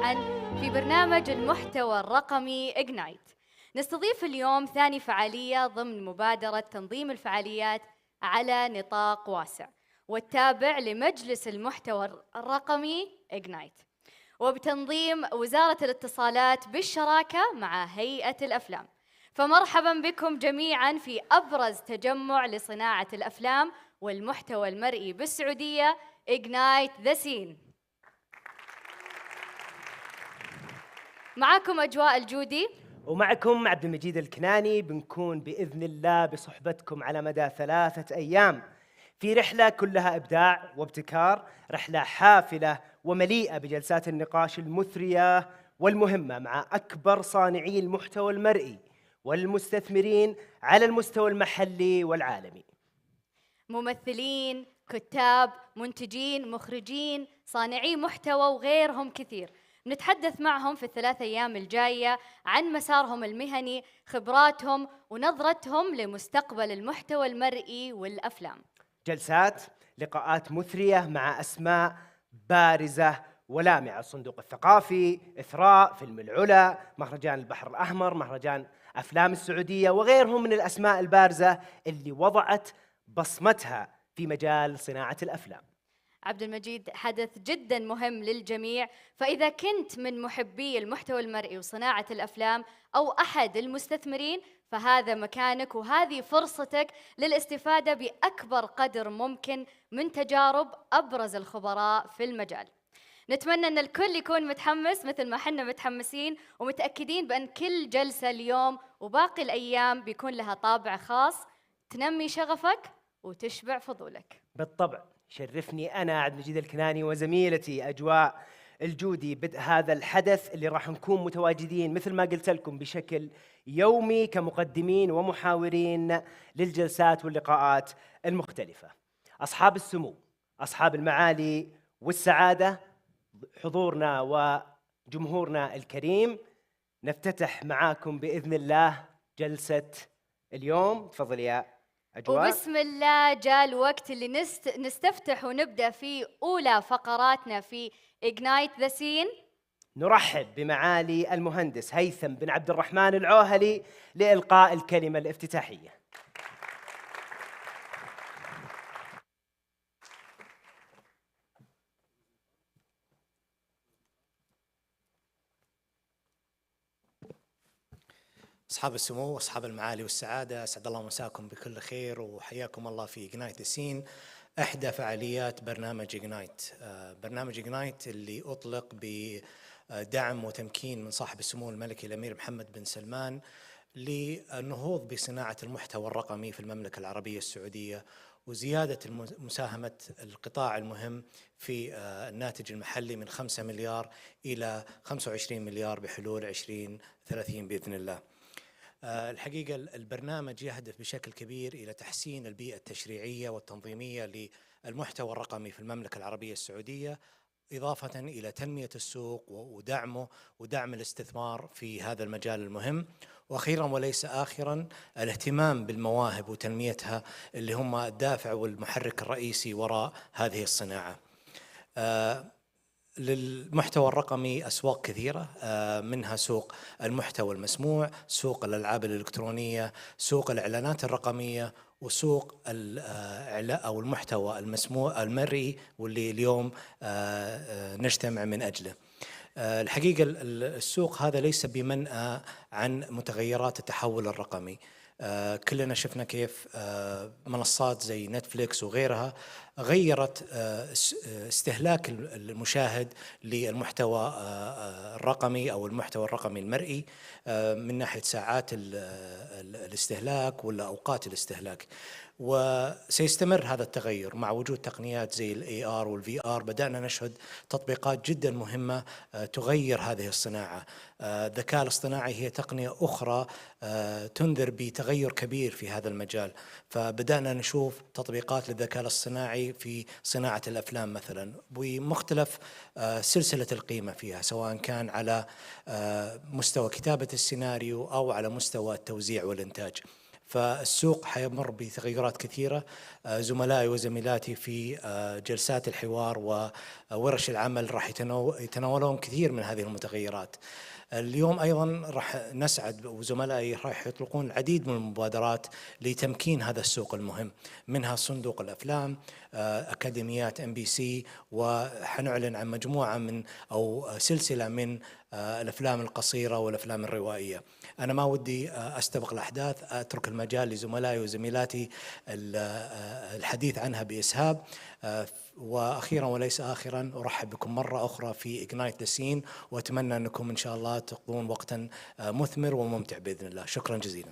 معا في برنامج المحتوى الرقمي إجنايت. نستضيف اليوم ثاني فعالية ضمن مبادرة تنظيم الفعاليات على نطاق واسع والتابع لمجلس المحتوى الرقمي إجنايت، وبتنظيم وزارة الاتصالات بالشراكة مع هيئة الأفلام. فمرحبا بكم جميعا في أبرز تجمع لصناعة الأفلام والمحتوى المرئي بالسعودية، إجنايت ذا سين. معكم أجواء الجودي ومعكم عبد المجيد الكناني. بنكون بإذن الله بصحبتكم على مدى 3 أيام في رحلة كلها إبداع وابتكار، رحلة حافلة ومليئة بجلسات النقاش المثرية والمهمة مع أكبر صانعي المحتوى المرئي والمستثمرين على المستوى المحلي والعالمي. ممثلين، كتاب، منتجين، مخرجين، صانعي محتوى وغيرهم كثير. نتحدث معهم في ال3 أيام الجاية عن مسارهم المهني، خبراتهم ونظرتهم لمستقبل المحتوى المرئي والأفلام. جلسات، لقاءات مثرية مع أسماء بارزة ولامعة: الصندوق الثقافي، إثراء، فيلم العلا، مهرجان البحر الأحمر، مهرجان أفلام السعودية، وغيرهم من الأسماء البارزة اللي وضعت بصمتها في مجال صناعة الأفلام. عبد المجيد، حدث جدا مهم للجميع، فإذا كنت من محبي المحتوى المرئي وصناعة الأفلام أو أحد المستثمرين فهذا مكانك، وهذه فرصتك للاستفادة بأكبر قدر ممكن من تجارب أبرز الخبراء في المجال. نتمنى أن الكل يكون متحمس مثل ما حنا متحمسين، ومتأكدين بأن كل جلسة اليوم وباقي الأيام بيكون لها طابع خاص تنمي شغفك وتشبع فضولك. بالطبع شرفني أنا عبد المجيد الكناني وزميلتي أجواء الجودي بدء هذا الحدث اللي راح نكون متواجدين مثل ما قلت لكم بشكل يومي كمقدمين ومحاورين للجلسات واللقاءات المختلفة. أصحاب السمو، أصحاب المعالي والسعادة، حضورنا وجمهورنا الكريم، نفتتح معاكم بإذن الله جلسة اليوم. تفضل يا أجواء. وبسم الله جاء الوقت اللي نستفتح ونبدأ فيه أولى فقراتنا في Ignite the Scene. نرحب بمعالي المهندس هيثم بن عبد الرحمن العوهلي لإلقاء الكلمة الافتتاحية. أصحاب السمو وأصحاب المعالي والسعادة، أسعد الله مساكم بكل خير وحياكم الله في Ignite the Scene، إحدى فعاليات برنامج Ignite. برنامج Ignite اللي أطلق بدعم وتمكين من صاحب السمو الملكي الأمير محمد بن سلمان للنهوض بصناعة المحتوى الرقمي في المملكة العربية السعودية، وزيادة مساهمة القطاع المهم في الناتج المحلي من 5 مليار إلى 25 مليار بحلول 2030 بإذن الله. الحقيقة البرنامج يهدف بشكل كبير إلى تحسين البيئة التشريعية والتنظيمية للمحتوى الرقمي في المملكة العربية السعودية، إضافة إلى تنمية السوق ودعمه ودعم الاستثمار في هذا المجال المهم، وأخيرا وليس آخرا الاهتمام بالمواهب وتنميتها اللي هم الدافع والمحرك الرئيسي وراء هذه الصناعة. للمحتوى الرقمي أسواق كثيرة، منها سوق المحتوى المسموع، سوق الألعاب الإلكترونية، سوق الإعلانات الرقمية، وسوق أو المحتوى المسموع المرئي واللي اليوم نجتمع من أجله. الحقيقة السوق هذا ليس بمنأى عن متغيرات التحول الرقمي. كلنا شفنا كيف منصات زي نتفليكس وغيرها غيرت استهلاك المشاهد للمحتوى الرقمي أو المحتوى الرقمي المرئي من ناحية ساعات الاستهلاك ولا أوقات الاستهلاك. وسيستمر هذا التغير مع وجود تقنيات زي الAR والVR. بدأنا نشهد تطبيقات جدا مهمة تغير هذه الصناعة. الذكاء الاصطناعي هي تقنية أخرى تنذر بتغير كبير في هذا المجال، فبدأنا نشوف تطبيقات للذكاء الاصطناعي في صناعة الأفلام مثلا بمختلف سلسلة القيمة فيها، سواء كان على مستوى كتابة السيناريو أو على مستوى التوزيع والإنتاج. فالسوق حيمر بتغيرات كثيرة. زملائي وزميلاتي في جلسات الحوار وورش العمل راح يتناولون كثير من هذه المتغيرات. اليوم أيضا راح نسعد وزملائي راح يطلقون العديد من المبادرات لتمكين هذا السوق المهم، منها صندوق الأفلام، أكاديميات MBC، وحنعلن عن مجموعة من أو سلسلة من الأفلام القصيرة والأفلام الروائية. أنا ما ودي أستبق الأحداث، أترك المجال لزملائي وزميلاتي الحديث عنها بإسهاب. وأخيرا وليس آخرا، أرحب بكم مرة أخرى في Ignite the Scene، وأتمنى أنكم إن شاء الله تقضون وقتا مثمر وممتع بإذن الله. شكرا جزيلا.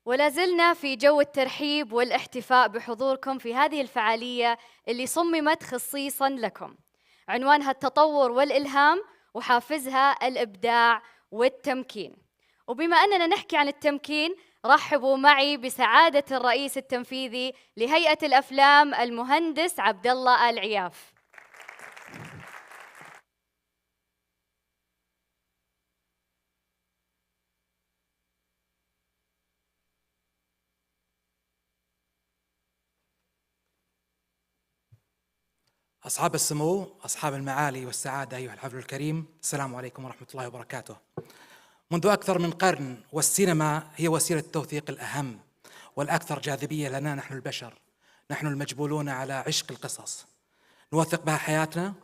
ولا زلنا في جو الترحيب والاحتفاء بحضوركم في هذه الفعالية اللي صممت خصيصاً لكم. عنوانها التطور والإلهام، وحافزها الإبداع والتمكين. وبما أننا نحكي عن التمكين، رحبوا معي بسعادة الرئيس التنفيذي لهيئة الأفلام المهندس عبد الله العياف. أصحاب السمو، أصحاب المعالي والسعادة، أيها الحفل الكريم، السلام عليكم ورحمة الله وبركاته. منذ أكثر من قرن والسينما هي وسيلة التوثيق الأهم والأكثر جاذبية لنا نحن البشر. نحن المجبولون على عشق القصص، نوثق بها حياتنا،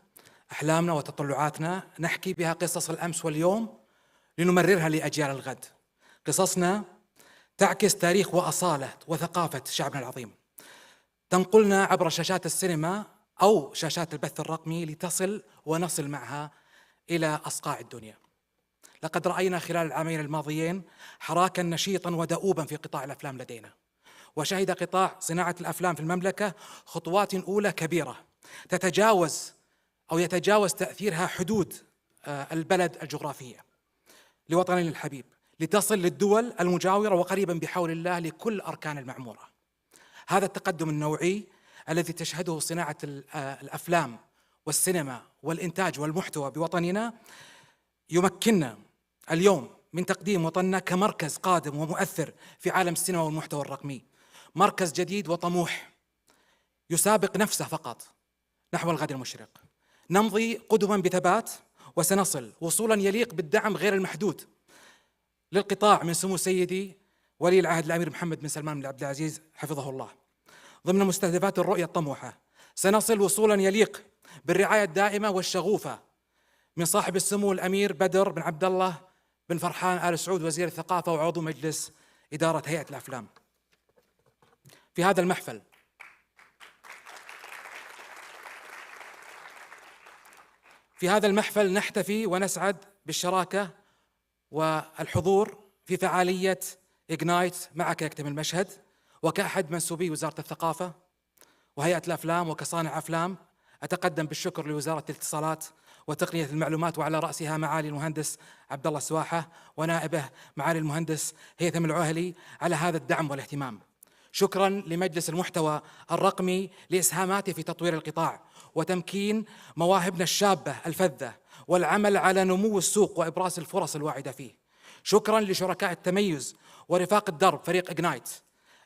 أحلامنا وتطلعاتنا، نحكي بها قصص الأمس واليوم لنمررها لأجيال الغد. قصصنا تعكس تاريخ وأصالة وثقافة شعبنا العظيم، تنقلنا عبر شاشات السينما أو شاشات البث الرقمي لتصل ونصل معها إلى أصقاع الدنيا. لقد رأينا خلال العامين الماضيين حراكاً نشيطاً ودؤوباً في قطاع الأفلام لدينا، وشهد قطاع صناعة الأفلام في المملكة خطوات أولى كبيرة يتجاوز تأثيرها حدود البلد الجغرافية لوطننا الحبيب، لتصل للدول المجاورة وقريباً بحول الله لكل أركان المعمورة. هذا التقدم النوعي الذي تشهده صناعة الأفلام والسينما والإنتاج والمحتوى بوطننا يمكننا اليوم من تقديم وطننا كمركز قادم ومؤثر في عالم السينما والمحتوى الرقمي، مركز جديد وطموح يسابق نفسه فقط نحو الغد المشرق. نمضي قدما بثبات، وسنصل وصولا يليق بالدعم غير المحدود للقطاع من سمو سيدي ولي العهد الأمير محمد بن سلمان بن عبد العزيز حفظه الله. ضمن مستهدفات الرؤية الطموحة سنصل وصولا يليق بالرعاية الدائمة والشغوفة من صاحب السمو الأمير بدر بن عبد الله بن فرحان آل سعود وزير الثقافة وعضو مجلس إدارة هيئة الأفلام. في هذا المحفل نحتفي ونسعد بالشراكة والحضور في فعالية إغنايت معك يكتمل المشهد، وكأحد منسوبي وزارة الثقافة وهيئة الأفلام وكصانع أفلام أتقدم بالشكر لوزارة الاتصالات وتقنية المعلومات، وعلى رأسها معالي المهندس عبد الله السواحة ونائبه معالي المهندس هيثم العوهلي على هذا الدعم والاهتمام. شكرا لمجلس المحتوى الرقمي لإسهاماته في تطوير القطاع وتمكين مواهبنا الشابة الفذة والعمل على نمو السوق وإبراز الفرص الواعدة فيه. شكرا لشركاء التميز ورفاق الدرب فريق إغنايت،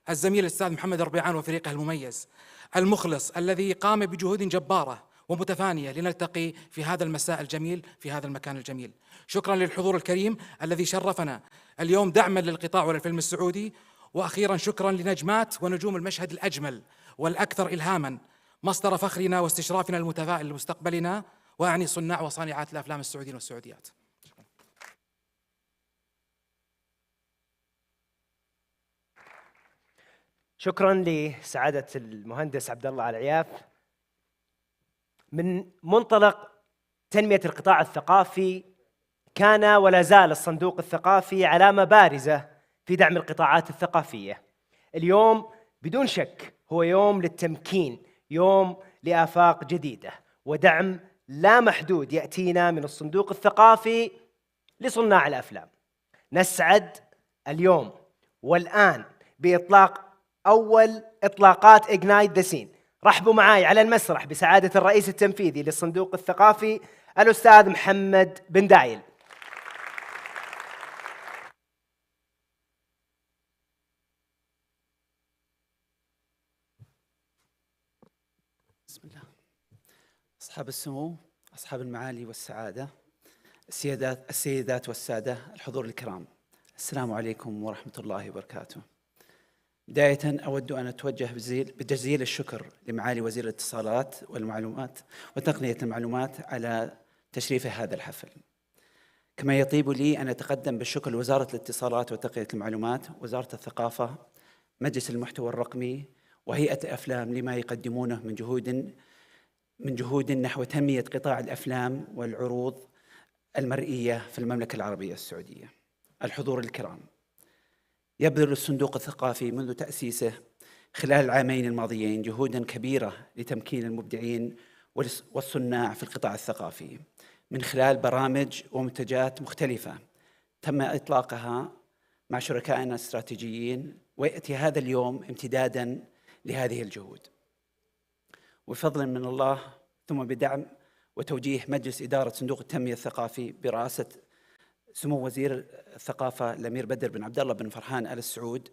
الزميل الأستاذ محمد الربيعان وفريقه المميز المخلص الذي قام بجهود جبارة ومتفانية لنلتقي في هذا المساء الجميل في هذا المكان الجميل. شكرا للحضور الكريم الذي شرفنا اليوم دعما للقطاع وللفيلم السعودي. وأخيرا شكرا لنجمات ونجوم المشهد الأجمل والأكثر إلهاما، مصدر فخرنا واستشرافنا المتفائل لمستقبلنا، وأعني صناع وصانعات الأفلام السعوديين والسعوديات. شكرا لسعادة المهندس عبد الله العياف. من منطلق تنمية القطاع الثقافي، كان ولا زال الصندوق الثقافي علامة بارزة في دعم القطاعات الثقافية. اليوم بدون شك هو يوم للتمكين، يوم لآفاق جديدة ودعم لا محدود يأتينا من الصندوق الثقافي لصناع الأفلام. نسعد اليوم والآن بإطلاق أول إطلاقات إجنايت ذا سين. رحبوا معاي على المسرح بسعادة الرئيس التنفيذي للصندوق الثقافي الأستاذ محمد بن دايل. بسم الله. أصحاب السمو، أصحاب المعالي والسعادة، السيدات والسادة، الحضور الكرام، السلام عليكم ورحمة الله وبركاته. بداية أود أن أتوجه بجزيل الشكر لمعالي وزير الاتصالات والمعلومات وتقنية المعلومات على تشريف هذا الحفل. كما يطيب لي أن أتقدم بالشكر لوزارة الاتصالات وتقنية المعلومات، وزارة الثقافة، مجلس المحتوى الرقمي، وهيئة الأفلام لما يقدمونه من جهود نحو تنمية قطاع الأفلام والعروض المرئية في المملكة العربية السعودية. الحضور الكرام، يبذل الصندوق الثقافي منذ تأسيسه خلال العامين الماضيين جهوداً كبيرة لتمكين المبدعين والصناع في القطاع الثقافي من خلال برامج ومنتجات مختلفة تم إطلاقها مع شركائنا الاستراتيجيين، ويأتي هذا اليوم امتداداً لهذه الجهود. وبفضل من الله ثم بدعم وتوجيه مجلس إدارة صندوق التنمية الثقافي برئاسة سمو وزير الثقافة الأمير بدر بن عبد الله بن فرحان آل سعود،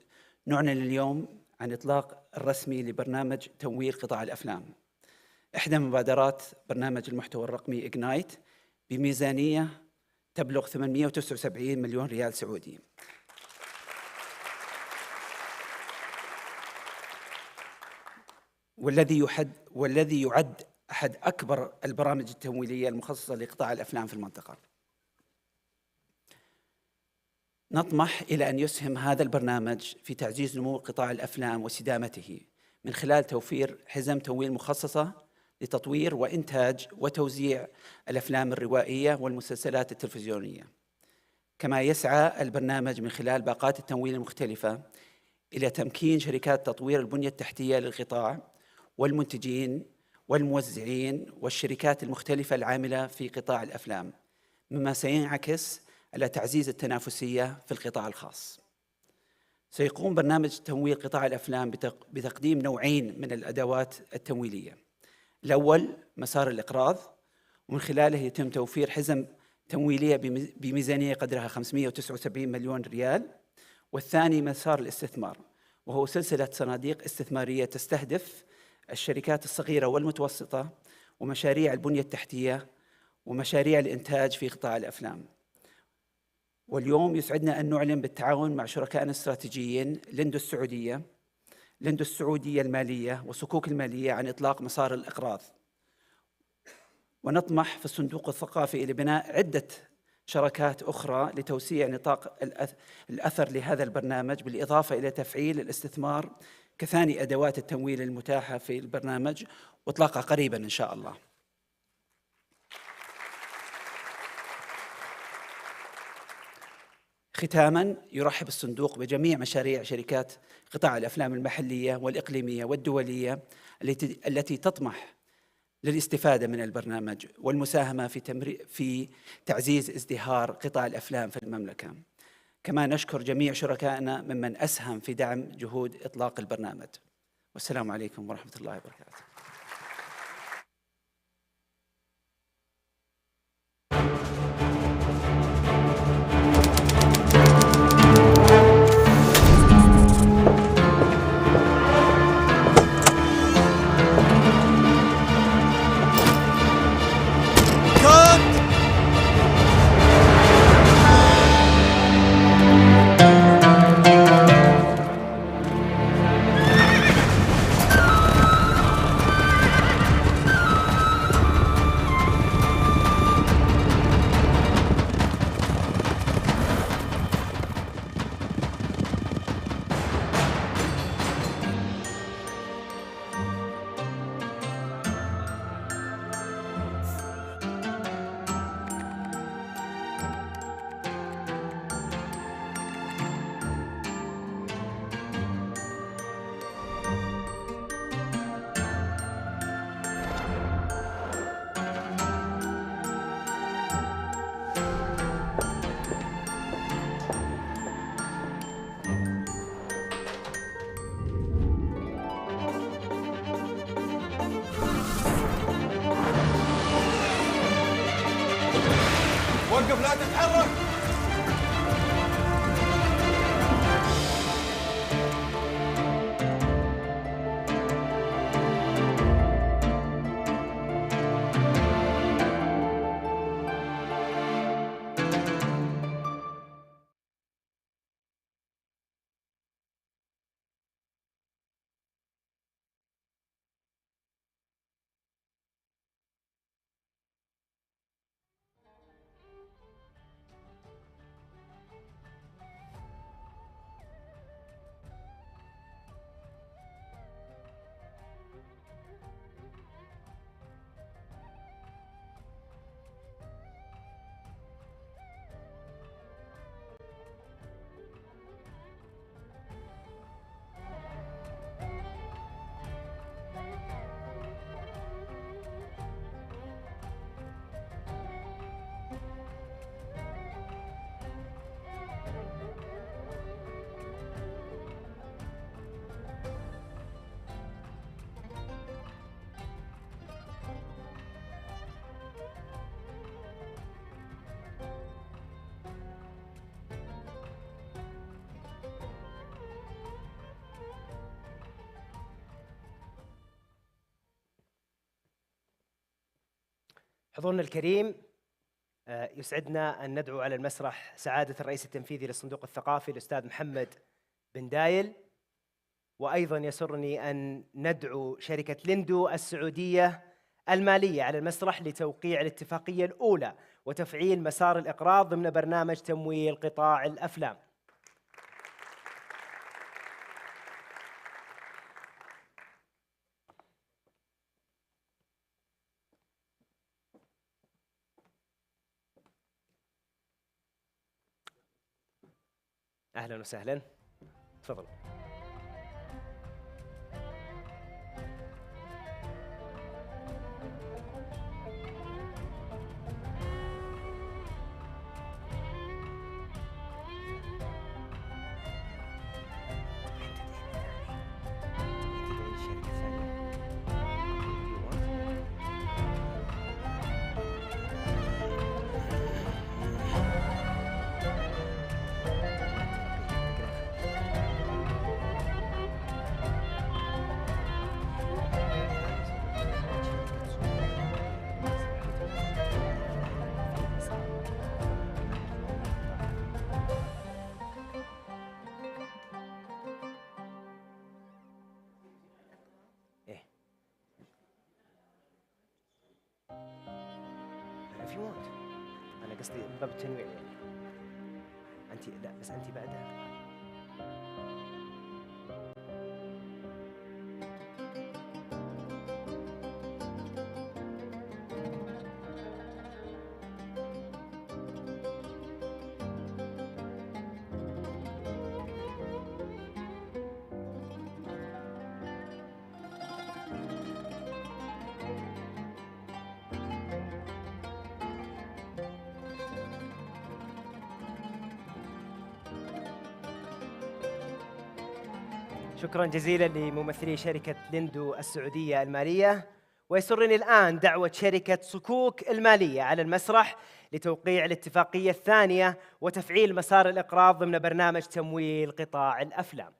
نعلن اليوم عن إطلاق الرسمي لبرنامج تمويل قطاع الأفلام، إحدى مبادرات برنامج المحتوى الرقمي إجنايت، بميزانية تبلغ 879 مليون ريال سعودي. والذي يعد أحد أكبر البرامج التمويلية المخصصة لقطاع الأفلام في المنطقة. نطمح إلى أن يسهم هذا البرنامج في تعزيز نمو قطاع الأفلام واستدامته من خلال توفير حزم تمويل مخصصة لتطوير وإنتاج وتوزيع الأفلام الروائية والمسلسلات التلفزيونية. كما يسعى البرنامج من خلال باقات التمويل المختلفة إلى تمكين شركات تطوير البنية التحتية للقطاع والمنتجين والموزعين والشركات المختلفة العاملة في قطاع الأفلام، مما سينعكس على تعزيز التنافسية في القطاع الخاص. سيقوم برنامج تمويل قطاع الأفلام بتقديم نوعين من الأدوات التمويلية. الأول مسار الإقراض، ومن خلاله يتم توفير حزم تمويلية بميزانية قدرها 579 مليون ريال. والثاني مسار الاستثمار، وهو سلسلة صناديق استثمارية تستهدف الشركات الصغيرة والمتوسطة ومشاريع البنية التحتية ومشاريع الإنتاج في قطاع الأفلام. واليوم يسعدنا أن نعلن بالتعاون مع شركائنا الاستراتيجيين لندو السعودية المالية وصكوك المالية عن إطلاق مسار الإقراض. ونطمح في الصندوق الثقافي إلى بناء عدة شراكات أخرى لتوسيع نطاق الأثر لهذا البرنامج، بالإضافة إلى تفعيل الاستثمار كثاني أدوات التمويل المتاحة في البرنامج وإطلاقها قريباً إن شاء الله. ختاماً، يرحب الصندوق بجميع مشاريع شركات قطاع الأفلام المحلية والإقليمية والدولية التي تطمح للاستفادة من البرنامج والمساهمة في تعزيز ازدهار قطاع الأفلام في المملكة. كما نشكر جميع شركائنا ممن أسهم في دعم جهود إطلاق البرنامج. والسلام عليكم ورحمة الله وبركاته. وقف لا تتحرك. حضورنا الكريم، يسعدنا أن ندعو على المسرح سعادة الرئيس التنفيذي للصندوق الثقافي الأستاذ محمد بن دايل، وأيضا يسرني أن ندعو شركة لندو السعودية المالية على المسرح لتوقيع الاتفاقية الأولى وتفعيل مسار الإقراض ضمن برنامج تمويل قطاع الأفلام. أهلا وسهلا، تفضل. If you want. أنا قصدي من باب التنويع يعني. أنت لا بس أنت بعدها. شكرا جزيلا لممثلي شركة لندو السعودية المالية، ويسرني الآن دعوة شركة صكوك المالية على المسرح لتوقيع الاتفاقية الثانية وتفعيل مسار الإقراض ضمن برنامج تمويل قطاع الأفلام.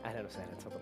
أهلا وسهلا، تفضل.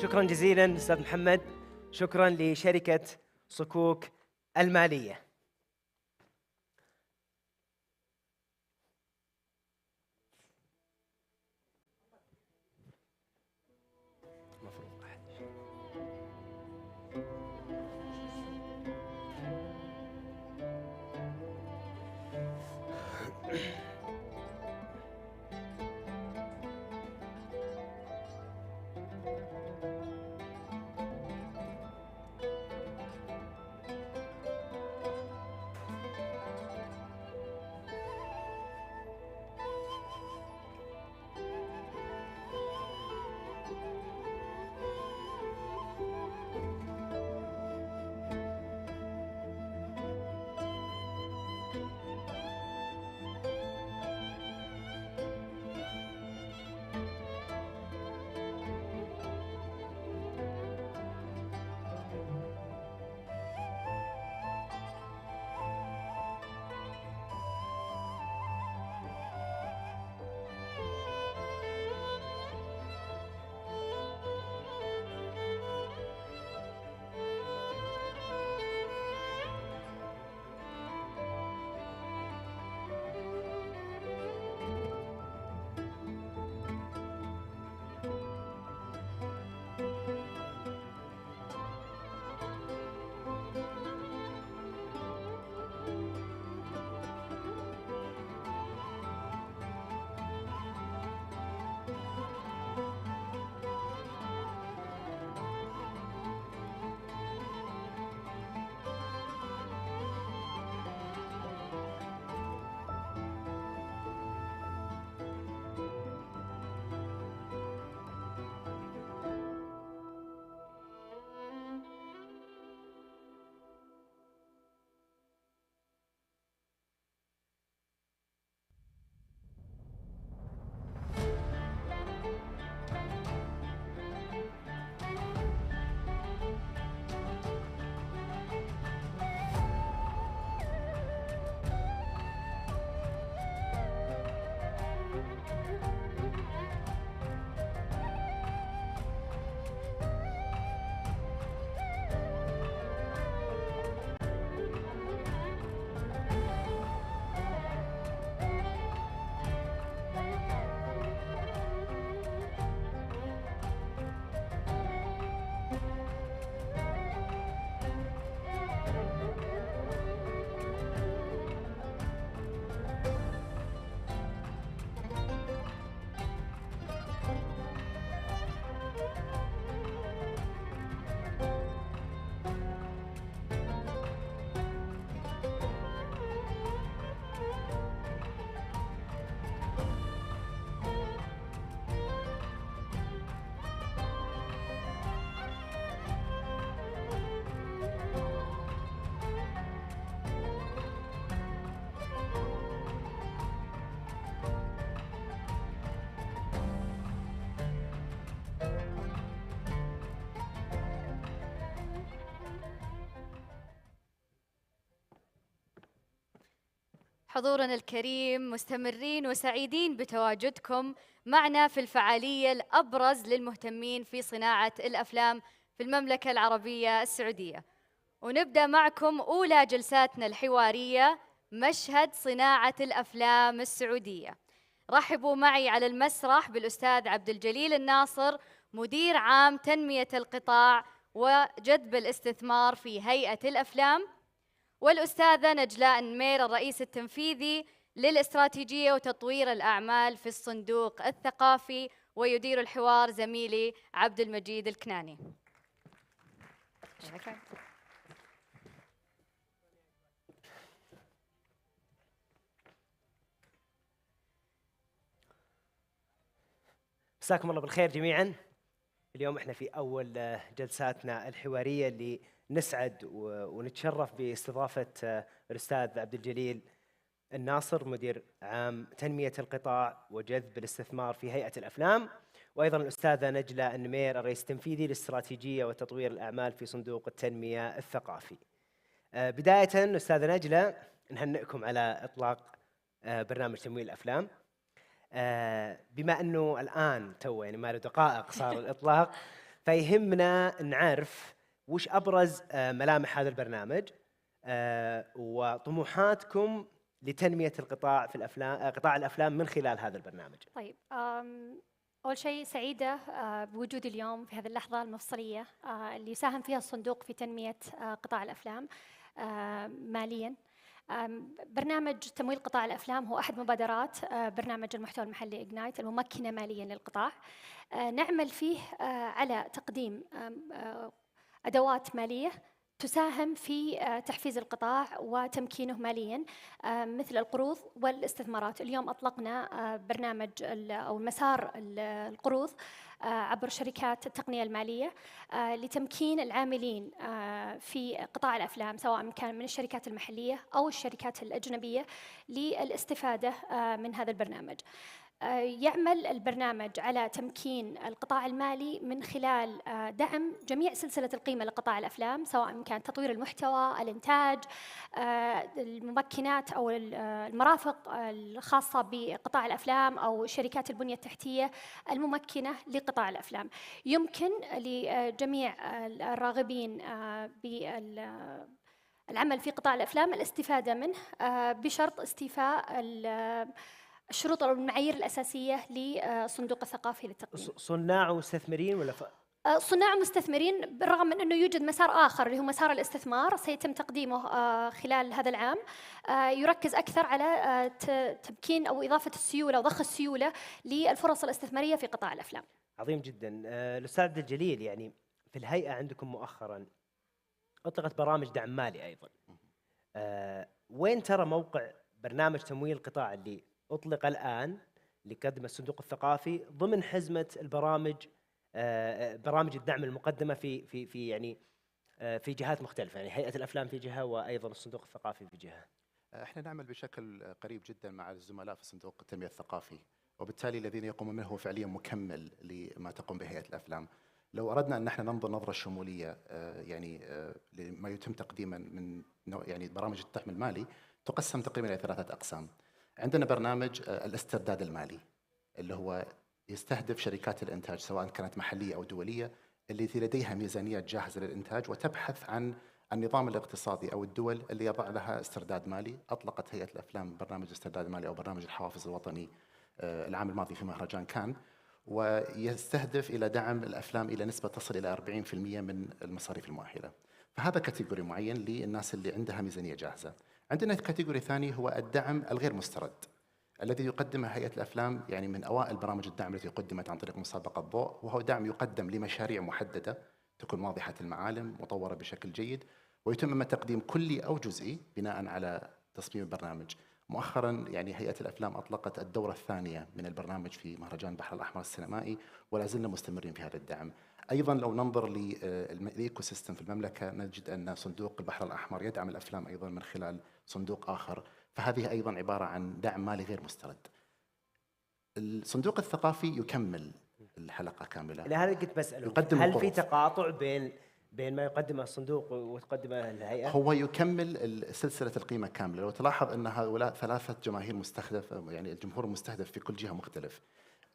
شكرا جزيلا أستاذ محمد. شكرا لشركة صكوك المالية. حضورنا الكريم، مستمرين وسعيدين بتواجدكم معنا في الفعالية الأبرز للمهتمين في صناعة الأفلام في المملكة العربية السعودية. ونبدأ معكم أولى جلساتنا الحوارية، مشهد صناعة الأفلام السعودية. رحبوا معي على المسرح بالأستاذ عبد الجليل الناصر، مدير عام تنمية القطاع وجذب الاستثمار في هيئة الأفلام، والأستاذة نجلاء النمير، الرئيس التنفيذي للاستراتيجية وتطوير الأعمال في الصندوق الثقافي، ويدير الحوار زميلي عبد المجيد الكناني. مساكم الله بالخير جميعا. اليوم احنا في أول جلساتنا الحوارية اللي نسعد ونتشرف باستضافة الأستاذ عبد الجليل الناصر، مدير عام تنمية القطاع وجذب الاستثمار في هيئة الأفلام، وأيضا الأستاذة نجلاء النمير، الرئيس التنفيذي للاستراتيجية وتطوير الأعمال في صندوق التنمية الثقافي. بداية أستاذة نجلاء، نهنئكم على إطلاق برنامج تمويل الأفلام. بما أنه الآن تو يعني ما له دقائق صار الإطلاق، فيهمنا نعرف وش ابرز ملامح هذا البرنامج وطموحاتكم لتنميه القطاع في الافلام، قطاع الافلام من خلال هذا البرنامج. طيب، أول شيء سعيدة بوجودي اليوم في هذه اللحظة المفصلية اللي يساهم فيها الصندوق في تنمية قطاع الأفلام مالياً. برنامج تمويل قطاع الأفلام هو أحد مبادرات برنامج المحتوى المحلي إجنايت الممكنة مالياً للقطاع. نعمل فيه على تقديم أدوات مالية تساهم في تحفيز القطاع وتمكينه مالياً، مثل القروض والاستثمارات. اليوم أطلقنا برنامج أو مسار القروض عبر شركات التقنية المالية لتمكين العاملين في قطاع الأفلام، سواء كان من الشركات المحلية أو الشركات الأجنبية، للاستفادة من هذا البرنامج. يعمل البرنامج على تمكين القطاع المالي من خلال دعم جميع سلسلة القيمة لقطاع الأفلام، سواء كان تطوير المحتوى، الإنتاج، الممكنات أو المرافق الخاصة بقطاع الأفلام أو شركات البنية التحتية الممكنة لقطاع الأفلام. يمكن لجميع الراغبين بالعمل في قطاع الأفلام الاستفادة منه بشرط استيفاء الشروط أو المعايير الأساسية لصندوق الثقافي للتقديم. صناع ومستثمرين ولا صناع ومستثمرين، بالرغم من أنه يوجد مسار آخر اللي هو مسار الاستثمار سيتم تقديمه خلال هذا العام، يركز أكثر على تمكين أو إضافة السيولة وضخ السيولة للفرص الاستثمارية في قطاع الأفلام. عظيم جدا. الأستاذ عبد الجليل، يعني في الهيئة عندكم مؤخرا أطلقت برامج دعم مالي أيضا. وين ترى موقع برنامج تمويل القطاع اللي أطلق الآن اللي قدمه الصندوق الثقافي ضمن حزمة البرامج، برامج الدعم المقدمة في يعني في جهات مختلفة، يعني هيئة الأفلام في جهة وأيضا الصندوق الثقافي في جهة؟ احنا نعمل بشكل قريب جدا مع الزملاء في صندوق التنمية الثقافي، وبالتالي الذين يقومون منه هو فعليا مكمل لما تقوم به هيئة الأفلام. لو أردنا أن احنا ننظر نظرة شمولية لما يتم تقديما من يعني برامج الدعم المالي، تقسم تقريبا إلى 3 أقسام. عندنا برنامج الاسترداد المالي اللي هو يستهدف شركات الإنتاج سواء كانت محلية أو دولية التي لديها ميزانيات جاهزة للإنتاج وتبحث عن النظام الاقتصادي أو الدول اللي يضع لها استرداد مالي. أطلقت هيئة الأفلام برنامج الاسترداد المالي أو برنامج الحوافز الوطني العام الماضي في مهرجان كان، ويستهدف إلى دعم الأفلام إلى نسبة تصل إلى 40% من المصاريف المؤهلة. فهذا كاتيجوري معين للناس اللي عندها ميزانية جاهزة. عندنا كاتيجوري ثاني هو الدعم الغير مسترد الذي يقدمه هيئة الأفلام، يعني من أوائل برامج الدعم التي قدمت عن طريق مسابقة ضوء، وهو دعم يقدم لمشاريع محددة تكون واضحة المعالم مطورة بشكل جيد، ويتم إما تقديم كلي أو جزئي بناء على تصميم البرنامج. مؤخرا يعني هيئة الأفلام أطلقت الدورة الثانية من البرنامج في مهرجان البحر الأحمر السينمائي، ولا زلنا مستمرين في هذا الدعم. أيضا لو ننظر للإيكو سيستم في المملكة نجد أن صندوق البحر الأحمر يدعم الأفلام أيضا من خلال صندوق آخر، فهذه أيضا عبارة عن دعم مالي غير مسترد. الصندوق الثقافي يكمل الحلقة كاملة. هذا كنت بسأله، هل في تقاطع بين ما يقدمه الصندوق وتقدمه الهيئة؟ هو يكمل سلسلة القيمة كاملة. لو تلاحظ أن هؤلاء 3 جماهير مستهدفة، يعني الجمهور المستهدف في كل جهة مختلف.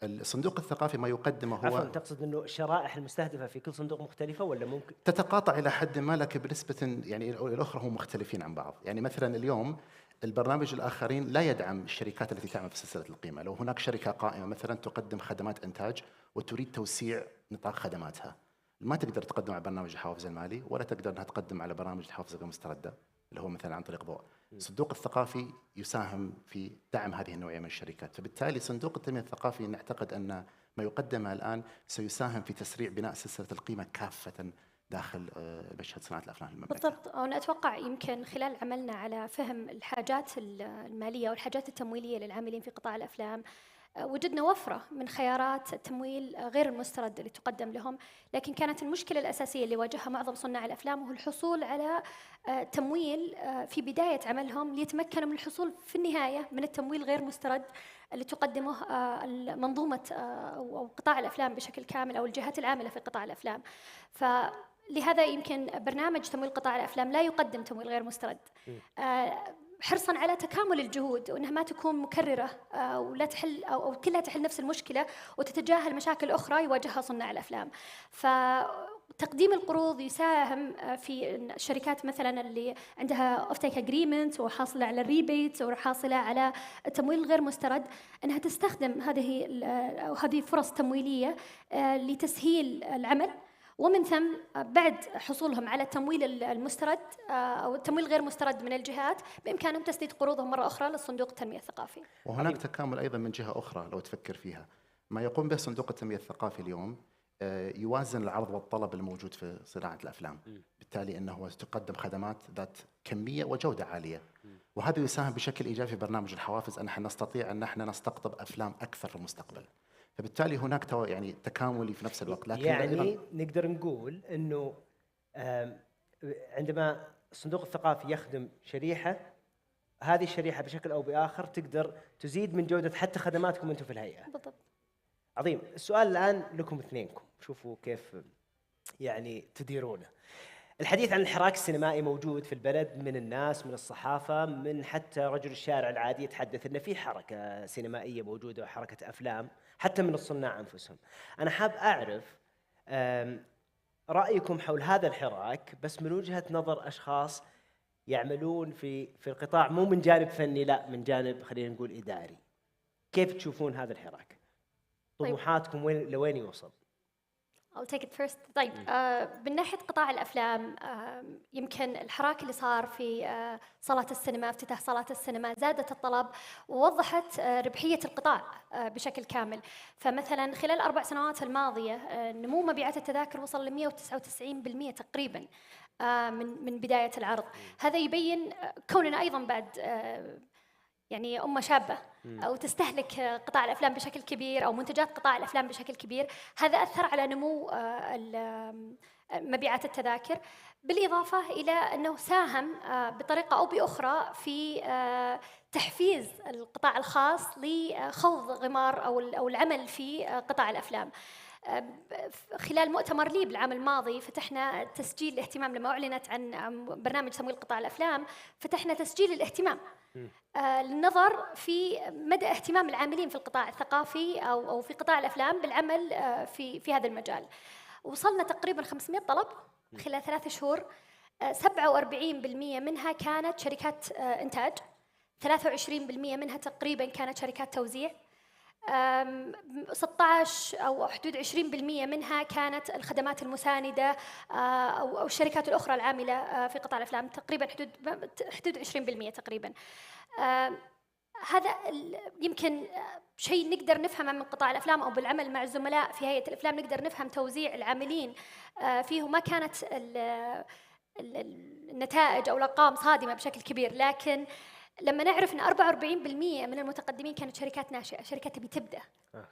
الصندوق الثقافي ما يقدمه هو عفوا، تقصد أنه الشرائح المستهدفة في كل صندوق مختلفة ولا ممكن تتقاطع إلى حد ما، لكن بنسبة يعني الأخرى هم مختلفين عن بعض. يعني مثلا اليوم البرنامج الآخرين لا يدعم الشركات التي تعمل في سلسلة القيمة. لو هناك شركة قائمة مثلا تقدم خدمات إنتاج وتريد توسيع نطاق خدماتها، ما تقدر تقدم على برنامج الحوافز المالي ولا تقدر أنها تقدم على برامج الحوافز الغير مستردة اللي هو مثلا عن طريق ضوء. الصندوق الثقافي يساهم في دعم هذه النوعية من الشركات، فبالتالي صندوق التنمية الثقافي نعتقد أن ما يقدمه الآن سيساهم في تسريع بناء سلسلة القيمة كافة داخل مشهد صناعة الأفلام المملكة. بالضبط. أنا أتوقع يمكن خلال عملنا على فهم الحاجات المالية والحاجات التمويلية للعاملين في قطاع الأفلام وجدنا وفرة من خيارات التمويل غير المسترد اللي تقدم لهم، لكن كانت المشكلة الأساسية اللي واجهها معظم صناع الأفلام هو الحصول على تمويل في بداية عملهم ليتمكنوا من الحصول في النهاية من التمويل غير مسترد اللي تقدمه منظومة أو قطاع الأفلام بشكل كامل أو الجهات العاملة في قطاع الأفلام. لهذا يمكن برنامج تمويل قطاع الأفلام لا يقدم تمويل غير مسترد. حرصا على تكامل الجهود وانها ما تكون مكرره ولا تحل او كلها تحل نفس المشكله وتتجاهل مشاكل اخرى يواجهها صناع الافلام. فتقديم القروض يساهم في الشركات مثلا اللي عندها اوفتيك اجريمنت وحاصله على الريبيت وحاصله على التمويل الغير مسترد، انها تستخدم هذه فرص تمويليه لتسهيل العمل، ومن ثم بعد حصولهم على التمويل المسترد أو التمويل غير مسترد من الجهات بإمكانهم تسديد قروضهم مرة أخرى للصندوق التنمية الثقافي. وهناك تكامل أيضا من جهة أخرى لو تفكر فيها. ما يقوم به صندوق التنمية الثقافي اليوم يوازن العرض والطلب الموجود في صناعة الأفلام، بالتالي أنه تقدم خدمات ذات كمية وجودة عالية، وهذا يساهم بشكل إيجابي في برنامج الحوافز أن نحن نستطيع أن نحن نستقطب أفلام أكثر في المستقبل. فبالتالي هناك يعني تكاملي في نفس الوقت. لكن يعني نقدر نقول أنه عندما الصندوق الثقافي يخدم شريحة، هذه الشريحة بشكل أو بآخر تقدر تزيد من جودة حتى خدماتكم أنتم في الهيئة. بالضبط. عظيم. السؤال الآن لكم اثنينكم، شوفوا كيف يعني تديرونه. الحديث عن الحراك السينمائي موجود في البلد، من الناس، من الصحافة، من حتى رجل الشارع العادي يتحدث أن في حركة سينمائية موجودة وحركة أفلام، حتى من الصناع أنفسهم. أنا حاب أعرف رأيكم حول هذا الحراك، بس من وجهة نظر أشخاص يعملون في القطاع، مو من جانب فني، لا من جانب خلينا نقول إداري. كيف تشوفون هذا الحراك؟ طموحاتكم وين لوين يوصل؟ I'll take it first. طيب من ناحية قطاع الأفلام، يمكن الحراك اللي صار في صالات السينما، افتتاح صالات السينما، زادت الطلب ووضحت ربحية القطاع بشكل كامل. فمثلا خلال 4 سنوات الماضية نمو مبيعات التذاكر وصل ل 199% تقريبا من بداية العرض. هذا يبين كوننا أيضا بعد يعني أمة شابة أو تستهلك قطاع الأفلام بشكل كبير أو منتجات قطاع الأفلام بشكل كبير، هذا أثر على نمو مبيعات التذاكر، بالإضافة إلى أنه ساهم بطريقة أو بأخرى في تحفيز القطاع الخاص لخوض غمار أو العمل في قطاع الأفلام. خلال مؤتمر لي بالعام الماضي فتحنا تسجيل الاهتمام، لما أعلنت عن برنامج تمويل قطاع الأفلام فتحنا تسجيل الاهتمام للنظر في مدى اهتمام العاملين في القطاع الثقافي أو في قطاع الأفلام بالعمل في هذا المجال. وصلنا تقريبا 500 طلب خلال 3 شهور، 47% منها كانت شركات إنتاج، 23% منها تقريبا كانت شركات توزيع، 16 أو حدود 20% منها كانت الخدمات المساندة أو الشركات الأخرى العاملة في قطاع الأفلام، تقريبا حدود 20% تقريبا. هذا يمكن شيء نقدر نفهمه من قطاع الأفلام أو بالعمل مع الزملاء في هيئة الأفلام، نقدر نفهم توزيع العاملين فيه. ما كانت النتائج أو الأرقام صادمة بشكل كبير، لكن لما نعرف أن 44% من المتقدمين كانت شركات ناشئة، شركات تبي تبدأ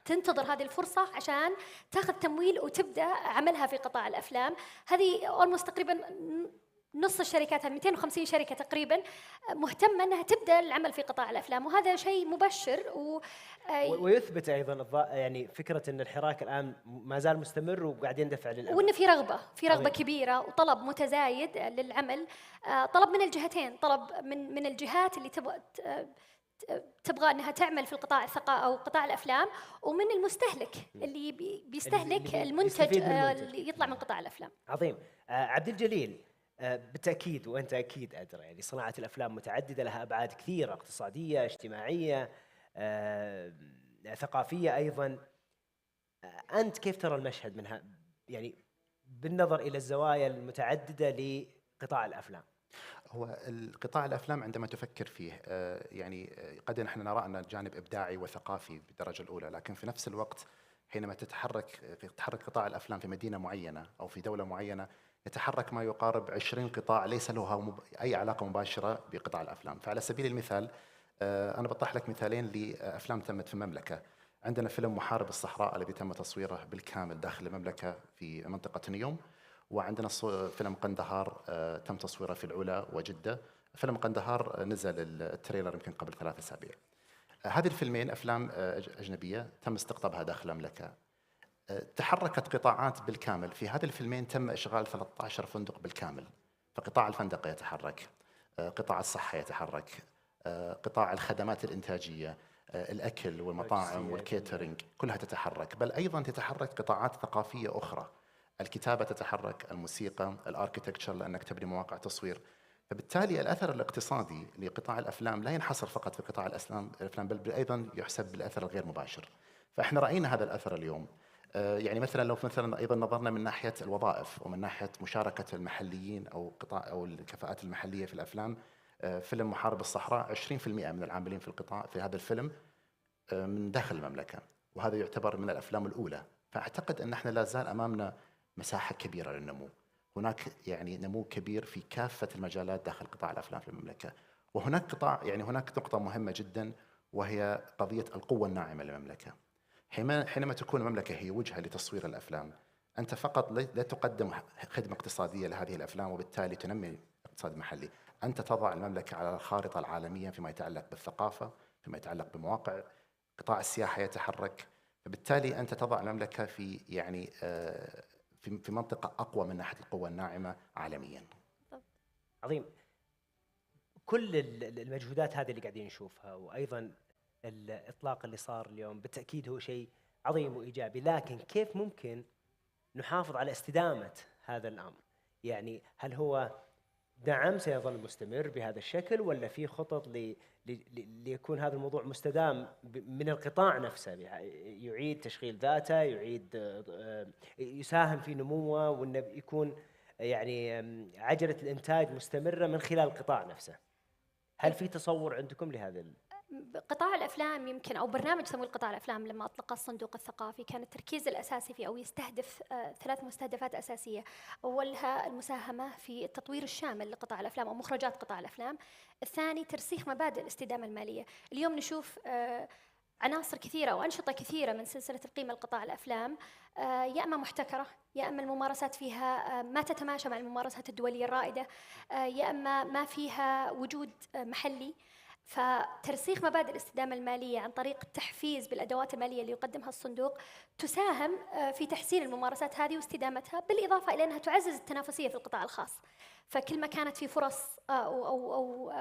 تنتظر هذه الفرصة عشان تاخذ تمويل وتبدأ عملها في قطاع الأفلام. هذه تقريبا نص الشركات، 250 شركة تقريبا مهتمة أنها تبدأ العمل في قطاع الأفلام، وهذا شيء مبشر. ويثبت أيضا يعني فكرة أن الحراك الآن ما زال مستمر وقاعد يندفع للأمام، وأن في رغبة كبيرة وطلب متزايد للعمل، طلب من الجهتين، طلب من الجهات اللي تبغى أنها تعمل في القطاع أو قطاع الأفلام، ومن المستهلك اللي بيستهلك المنتج اللي يطلع من قطاع الأفلام. عظيم. عبد الجليل، بالتأكيد وأنت أكيد أدرى يعني صناعة الأفلام متعددة، لها أبعاد كثيرة، اقتصادية، اجتماعية، ثقافية أيضا. أنت كيف ترى المشهد منها يعني بالنظر إلى الزوايا المتعددة لقطاع الأفلام؟ هو القطاع الأفلام عندما تفكر فيه يعني قد نحن نرى أن جانب إبداعي وثقافي بالدرجة الأولى، لكن في نفس الوقت حينما تتحرك قطاع الأفلام في مدينة معينة أو في دولة معينة، يتحرك ما يقارب 20 قطاع ليس له أي علاقة مباشرة بقطاع الأفلام. فعلى سبيل المثال أنا بطرح لك مثالين لأفلام تمت في المملكة. عندنا فيلم محارب الصحراء الذي تم تصويره بالكامل داخل المملكة في منطقة اليوم، وعندنا فيلم قندهار تم تصويره في العلا وجدة. فيلم قندهار نزل التريلر يمكن قبل 3 أسابيع. هذه الفيلمين أفلام أجنبية تم استقطابها داخل المملكة. تحركت قطاعات بالكامل. في هذه الفيلمين تم إشغال 13 فندق بالكامل، فقطاع الفندقة يتحرك، قطاع الصحة يتحرك، قطاع الخدمات الإنتاجية، الأكل والمطاعم والكيترينج، كلها تتحرك. بل أيضا تتحرك قطاعات ثقافية أخرى، الكتابة تتحرك، الموسيقى، الاركيتكتشر لأنك تبني مواقع تصوير. فبالتالي الأثر الاقتصادي لقطاع الأفلام لا ينحصر فقط في قطاع الأفلام، بل أيضا يحسب بالأثر الغير مباشر. فإحنا رأينا هذا الأثر اليوم. يعني مثلا لو مثلا أيضا نظرنا من ناحية الوظائف ومن ناحية مشاركة المحليين أو قطاع أو الكفاءات المحلية في الأفلام، فيلم محارب الصحراء 20% من العاملين في القطاع في هذا الفيلم من داخل المملكة، وهذا يعتبر من الأفلام الأولى. فأعتقد أن احنا لا زال أمامنا مساحة كبيرة للنمو. هناك يعني نمو كبير في كافة المجالات داخل قطاع الأفلام في المملكة. وهناك هناك نقطة مهمة جدا، وهي قضية القوة الناعمة للمملكة. حينما تكون المملكة هي وجهة لتصوير الأفلام، أنت فقط لا تقدم خدمة اقتصادية لهذه الأفلام وبالتالي تنمي الاقتصاد المحلي، أنت تضع المملكة على الخارطة العالمية فيما يتعلق بالثقافة، فيما يتعلق بمواقع، قطاع السياحة يتحرك. فبالتالي أنت تضع المملكة في يعني في منطقة أقوى من ناحية القوة الناعمة عالميا. عظيم. كل المجهودات هذه اللي قاعدين نشوفها، وأيضا الإطلاق اللي صار اليوم بالتأكيد هو شيء عظيم وإيجابي، لكن كيف ممكن نحافظ على استدامة هذا الأمر؟ يعني هل هو دعم سيظل مستمر بهذا الشكل، ولا في خطط ليكون هذا الموضوع مستدام من القطاع نفسه، يعيد تشغيل ذاته، يعيد يساهم في نموه، وانه يكون يعني عجلة الإنتاج مستمرة من خلال القطاع نفسه؟ هل في تصور عندكم لهذا قطاع الافلام يمكن او برنامج سمو قطاع الافلام لما اطلق الصندوق الثقافي كان التركيز الاساسي فيه او يستهدف 3 مستهدفات اساسيه. اولها المساهمه في التطوير الشامل لقطاع الافلام او مخرجات قطاع الافلام. الثاني ترسيخ مبادئ الاستدامه الماليه. اليوم نشوف عناصر كثيرة وأنشطة كثيرة من سلسلة القيمة لقطاع الأفلام يا إما محتكرة، يا إما الممارسات فيها ما تتماشى مع الممارسات الدولية الرائدة، يا إما ما فيها وجود محلي. فترسيخ مبادئ الاستدامة المالية عن طريق التحفيز بالأدوات المالية اللي يقدمها الصندوق تساهم في تحسين الممارسات هذه واستدامتها، بالإضافة إلى أنها تعزز التنافسية في القطاع الخاص. فكل ما كانت في فرص أو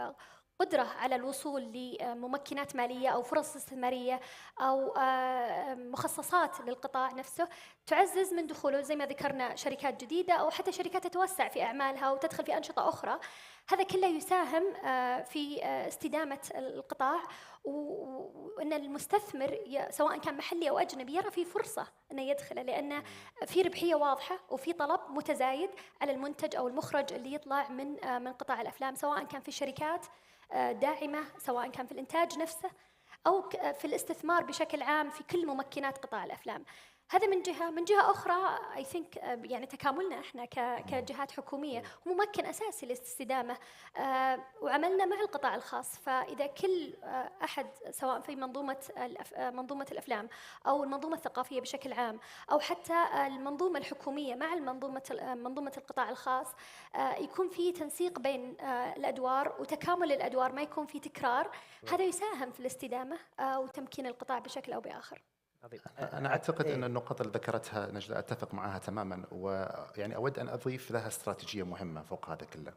قدرة على الوصول لممكنات مالية أو فرص استثمارية أو مخصصات للقطاع نفسه تعزز من دخوله، زي ما ذكرنا شركات جديدة أو حتى شركات تتوسع في أعمالها وتدخل في أنشطة أخرى. هذا كله يساهم في استدامة القطاع، وأن المستثمر سواء كان محلي أو أجنبي يرى فيه فرصة أنه يدخله، لأن في ربحية واضحة وفي طلب متزايد على المنتج أو المخرج اللي يطلع من قطاع الأفلام، سواء كان في شركات داعمة، سواء كان في الإنتاج نفسه أو في الاستثمار بشكل عام في كل ممكنات قطاع الأفلام. هذا من جهة. من جهة أخرى I think يعني تكاملنا إحنا كجهات حكومية ممكن أساسي للاستدامة، وعملنا مع القطاع الخاص. فإذا كل أحد سواء في منظومة الأفلام أو المنظومة الثقافية بشكل عام أو حتى المنظومة الحكومية مع منظومة القطاع الخاص، يكون في تنسيق بين الأدوار وتكامل الأدوار، ما يكون في تكرار، هذا يساهم في الاستدامة وتمكين القطاع بشكل أو بآخر. أنا أعتقد أن النقط اللي ذكرتها نجلة أتفق معها تماما، ويعني أود أن أضيف لها استراتيجية مهمة فوق هذا كله.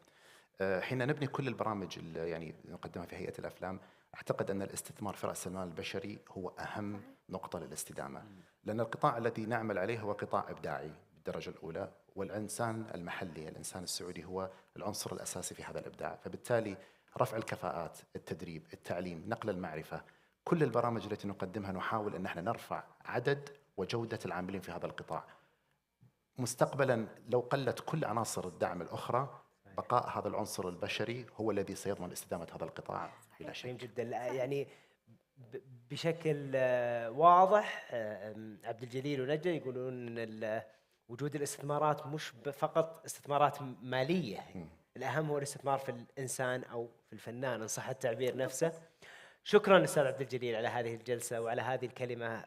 حين نبني كل البرامج اللي يعني نقدمها في هيئة الأفلام، أعتقد أن الاستثمار في رأس المال البشري هو أهم نقطة للاستدامة، لأن القطاع الذي نعمل عليه هو قطاع إبداعي بالدرجة الأولى، والإنسان المحلي، الإنسان السعودي هو العنصر الأساسي في هذا الإبداع. فبالتالي رفع الكفاءات، التدريب، التعليم، نقل المعرفة، كل البرامج التي نقدمها نحاول أن احنا نرفع عدد وجودة العاملين في هذا القطاع. مستقبلا لو قلت كل عناصر الدعم الأخرى، بقاء هذا العنصر البشري هو الذي سيضمن استدامة هذا القطاع بلا شك. جدا. يعني بشكل واضح عبد الجليل ونجا يقولون ان وجود الاستثمارات مش فقط استثمارات مالية، الأهم هو الاستثمار في الإنسان أو في الفنان إن صح التعبير نفسه. شكرا أستاذ عبد الجليل على هذه الجلسة وعلى هذه الكلمة،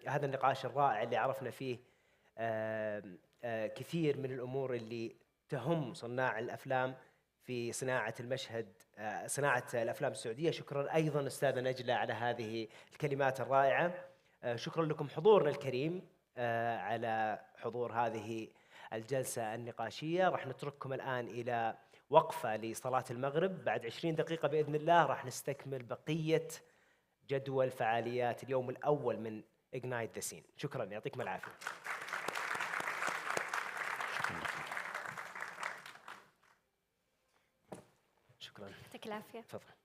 هذا النقاش الرائع اللي عرفنا فيه كثير من الأمور اللي تهم صناع الأفلام في صناعة المشهد، صناعة الأفلام السعودية. شكرا أيضا أستاذة نجلة على هذه الكلمات الرائعة. شكرا لكم حضورنا الكريم على حضور هذه الجلسة النقاشية. راح نترككم الآن إلى وقفة لصلاة المغرب. بعد 20 دقيقة بإذن الله راح نستكمل بقية جدول فعاليات اليوم الأول من Ignite the Scene. شكرا، يعطيكم العافية. شكرا، يعطيك العافية. تفضل.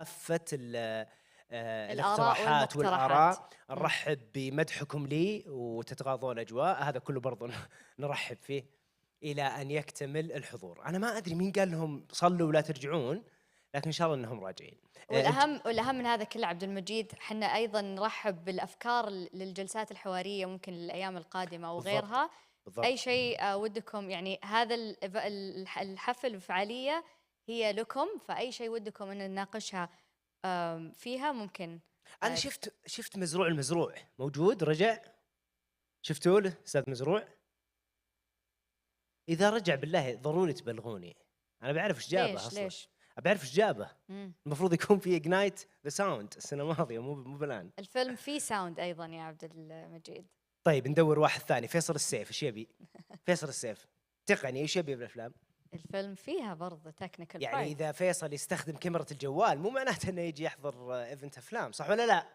كافه الآراء الاقتراحات والمقترحات. والاراء. نرحب بمدحكم لي وتتغاضون اجواء، هذا كله برضو نرحب فيه الى ان يكتمل الحضور. انا ما ادري مين قال لهم صلوا ولا ترجعون، لكن ان شاء الله انهم راجعين. والأهم من هذا كله عبد المجيد، حنا أيضا نرحب بالأفكار للجلسات الحوارية ممكن للأيام القادمة أو بالضبط. غيرها. بالضبط. أي شيء ودكم، يعني هذا الحفل والفعالية هي لكم، فأي شيء ودكم أن نناقشها فيها ممكن. انا شفت مزروع المزروع موجود، رجع. شفتوا له استاذ مزروع؟ اذا رجع بالله ضروري تبلغوني، انا بعرف ايش جابه. اصلا ليش؟ بعرف ايش جابه. المفروض يكون في اجنايت ذا ساوند السنه الماضيه، مو بالان. الفيلم فيه ساوند أيضا يا عبد المجيد. طيب ندور واحد ثاني. فيصل السيف ايش يبي؟ فيصل السيف تقني ايش يبي بالافلام؟ الفيلم فيها برضه تكنيكال يعني برايد. اذا فيصل يستخدم كاميرا الجوال مو معناته انه يجي يحضر ايفنت افلام، صح ولا لا؟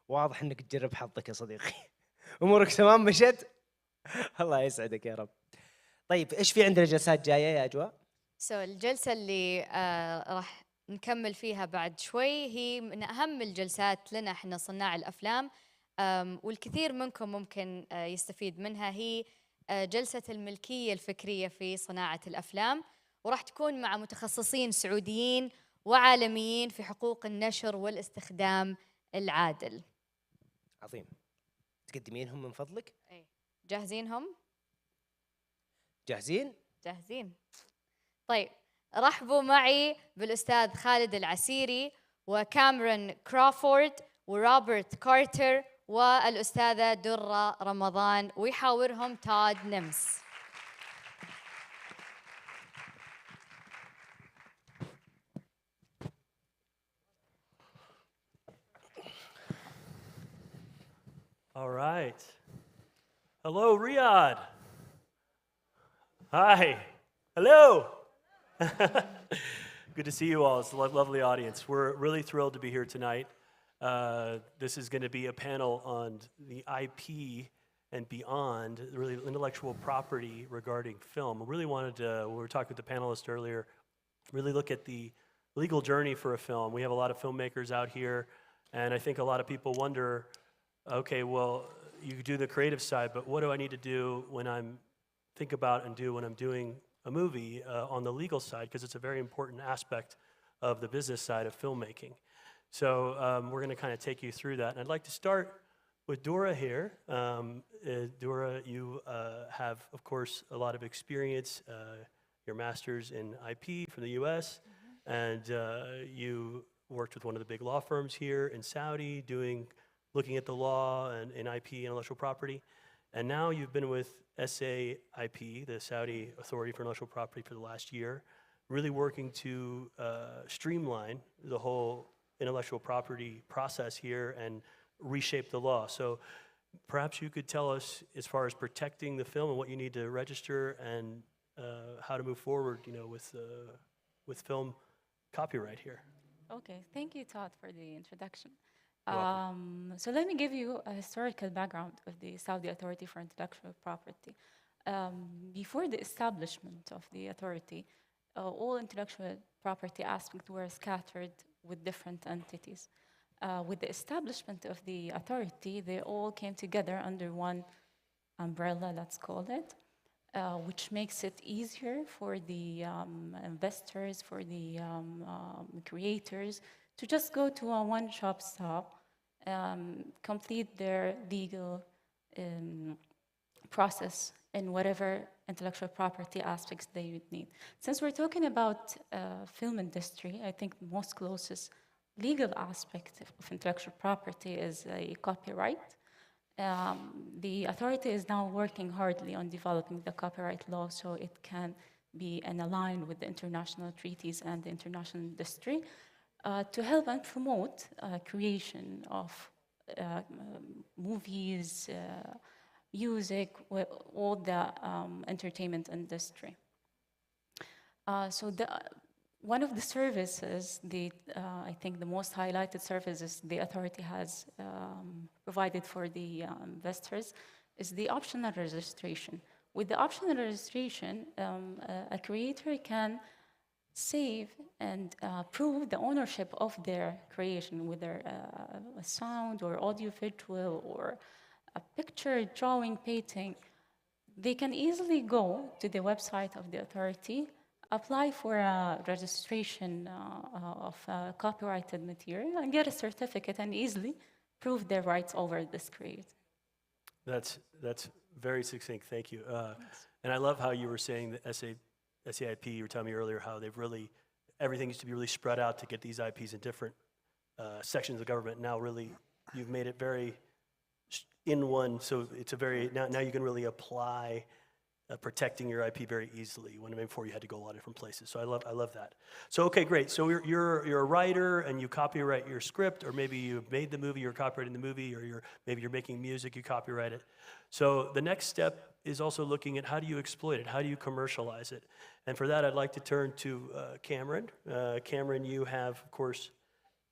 واضح انك تجرب حظك يا صديقي. امورك تمام مشت؟ الله يسعدك يا رب. طيب ايش في عندنا جلسات جايه يا اجواء؟ الجلسة اللي راح نكمل فيها بعد شوي هي من أهم الجلسات لنا احنا صناع الأفلام، والكثير منكم ممكن يستفيد منها. هي جلسة الملكية الفكرية في صناعة الأفلام، وراح تكون مع متخصصين سعوديين وعالميين في حقوق النشر والاستخدام العادل. عظيم. تقدمينهم من فضلك؟ أي. جاهزينهم؟ جاهزين؟ جاهزين. طيب رحبوا معي بالأستاذ خالد العسيري وكاميرون كرافورد وروبرت كارتر والأستاذة درة رمضان، ويحاورهم تاد نمس. All right. Hello, Riyadh. Hi. Hello. Good to see you all. It's a lovely audience. We're really thrilled to be here tonight. This is going to be a panel on the IP and beyond, really intellectual property regarding film. I really wanted to, when we were talking with the panelists earlier, really look at the legal journey for a film. We have a lot of filmmakers out here, and I think a lot of people wonder, okay, well, you do the creative side, but what do I need to do when I'm when I'm doing a movie on the legal side, because it's a very important aspect of the business side of filmmaking. So we're going to kind of take you through that. And I'd like to start with Dora here. Dora, you have, of course, a lot of experience, your master's in IP from the US, and you worked with one of the big law firms here in Saudi looking at the law and IP, intellectual property. And now you've been with SAIP, the Saudi Authority for Intellectual Property, for the last year, really working to streamline the whole intellectual property process here and reshape the law. So perhaps you could tell us, as far as protecting the film and what you need to register and how to move forward, with film copyright here. Okay, thank you, Todd, for the introduction. Welcome. So let me give you a historical background of the Saudi Authority for Intellectual Property. Before the establishment of the authority, all intellectual property aspects were scattered with different entities. With the establishment of the authority, they all came together under one umbrella, let's call it, which makes it easier for the investors, for the creators, to just go to a one-stop shop, complete their legal process in whatever intellectual property aspects they would need. Since we're talking about film industry, I think the most closest legal aspect of intellectual property is a copyright. The authority is now working hardly on developing the copyright law so it can be aligned with the international treaties and the international industry to help and promote creation of movies, music, all the entertainment industry. One of the services, I think the most highlighted services the authority has provided for the investors is the optional registration. With the optional registration, a creator can save and prove the ownership of their creation, whether a sound or audio visual or a picture, drawing, painting. They can easily go to the website of the authority, apply for a registration of copyrighted material, and get a certificate and easily prove their rights over this creation. That's very succinct. Thank you. And I love how you were saying that SAIP. You were telling me earlier how everything used to be really spread out to get these IPs in different sections of government. Now, really, you've made it very in one. So it's now you can really apply protecting your IP very easily. When before you had to go a lot of different places. So I love that. So okay, great. So you're a writer and you copyright your script, or maybe you made the movie, you're copyrighting the movie, or maybe you're making music, you copyright it. So the next step is also looking at how do you exploit it, how do you commercialize it, and for that I'd like to turn to Cameron. Cameron, you have, of course,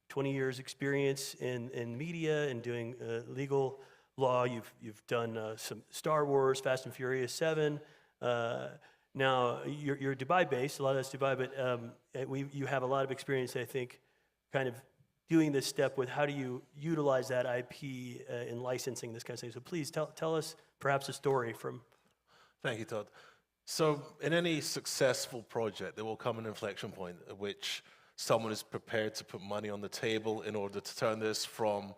20 years experience in media and doing legal law. You've done some Star Wars, Fast and Furious 7. Now you're Dubai-based. A lot of that's Dubai, but you have a lot of experience, I think, kind of doing this step with how do you utilize that IP in licensing, this kind of thing. So please tell us perhaps a story from. Thank you, Todd. So in any successful project, there will come an inflection point at which someone is prepared to put money on the table in order to turn this from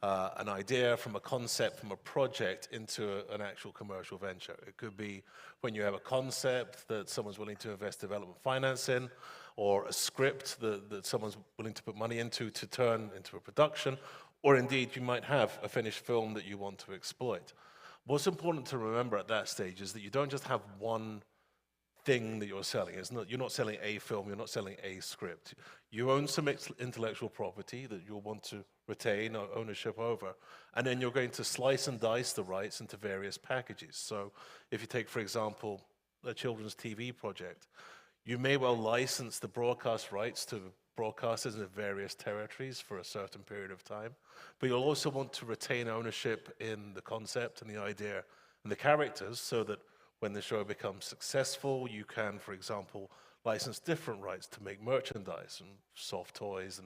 an idea, from a concept, from a project into an actual commercial venture. It could be when you have a concept that someone's willing to invest development finance in, or a script that someone's willing to put money into to turn into a production, or indeed you might have a finished film that you want to exploit. What's important to remember at that stage is that you don't just have one thing that you're selling. You're not selling a film, you're not selling a script. You own some intellectual property that you'll want to retain ownership over, and then you're going to slice and dice the rights into various packages. So if you take, for example, a children's TV project, you may well license the broadcast rights to broadcasters in various territories for a certain period of time, but you'll also want to retain ownership in the concept and the idea and the characters, so that when the show becomes successful, you can, for example, license different rights to make merchandise and soft toys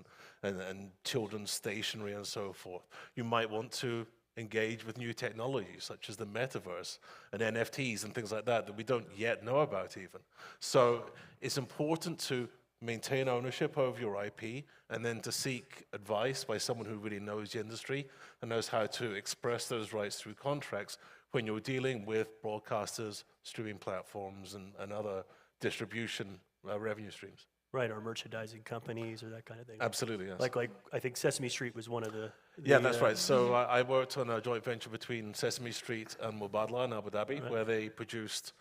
and children's stationery and so forth. You might want to engage with new technologies such as the metaverse and NFTs and things like that we don't yet know about even. So it's important to maintain ownership over your IP and then to seek advice by someone who really knows the industry and knows how to express those rights through contracts when you're dealing with broadcasters, streaming platforms, and other distribution revenue streams. Right, or merchandising companies or that kind of thing. Absolutely, yes. Like I think Sesame Street was one of the yeah, that's right. So I worked on a joint venture between Sesame Street and Mubadala in Abu Dhabi, right, where they produced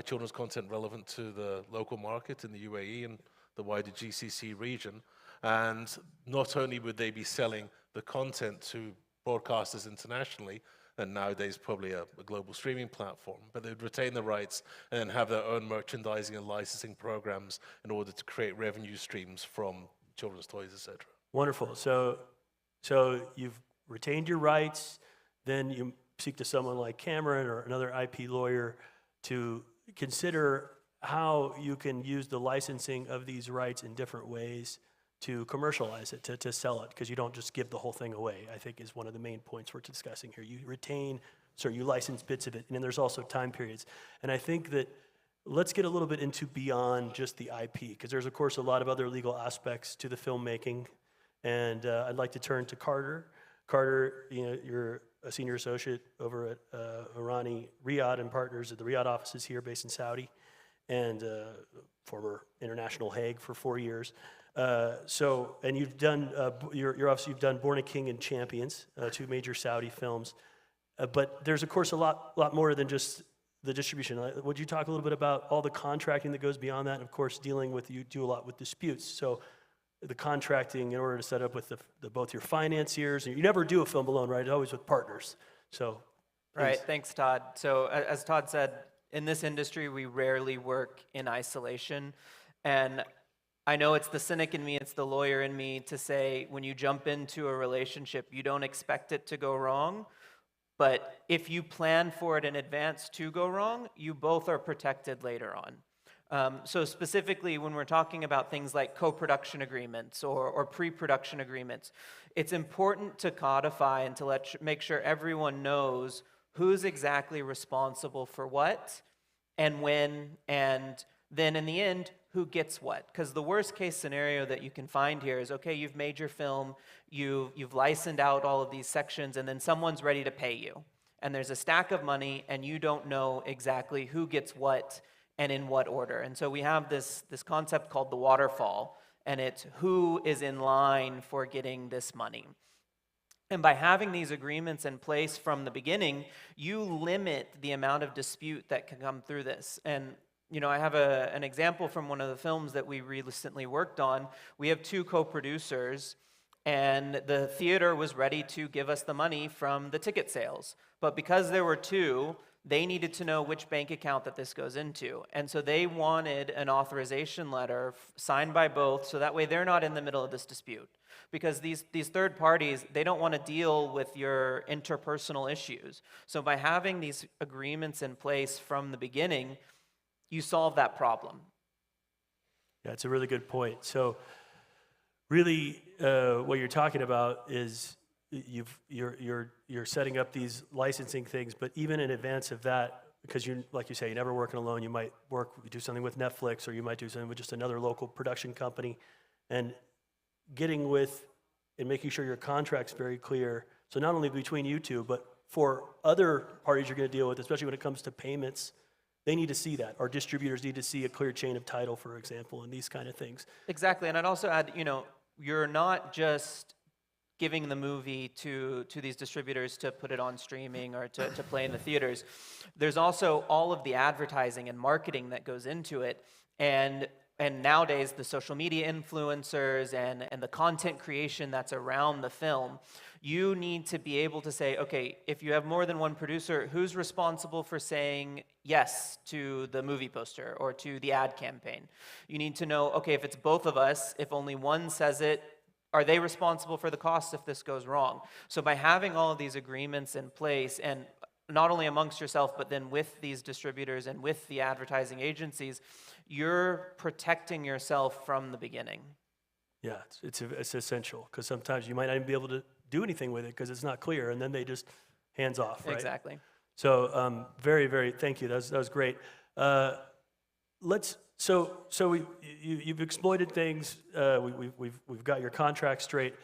children's content relevant to the local market in the UAE and the wider GCC region. And not only would they be selling the content to broadcasters internationally, and nowadays probably a global streaming platform, but they'd retain the rights and then have their own merchandising and licensing programs in order to create revenue streams from children's toys, etc. Wonderful. So you've retained your rights, then you seek to someone like Cameron or another IP lawyer to consider how you can use the licensing of these rights in different ways to commercialize it, to sell it, because you don't just give the whole thing away, I think is one of the main points we're discussing here. You retain, you license bits of it, and then there's also time periods. And I think that let's get a little bit into beyond just the IP, because there's, of course, a lot of other legal aspects to the filmmaking. And I'd like to turn to Carter. Carter, you're a senior associate over at Irani Riyadh and Partners at the Riyadh offices here based in Saudi, and former International Hague for 4 years. And you've done, you've done Born a King and Champions, 2 major Saudi films. But there's, of course, a lot more than just the distribution. Would you talk a little bit about all the contracting that goes beyond that? And of course, you do a lot with disputes. So the contracting in order to set up with both your financiers. You never do a film alone, right? It's always with partners. So, right, thanks, Todd. So as Todd said, in this industry, we rarely work in isolation. And I know it's the cynic in me, it's the lawyer in me to say when you jump into a relationship, you don't expect it to go wrong. But if you plan for it in advance to go wrong, you both are protected later on. So specifically, when we're talking about things like co-production agreements or pre-production agreements, it's important to codify and to make sure everyone knows who's exactly responsible for what and when, and then in the end, who gets what. Because the worst case scenario that you can find here is, okay, you've made your film, you've licensed out all of these sections, and then someone's ready to pay you. And there's a stack of money, and you don't know exactly who gets what and in what order. And so we have this concept called the waterfall, and it's who is in line for getting this money. And by having these agreements in place from the beginning, you limit the amount of dispute that can come through this. And you know, I have an example from one of the films that we recently worked on. We have 2 co-producers, and the theater was ready to give us the money from the ticket sales. But because there were 2, they needed to know which bank account that this goes into. And so they wanted an authorization letter signed by both, so that way they're not in the middle of this dispute. Because these third parties, they don't want to deal with your interpersonal issues. So by having these agreements in place from the beginning, you solve that problem. Yeah, it's a really good point. So really what you're talking about is you're setting up these licensing things, but even in advance of that, because you, like you say, you're never working alone. You might do something with Netflix, or you might do something with just another local production company, and getting with and making sure your contract's very clear. So not only between you two, but for other parties you're going to deal with, especially when it comes to payments, they need to see that. Our distributors need to see a clear chain of title, for example, and these kind of things. Exactly, and I'd also add, you know, you're not just giving the movie to these distributors to put it on streaming or to play in the theaters. There's also all of the advertising and marketing that goes into it, and nowadays the social media influencers and the content creation that's around the film. You need to be able to say, okay, if you have more than one producer, who's responsible for saying yes to the movie poster or to the ad campaign? You need to know, okay, if it's both of us, if only one says it, are they responsible for the costs if this goes wrong? So by having all of these agreements in place, and not only amongst yourself, but then with these distributors and with the advertising agencies, you're protecting yourself from the beginning. Yeah, it's essential, because sometimes you might not even be able to do anything with it because it's not clear, and then they just hands off, right? Exactly. So very, very, thank you. That was great. You've exploited things. We've got your contract straight,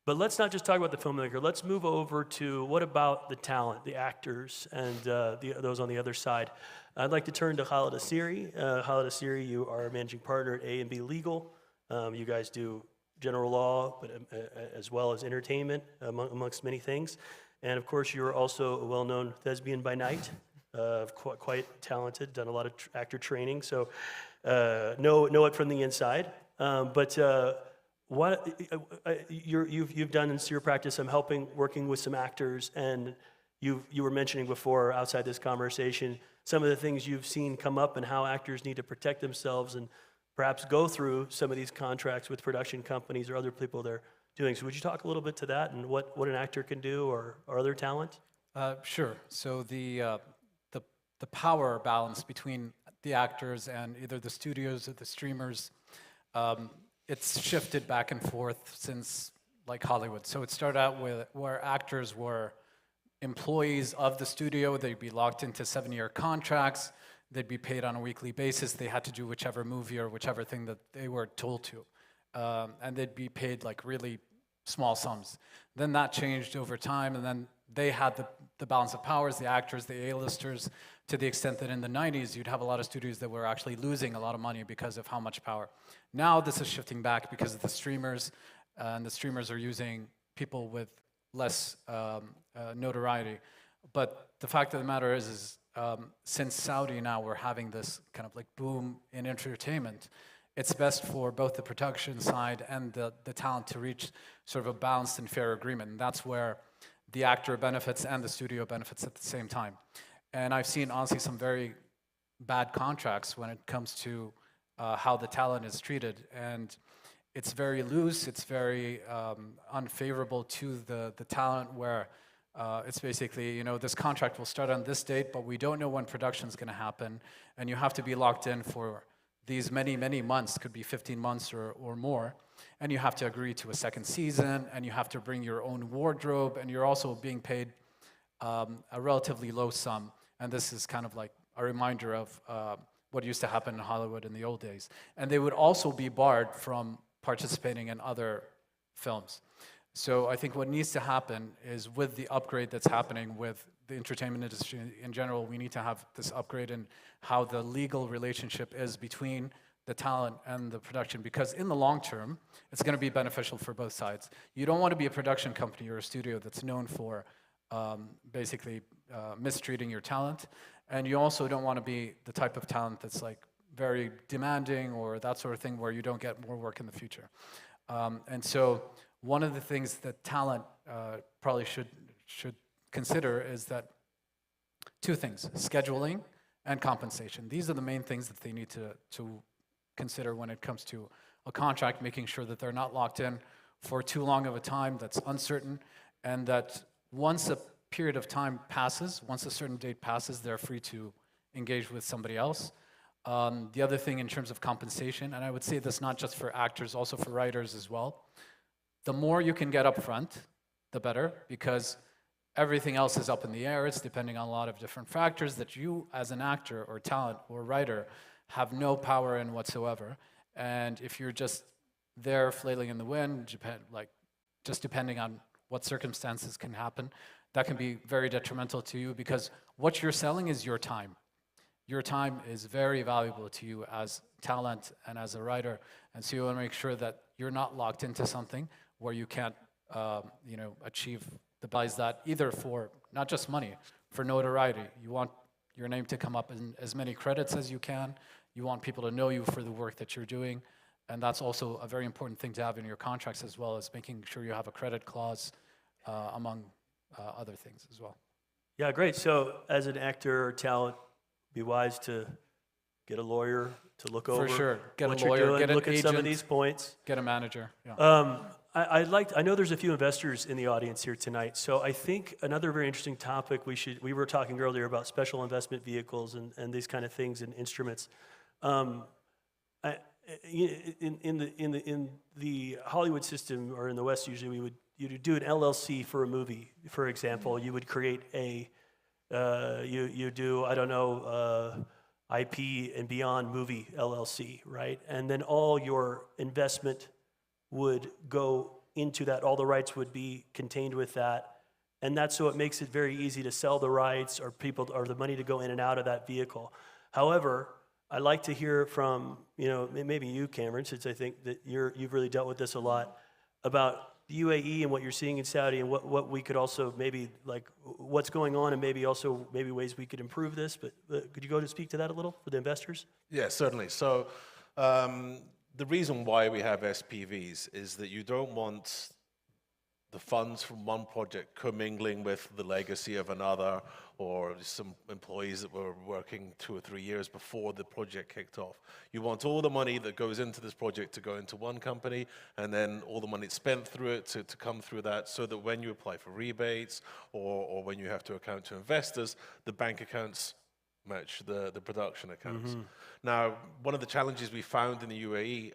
but let's not just talk about the filmmaker. Let's move over to what about the talent, the actors, and those on the other side. I'd like to turn to Khalid Asiri. Khalid Asiri, you are a managing partner at A&B Legal. You guys do general law, but as well as entertainment, amongst many things. And of course, you're also a well-known thespian by night, quite talented, done a lot of actor training, so know it from the inside. What you've done in your practice, I'm working with some actors, and you were mentioning before outside this conversation some of the things you've seen come up and how actors need to protect themselves and perhaps go through some of these contracts with production companies or other people they're doing. So would you talk a little bit to that and what an actor can do or other talent? Sure. So the power balance between the actors and either the studios or the streamers, it's shifted back and forth since like Hollywood. So it started out with where actors were employees of the studio. They'd be locked into 7-year contracts. They'd be paid on a weekly basis. They had to do whichever movie or whichever thing that they were told to. And they'd be paid like really small sums. Then that changed over time, and then they had the balance of powers, the actors, the A-listers, to the extent that in the 90s, you'd have a lot of studios that were actually losing a lot of money because of how much power. Now this is shifting back because of the streamers, and the streamers are using people with less notoriety. But the fact of the matter is since Saudi now we're having this kind of like boom in entertainment, it's best for both the production side and the talent to reach sort of a balanced and fair agreement. And that's where the actor benefits and the studio benefits at the same time. And I've seen honestly some very bad contracts when it comes to how the talent is treated. And it's very loose, it's very unfavorable to the talent, where it's basically, you know, this contract will start on this date, but we don't know when production's gonna happen, and you have to be locked in for these many, many months, could be 15 months or more, and you have to agree to a second season, and you have to bring your own wardrobe, and you're also being paid a relatively low sum. And this is kind of like a reminder of what used to happen in Hollywood in the old days. And they would also be barred from participating in other films. So I think what needs to happen is, with the upgrade that's happening with the entertainment industry in general, we need to have this upgrade in how the legal relationship is between the talent and the production, because in the long term, it's going to be beneficial for both sides. You don't want to be a production company or a studio that's known for basically mistreating your talent, and you also don't want to be the type of talent that's like very demanding or that sort of thing where you don't get more work in the future. And so one of the things that talent probably should consider is that two things: scheduling and compensation. These are the main things that they need to consider when it comes to a contract, making sure that they're not locked in for too long of a time that's uncertain, and that once a period of time passes, once a certain date passes, they're free to engage with somebody else. The other thing in terms of compensation, and I would say this not just for actors, also for writers as well, the more you can get up front, the better, because everything else is up in the air. It's depending on a lot of different factors that you as an actor or talent or writer have no power in whatsoever. And if you're just there flailing in the wind, just depending on what circumstances can happen, that can be very detrimental to you, because what you're selling is your time. Your time is very valuable to you as talent and as a writer, and so you want to make sure that you're not locked into something where you can't, achieve the buys that, either for not just money, for notoriety. You want your name to come up in as many credits as you can. You want people to know you for the work that you're doing, and that's also a very important thing to have in your contracts, as well as making sure you have a credit clause, among other things as well. Yeah, great. So as an actor or talent, be wise to get a lawyer to look over For sure. Get what a lawyer, you're doing, get an look at some of agent, these points. Get a manager. Yeah. I know there's a few investors in the audience here tonight, so I think another very interesting topic we were talking earlier about special investment vehicles and these kind of things and instruments. In the Hollywood system, or in the West, usually you'd do an LLC for a movie. For example, you would create you do, I don't know, IP and Beyond Movie LLC, right? And then all your investment would go into that. All the rights would be contained with that. And that's so it makes it very easy to sell the rights or the money to go in and out of that vehicle. However, I'd like to hear from, maybe you, Cameron, since I think that you've really dealt with this a lot, about the UAE and what you're seeing in Saudi, and what we could also maybe, like, what's going on, and maybe ways we could improve this. But could you go to speak to that a little for the investors? Yeah, certainly. So the reason why we have SPVs is that you don't want the funds from one project commingling with the legacy of another, or some employees that were working 2 or 3 years before the project kicked off. You want all the money that goes into this project to go into one company, and then all the money spent through it to come through that, so that when you apply for rebates or when you have to account to investors, the bank accounts match the production accounts. Mm-hmm. Now, one of the challenges we found in the UAE,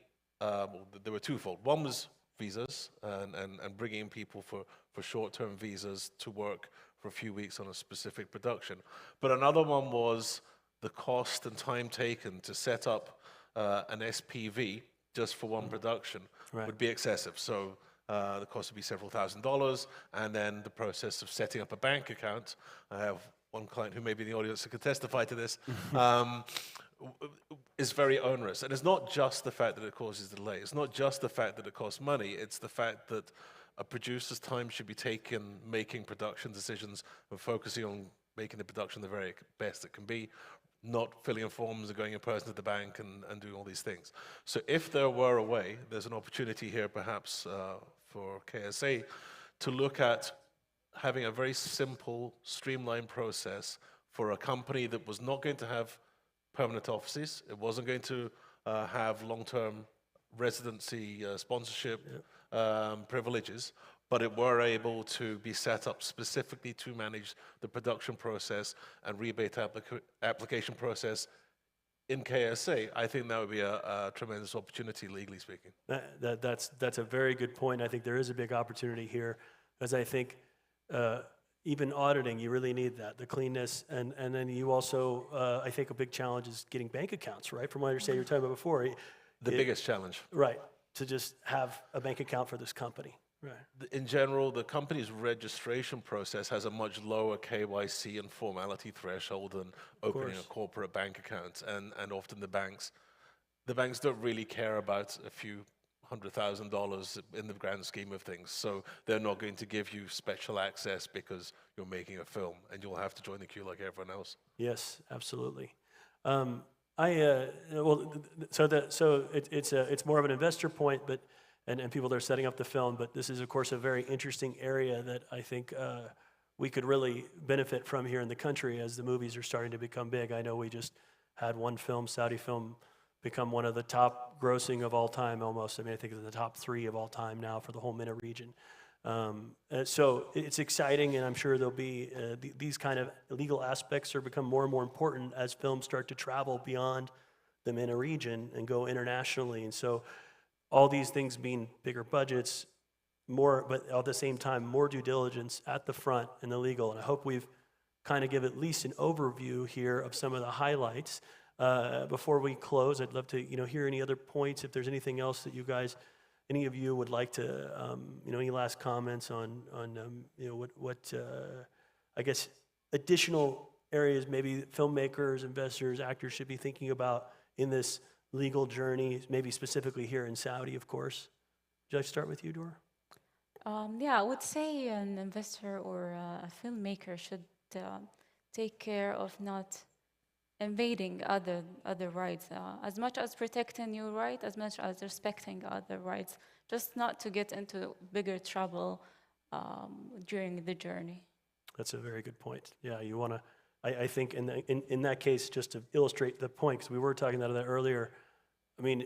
there were twofold. One was visas and bringing in people for short-term visas to work for a few weeks on a specific production. But another one was the cost and time taken to set up an SPV just for one production would be excessive. So the cost would be several $1,000s, and then the process of setting up a bank account. I have one client who may be in the audience who could testify to this. Is very onerous. And it's not just the fact that it causes delay. It's not just the fact that it costs money. It's the fact that a producer's time should be taken making production decisions and focusing on making the production the very best it can be, not filling in forms and going in person to the bank and doing all these things. So if there were a way, there's an opportunity here perhaps for KSA to look at having a very simple, streamlined process for a company that was not going to have permanent offices. It wasn't going to have long-term residency sponsorship privileges, but it were able to be set up specifically to manage the production process and rebate application process in KSA, I think that would be a tremendous opportunity, legally speaking. That's a very good point. I think there is a big opportunity here, as I think even auditing, you really need that, the cleanness, and then you also, I think a big challenge is getting bank accounts, right? From what I understand you were talking about before. The biggest challenge. Right, to just have a bank account for this company. Right. In general, the company's registration process has a much lower KYC and formality threshold than opening a corporate bank account, and often the banks don't really care about a few $100,000 in the grand scheme of things, so they're not going to give you special access because you're making a film, and you'll have to join the queue like everyone else. Yes, absolutely. It's more of an investor point, but and people that are setting up the film, but this is, of course, a very interesting area that I think we could really benefit from here in the country as the movies are starting to become big. I know we just had one film, Saudi film, become one of the top grossing of all time almost. I mean, I think it's in the top 3 of all time now for the whole MENA region. So it's exciting, and I'm sure there'll be these kind of legal aspects are become more and more important as films start to travel beyond the MENA region and go internationally. And so all these things being bigger budgets, more, but at the same time, more due diligence at the front in the legal. And I hope we've kind of give at least an overview here of some of the highlights. Before we close, I'd love to hear any other points, if there's anything else that you guys, any of you would like to, any last comments on what I guess additional areas maybe filmmakers, investors, actors should be thinking about in this legal journey, maybe specifically here in Saudi, of course. Should I start with you, Dora? Yeah, I would say an investor or a filmmaker should take care of not invading other rights, as much as protecting your right, as much as respecting other rights, just not to get into bigger trouble during the journey. That's a very good point. Yeah, you want to, I think in that case, just to illustrate the point, because we were talking about that earlier, I mean,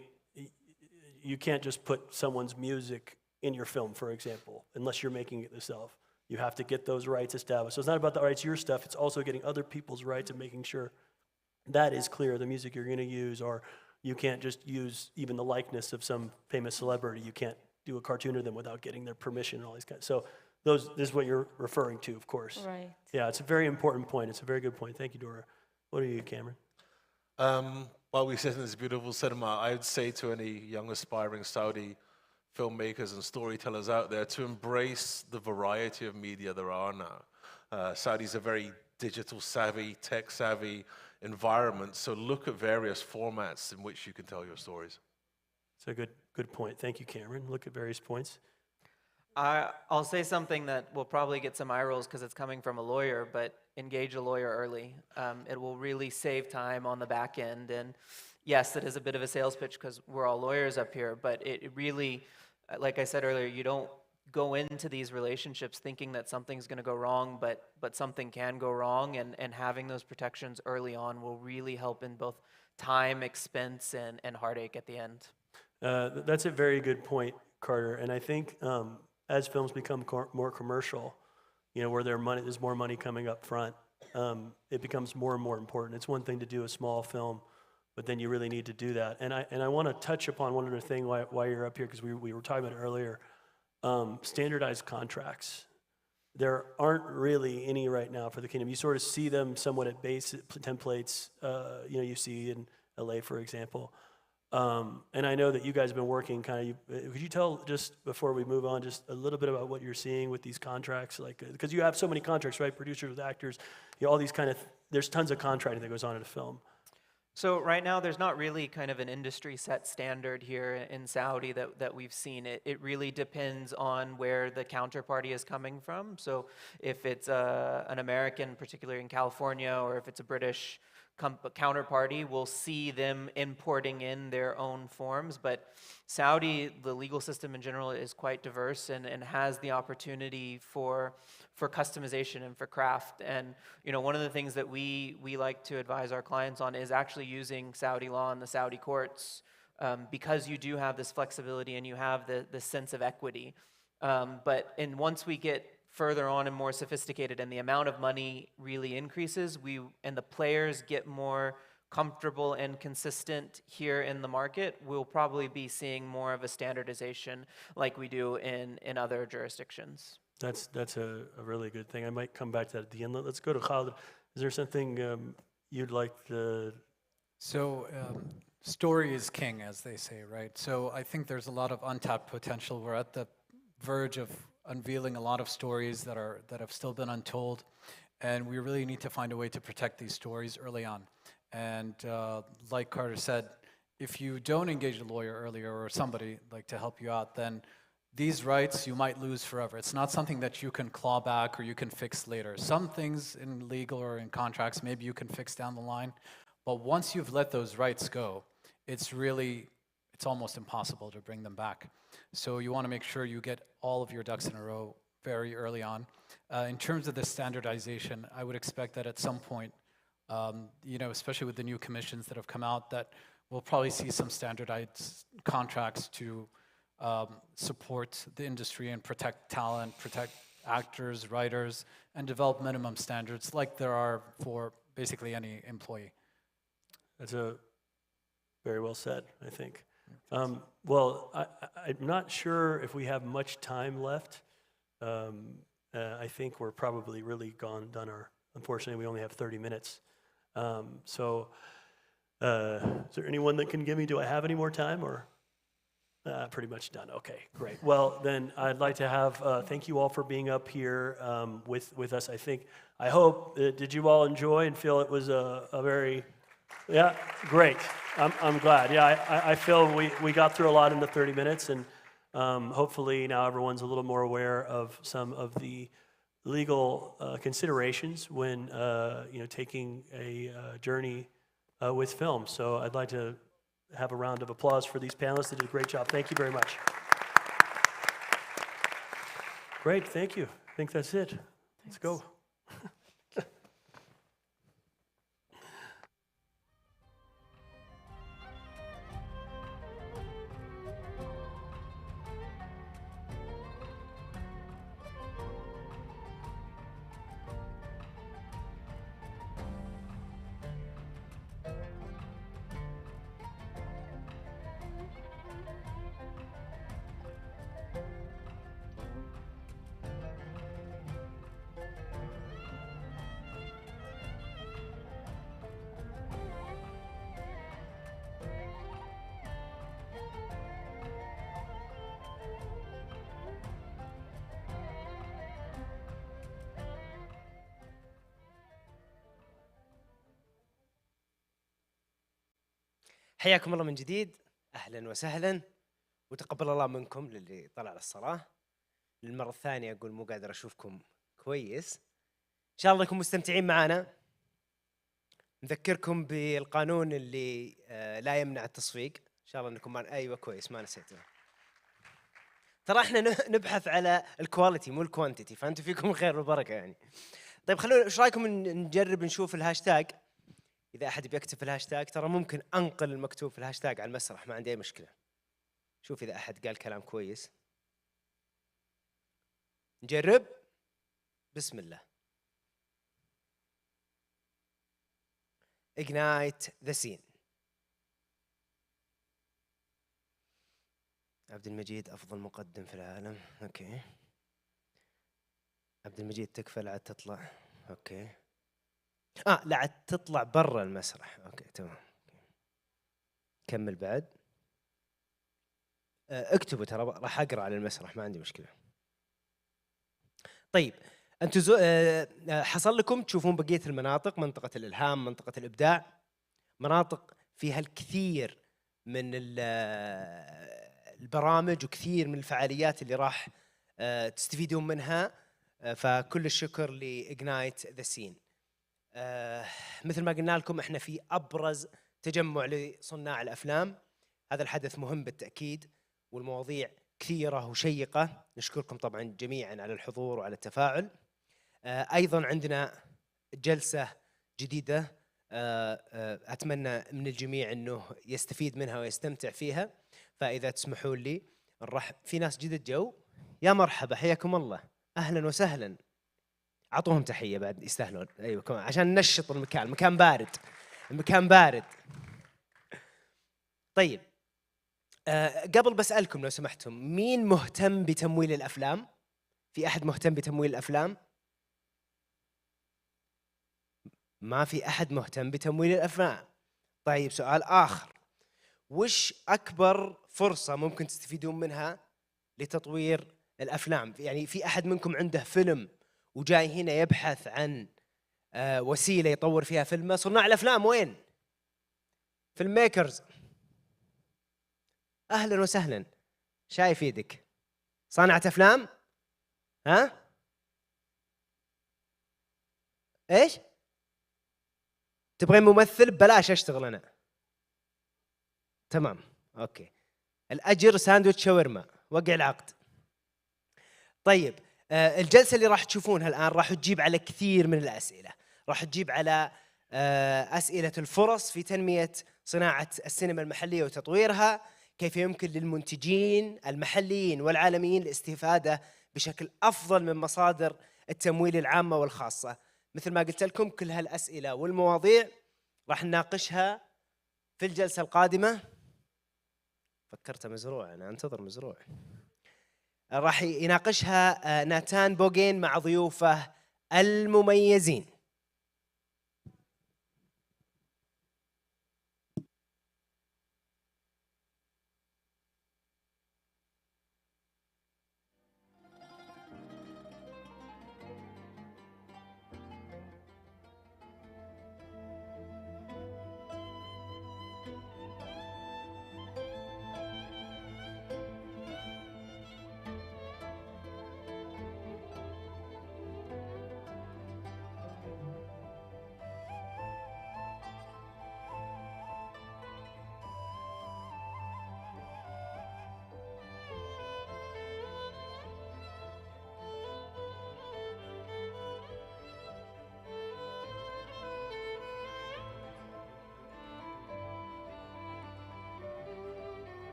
you can't just put someone's music in your film, for example, unless you're making it yourself. You have to get those rights established. So it's not about the rights, your stuff, it's also getting other people's rights and making sure that is clear, the music you're going to use, or you can't just use even the likeness of some famous celebrity. You can't do a cartoon of them without getting their permission and all these kinds. So this is what you're referring to, of course. Right. Yeah, it's a very important point. It's a very good point. Thank you, Dora. What are you, Cameron? While we sit in this beautiful cinema, I would say to any young aspiring Saudi filmmakers and storytellers out there to embrace the variety of media there are now. Saudi's a very digital savvy, tech savvy environment, so look at various formats in which you can tell your stories. It's a good point. Thank you, Cameron. Look at various points. I'll say something that will probably get some eye rolls because it's coming from a lawyer, but engage a lawyer early. It will really save time on the back end. And yes, it is a bit of a sales pitch because we're all lawyers up here, but it really, like I said earlier, you don't go into these relationships thinking that something's going to go wrong, but something can go wrong, and having those protections early on will really help in both time, expense, and heartache at the end. That's a very good point, Carter. And I think as films become more commercial, where there's more money coming up front, it becomes more and more important. It's one thing to do a small film, but then you really need to do that. And I want to touch upon one other thing while you're up here, because we were talking about it earlier. Standardized contracts. There aren't really any right now for the kingdom. You sort of see them somewhat at base templates, you see in LA, for example. And I know that you guys have been working could you tell, just before we move on, just a little bit about what you're seeing with these contracts? Because you have so many contracts, right? Producers with actors, all these there's tons of contracting that goes on in a film. So right now, there's not really kind of an industry set standard here in Saudi that we've seen. It really depends on where the counterparty is coming from. So if it's an American, particularly in California, or if it's a British counterparty, we'll see them importing in their own forms. But Saudi, the legal system in general, is quite diverse and has the opportunity for customization and for craft. And one of the things that we like to advise our clients on is actually using Saudi law and the Saudi courts, because you do have this flexibility and you have the sense of equity. But once we get further on and more sophisticated and the amount of money really increases, and the players get more comfortable and consistent here in the market, we'll probably be seeing more of a standardization like we do in other jurisdictions. That's a really good thing. I might come back to that at the end. Let's go to Khalid. Is there something you'd like to? So, story is king, as they say, right? So I think there's a lot of untapped potential. We're at the verge of unveiling a lot of stories that have still been untold, and we really need to find a way to protect these stories early on. And like Carter said, if you don't engage a lawyer earlier or somebody like to help you out, then these rights you might lose forever. It's not something that you can claw back or you can fix later. Some things in legal or in contracts maybe you can fix down the line, but once you've let those rights go, it's almost impossible to bring them back. So you want to make sure you get all of your ducks in a row very early on. In terms of the standardization, I would expect that at some point, especially with the new commissions that have come out, that we'll probably see some standardized contracts to support the industry and protect talent, protect actors, writers, and develop minimum standards like there are for basically any employee. That's very well said, I think. Well, I'm not sure if we have much time left. I think we're probably really done unfortunately, we only have 30 minutes. So is there anyone that can give me, do I have any more time or? Pretty much done. Okay, great. Well, then I'd like to have, thank you all for being up here with us. I hope, did you all enjoy and feel it was a very, yeah, great. I'm glad. Yeah, I feel we got through a lot in the 30 minutes, and hopefully now everyone's a little more aware of some of the legal considerations when taking a journey with film. So I'd like to have a round of applause for these panelists. They did a great job. Thank you very much. Great, thank you. I think that's it. Let's go. حياكم الله من جديد، أهلا وسهلا، وتقبل الله منكم للي طلع للصلاة. للمرة الثانية أقول مو قادر أشوفكم كويس. إن شاء الله أنكم مستمتعين معنا. نذكركم بالقانون اللي لا يمنع التصفيق. إن شاء الله أنكم أيوة كويس ما نسيته. ترى إحنا نبحث على الكواليتي مو الكوانتيتي، فأنتم فيكم الخير والبركة يعني. طيب خلونا، إيش رأيكم نجرب نشوف الهاشتاج؟ إذا أحد بيكتب في الهاشتاج ترى ممكن أنقل المكتوب في الهاشتاج على المسرح، ما عندي أي مشكلة. شوف إذا أحد قال كلام كويس. نجرب. بسم الله. Ignite the scene. عبد المجيد أفضل مقدم في العالم. أوكي. عبد المجيد تكفى لا عاد تطلع. أوكي. لا عاد تطلع برا المسرح. أوكي تمام. كمل بعد. اكتبوا ترى راح أقرأ على المسرح ما عندي مشكلة. طيب أنتوا حصل لكم تشوفون بقية المناطق، منطقة الإلهام، منطقة الإبداع، مناطق فيها الكثير من البرامج وكثير من الفعاليات اللي راح تستفيدون منها. فكل الشكر لإجنايت ذا سين. مثل ما قلنا لكم احنا في أبرز تجمع لصناع الأفلام. هذا الحدث مهم بالتأكيد والمواضيع كثيرة وشيقة. نشكركم طبعا جميعا على الحضور وعلى التفاعل. أيضا عندنا جلسة جديدة أتمنى من الجميع أنه يستفيد منها ويستمتع فيها. فإذا تسمحوا لي نرحب في ناس جدد جو. يا مرحبا حياكم الله، أهلا وسهلا. أعطوهم تحية بعد يستاهلون. أيوة كمان عشان ننشط المكان، مكان بارد. المكان بارد. طيب قبل بسألكم لو سمحتم، مين مهتم بتمويل الأفلام؟ في أحد مهتم بتمويل الأفلام؟ ما في أحد مهتم بتمويل الأفلام. طيب سؤال آخر، وش أكبر فرصة ممكن تستفيدون منها لتطوير الأفلام؟ يعني في أحد منكم عنده فيلم وجاي هنا يبحث عن وسيلة يطور فيها فيلمه؟ صناع الأفلام وين؟ فيلم ميكرز، أهلا وسهلا، شايف يدك، صانعة أفلام؟ ها؟ إيش؟ تبغين ممثل؟ بلاش أشتغل أنا. تمام، أوكي. الأجر ساندويتش شاورما، وقع العقد. طيب الجلسة اللي راح تشوفونها الآن راح تجيب على كثير من الأسئلة، راح تجيب على أسئلة الفرص في تنمية صناعة السينما المحلية وتطويرها، كيف يمكن للمنتجين المحليين والعالميين الاستفادة بشكل أفضل من مصادر التمويل العامة والخاصة. مثل ما قلت لكم كل هالأسئلة والمواضيع راح نناقشها في الجلسة القادمة. فكرت مزروع، أنا أنتظر مزروع. راح يناقشها ناتان بوغين مع ضيوفه المميزين.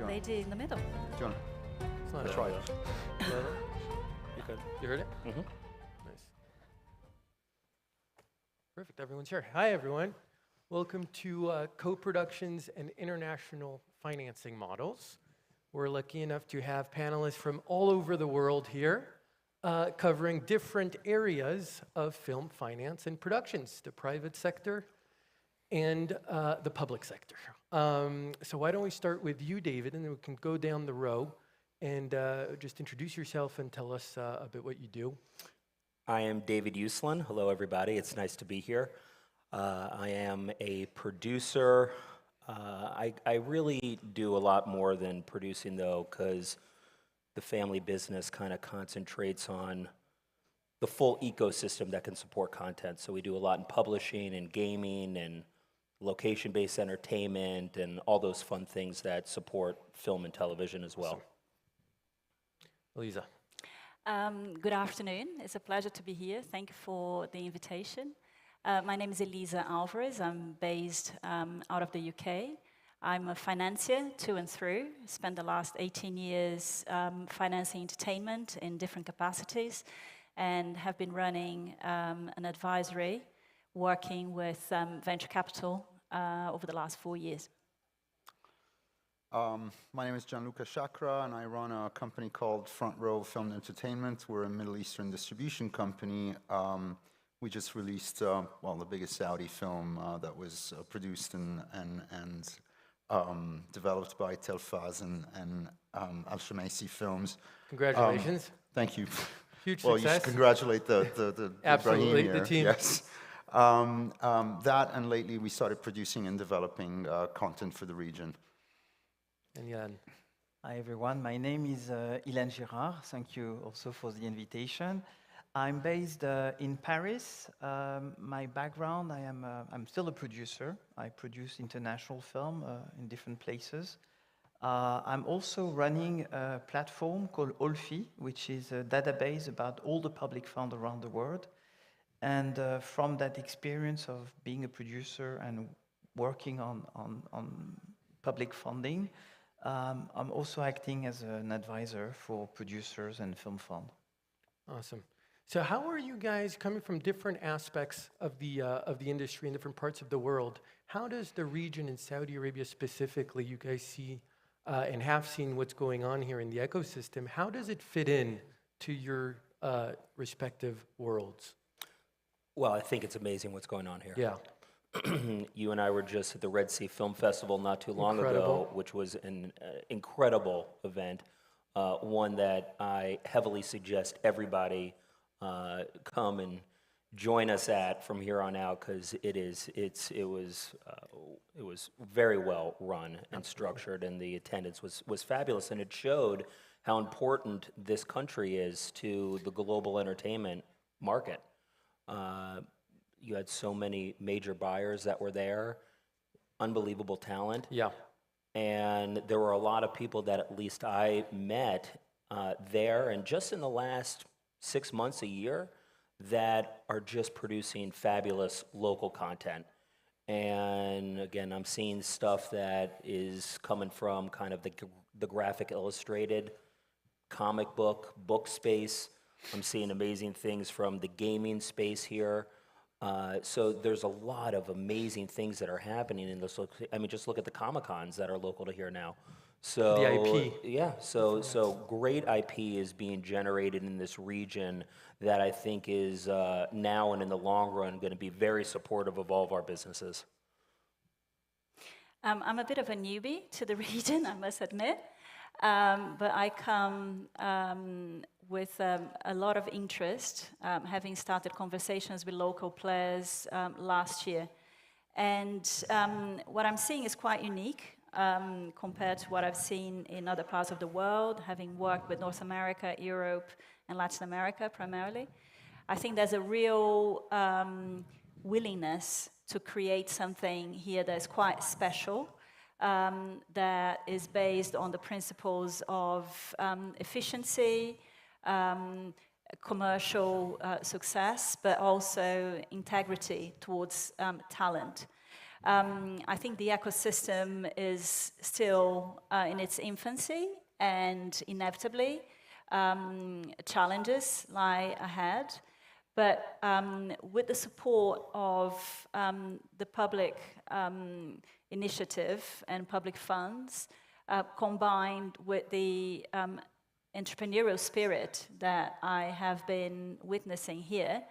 Lady in the middle. John. That's right. You good? You heard it? Mm-hmm. Nice. Perfect. Everyone's here. Hi, everyone. Welcome to Co-Productions and International Financing Models. We're lucky enough to have panelists from all over the world here, covering different areas of film finance and productions, the private sector and the public sector. So why don't we start with you, David, and then we can go down the row and just introduce yourself and tell us a bit what you do. I am David Uslan. Hello, everybody. It's nice to be here. I am a producer. I really do a lot more than producing, though, because the family business kind of concentrates on the full ecosystem that can support content. So we do a lot in publishing and gaming and location-based entertainment and all those fun things that support film and television as well. Eliza. Good afternoon. It's a pleasure to be here. Thank you for the invitation. My name is Elisa Alvarez. I'm based out of the UK. I'm a financier through and through. Spent the last 18 years financing entertainment in different capacities and have been running an advisory working with venture capital over the last 4 years. My name is Gianluca Chakra, and I run a company called Front Row Film Entertainment. We're a Middle Eastern distribution company. We just released, well, the biggest Saudi film that was produced and developed by Telfaz and Al Shamaisi Films. Congratulations. Thank you. Huge well, success. You should congratulate the Absolutely, Ibrahim here. the team. Yes. That, and lately we started producing and developing content for the region. And Jan. Hi everyone, my name is Ilan Girard. Thank you also for the invitation. I'm based in Paris. My background, I'm still a producer. I produce international film in different places. I'm also running a platform called Olfi, which is a database about all the public funds around the world. And from that experience of being a producer and working on public funding, I'm also acting as an advisor for producers and film fund. Awesome. So how are you guys coming from different aspects of the industry in different parts of the world? How does the region in Saudi Arabia specifically, you guys see and have seen what's going on here in the ecosystem, how does it fit in to your respective worlds? Well, I think it's amazing what's going on here. Yeah. You and I were just at the Red Sea Film Festival not too long Incredible. ago, which was an incredible event, one that I heavily suggest everybody come and join us at from here on out, because it was very well run and structured, and the attendance was fabulous, and it showed how important this country is to the global entertainment market. You had so many major buyers that were there, unbelievable talent. Yeah. And there were a lot of people that at least I met there, and just in the last 6 months, a year, that are just producing fabulous local content. And again, I'm seeing stuff that is coming from kind of the graphic illustrated, comic book space. I'm seeing amazing things from the gaming space here. So there's a lot of amazing things that are happening in this. I mean, just look at the Comic-Cons that are local to here now. So The IP. Yeah, so great IP is being generated in this region that I think is now and in the long run going to be very supportive of all of our businesses. I'm a bit of a newbie to the region, I must admit, but I come with a lot of interest, having started conversations with local players last year. And what I'm seeing is quite unique compared to what I've seen in other parts of the world, having worked with North America, Europe, and Latin America primarily. I think there's a real willingness to create something here that's quite special, that is based on the principles of efficiency, commercial success, but also integrity towards talent. I think the ecosystem is still in its infancy, and inevitably challenges lie ahead. But with the support of the public initiative and public funds, combined with the entrepreneurial spirit that I have been witnessing here,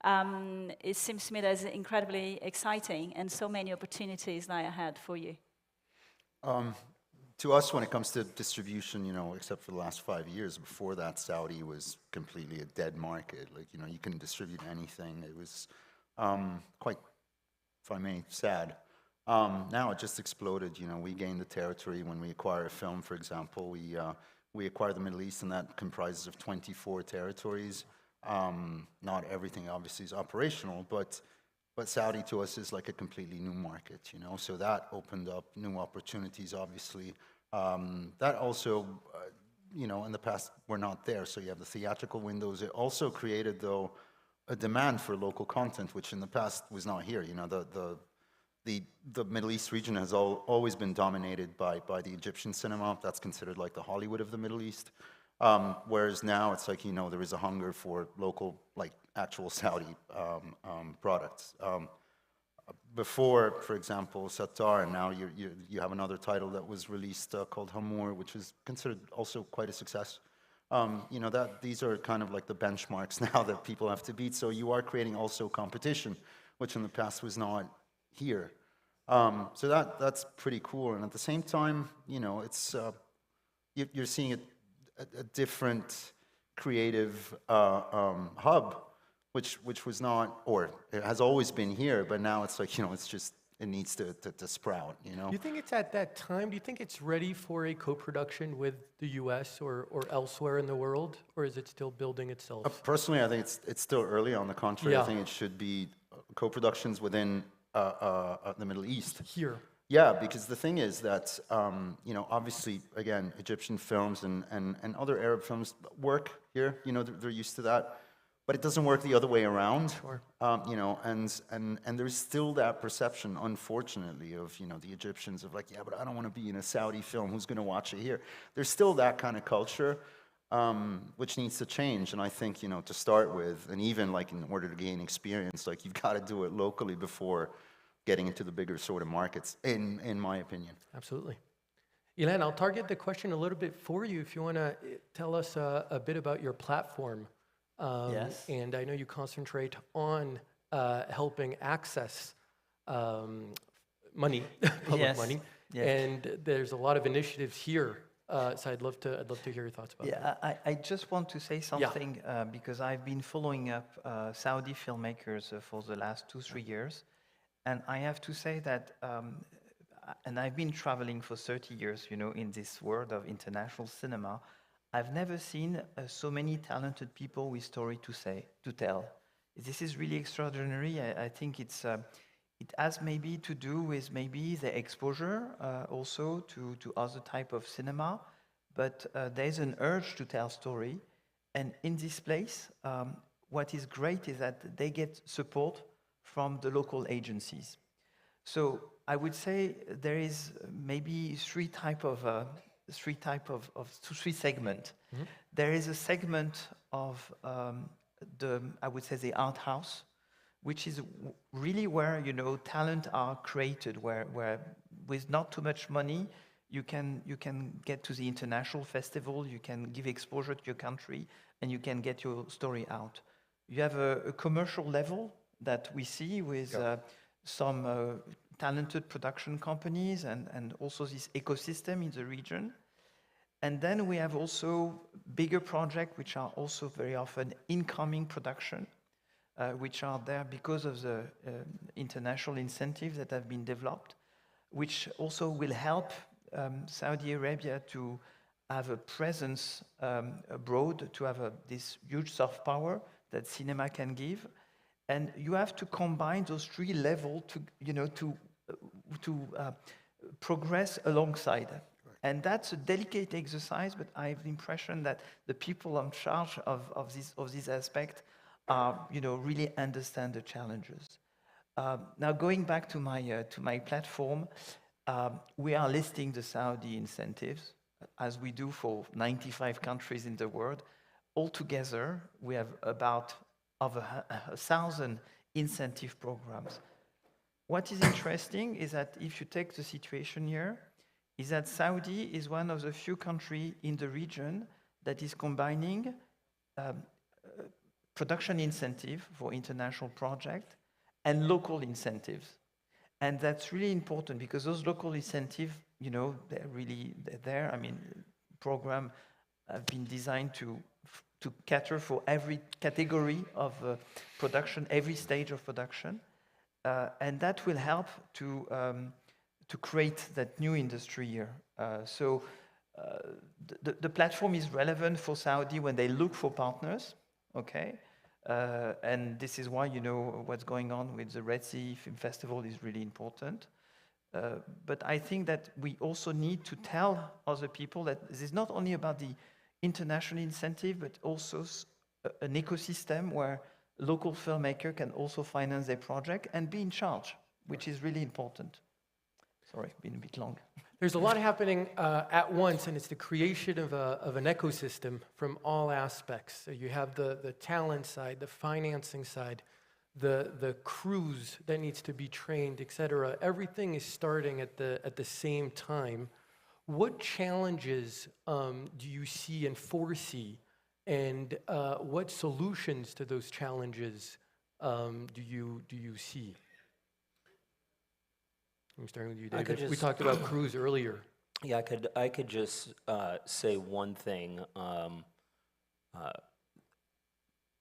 it seems to me that's incredibly exciting, and so many opportunities lie ahead for you. To us, when it comes to distribution, except for the last 5 years, before that, Saudi was completely a dead market. Like, you couldn't distribute anything. It was quite, if I may, sad. Now it just exploded. We gained the territory when we acquire a film, for example. We acquire the Middle East, and that comprises of 24 territories. Not everything, obviously, is operational, but Saudi to us is like a completely new market, So that opened up new opportunities, obviously. That also in the past were not there. So you have the theatrical windows. It also created, though, a demand for local content, which in the past was not here. The Middle East region has always been dominated by the Egyptian cinema. That's considered like the Hollywood of the Middle East. Whereas now it's like, there is a hunger for local, like actual Saudi products. Before, for example, Sattar, and now you have another title that was released called Hamur, which is considered also quite a success. These are kind of like the benchmarks now that people have to beat. So you are creating also competition, which in the past was not here. So that's pretty cool. And at the same time, it's you're seeing a different creative hub, which was not, or it has always been here, but now it's like, it needs to sprout, Do you think it's at that time, do you think it's ready for a co-production with the US or elsewhere in the world, or is it still building itself? Personally, I think it's still early. On the contrary, Yeah. I think it should be co-productions within the Middle East. Here. Yeah, because the thing is that, obviously, again, Egyptian films and other Arab films work here. They're used to that. But it doesn't work the other way around. Sure. And there's still that perception, unfortunately, of, the Egyptians of like, yeah, but I don't want to be in a Saudi film. Who's going to watch it here? There's still that kind of culture, which needs to change. And I think, to start with, and even like in order to gain experience, like you've got to do it locally before getting into the bigger sort of markets, in my opinion. Absolutely. Ilan, I'll target the question a little bit for you if you want to tell us a bit about your platform. Yes. And I know you concentrate on helping access money, public Yes. money, Yes. and there's a lot of initiatives here. So I'd love to hear your thoughts about that. Yeah, I just want to say something because I've been following up Saudi filmmakers for the last 2-3 years, and I have to say that, and I've been traveling for 30 years, in this world of international cinema. I've never seen so many talented people with story to tell. This is really extraordinary. I think it has maybe to do with maybe the exposure also to other type of cinema, but there's an urge to tell story. And in this place, what is great is that they get support from the local agencies. So I would say there is maybe three segment. Mm-hmm. There is a segment of I would say the art house, which is really where talent are created, where with not too much money you can get to the international festival, you can give exposure to your country, and you can get your story out. You have a commercial level that we see with some talented production companies and also this ecosystem in the region. And then we have also bigger projects, which are also very often incoming production, which are there because of the international incentives that have been developed, which also will help Saudi Arabia to have a presence abroad, to have this huge soft power that cinema can give. And you have to combine those three levels to progress alongside. And that's a delicate exercise, but I have the impression that the people in charge of this aspect really understand the challenges. Now, going back to my platform, we are listing the Saudi incentives, as we do for 95 countries in the world. Altogether, we have about over 1,000 incentive programs. What is interesting is that if you take the situation here, is that Saudi is one of the few countries in the region that is combining production incentive for international projects and local incentives. And that's really important because those local incentives, they're there. I mean, program have been designed to cater for every category of production, every stage of production. And that will help to create that new industry here. So the platform is relevant for Saudi when they look for partners, okay? And this is why, what's going on with the Red Sea Film Festival is really important. But I think that we also need to tell other people that this is not only about the international incentive, but also an ecosystem where local filmmaker can also finance their project and be in charge, which is really important. Sorry, been a bit long. There's a lot happening at once, and it's the creation of an ecosystem from all aspects. So you have the talent side, the financing side, the crews that needs to be trained, etc. Everything is starting at the same time. What challenges do you see and foresee, and what solutions to those challenges do you see? I'm starting with you, David. We talked about crews earlier. Yeah, I could just say one thing.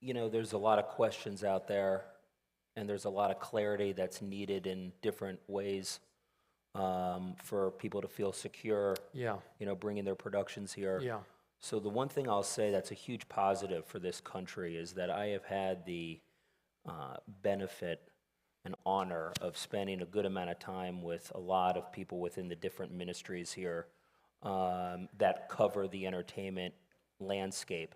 You know, there's a lot of questions out there, and there's a lot of clarity that's needed in different ways for people to feel secure. Yeah. You know, bringing their productions here. Yeah. So the one thing I'll say that's a huge positive for this country is that I have had the benefit and honor of spending a good amount of time with a lot of people within the different ministries here that cover the entertainment landscape.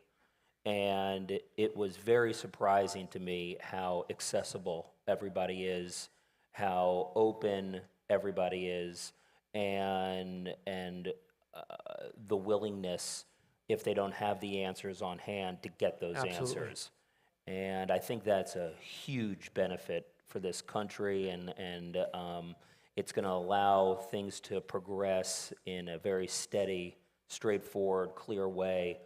And it was very surprising to me how accessible everybody is, how open everybody is, and the willingness, if they don't have the answers on hand, to get those answers. And I think that's a huge benefit for this country, and it's going to allow things to progress in a very steady, straightforward, clear way.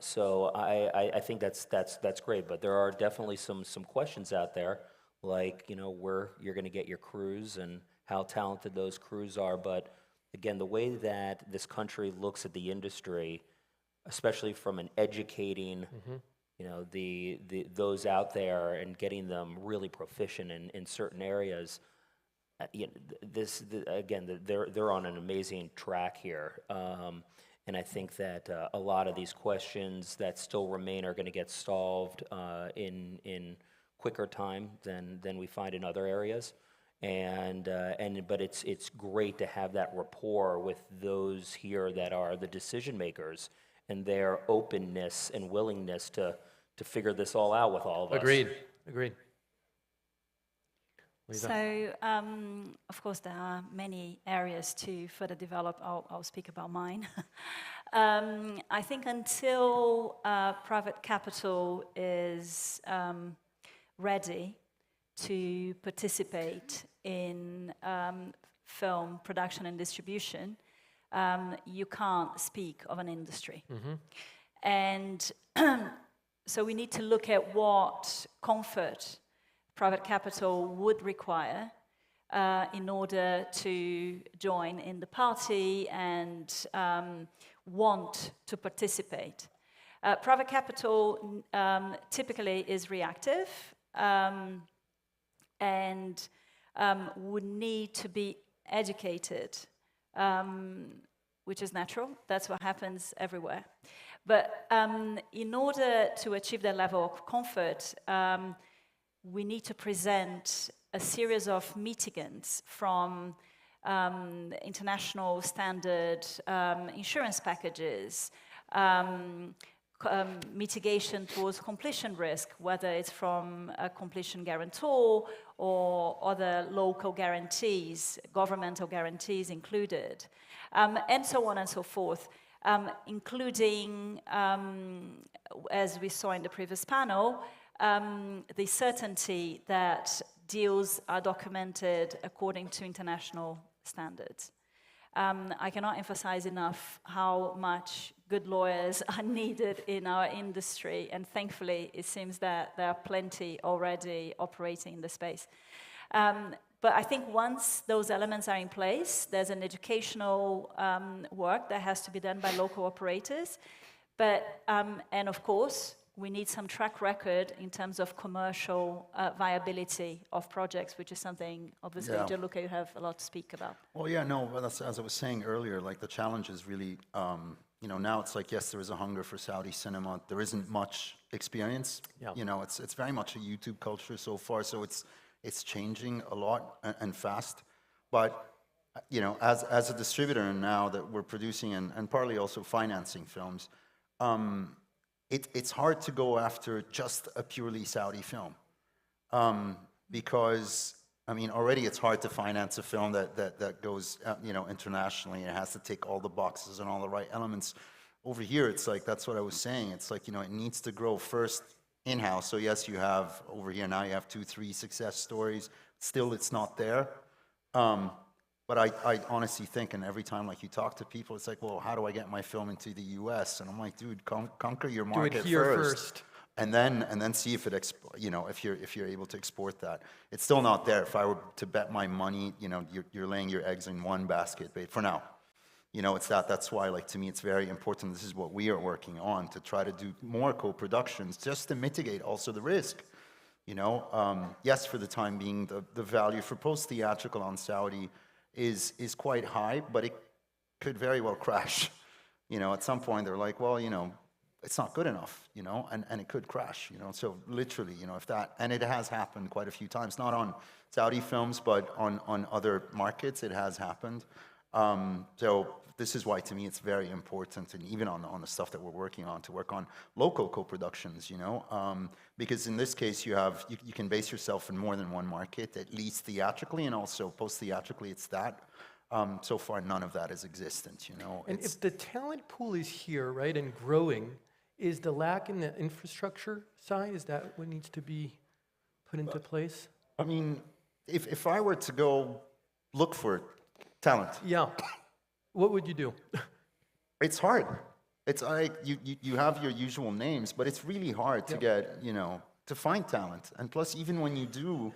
So I think that's great, but there are definitely some questions out there, like, you know, where you're going to get your crews and how talented those crews are. But again, the way that this country looks at the industry, especially from an educating, you know, those out there and getting them really proficient in certain areas. You know, they're on an amazing track here. And I think that a lot of these questions that still remain are going to get solved in quicker time than we find in other areas. But it's great to have that rapport with those here that are the decision makers and their openness and willingness to figure this all out with all of us. Agreed. So, of course, there are many areas to further develop. I'll speak about mine. I think until private capital is ready to participate in film production and distribution, you can't speak of an industry. And so we need to look at what comfort private capital would require in order to join in the party and want to participate. Private capital typically is reactive and would need to be educated, which is natural. That's what happens everywhere. But in order to achieve that level of comfort, we need to present a series of mitigants from international standard insurance packages, mitigation towards completion risk, whether it's from a completion guarantor or other local guarantees, governmental guarantees included, and so on and so forth, including, as we saw in the previous panel, the certainty that deals are documented according to international standards. I cannot emphasize enough how much good lawyers are needed in our industry, and thankfully it seems that there are plenty already operating in the space. But I think once those elements are in place, there's an educational work that has to be done by local operators. But, and of course, we need some track record in terms of commercial viability of projects, which is something, obviously, Gianluca, you have a lot to speak about. Well, yeah, no, but that's, as I was saying earlier, like the challenge is really, you know, now it's like, yes, there is a hunger for Saudi cinema. There isn't much experience. You know, it's very much a YouTube culture so far, so it's changing a lot and fast. But, you know, as a distributor now that we're producing and partly also financing films, it's hard to go after just a purely Saudi film. Because, I mean, already it's hard to finance a film that goes, internationally. It has to tick all the boxes and all the right elements. Over here, it's like, that's what I was saying. It's like, it needs to grow first in-house. So yes, you have, over here now, you have 2, 3 success stories. Still, it's not there. But I honestly think, and every time like you talk to people, it's like, well, how do I get my film into the US? And I'm like, dude, conquer your market do it here first. And then see if it, if you're able to export that. It's still not there. If I were to bet my money, you're laying your eggs in one basket, but for now. It's that's why, like, to me, it's very important. This is what we are working on, to try to do more co-productions, just to mitigate also the risk. Yes, for the time being, the value for post-theatrical on Saudi is quite high, but it could very well crash. At some point they're like, well, it's not good enough, and it could crash, So literally, if that, and it has happened quite a few times, not on Saudi films, but on other markets, it has happened. So this is why, to me, it's very important, and even on the stuff that we're working on, to work on local co-productions, because in this case, you can base yourself in more than one market, at least theatrically, and also post-theatrically, it's that. So far, none of that is existent, And if the talent pool is here, right, and growing, is the lack in the infrastructure side, is that what needs to be put into place? I mean, if I were to go look for talent. Yeah. What would you do? It's hard. It's like you have your usual names, but it's really hard to get, to find talent. And plus, even when you do,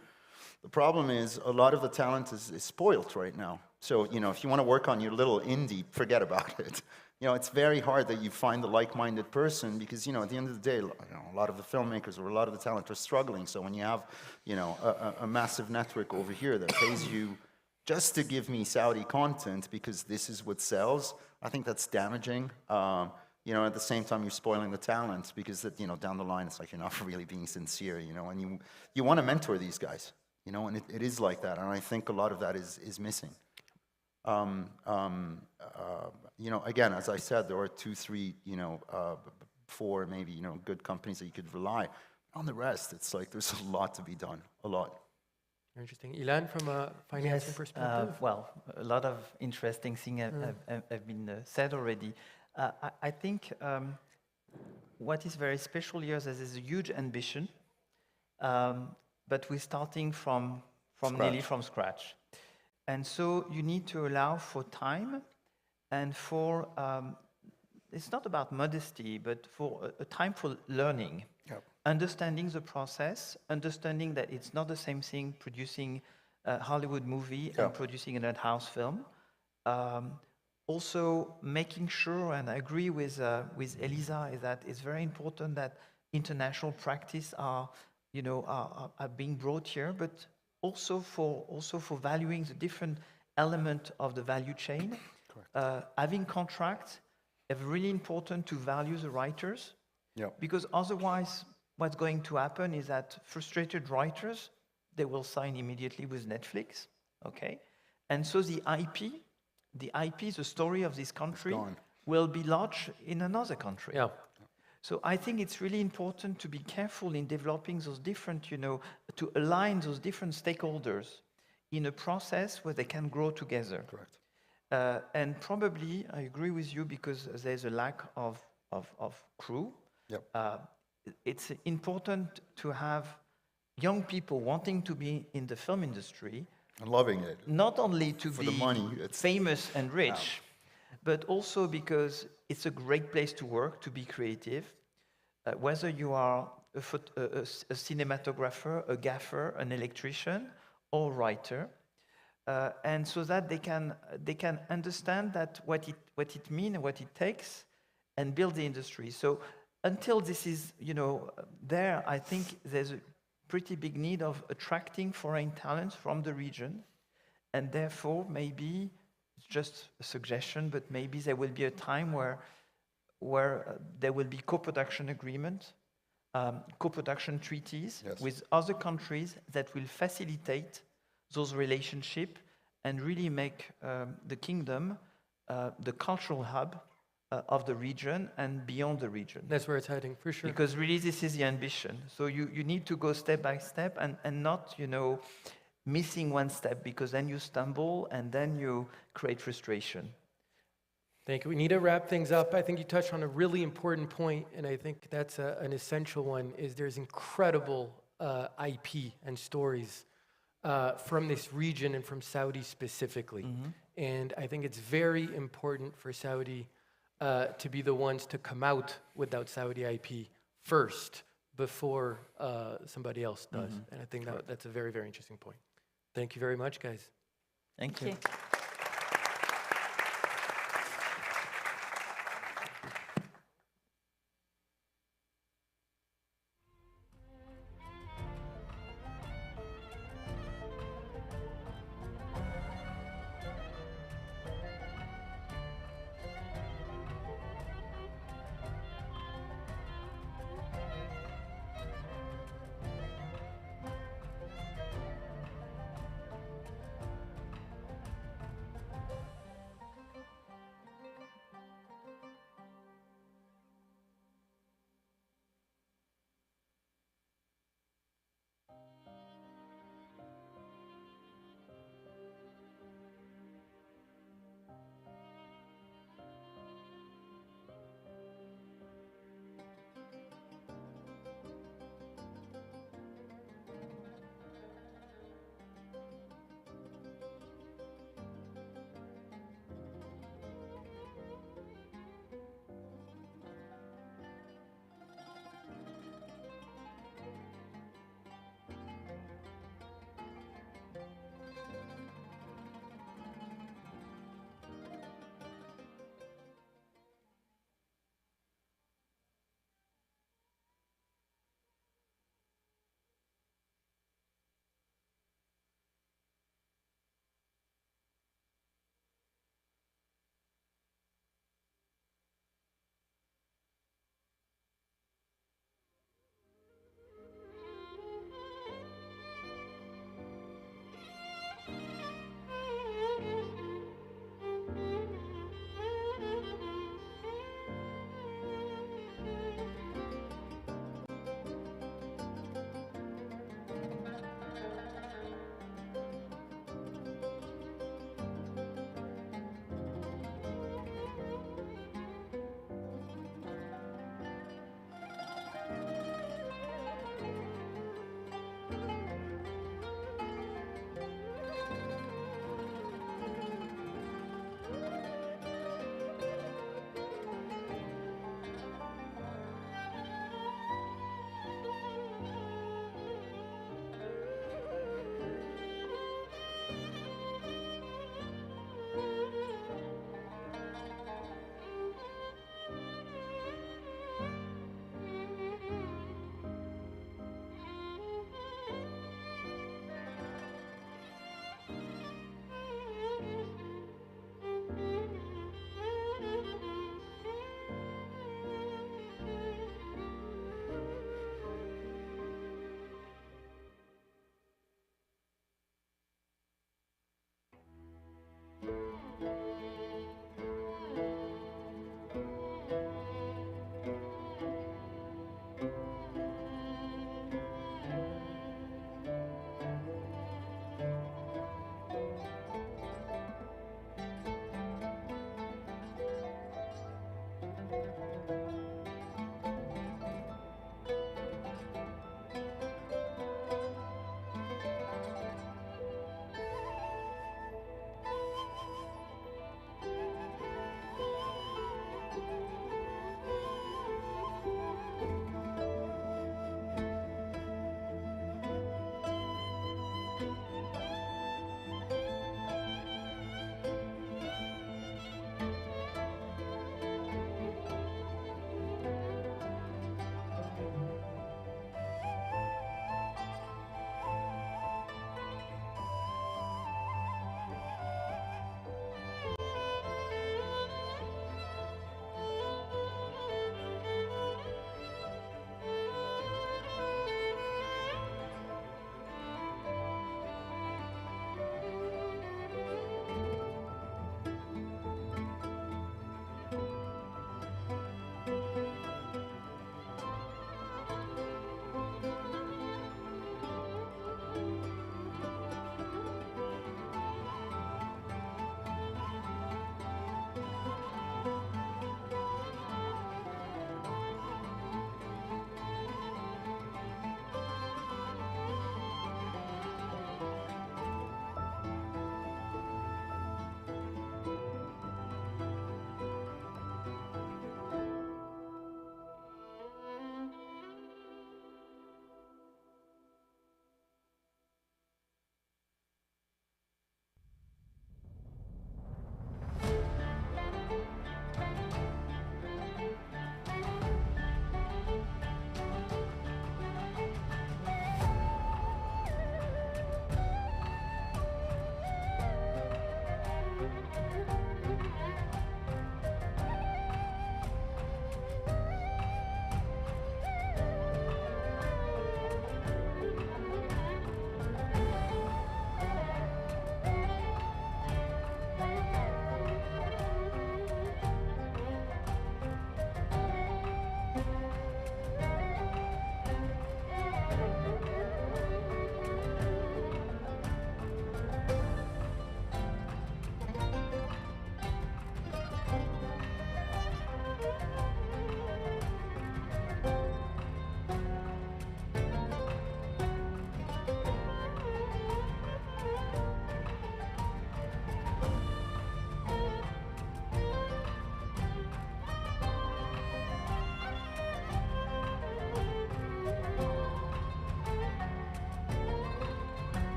the problem is a lot of the talent is spoiled right now. So, if you want to work on your little indie, forget about it. It's very hard that you find the like-minded person because, at the end of the day, a lot of the filmmakers or a lot of the talent are struggling. So when you have, a massive network over here that pays you just to give me Saudi content because this is what sells, I think that's damaging. At the same time, you're spoiling the talent because that, down the line, it's like you're not really being sincere, and you want to mentor these guys, and it is like that. And I think a lot of that is missing. Again, as I said, there are 2, 3, 4 maybe, good companies that you could rely on. The rest, it's like there's a lot to be done, a lot. Interesting. Ilan, from a financing perspective? Well, a lot of interesting things have been said already. I think what is very special here is there's a huge ambition, but we're starting from nearly from scratch. And so you need to allow for time and for, it's not about modesty, but for a time for learning. Yep. Understanding the process, understanding that it's not the same thing producing a Hollywood movie and producing an art house film. Also making sure, and I agree with Elisa, is that it's very important that international practice are being brought here, but also for valuing the different element of the value chain. Having contracts is really important to value the writers, because otherwise what's going to happen is that frustrated writers, they will sign immediately with Netflix, okay? And so the IP, the story of this country, will be lodged in another country. Yeah. So I think it's really important to be careful in developing those different, to align those different stakeholders in a process where they can grow together. Correct. And probably, I agree with you, because there's a lack of crew. Yep. It's important to have young people wanting to be in the film industry. And loving it. Not only to for be the money, famous and rich, but also because it's a great place to work, to be creative. Whether you are a cinematographer, a gaffer, an electrician, or writer. And so that they can understand that what it means and what it takes, and build the industry. So until this is there, I think there's a pretty big need of attracting foreign talents from the region, and therefore maybe it's just a suggestion, but maybe there will be a time where there will be co-production agreement, co-production treaties with other countries that will facilitate those relationships and really make the kingdom the cultural hub of the region and beyond the region. That's where it's heading, for sure. Because really this is the ambition. So you need to go step by step and not, missing one step, because then you stumble and then you create frustration. Thank you. We need to wrap things up. I think you touched on a really important point, and I think that's an essential one, is there's incredible IP and stories from this region and from Saudi specifically. And I think it's very important for Saudi to be the ones to come out with that Saudi IP first before somebody else does. And I think that's a very, very interesting point. Thank you very much, guys. Thank you.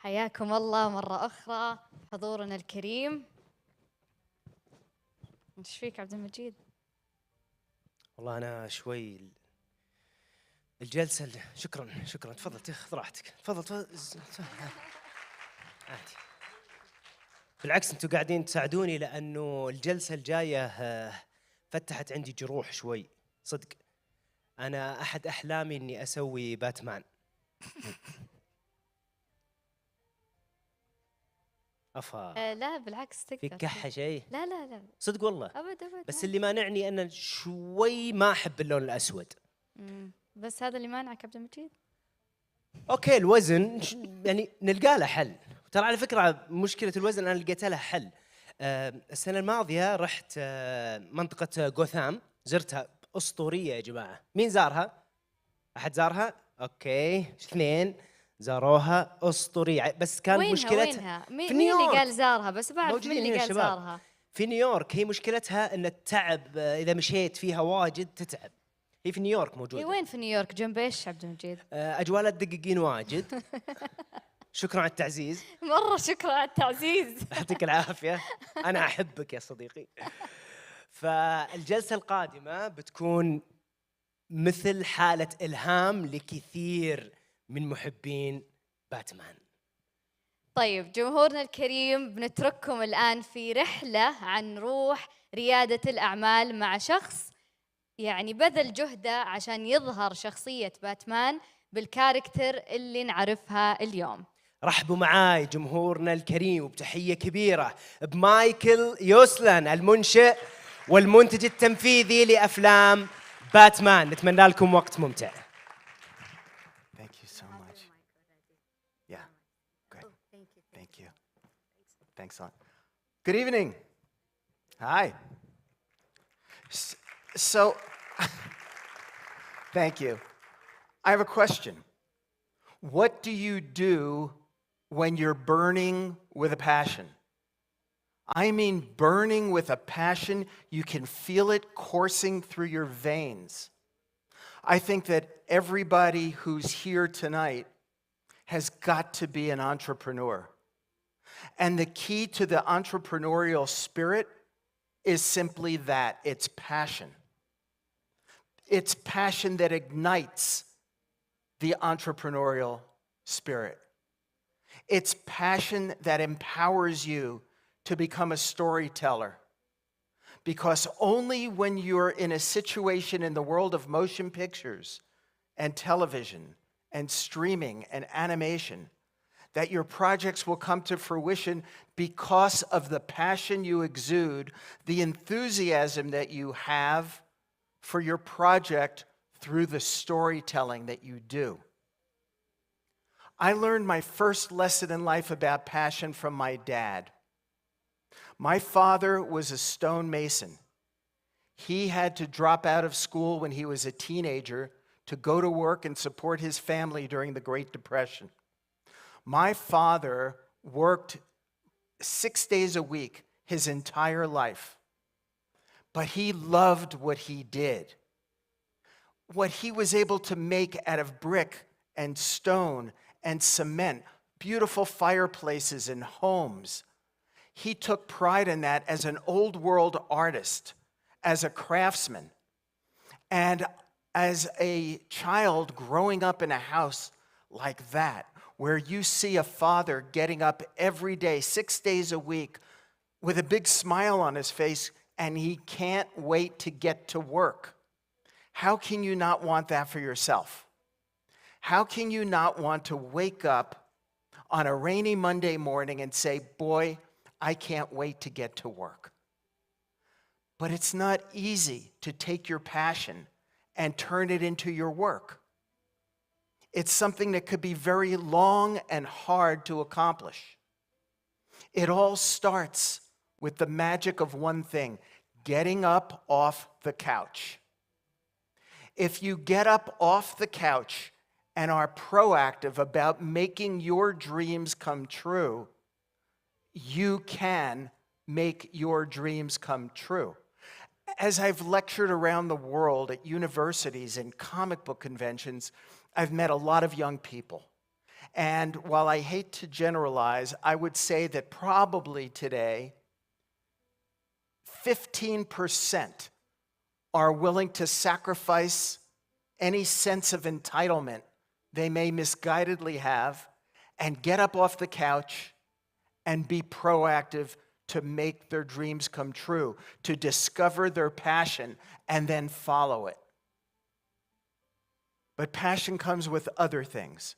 حياكم الله مرة أخرى حضورنا الكريم. ايش فيك عبد المجيد؟ والله أنا شوي الجلسة شكرا تفضل خذ راحتك تفضل عادي. بالعكس أنتم قاعدين تساعدوني لأنه الجلسة الجاية فتحت عندي جروح شوي صدق. أنا أحد أحلامي إني أسوي باتمان. أفا لا بالعكس تقدر. في كحة شيء؟ لا صدق والله أبد بس اللي مانعني أنا شوي ما أحب اللون الأسود. بس هذا اللي مانعك عبد المجيد. أوكي الوزن يعني نلقى له حل. ترى على فكرة مشكلة الوزن أنا لقيت لها حل. السنة الماضية رحت منطقة غوثام زرتها أسطورية يا جماعة. مين زارها؟ أحد زارها؟ أوكي 2 زاروها أسطورية بس كان مشكلتها وينها؟ مين اللي قال زارها؟ بس بعرف مين اللي قال الشباب. زارها. في نيويورك. هي مشكلتها أن التعب إذا مشيت فيها واجد تتعب. هي في نيويورك موجودة. هي وين في نيويورك؟ جنب ايش عبد المجيد؟ أجواء لا تدققين واجد. شكرا على التعزيز. مرة شكرا على التعزيز. يعطيك العافية. أنا أحبك يا صديقي. فالجلسة القادمة بتكون مثل حالة إلهام لكثير من محبين باتمان. طيب جمهورنا الكريم بنترككم الآن في رحلة عن روح ريادة الأعمال مع شخص يعني بذل جهده عشان يظهر شخصية باتمان بالكاركتر اللي نعرفها اليوم. رحبوا معاي جمهورنا الكريم وبتحية كبيرة بمايكل يوسلان المنشئ والمنتج التنفيذي لأفلام باتمان. نتمنى لكم وقت ممتع. Thank you so much. Yeah, great. Thank you. Thanks a lot. Good evening. Hi. So, thank you. I have a question. What do you do when you're burning with a passion? I mean burning with a passion, you can feel it coursing through your veins. I think that everybody who's here tonight has got to be an entrepreneur. And the key to the entrepreneurial spirit is simply that, it's passion. It's passion that ignites the entrepreneurial spirit. It's passion that empowers you to become a storyteller. Because only when you're in a situation in the world of motion pictures and television and streaming and animation that your projects will come to fruition because of the passion you exude, the enthusiasm that you have for your project through the storytelling that you do. I learned my first lesson in life about passion from my dad. My father was a stonemason. He had to drop out of school when he was a teenager to go to work and support his family during the Great Depression. My father worked 6 days a week his entire life, but he loved what he did. What he was able to make out of brick and stone and cement, beautiful fireplaces and homes, he took pride in that as an old world artist, as a craftsman. And as a child growing up in a house like that, where you see a father getting up every day, 6 days a week, with a big smile on his face, and he can't wait to get to work. How can you not want that for yourself? How can you not want to wake up on a rainy Monday morning and say, boy, I can't wait to get to work? But it's not easy to take your passion and turn it into your work. It's something that could be very long and hard to accomplish. It all starts with the magic of one thing: getting up off the couch. If you get up off the couch and are proactive about making your dreams come true, you can make your dreams come true. As I've lectured around the world at universities and comic book conventions, I've met a lot of young people. And while I hate to generalize, I would say that probably today, 15% are willing to sacrifice any sense of entitlement they may misguidedly have and get up off the couch and be proactive to make their dreams come true, to discover their passion and then follow it. But passion comes with other things: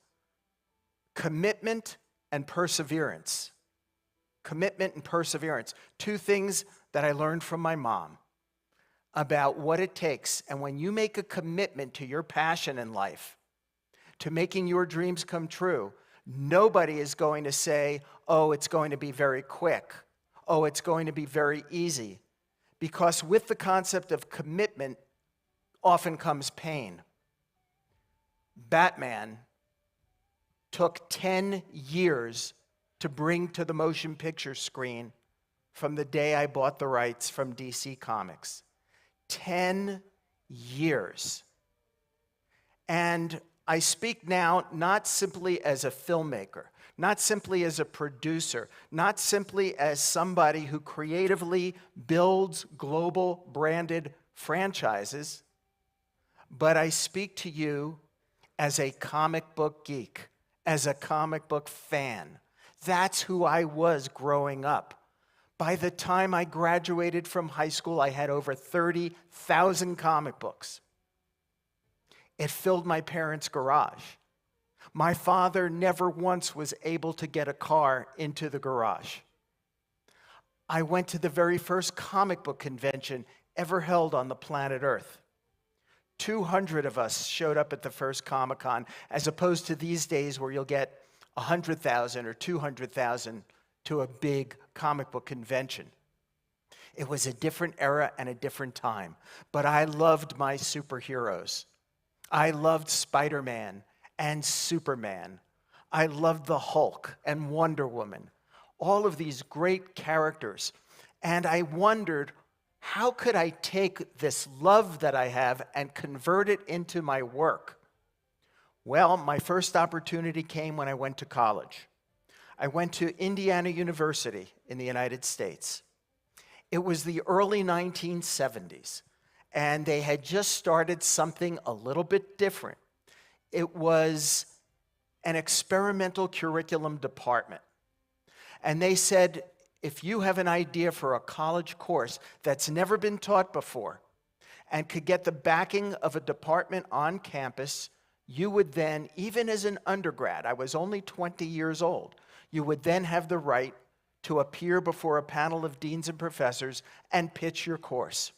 commitment and perseverance. Commitment and perseverance. Two things that I learned from my mom about what it takes. And when you make a commitment to your passion in life, to making your dreams come true, nobody is going to say, oh, it's going to be very quick. Oh, it's going to be very easy. Because with the concept of commitment often comes pain. Batman took 10 years to bring to the motion picture screen from the day I bought the rights from DC Comics. 10 years. And I speak now not simply as a filmmaker, not simply as a producer, not simply as somebody who creatively builds global branded franchises, but I speak to you as a comic book geek, as a comic book fan. That's who I was growing up. By the time I graduated from high school, I had over 30,000 comic books. It filled my parents' garage. My father never once was able to get a car into the garage. I went to the very first comic book convention ever held on the planet Earth. 200 of us showed up at the first Comic-Con, as opposed to these days where you'll get 100,000 or 200,000 to a big comic book convention. It was a different era and a different time, but I loved my superheroes. I loved Spider-Man and Superman. I loved the Hulk and Wonder Woman, all of these great characters. And I wondered, how could I take this love that I have and convert it into my work? Well, my first opportunity came when I went to college. I went to Indiana University in the United States. It was the early 1970s, and they had just started something a little bit different. It was an experimental curriculum department. And they said, if you have an idea for a college course that's never been taught before and could get the backing of a department on campus, you would then, even as an undergrad, I was only 20 years old, you would then have the right to appear before a panel of deans and professors and pitch your course.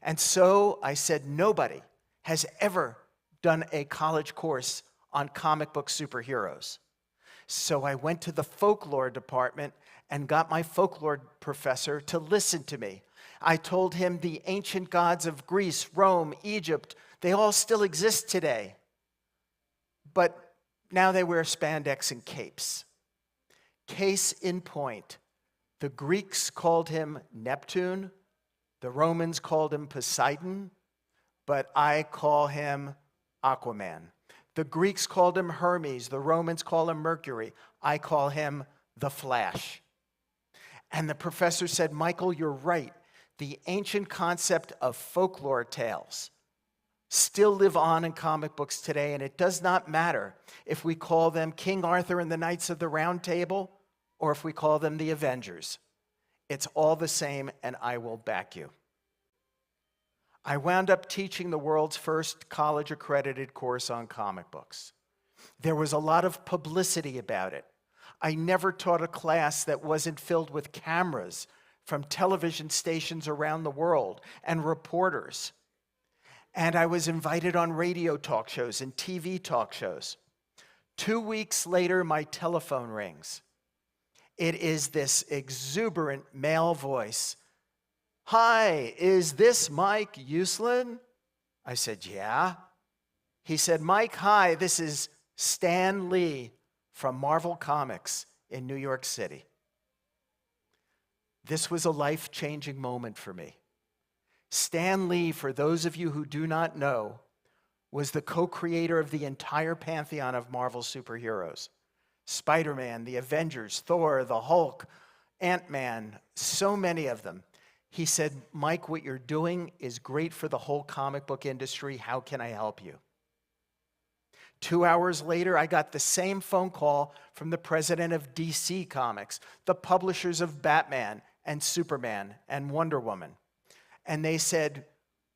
And so I said, nobody has ever done a college course on comic book superheroes. So I went to the folklore department and got my folklore professor to listen to me. I told him the ancient gods of Greece, Rome, Egypt, they all still exist today. But now they wear spandex and capes. Case in point, the Greeks called him Neptune, the Romans called him Poseidon, but I call him Aquaman. The Greeks called him Hermes, the Romans call him Mercury, I call him the Flash. And the professor said, Michael, you're right. The ancient concept of folklore tales still live on in comic books today, and it does not matter if we call them King Arthur and the Knights of the Round Table or if we call them the Avengers. It's all the same, and I will back you. I wound up teaching the world's first college-accredited course on comic books. There was a lot of publicity about it. I never taught a class that wasn't filled with cameras from television stations around the world and reporters. And I was invited on radio talk shows and TV talk shows. 2 weeks later, my telephone rings. It is this exuberant male voice. Hi, is this Mike Uslan? I said, yeah. He said, Mike, hi, this is Stan Lee from Marvel Comics in New York City. This was a life-changing moment for me. Stan Lee, for those of you who do not know, was the co-creator of the entire pantheon of Marvel superheroes. Spider-Man, the Avengers, Thor, the Hulk, Ant-Man, so many of them. He said, Mike, what you're doing is great for the whole comic book industry. How can I help you? 2 hours later, I got the same phone call from the president of DC Comics, the publishers of Batman and Superman and Wonder Woman. And they said,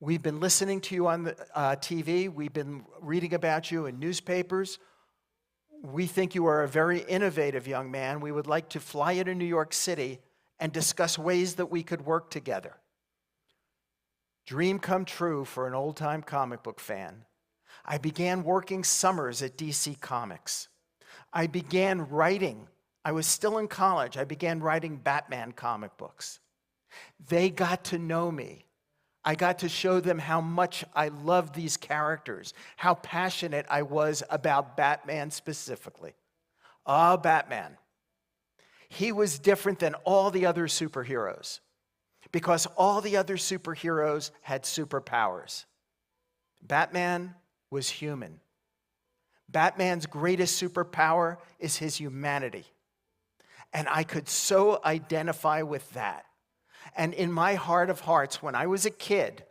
we've been listening to you on the TV. We've been reading about you in newspapers. We think you are a very innovative young man. We would like to fly you to New York City and discuss ways that we could work together. Dream come true for an old-time comic book fan. I began working summers at DC Comics. I began writing. I was still in college. I began writing Batman comic books. They got to know me. I got to show them how much I loved these characters, how passionate I was about Batman specifically. Batman. He was different than all the other superheroes because all the other superheroes had superpowers. Batman was human. Batman's greatest superpower is his humanity. And I could so identify with that. And in my heart of hearts, when I was a kid,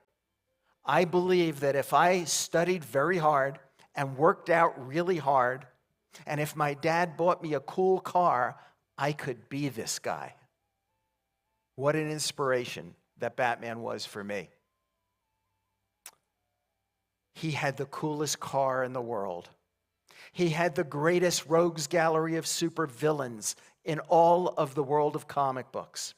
I believed that if I studied very hard and worked out really hard, and if my dad bought me a cool car, I could be this guy. What an inspiration that Batman was for me. He had the coolest car in the world. He had the greatest rogues gallery of supervillains in all of the world of comic books.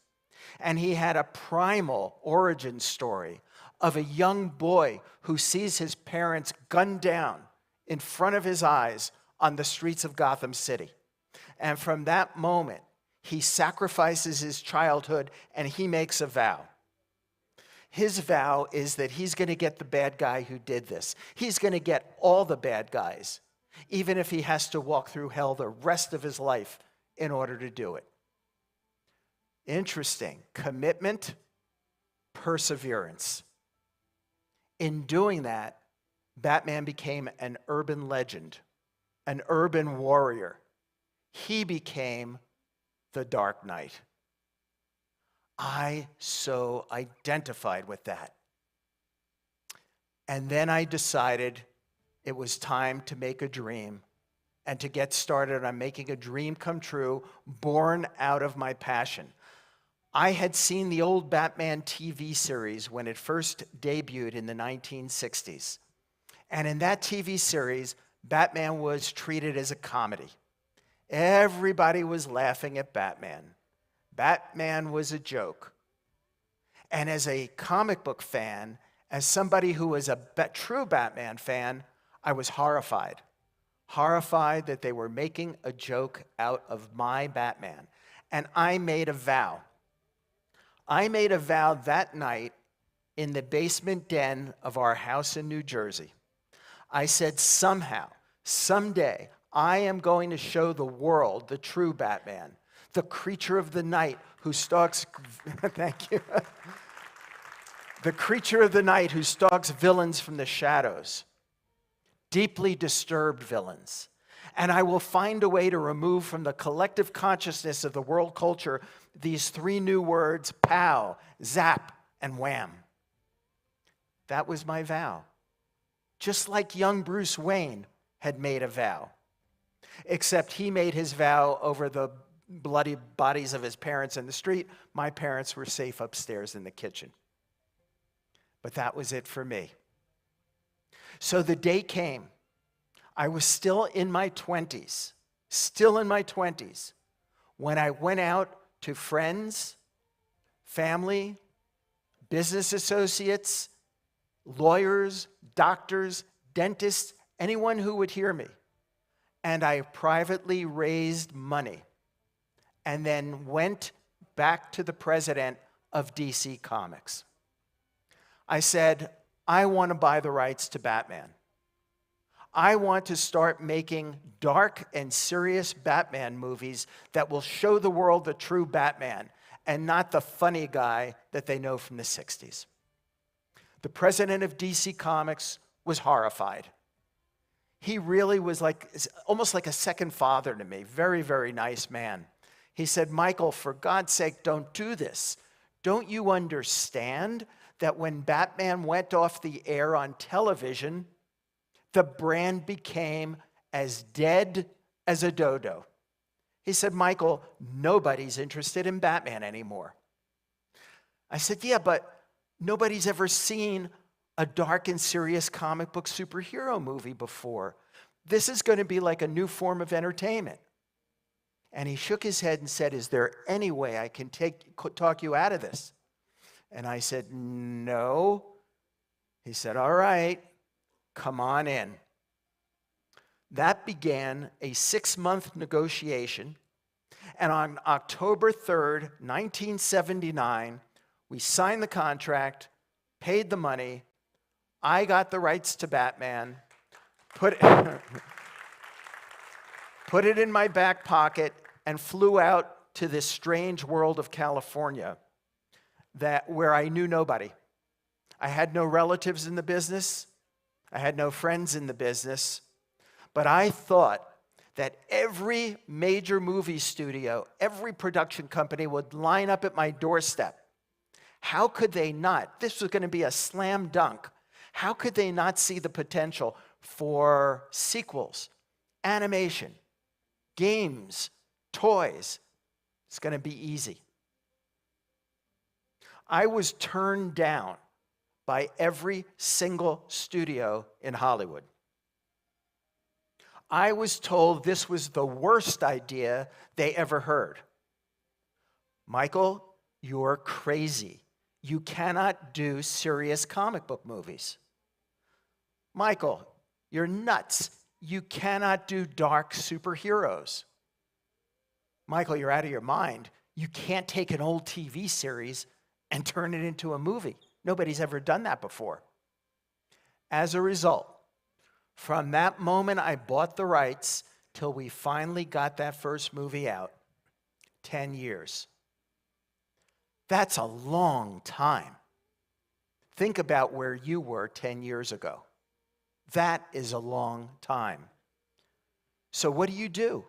And he had a primal origin story of a young boy who sees his parents gunned down in front of his eyes on the streets of Gotham City. And from that moment, he sacrifices his childhood and he makes a vow. His vow is that he's going to get the bad guy who did this. He's going to get all the bad guys, even if he has to walk through hell the rest of his life in order to do it. Interesting. Commitment, perseverance. In doing that, Batman became an urban legend, an urban warrior. He became the Dark Knight. I so identified with that. And then I decided it was time to make a dream and to get started on making a dream come true, born out of my passion. I had seen the old Batman TV series when it first debuted in the 1960s. And in that TV series, Batman was treated as a comedy. Everybody was laughing at Batman. Batman was a joke. And as a comic book fan, as somebody who was a true Batman fan, I was horrified. Horrified that they were making a joke out of my Batman. And I made a vow. I made a vow that night in the basement den of our house in New Jersey. I said, somehow, someday, I am going to show the world the true Batman, the creature of the night who stalks, thank you, the creature of the night who stalks villains from the shadows, deeply disturbed villains. And I will find a way to remove from the collective consciousness of the world culture these three new words, pow, zap, and wham. That was my vow. Just like young Bruce Wayne had made a vow. Except he made his vow over the bloody bodies of his parents in the street. My parents were safe upstairs in the kitchen. But that was it for me. So the day came. I was still in my 20s, when I went out to friends, family, business associates, lawyers, doctors, dentists, anyone who would hear me. And I privately raised money and then went back to the president of DC Comics. I said, I want to buy the rights to Batman. I want to start making dark and serious Batman movies that will show the world the true Batman and not the funny guy that they know from the 60s. The president of DC Comics was horrified. He really was almost like a second father to me. Very, very nice man. He said, Michael, for God's sake, don't do this. Don't you understand that when Batman went off the air on television, the brand became as dead as a dodo? He said, Michael, nobody's interested in Batman anymore. I said, yeah, but nobody's ever seen a dark and serious comic book superhero movie before. This is going to be like a new form of entertainment. And he shook his head and said, is there any way I can talk you out of this? And I said, no. He said, all right, come on in. That began a 6-month negotiation. And on October 3rd, 1979, we signed the contract, paid the money. I got the rights to Batman, put it in my back pocket, and flew out to this strange world of California where I knew nobody. I had no relatives in the business. I had no friends in the business. But I thought that every major movie studio, every production company would line up at my doorstep. How could they not? This was going to be a slam dunk. How could they not see the potential for sequels, animation, games, toys? It's going to be easy. I was turned down by every single studio in Hollywood. I was told this was the worst idea they ever heard. Michael, you're crazy. You cannot do serious comic book movies. Michael, you're nuts. You cannot do dark superheroes. Michael, you're out of your mind. You can't take an old TV series and turn it into a movie. Nobody's ever done that before. As a result, from that moment I bought the rights till we finally got that first movie out, 10 years. That's a long time. Think about where you were 10 years ago. That is a long time. So what do you do?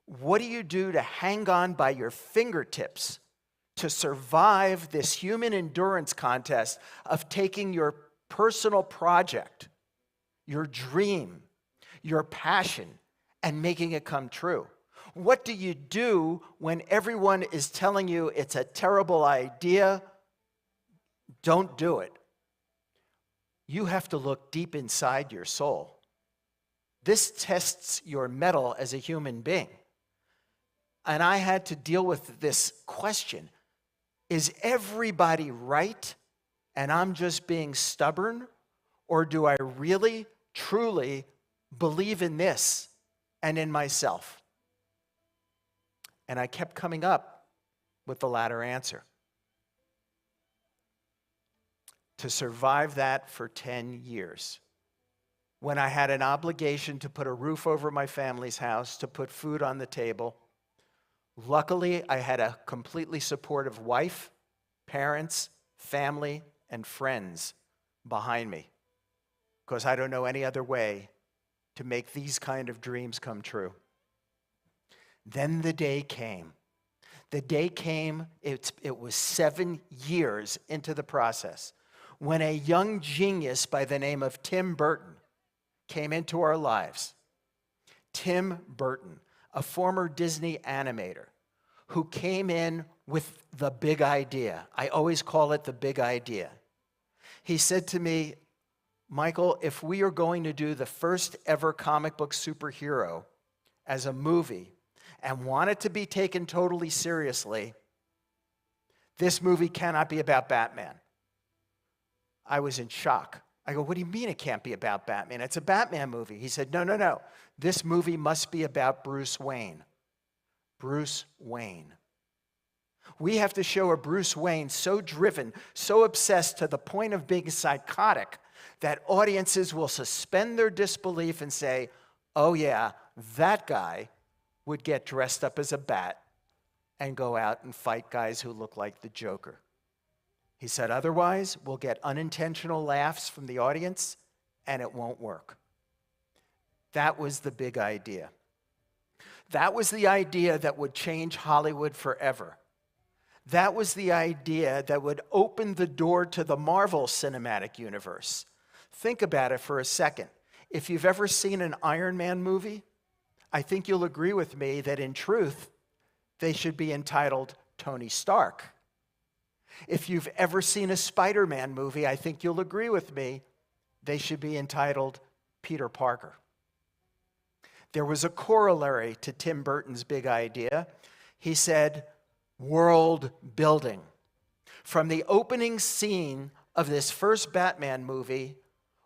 What do you do to hang on by your fingertips to survive this human endurance contest of taking your personal project, your dream, your passion, and making it come true? What do you do when everyone is telling you it's a terrible idea? Don't do it. You have to look deep inside your soul. This tests your mettle as a human being. And I had to deal with this question. Is everybody right and I'm just being stubborn? Or do I really, truly believe in this and in myself? And I kept coming up with the latter answer. To survive that for 10 years, when I had an obligation to put a roof over my family's house, to put food on the table, luckily I had a completely supportive wife, parents, family, and friends behind me, because I don't know any other way to make these kind of dreams come true. Then the day came. The day came, it was 7 years into the process, when a young genius by the name of Tim Burton came into our lives. Tim Burton, a former Disney animator, who came in with the big idea. I always call it the big idea. He said to me, Michael, if we are going to do the first ever comic book superhero as a movie and want it to be taken totally seriously, this movie cannot be about Batman. I was in shock. I go, what do you mean it can't be about Batman? It's a Batman movie. He said, no. This movie must be about Bruce Wayne. Bruce Wayne. We have to show a Bruce Wayne so driven, so obsessed to the point of being psychotic that audiences will suspend their disbelief and say, oh yeah, that guy would get dressed up as a bat and go out and fight guys who look like the Joker. He said, otherwise, we'll get unintentional laughs from the audience and it won't work. That was the big idea. That was the idea that would change Hollywood forever. That was the idea that would open the door to the Marvel Cinematic Universe. Think about it for a second. If you've ever seen an Iron Man movie, I think you'll agree with me that in truth, they should be entitled Tony Stark. If you've ever seen a Spider-Man movie, I think you'll agree with me, they should be entitled Peter Parker. There was a corollary to Tim Burton's big idea. He said, world building. From the opening scene of this first Batman movie,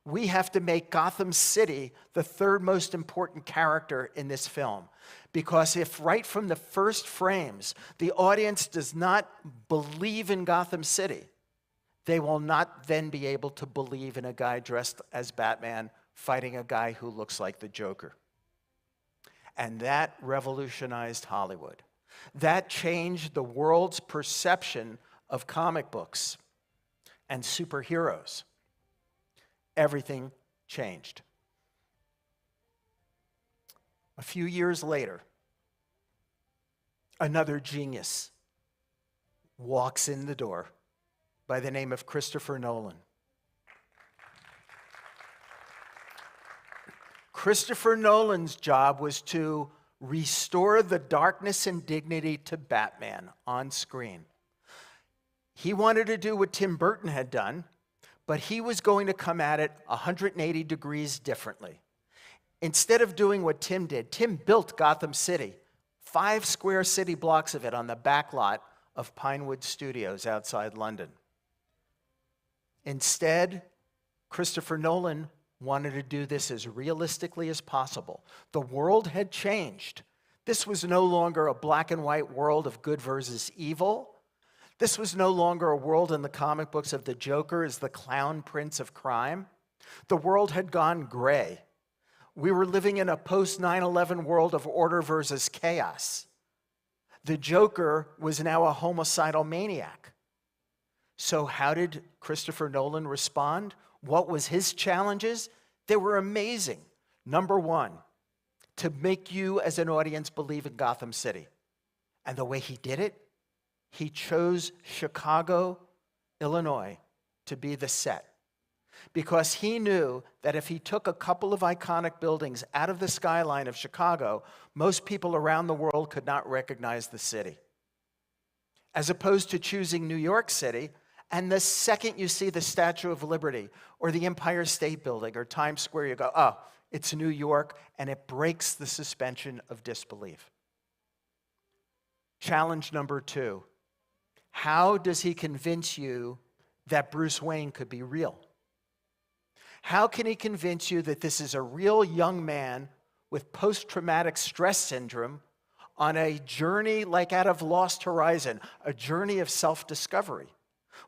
we have to make Gotham City the third most important character in this film. Because if right from the first frames, the audience does not believe in Gotham City, they will not then be able to believe in a guy dressed as Batman fighting a guy who looks like the Joker. And that revolutionized Hollywood. That changed the world's perception of comic books and superheroes. Everything changed. A few years later, another genius walks in the door by the name of Christopher Nolan. Christopher Nolan's job was to restore the darkness and dignity to Batman on screen. He wanted to do what Tim Burton had done, but he was going to come at it 180 degrees differently. Instead of doing what Tim did, Tim built Gotham City, 5 square city blocks of it on the back lot of Pinewood Studios outside London. Instead, Christopher Nolan wanted to do this as realistically as possible. The world had changed. This was no longer a black and white world of good versus evil. This was no longer a world in the comic books of the Joker as the clown prince of crime. The world had gone gray. We were living in a post-9/11 world of order versus chaos. The Joker was now a homicidal maniac. So how did Christopher Nolan respond? What was his challenges? They were amazing. Number one, to make you as an audience believe in Gotham City. And the way he did it, he chose Chicago, Illinois, to be the set. Because he knew that if he took a couple of iconic buildings out of the skyline of Chicago, most people around the world could not recognize the city. As opposed to choosing New York City, and the second you see the Statue of Liberty or the Empire State Building or Times Square, you go, oh, it's New York, and it breaks the suspension of disbelief. Challenge number 2. How does he convince you that Bruce Wayne could be real? How can he convince you that this is a real young man with post-traumatic stress syndrome on a journey like out of Lost Horizon, a journey of self-discovery?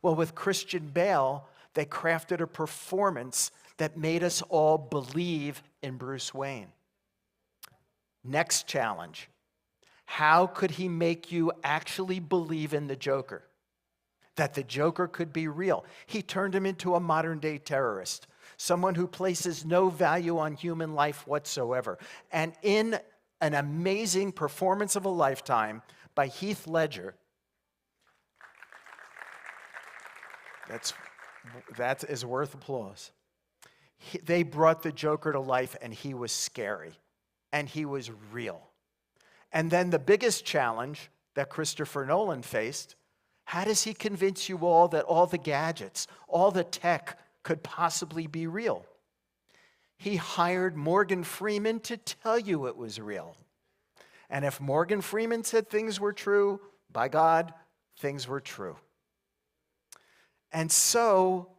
Well, with Christian Bale, they crafted a performance that made us all believe in Bruce Wayne. Next challenge. How could he make you actually believe in the Joker? That the Joker could be real. He turned him into a modern-day terrorist, someone who places no value on human life whatsoever. And in an amazing performance of a lifetime by Heath Ledger, that is worth applause. They brought the Joker to life, and he was scary, and he was real. And then the biggest challenge that Christopher Nolan faced, how does he convince you all that all the gadgets, all the tech could possibly be real? He hired Morgan Freeman to tell you it was real. And if Morgan Freeman said things were true, by God, things were true. And so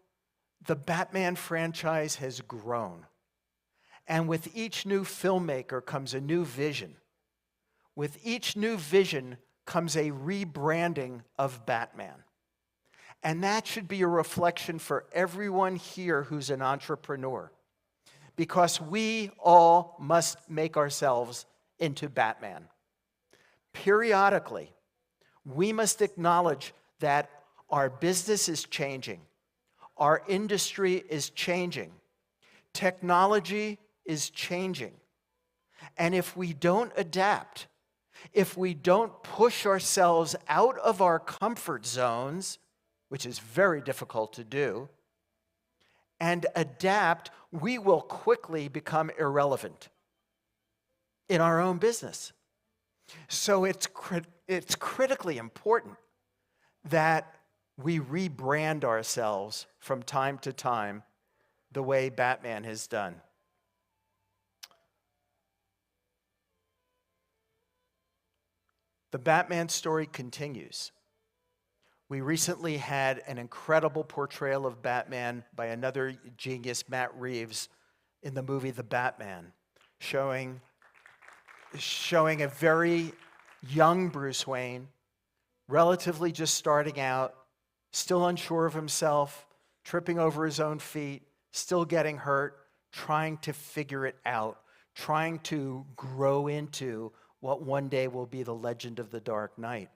the Batman franchise has grown. And with each new filmmaker comes a new vision. With each new vision comes a rebranding of Batman. And that should be a reflection for everyone here who's an entrepreneur. Because we all must make ourselves into Batman. Periodically, we must acknowledge that our business is changing. Our industry is changing. technology is changing. And if we don't adapt, if we don't push ourselves out of our comfort zones, which is very difficult to do, and adapt, we will quickly become irrelevant in our own business. So it's critically important that we rebrand ourselves from time to time the way Batman has done. The Batman story continues. We recently had an incredible portrayal of Batman by another genius, Matt Reeves, in the movie The Batman, showing a very young Bruce Wayne, relatively just starting out, still unsure of himself, tripping over his own feet, still getting hurt, trying to figure it out, trying to grow into what one day will be the legend of the Dark Knight.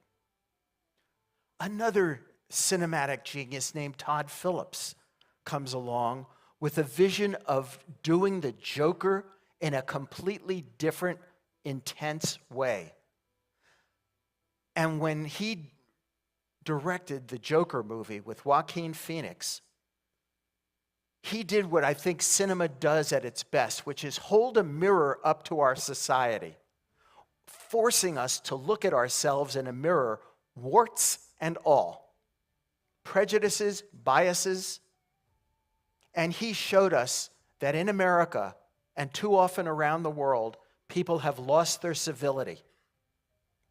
Another cinematic genius named Todd Phillips comes along with a vision of doing the Joker in a completely different, intense way. And when he directed the Joker movie with Joaquin Phoenix, he did what I think cinema does at its best, which is hold a mirror up to our society, forcing us to look at ourselves in a mirror, warts and all, prejudices, biases. And he showed us that in America, and too often around the world, people have lost their civility.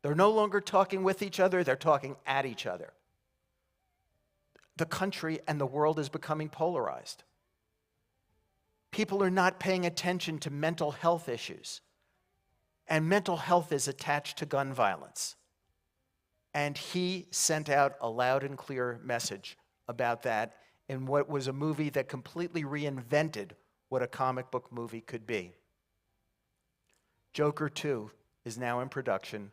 They're no longer talking with each other, they're talking at each other. The country and the world is becoming polarized. People are not paying attention to mental health issues. And mental health is attached to gun violence. And he sent out a loud and clear message about that in what was a movie that completely reinvented what a comic book movie could be. Joker 2 is now in production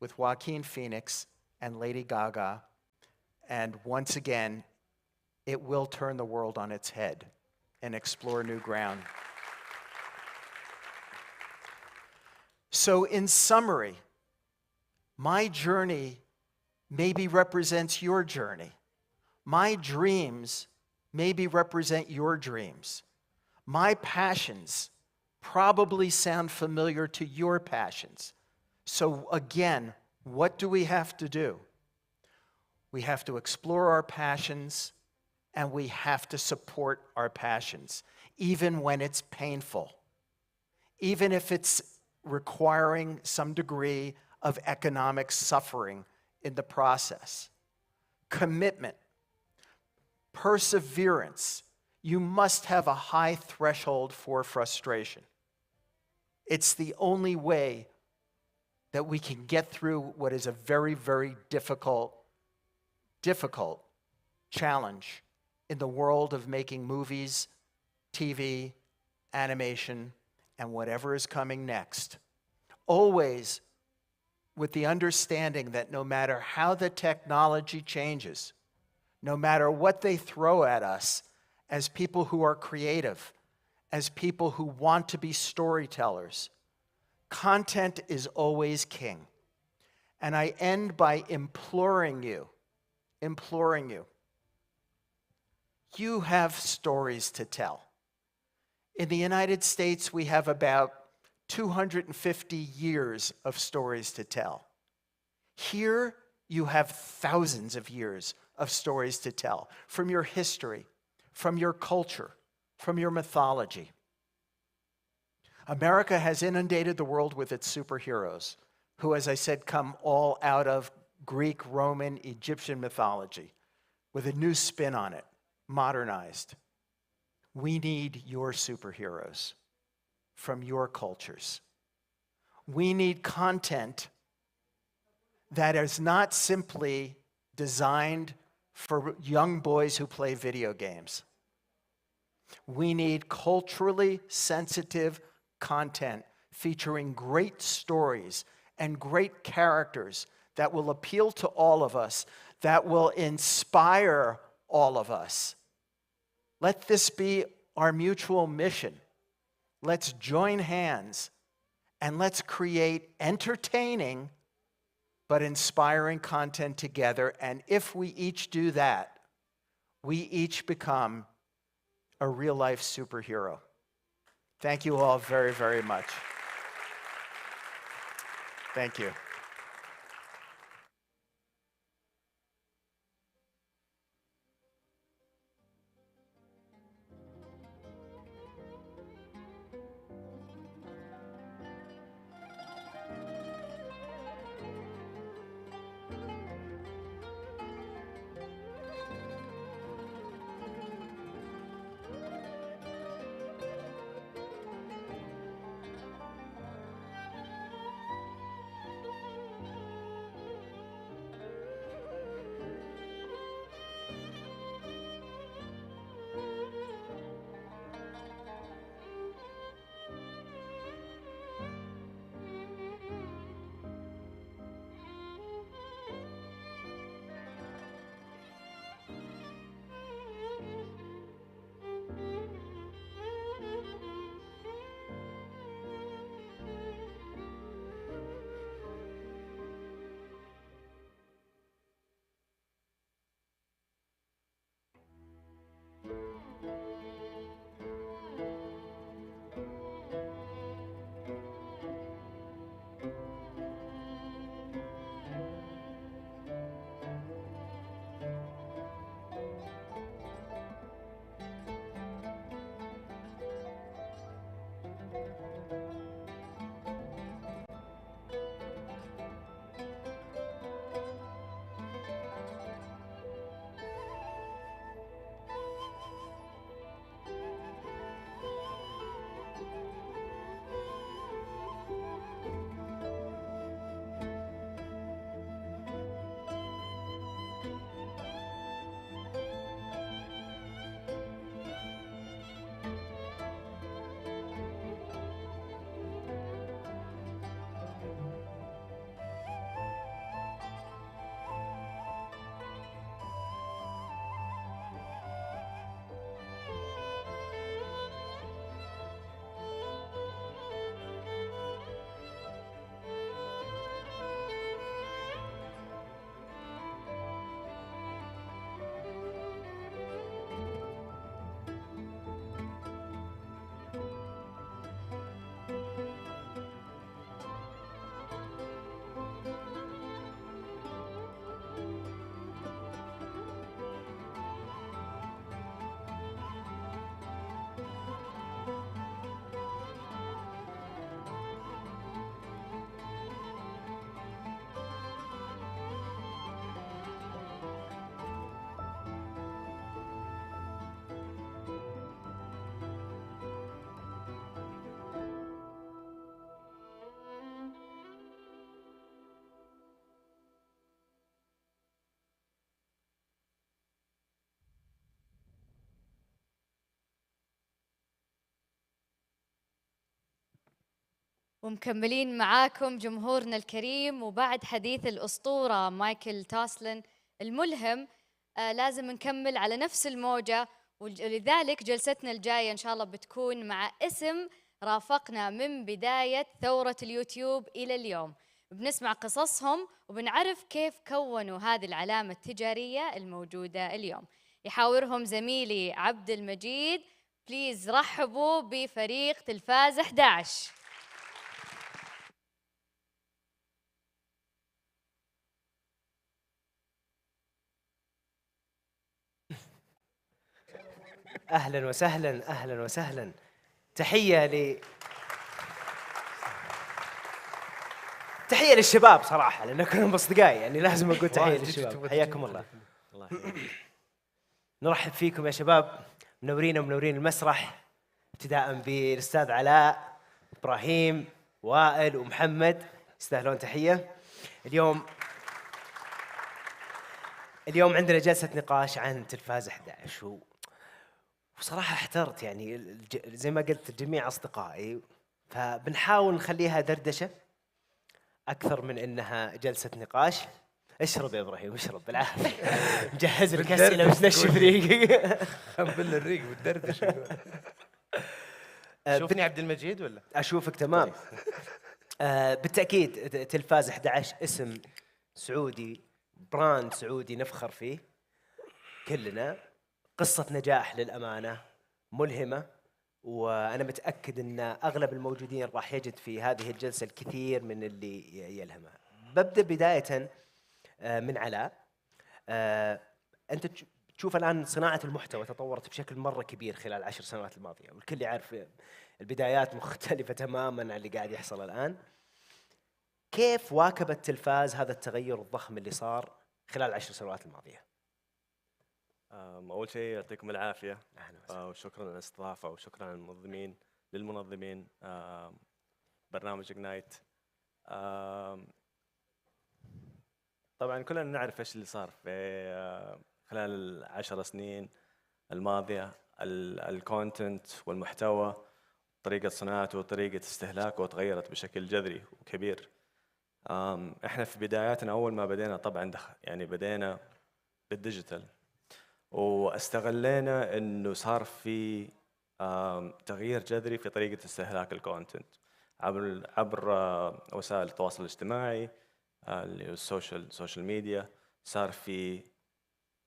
with Joaquin Phoenix and Lady Gaga. And once again, it will turn the world on its head and explore new ground. So in summary, my journey maybe represents your journey. My dreams maybe represent your dreams. My passions probably sound familiar to your passions. So again, what do we have to do? We have to explore our passions, and we have to support our passions, even when it's painful, even if it's requiring some degree of economic suffering in the process. Commitment, perseverance. You must have a high threshold for frustration. It's the only way that we can get through what is a very, very difficult challenge in the world of making movies, TV, animation, and whatever is coming next. Always with the understanding that no matter how the technology changes, no matter what they throw at us as people who are creative, as people who want to be storytellers, content is always king. And I end by imploring you, you have stories to tell. In the United States, we have about 250 years of stories to tell. Here, you have thousands of years of stories to tell from your history, from your culture, from your mythology. America has inundated the world with its superheroes, who, as I said, come all out of Greek, Roman, Egyptian mythology, with a new spin on it, modernized. We need your superheroes from your cultures. We need content that is not simply designed for young boys who play video games. We need culturally sensitive content featuring great stories and great characters that will appeal to all of us, that will inspire all of us. Let this be our mutual mission. Let's join hands and let's create entertaining but inspiring content together. And if we each do that, we each become a real-life superhero. Thank you all very, very much. Thank you. ومكملين معاكم جمهورنا الكريم، وبعد حديث الأسطورة مايكل تاسلن الملهم لازم نكمل على نفس الموجة، ولذلك جلستنا الجاية إن شاء الله بتكون مع اسم رافقنا من بداية ثورة اليوتيوب إلى اليوم. بنسمع قصصهم وبنعرف كيف كونوا هذه العلامة التجارية الموجودة اليوم. يحاورهم زميلي عبد المجيد. بليز رحبوا بفريق تلفاز 11. اهلا وسهلا اهلا وسهلا. تحيه للشباب صراحه، لان كلهم اصدقائي، يعني لازم اقول تحيه للشباب. حياكم الله. نرحب فيكم يا شباب، منورين ومنورين المسرح، ابتداء بالاستاذ علاء، ابراهيم، وائل ومحمد، يستاهلون تحيه. اليوم عندنا جلسه نقاش عن تلفاز 11 وصراحة احترت، يعني زي ما قلت الجميع أصدقائي، فبنحاول نخليها دردشة أكثر من إنها جلسة نقاش. اشرب يا ابراهيم اشرب بالعافيه. مجهز لك اسئله بس نشف ريقك. خبل الريق وتدردش. شوفني عبد المجيد ولا؟ اشوفك تمام. بالتاكيد تلفاز 11 اسم سعودي، براند سعودي نفخر فيه كلنا، قصه نجاح للامانه ملهمه، وانا متاكد ان اغلب الموجودين راح يجد في هذه الجلسه الكثير من اللي يلهمه. ببدا بدايه من علاء. انت تشوف الان صناعه المحتوى تطورت بشكل مره كبير خلال 10 سنوات الماضيه، والكل يعرف البدايات مختلفه تماما عن اللي قاعد يحصل الان. كيف واكب التلفاز هذا التغير الضخم اللي صار خلال 10 سنوات الماضيه؟ أول شيء يعطيكم العافية، وشكرا على الاستضافة، وشكرا للمنظمين برنامج إجنايت. طبعا كلنا نعرف إيش اللي صار في خلال ال10 سنين الماضية. الكونتنت والمحتوى، طريقة صناعته وطريقة استهلاكه تغيرت بشكل جذري وكبير. إحنا في بداياتنا أول ما بدينا طبعا يعني بدينا بالديجيتال، واستغلينا انه صار في تغيير جذري في طريقه استهلاك الكونتنت عبر وسائل التواصل الاجتماعي، اللي هو السوشيال ميديا. صار في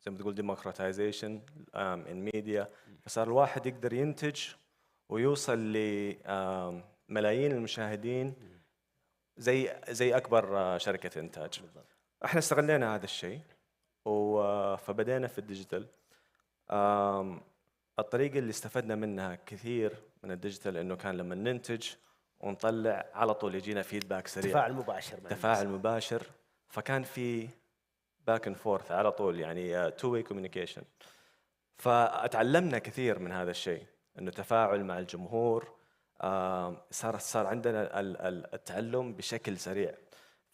زي ما تقول ديموكراتيزيشن ان ميديا، فصار الواحد يقدر ينتج ويوصل لملايين المشاهدين زي اكبر شركه انتاج. احنا استغلينا هذا الشيء فبدينا في الديجيتال. الطريقة اللي استفدنا منها كثير من الديجيتال انه كان لما ننتج ونطلع على طول يجينا فيدباك سريع، تفاعل مباشر، فكان في باك اند فورث على طول، يعني تو واي كوميونيكيشن. فاتعلمنا كثير من هذا الشيء، انه تفاعل مع الجمهور. صار عندنا التعلم بشكل سريع،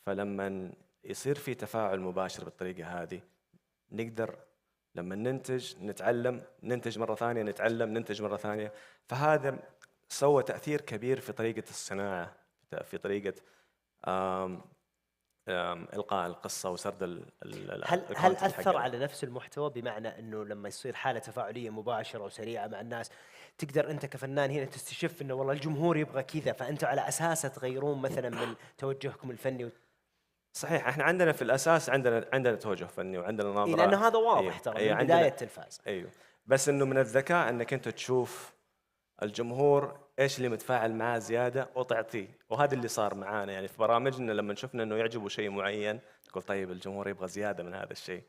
فلما يصير في تفاعل مباشر بالطريقة هذه نقدر لما ننتج نتعلم، ننتج مرة ثانية نتعلم، ننتج مرة ثانية. فهذا سوى تأثير كبير في طريقة الصناعة، في طريقة إلقاء القصة وسرد هل أثر على نفس المحتوى، بمعنى أنه لما يصير حالة تفاعلية مباشرة وسريعة مع الناس تقدر أنت كفنان هنا تستشف أنه والله الجمهور يبغى كذا، فأنتوا على أساسه تغيرون مثلا من توجهكم الفني؟ صحيح، احنا عندنا في الاساس عندنا توجه فني وعندنا نظره، لانه هذا واضح ترى من بدايه التلفاز. ايوه، بس انه من الذكاء انك انت تشوف الجمهور ايش اللي متفاعل معاه زياده وتعطيه، وهذا اللي صار معانا. يعني في برامجنا لما شفنا انه يعجبه شيء معين تقول طيب الجمهور يبغى زياده من هذا الشيء،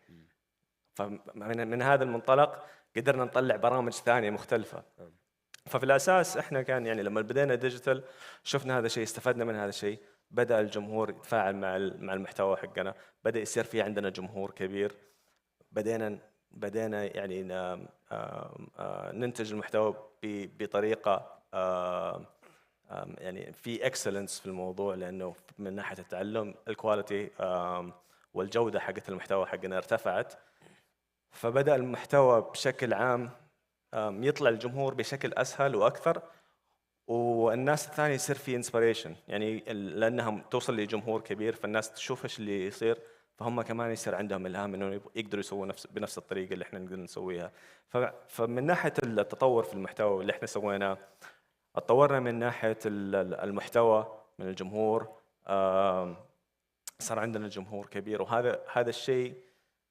فمن هذا المنطلق قدرنا نطلع برامج ثانيه مختلفه. ففي الاساس احنا كان يعني لما بدينا ديجيتال شفنا هذا الشيء، استفدنا من هذا الشيء، بدأ الجمهور يتفاعل مع المحتوى حقنا، بدأ يصير في عندنا جمهور كبير، بدينا يعني ننتج المحتوى بطريقة يعني في اكسلنس في الموضوع، لأنه من ناحية التعلم الكواليتي والجودة حقت المحتوى حقنا ارتفعت. فبدأ المحتوى بشكل عام يطلع الجمهور بشكل أسهل وأكثر، والناس الثانية يصير في انسبيريشن، يعني لأنها توصل لجمهور كبير، فالناس تشوف ايش اللي يصير، فهم كمان يصير عندهم إلهام إنه يقدروا يسووا بنفس الطريقة اللي احنا نقدر نسويها. فمن ناحية التطور في المحتوى اللي احنا سويناه، اتطورنا من ناحية المحتوى من الجمهور. صار عندنا جمهور كبير، وهذا الشيء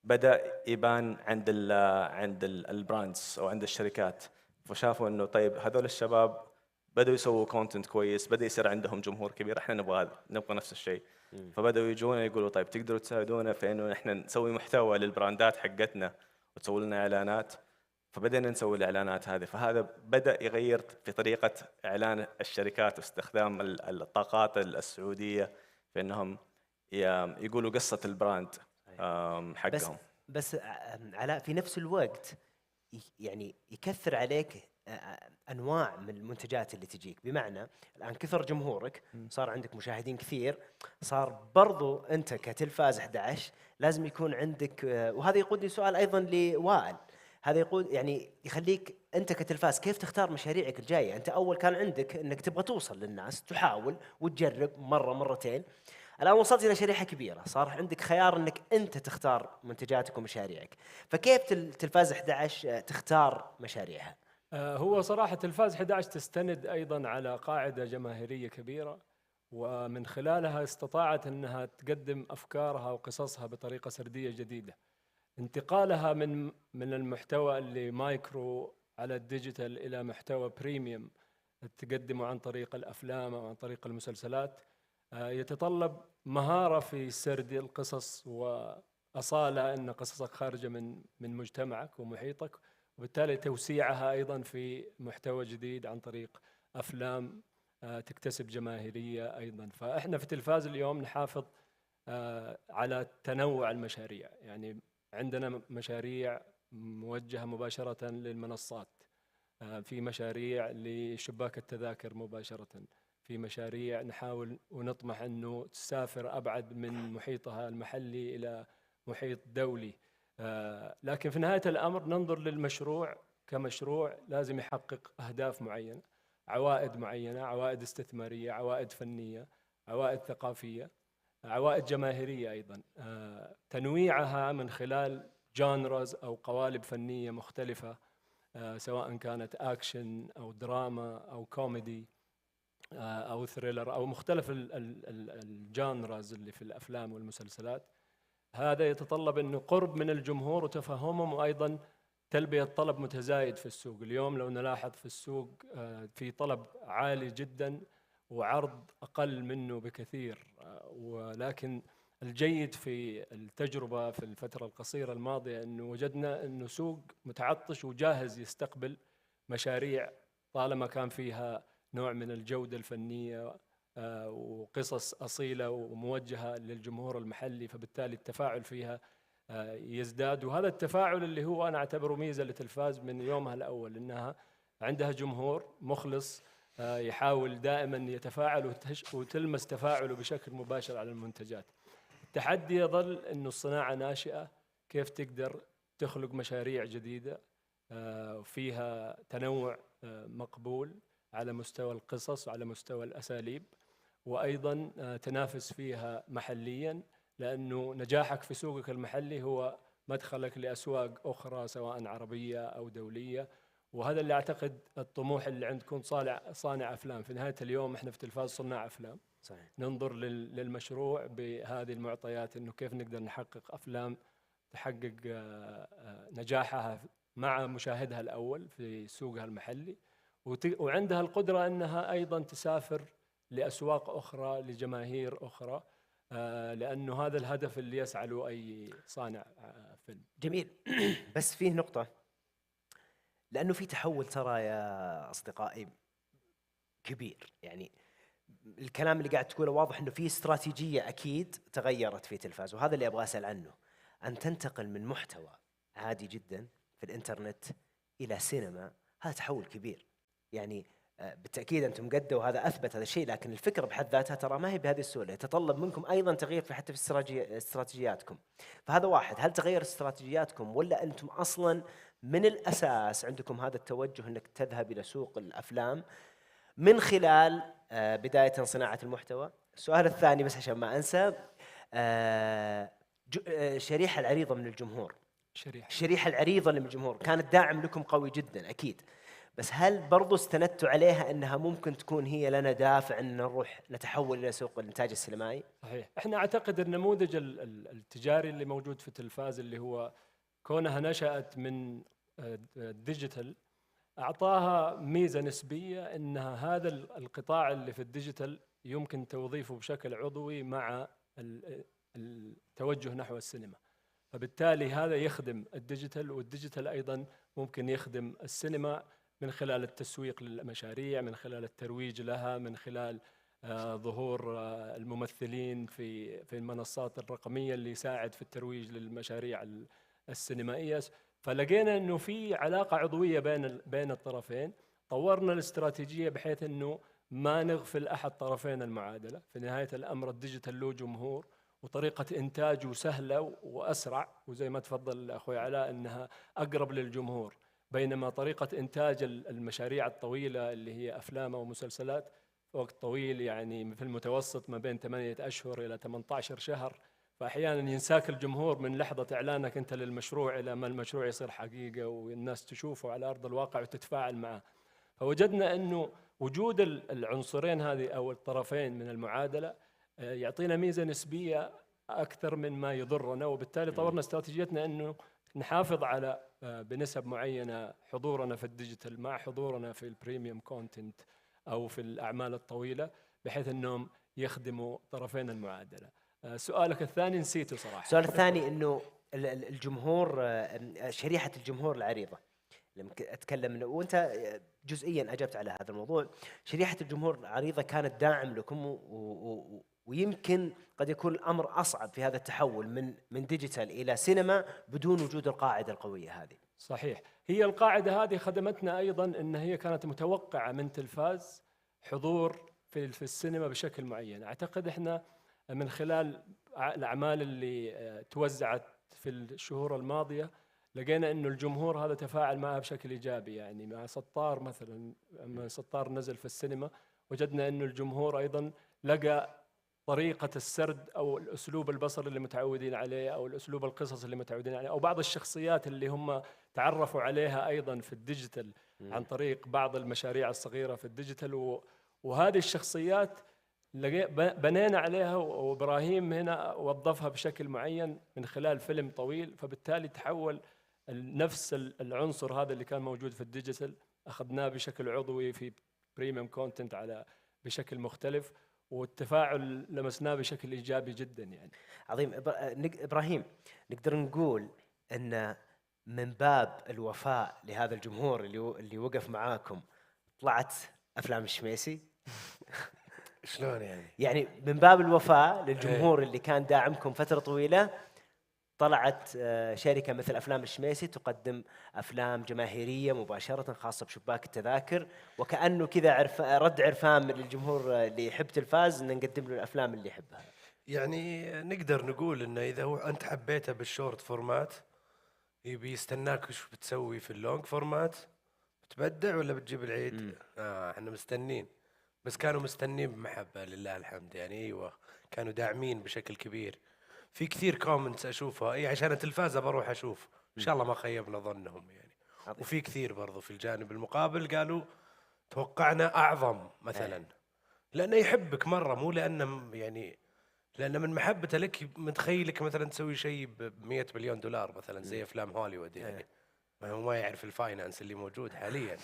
بدأ يبان عند البراندز أو عند الشركات، فشافوا إنه طيب هذول الشباب بدأوا يسووا كونتنت كويس، بدأ يصير عندهم جمهور كبير، احنا نبغى نفس الشيء. فبدأوا يجونا يقولوا طيب تقدروا تساعدونا في إنه احنا نسوي محتوى للبراندات حقتنا وتسوي لنا إعلانات. فبدأنا نسوي الإعلانات هذه، فهذا بدأ يغير في طريقة إعلان الشركات واستخدام الطاقات السعودية في إنهم يقولوا قصة البراند حقهم. بس علاء في نفس الوقت يعني يكثر عليك انواع من المنتجات اللي تجيك، بمعنى الان كثر جمهورك، صار عندك مشاهدين كثير، صار برضو انت كتلفاز 11 لازم يكون عندك، وهذا يقودني سؤال ايضا لوائل، هذا يقول يعني يخليك انت كتلفاز كيف تختار مشاريعك الجايه. انت اول كان عندك انك تبغى توصل للناس، تحاول وتجرب مره مرتين، الآن وصلت إلى شريحة كبيرة، صار عندك خيار أنك أنت تختار منتجاتك ومشاريعك، فكيف تلفاز 11 تختار مشاريعها؟ هو صراحة تلفاز 11 تستند أيضا على قاعدة جماهيرية كبيرة، ومن خلالها استطاعت أنها تقدم أفكارها وقصصها بطريقة سردية جديدة. انتقالها من المحتوى اللي مايكرو على الديجيتال إلى محتوى بريميوم تقدمه عن طريق الأفلام أو عن طريق المسلسلات يتطلب مهارة في سرد القصص وأصالة أن قصصك خارجة من مجتمعك ومحيطك، وبالتالي توسيعها أيضا في محتوى جديد عن طريق أفلام تكتسب جماهيرية أيضا. فإحنا في تلفاز اليوم نحافظ على تنوع المشاريع، يعني عندنا مشاريع موجهة مباشرة للمنصات، في مشاريع لشباك التذاكر مباشرة، في مشاريع نحاول ونطمح أنه تسافر أبعد من محيطها المحلي إلى محيط دولي. لكن في نهاية الأمر ننظر للمشروع كمشروع لازم يحقق أهداف معينة، عوائد معينة، عوائد استثمارية، عوائد فنية، عوائد ثقافية، عوائد جماهيرية أيضا. تنويعها من خلال جانرز أو قوالب فنية مختلفة، سواء كانت أكشن أو دراما أو كوميدي أو ثريلر أو مختلف الجانرز اللي في الأفلام والمسلسلات. هذا يتطلب أنه قرب من الجمهور وتفهمهم، وأيضا تلبية طلب متزايد في السوق. اليوم لو نلاحظ في السوق في طلب عالي جدا وعرض أقل منه بكثير، ولكن الجيد في التجربة في الفترة القصيرة الماضية أنه وجدنا أنه سوق متعطش وجاهز يستقبل مشاريع طالما كان فيها نوع من الجودة الفنية وقصص أصيلة وموجهة للجمهور المحلي، فبالتالي التفاعل فيها يزداد. وهذا التفاعل اللي هو أنا أعتبره ميزة لتلفاز من يومها الأول، إنها عندها جمهور مخلص يحاول دائما يتفاعل وتلمس تفاعله بشكل مباشر على المنتجات. التحدي يظل أنه الصناعة ناشئة، كيف تقدر تخلق مشاريع جديدة فيها تنوع مقبول على مستوى القصص وعلى مستوى الأساليب، وأيضا تنافس فيها محليا، لأنه نجاحك في سوقك المحلي هو مدخلك لأسواق أخرى سواء عربية أو دولية. وهذا اللي أعتقد الطموح اللي عندكم صانع أفلام. في نهاية اليوم إحنا في تلفاز صناع أفلام، صحيح. ننظر للمشروع بهذه المعطيات، إنه كيف نقدر نحقق أفلام تحقق نجاحها مع مشاهدها الأول في سوقها المحلي، وعندها القدرة أنها أيضا تسافر لأسواق أخرى لجماهير أخرى، لأنه هذا الهدف اللي يسعى له أي صانع فيلم. جميل. بس فيه نقطة، لأنه في تحول ترى يا أصدقائي كبير، يعني الكلام اللي قاعد تقوله واضح أنه في استراتيجية أكيد تغيرت في تلفاز، وهذا اللي أبغى أسأل عنه. أن تنتقل من محتوى عادي جدا في الإنترنت إلى سينما، هذا تحول كبير. يعني بالتأكيد أنتم قدوا هذا أثبت هذا الشيء، لكن الفكرة بحد ذاتها ترى ما هي بهذه السهولة، يتطلب منكم أيضا تغيير في حتى في استراتيجياتكم. فهذا واحد، هل تغير استراتيجياتكم ولا أنتم أصلا من الأساس عندكم هذا التوجه أنك تذهب إلى سوق الأفلام من خلال بداية صناعة المحتوى؟ السؤال الثاني بس عشان ما أنسى، الشريحة العريضة من الجمهور، الشريحة العريضة من الجمهور كانت داعم لكم قوي جدا أكيد، بس هل برضو استندتوا عليها أنها ممكن تكون هي لنا دافع أن نروح نتحول إلى سوق الإنتاج السينمائي؟ صحيح. إحنا أعتقد النموذج التجاري اللي موجود في تلفاز، اللي هو كونها نشأت من الديجيتال، أعطاها ميزة نسبية، أنها هذا القطاع اللي في الديجيتال يمكن توظيفه بشكل عضوي مع التوجه نحو السينما، فبالتالي هذا يخدم الديجيتال، والديجيتال أيضا ممكن يخدم السينما من خلال التسويق للمشاريع، من خلال الترويج لها، من خلال ظهور الممثلين في المنصات الرقمية اللي يساعد في الترويج للمشاريع السينمائية. فلقينا أنه في علاقة عضوية بين الطرفين. طورنا الاستراتيجية بحيث أنه ما نغفل أحد طرفين المعادلة. في نهاية الأمر الديجيتال له جمهور وطريقة إنتاجه سهلة وأسرع، وزي ما تفضل أخوي علاء أنها أقرب للجمهور، بينما طريقة إنتاج المشاريع الطويلة اللي هي أفلام أو مسلسلات وقت طويل، يعني في المتوسط ما بين 8 أشهر إلى 18 شهر. فأحيانا ينساك الجمهور من لحظة إعلانك أنت للمشروع إلى ما المشروع يصير حقيقة والناس تشوفه على أرض الواقع وتتفاعل معه. فوجدنا أنه وجود العنصرين هذه أو الطرفين من المعادلة يعطينا ميزة نسبية أكثر من ما يضرنا، وبالتالي طورنا استراتيجيتنا أنه نحافظ على بنسب معينة حضورنا في الديجيتال مع حضورنا في البريميوم كونتنت أو في الأعمال الطويلة، بحيث أنهم يخدموا طرفين المعادلة. سؤالك الثاني نسيته صراحة. السؤال الثاني أنه الجمهور، شريحة الجمهور العريضة، لما أتكلم وأنت جزئيا أجبت على هذا الموضوع. شريحة الجمهور العريضة كانت داعم لكم، ويمكن قد يكون الأمر أصعب في هذا التحول من ديجيتال إلى سينما بدون وجود القاعدة القوية هذه. صحيح، هي القاعدة هذه خدمتنا أيضا، أن هي كانت متوقعة من تلفاز حضور في السينما بشكل معين. أعتقد إحنا من خلال الأعمال اللي توزعت في الشهور الماضية لقينا أنه الجمهور هذا تفاعل معها بشكل إيجابي. يعني مع سطار مثلا، لما سطار نزل في السينما وجدنا أنه الجمهور أيضا لقى طريقة السرد أو الأسلوب البصري اللي متعودين عليه، أو الأسلوب القصص اللي متعودين عليه، أو بعض الشخصيات اللي هم تعرفوا عليها أيضا في الديجيتال عن طريق بعض المشاريع الصغيرة في الديجيتال. وهذه الشخصيات بنينا عليها، وإبراهيم هنا وظفها بشكل معين من خلال فيلم طويل، فبالتالي تحول نفس العنصر هذا اللي كان موجود في الديجيتال أخذناه بشكل عضوي في بريميوم كونتنت على بشكل مختلف، والتفاعل لمسناه بشكل إيجابي جدا. يعني عظيم. إبراهيم، نقدر نقول أن من باب الوفاء لهذا الجمهور اللي وقف معاكم طلعت أفلام الشميسي؟ شلون يعني؟ يعني من باب الوفاء للجمهور اللي كان داعمكم فترة طويلة، طلعت شركة مثل أفلام الشميسي تقدم أفلام جماهيرية مباشرة خاصة بشباك التذاكر، وكأنه كذا رد عرفان من الجمهور اللي يحب تلفاز أن نقدم له الأفلام اللي يحبها. يعني نقدر نقول إنه إذا أنت حبيته بالشورت فورمات يبي يستناك وش بتسوي في اللونج فورمات، بتبدع ولا بتجيب العيد؟ احنا مستنين، بس كانوا مستنين بمحبة لله الحمد. يعني ايوه كانوا داعمين بشكل كبير. في كثير كومنتس اشوفها اي عشان التلفازة بروح اشوف، ان شاء الله ما خيبنا ظنهم يعني. وفي كثير برضو في الجانب المقابل قالوا توقعنا اعظم مثلا، لانه يحبك مرة، مو لانه يعني لأن من محبته لك متخيلك مثلا تسوي شيء ب$100 مليون مثلا زي افلام هوليوود. يعني ما يعرف الفاينانس اللي موجود حاليا.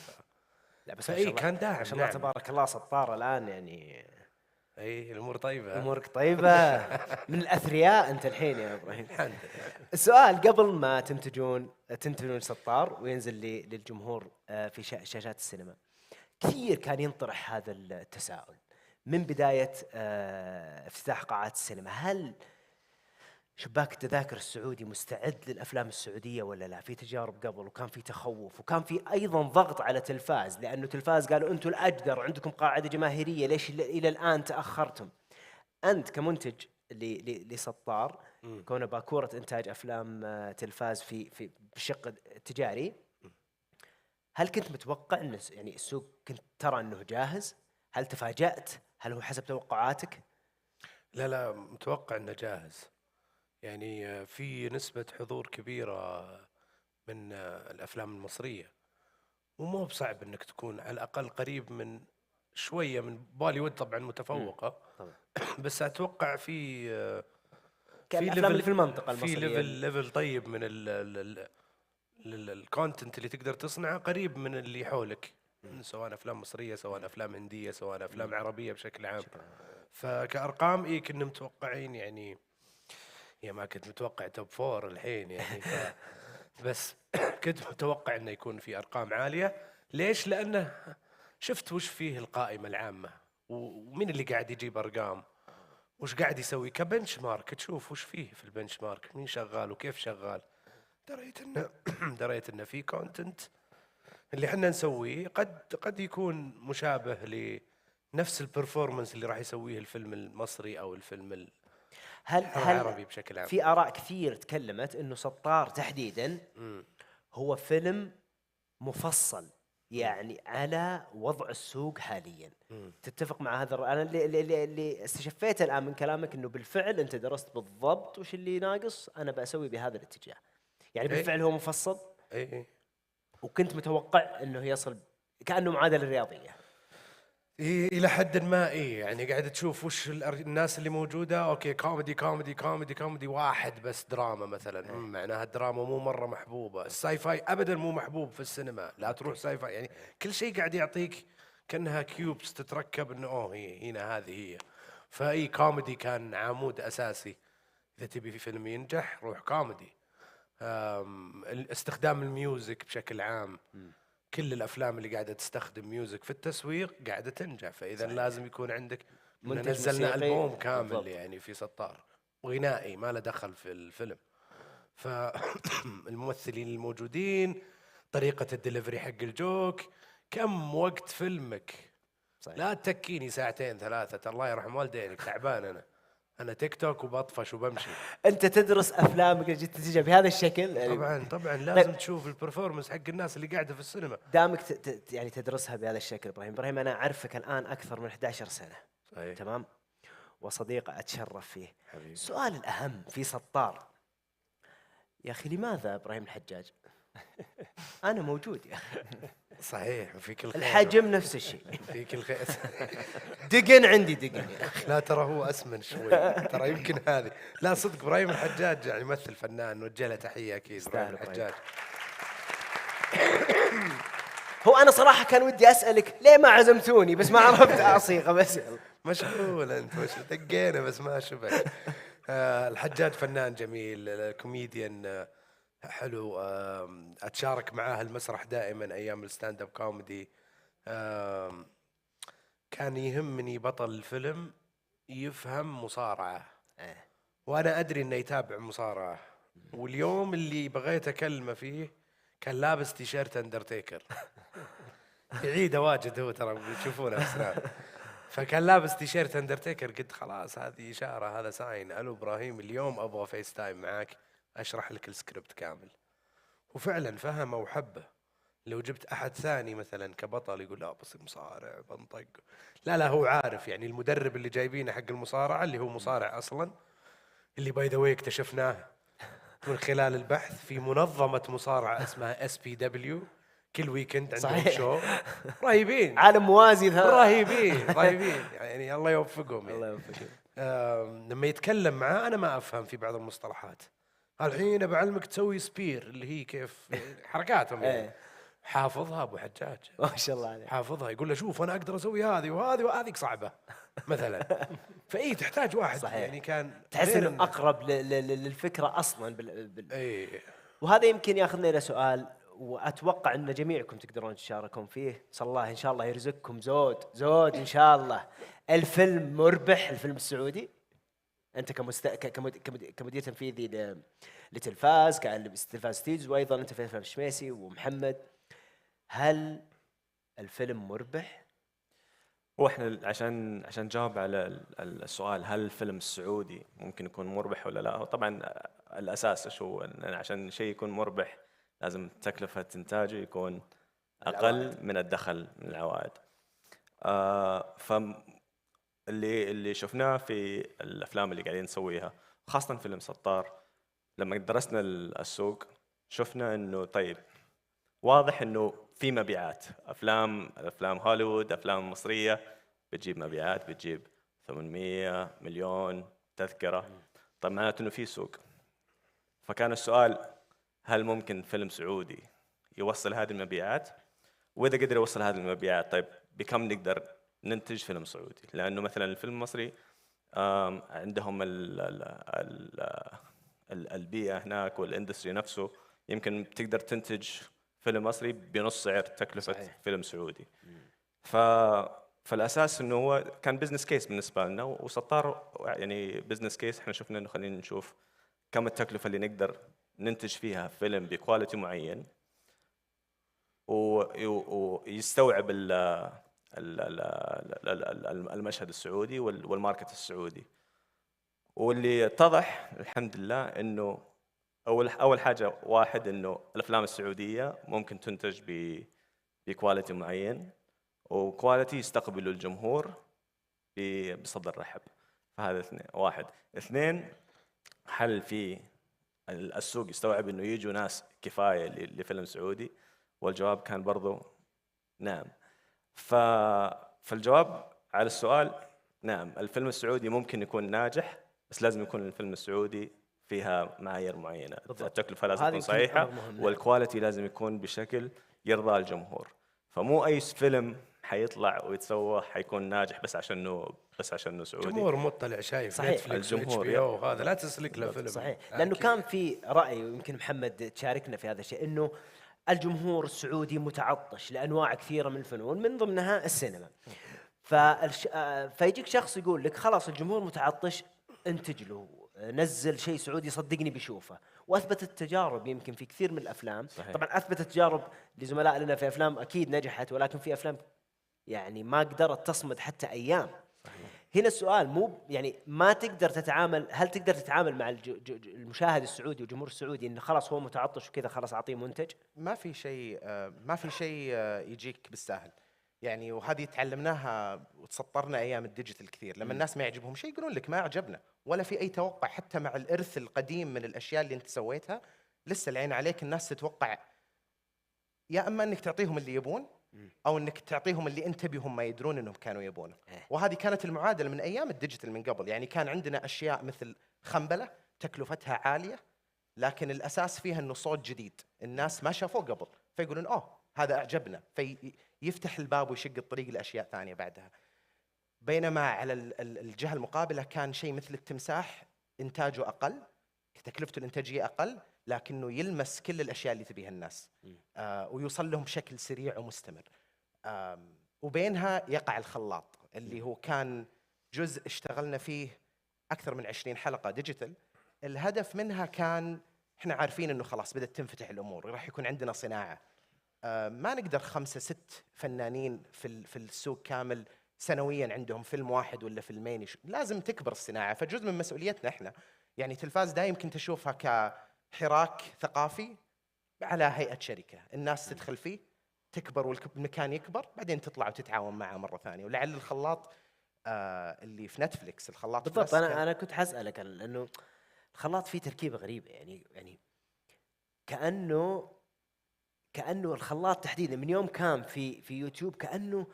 لا بس فاي كان داعم، ما شاء الله تبارك الله سطار الآن يعني. اي الامور طيبه. امورك طيبه. من الاثرياء انت الحين يا ابراهيم. الحمد لله. السؤال قبل ما تنتجون سطار وينزل للجمهور في شاشات السينما، كثير كان ينطرح هذا التساؤل من بدايه افتتاح قاعات السينما: هل شباك التذاكر السعودي مستعد للافلام السعوديه ولا لا؟ في تجارب قبل وكان في تخوف، وكان في ايضا ضغط على تلفاز، لانه تلفاز قالوا انتم الاقدر وعندكم قاعده جماهيريه، ليش الى الان تاخرتم؟ انت كمنتج لسطار، كونه باكوره انتاج افلام تلفاز في بالشق التجاري، هل كنت متوقع ان يعني السوق كنت ترى انه جاهز؟ هل تفاجأت؟ هل هو حسب توقعاتك؟ لا متوقع انه جاهز. يعني في نسبة حضور كبيرة من الأفلام المصرية، ومو بصعب أنك تكون على الأقل قريب من شوية من بوليوود، طبعا متفوقة بس أتوقع في الأفلام اللي في المنطقة في المصرية ليفل طيب من الكونتنت اللي تقدر تصنعه قريب من اللي حولك، سواء أفلام مصرية سواء أفلام هندية سواء أفلام عربية بشكل عام. فكأرقام كنا متوقعين يعني ما كنت متوقع توب 4 الحين يعني بس كنت متوقع انه يكون في ارقام عاليه. ليش؟ لانه شفت وش فيه القائمه العامه، ومين اللي قاعد يجيب ارقام، وش قاعد يسوي كبنش مارك، تشوف وش فيه في البنش مارك، مين شغال وكيف شغال. دريت انه في كونتنت اللي احنا نسويه قد يكون مشابه لنفس البرفورمانس اللي راح يسويه الفيلم المصري او الفيلم العربي بشكل عام. في آراء كثير تكلمت انه سطار تحديدا هو فيلم مفصل يعني على وضع السوق حاليا. تتفق مع هذا انا اللي استشفيته الان من كلامك انه بالفعل انت درست بالضبط وش اللي ناقص، انا بسوي بهذا الاتجاه. يعني بالفعل هو مفصل. اي وكنت متوقع انه يصل كانه معادله رياضيه. الى حد ما يعني قاعد تشوف وش الناس اللي موجوده. اوكي كوميدي كوميدي كوميدي كوميدي واحد بس دراما مثلا، معناها الدراما مو مره محبوبه. الساي فاي ابدا مو محبوب في السينما، لا تروح ساي فاي. يعني كل شيء قاعد يعطيك كانها كيوبس تتركب انه هي هنا هذه هي. فاي كوميدي كان عمود اساسي. اذا تبي في فيلم ينجح روح كوميدي. استخدام الميوزك بشكل عام، كل الافلام اللي قاعده تستخدم ميوزك في التسويق قاعده تنجح. فاذا صحيح. لازم يكون عندك نزلنا البوم كامل بالضبط. يعني في سطار غنائي ما له دخل في الفيلم. فالممثلين الموجودين، طريقه الدليفري حق الجوك، كم وقت فيلمك صحيح. لا تكيني ساعتين ثلاثه، الله يرحم والدينك تعبان. أنا تيك توك وبطفش وبمشي. أنت تدرس أفلامك جيت تجي بهذا الشكل؟ طبعا لازم تشوف البرفورمانس حق الناس اللي قاعدة في السينما. دامك يعني تدرسها بهذا الشكل إبراهيم أنا أعرفك الآن أكثر من 11 سنة صحيح. تمام، وصديق أتشرف فيه حبيبي. السؤال الأهم في سطار يا أخي، لماذا إبراهيم الحجاج؟ أنا موجود يا أخي. صحيح وفيك الخير. الحجم نفس الشيء. فيك الخير. دقن عندي دقن يا أخي. لا ترى هو أسمن شوي، ترى يمكن هذه. لا صدق إبراهيم الحجاج يعني يمثل فنان، نوجه له تحية أكيد. إبراهيم الحجاج. هو أنا صراحة كان ودي أسألك ليه ما عزمتوني، بس ما عرفت أصيغة بس. مشغول أنت دقينا بس ما شبك. الحجاج فنان جميل، كوميديان حلو. أتشارك معاه المسرح دائما أيام الستاند اب كوميدي. كان يهمني بطل الفيلم يفهم مصارعة، وأنا أدري إنه يتابع مصارعة. واليوم اللي بغيت أكلمه فيه كان لابس تيشيرت أندرتيكر. يعيده واجد هو ترى بتشوفونه في فكان لابس تيشيرت أندرتيكر. قلت خلاص هذه إشارة، هذا ساين. ألو إبراهيم اليوم أبغى فيس تايم معاك أشرح لك السكريبت كامل. وفعلا فهمه وحبه. لو جبت أحد ثاني مثلا كبطل يقول لا بس مصارع بنطق، لا هو عارف. يعني المدرب اللي جايبينه حق المصارعة اللي هو مصارع أصلا، اللي باي ذا واي اكتشفناه من خلال البحث في منظمة مصارعة اسمها SPW، كل ويكند عندهم شو رهيبين، عالم موازي رهيبين يعني الله يوفقهم. الله يوفقهم. لما يتكلم معاه أنا ما أفهم في بعض المصطلحات. الحين بعلمك تسوي سبير اللي هي كيف حركاتهم يعني. حافظها ابو حجاج ما شاء الله عليه، حافظها. يقول له شوف انا اقدر اسوي هذه وهذه وهذه صعبه مثلا. فاي تحتاج واحد صحيح. يعني كان تحس انه اقرب للفكره اصلا وهذا يمكن ياخذنا الى سؤال، واتوقع ان جميعكم تقدرون تشاركون فيه. صلى الله ان شاء الله يرزقكم زود ان شاء الله. الفيلم مربح، الفيلم السعودي. انت كمدير تنفيذي لتلفاز، تلفاز ستيدز، وايضا انت في افلام الشميسي ومحمد، هل الفيلم مربح؟ هو احنا عشان نجاوب على السؤال هل الفيلم السعودي ممكن يكون مربح ولا لا، هو طبعا الاساس هو ان عشان شيء يكون مربح لازم تكلفة انتاجه يكون اقل من الدخل من العوائد. اللي شفناه في الافلام اللي قاعدين نسويها خاصة فيلم سطار، لما درسنا السوق شفنا انه طيب واضح انه في مبيعات. افلام هوليوود، افلام مصرية بتجيب مبيعات، بتجيب 800 مليون تذكرة. طيب معناته انه في سوق. فكان السؤال هل ممكن فيلم سعودي يوصل هذه المبيعات؟ واذا قدر يوصل هذه المبيعات طيب بكم نقدر ننتج فيلم سعودي؟ لانه مثلا الفيلم المصري عندهم البيئة هناك والاندستري نفسه يمكن تقدر تنتج فيلم مصري بنص سعر تكلفة صحيح. فيلم سعودي. فالأساس إنه هو كان بزنس كيس بالنسبة لنا، وسطار يعني بزنس كيس. إحنا شفنا إنه خلينا نشوف كم التكلفة اللي نقدر ننتج فيها فيلم بكواليتي معين ويستوعب المشهد السعودي والماركت السعودي. واللي اتضح الحمد لله إنه أول حاجة واحد إنه الأفلام السعودية ممكن تنتج بكواليتي معين، وكواليتي يستقبلوا الجمهور بصدر رحب. فهذا واحد. اثنين، هل في السوق يستوعب انه يجوا ناس كفايه لفيلم سعودي؟ والجواب كان برضو نعم. فالجواب على السؤال نعم، الفيلم السعودي ممكن يكون ناجح، بس لازم يكون الفيلم السعودي فيها معايير معينة. التكلفة لازم تكون صحيحة، والكواليتي لازم يكون بشكل يرضى الجمهور. فمو أي فيلم حيطلع ويتسوى حيكون ناجح بس عشانه سعودي. الجمهور مطلع شايف نتفليكس الجمهور وهذا لا تسلك له فيلم. صحيح، لأنه كان في رأي، ويمكن محمد تشاركنا في هذا الشيء، إنه الجمهور السعودي متعطش لأنواع كثيرة من الفنون من ضمنها السينما. فيجيك شخص يقول لك خلاص الجمهور متعطش، انتج له، نزل شيء سعودي صدقني بيشوفه. واثبتت التجارب يمكن في كثير من الافلام. صحيح. طبعا اثبتت تجارب لزملاء لنا في افلام اكيد نجحت، ولكن في افلام يعني ما قدرت تصمد حتى ايام. صحيح. هنا السؤال مو يعني ما تقدر تتعامل، هل تقدر تتعامل مع المشاهد السعودي والجمهور السعودي انه خلاص هو متعطش وكذا خلاص اعطيه منتج؟ ما في شيء يجيك بالساهل يعني. وهذه تعلمناها وتسطرنا ايام الديجيتال كثير. لما الناس ما يعجبهم شيء يقولون لك ما عجبنا، ولا في اي توقع حتى مع الارث القديم من الاشياء اللي انت سويتها. لسه العين عليك، الناس تتوقع يا اما انك تعطيهم اللي يبون، او انك تعطيهم اللي انت بهم ما يدرون انهم كانوا يبونه. وهذه كانت المعادله من ايام الديجيتال من قبل. يعني كان عندنا اشياء مثل خنبله تكلفتها عاليه، لكن الاساس فيها انه صوت جديد الناس ما شافوه قبل، فيقولون هذا اعجبنا، فيفتح الباب ويشق الطريق لاشياء ثانيه بعدها. بينما على الجهه المقابله كان شيء مثل التمساح انتاجه اقل، تكلفته الانتاجيه اقل، لكنه يلمس كل الاشياء اللي تبيها الناس ويوصل لهم بشكل سريع ومستمر. وبينها يقع الخلاط اللي هو كان جزء اشتغلنا فيه اكثر من 20 حلقه ديجيتال. الهدف منها كان احنا عارفين انه خلاص بدأت تنفتح الامور، راح يكون عندنا صناعه. ما نقدر 5-6 فنانين في السوق كامل سنويا عندهم فيلم واحد ولا فيلمين، لازم تكبر الصناعه. فجزء من مسؤوليتنا احنا يعني تلفاز دا يمكن تشوفها كحراك ثقافي على هيئه شركه، الناس تدخل فيه تكبر والمكان يكبر، بعدين تطلع وتتعاون معه مره ثانيه. ولعل الخلاط اللي في نتفليكس، الخلاط بالضبط. انا كنت حسألك لانه الخلاط فيه تركيبه غريبه، يعني كانه الخلاط تحديدا من يوم كان في يوتيوب كانه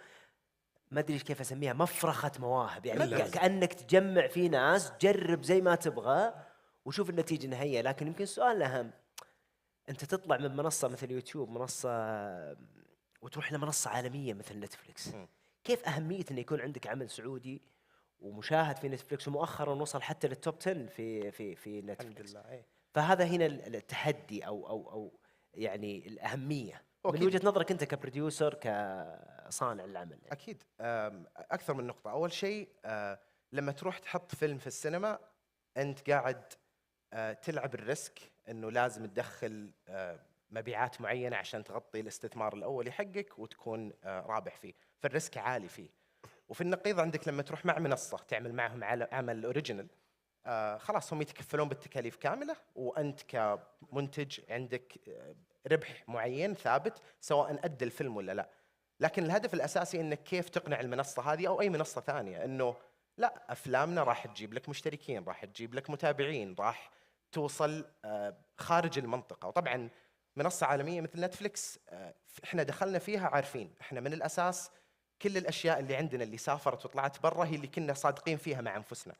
ما ادري كيف اسميها، مفرخه مواهب. يعني كانك تجمع فيه ناس، جرب زي ما تبغى وشوف النتيجه النهائيه. لكن يمكن السؤال الاهم، انت تطلع من منصه مثل يوتيوب، منصه، وتروح لمنصه عالميه مثل نتفليكس. كيف اهميه انه يكون عندك عمل سعودي ومشاهد في نتفليكس، ومؤخرا وصل حتى للتوب 10 في نتفليكس. فهذا هنا التحدي او يعني الاهميه من وجهه نظرك انت كبروديوسر، كصانع العمل يعني. اكيد اكثر من نقطه. اول شيء لما تروح تحط فيلم في السينما انت قاعد تلعب الريسك انه لازم تدخل مبيعات معينه عشان تغطي الاستثمار الاولي حقك وتكون رابح فيه، فالريسك عالي فيه. وفي النقيض عندك لما تروح مع منصه تعمل معهم على عمل اوريجينال، خلاص هم يتكفلون بالتكاليف كامله، وانت كمنتج عندك ربح معين ثابت سواء ادى الفيلم ولا لا. لكن الهدف الاساسي انك كيف تقنع المنصه هذه او اي منصه ثانيه انه لا، افلامنا راح تجيب لك مشتركين، راح تجيب لك متابعين، راح توصل خارج المنطقه. وطبعا منصه عالميه مثل نتفليكس احنا دخلنا فيها عارفين احنا من الاساس كل الاشياء اللي عندنا اللي سافرت وطلعت برا هي اللي كنا صادقين فيها مع انفسنا.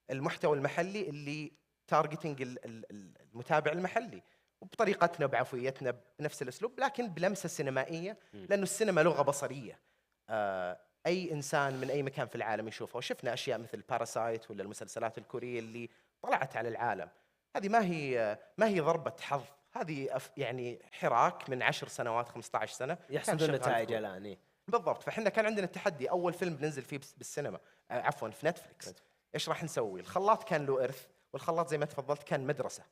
المحتوى المحلي اللي تارجتنج المتابع المحلي، وبطريقتنا وبعفويتنا بنفس الاسلوب، لكن بلمسه سينمائيه، لانه السينما لغه بصريه. اي انسان من اي مكان في العالم يشوفها. وشفنا اشياء مثل باراسايت ولا المسلسلات الكوريه اللي طلعت على العالم. هذه ما هي ضربه حظ، هذه يعني حراك من 10 سنوات 15 سنه يحصدون نتائج الان. بالضبط. فاحنا كان عندنا التحدي، اول فيلم بننزل فيه بالسينما، عفوا في نتفليكس، ايش راح نسوي؟ الخلاط كان له ارث، والخلاط زي ما تفضلت كان مدرسه.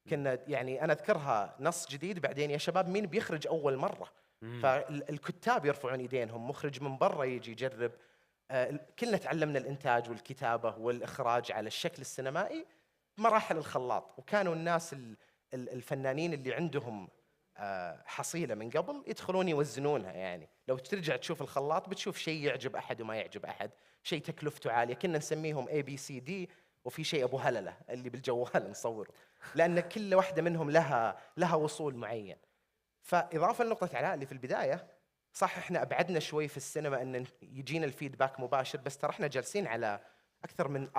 كنا يعني انا اذكرها نص جديد، بعدين يا شباب مين بيخرج اول مره؟ فالكتاب يرفعون ايدينهم، مخرج من برا يجي يجرب. كلنا تعلمنا الانتاج والكتابه والاخراج على الشكل السينمائي مراحل الخلاط. وكانوا الناس الفنانين اللي عندهم حصيلة من قبل يدخلون يوزنونها. يعني لو ترجع تشوف الخلاط بتشوف شيء يعجب أحد وما يعجب أحد، شيء تكلفته عالية، كنا نسميهم ABCD، وفي شيء أبو هللة اللي بالجوال نصوره، لأن كل واحدة منهم لها وصول معين. فإضافة لنقطة علاء اللي في البداية، صح إحنا أبعدنا شوي في السينما أن يجينا الفيدباك مباشر، بس ترى إحنا جالسين على أكثر من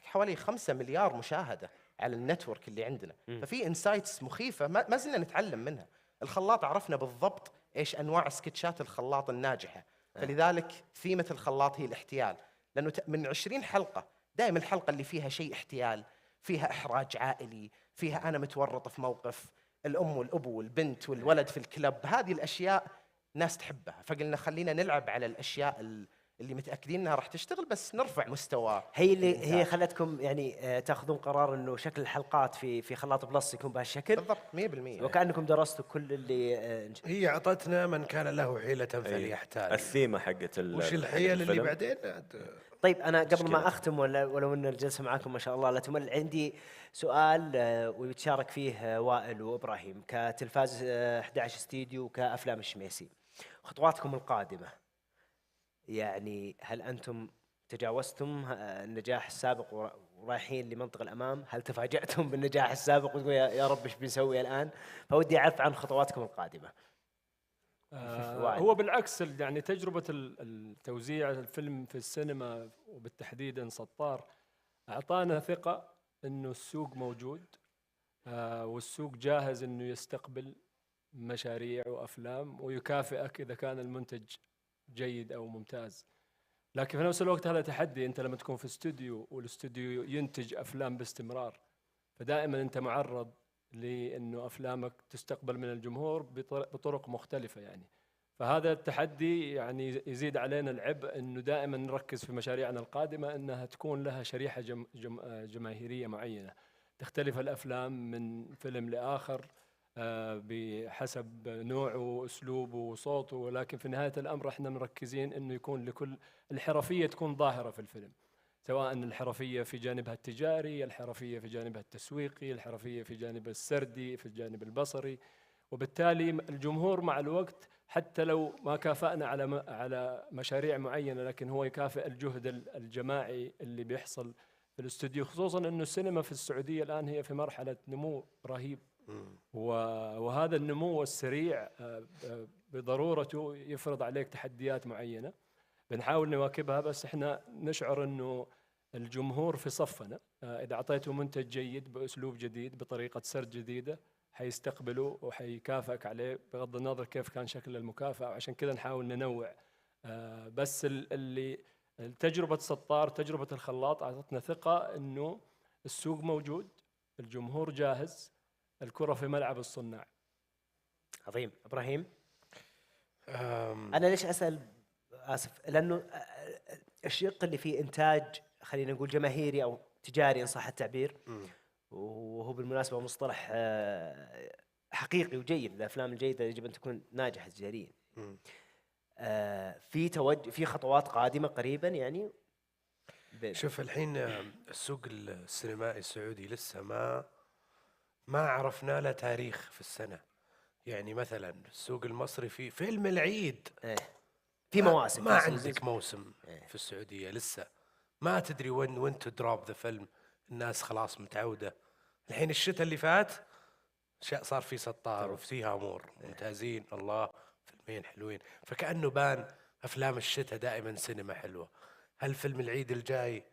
حوالي 5 مليار مشاهدة على النتورك اللي عندنا. ففي انسايتس مخيفة ما زلنا نتعلم منها. الخلاط عرفنا بالضبط إيش أنواع سكتشات الخلاط الناجحة، فلذلك ثيمة الخلاط هي الاحتيال، لأنه من 20 حلقة دائما الحلقة اللي فيها شيء احتيال، فيها إحراج عائلي، فيها أنا متورط في موقف، الأم والأبو والبنت والولد في الكلب، هذه الأشياء ناس تحبها. فقلنا خلينا نلعب على الأشياء اللي متأكدين أنها راح تشتغل، بس نرفع مستوى. هي خلتكم يعني تاخذون قرار انه شكل الحلقات في خلاط بلس يكون بهالشكل بالضبط 100%، وكأنكم درستوا كل اللي هي اعطتنا من كان له حيلة فليحتال. الثيمة حقت وش الحيل اللي بعدين؟ طيب أنا قبل ما أختم ولو أن الجلسة معاكم ما شاء الله لا تمل، عندي سؤال ويتشارك فيه وائل وإبراهيم كتلفاز 11 استديو وكأفلام الشميسي. خطواتكم القادمة، يعني هل أنتم تجاوزتم النجاح السابق ورايحين لمنطقة الأمام؟ هل تفاجأتم بالنجاح السابق وتقول يا رب إيش بنسوي الآن؟ فودي أعرف عن خطواتكم القادمة. هو بالعكس، يعني تجربة التوزيع الفيلم في السينما وبالتحديد إن سطار أعطانا ثقة إنه السوق موجود، والسوق جاهز إنه يستقبل مشاريع وأفلام ويكافئك إذا كان المنتج جيد أو ممتاز. لكن في نفس الوقت هذا تحدي، أنت لما تكون في استوديو والاستوديو ينتج أفلام باستمرار، فدائما أنت معرض لأنه أفلامك تستقبل من الجمهور بطرق مختلفة يعني. فهذا التحدي يعني يزيد علينا العبء إنه دائما نركز في مشاريعنا القادمة أنها تكون لها شريحة جماهيرية معينة. تختلف الأفلام من فيلم لآخر بحسب نوعه وأسلوبه وصوته، ولكن في نهاية الأمر احنا مركزين إنه يكون لكل الحرفية تكون ظاهرة في الفيلم، سواء الحرفية في جانبها التجاري، الحرفية في جانبها التسويقي، الحرفية في جانب السردي، في الجانب البصري. وبالتالي الجمهور مع الوقت حتى لو ما كافأنا على مشاريع معينة، لكن هو يكافئ الجهد الجماعي اللي بيحصل في الاستوديو، خصوصا إنه السينما في السعودية الآن هي في مرحلة نمو رهيب، وهذا النمو السريع بضرورته يفرض عليك تحديات معينة بنحاول نواكبها، بس احنا نشعر انه الجمهور في صفنا. اذا اعطيته منتج جيد باسلوب جديد بطريقة سرد جديدة حيستقبله وحيكافئك عليه بغض النظر كيف كان شكل المكافأة، وعشان كذا نحاول ننوع. بس اللي تجربة سطار، تجربة الخلاط اعطتنا ثقة انه السوق موجود، الجمهور جاهز، الكرة في ملعب الصناع. عظيم. إبراهيم، أنا ليش أسأل؟ آسف، لأنه الشق اللي فيه إنتاج خلينا نقول جماهيري أو تجاري إن صح التعبير، وهو بالمناسبة مصطلح حقيقي وجيد. الأفلام الجيدة يجب أن تكون ناجحة تجاريا. في خطوات قادمة قريبا يعني. شوف الحين السوق السينمائي السعودي لسه ما عرفنا له تاريخ في السنة. يعني مثلا السوق المصري في فيلم العيد في مواسم، ما عندك موسم في السعودية لسه، ما تدري وين تدروب ذا فيلم. الناس خلاص متعودة. الحين الشتاء اللي فات صار في سطار وفيها أمور ممتازين، الله فيلمين حلوين، فكأنه بان أفلام الشتاء دائما سينما حلوة. هل فيلم العيد الجاي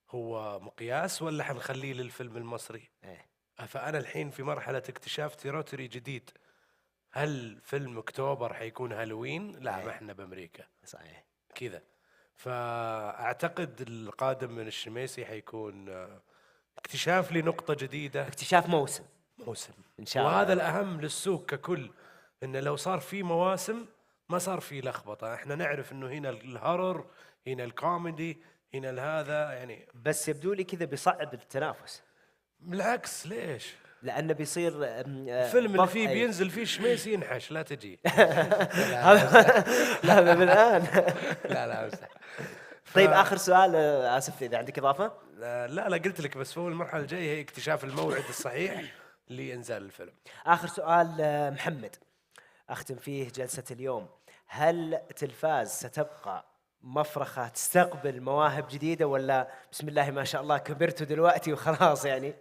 هو مقياس ولا حنخليه للفيلم المصري؟ فأنا الحين في مرحلة اكتشاف تيراتوري جديد. هل فيلم أكتوبر حيكون هالوين؟ لا، ما احنا بأمريكا. صحيح كذا. فأعتقد القادم من الشميسي حيكون اكتشاف لنقطة جديدة، اكتشاف موسم إن شاء الله. وهذا الأهم للسوق ككل، إنه لو صار في مواسم ما صار في لخبطة. احنا نعرف إنه هنا الهرر، هنا الكوميدي، هنا هذا يعني. بس يبدو لي كذا بيصعب التنافس. بالعكس، ليش؟ لأنه بيصير الفيلم اللي فيه بينزل فيه شميس ينحش، لا تجي. هذا من الآن. لا امزح. طيب آخر سؤال، آسف إذا عندك إضافة. لا قلت لك، بس هو المرحلة الجاية هي اكتشاف الموعد الصحيح لإنزال الفيلم. آخر سؤال محمد أختم فيه جلسة اليوم، هل تلفاز ستبقى مفرخة تستقبل مواهب جديدة ولا بسم الله ما شاء الله كبرتوا دلوقتي وخلاص يعني؟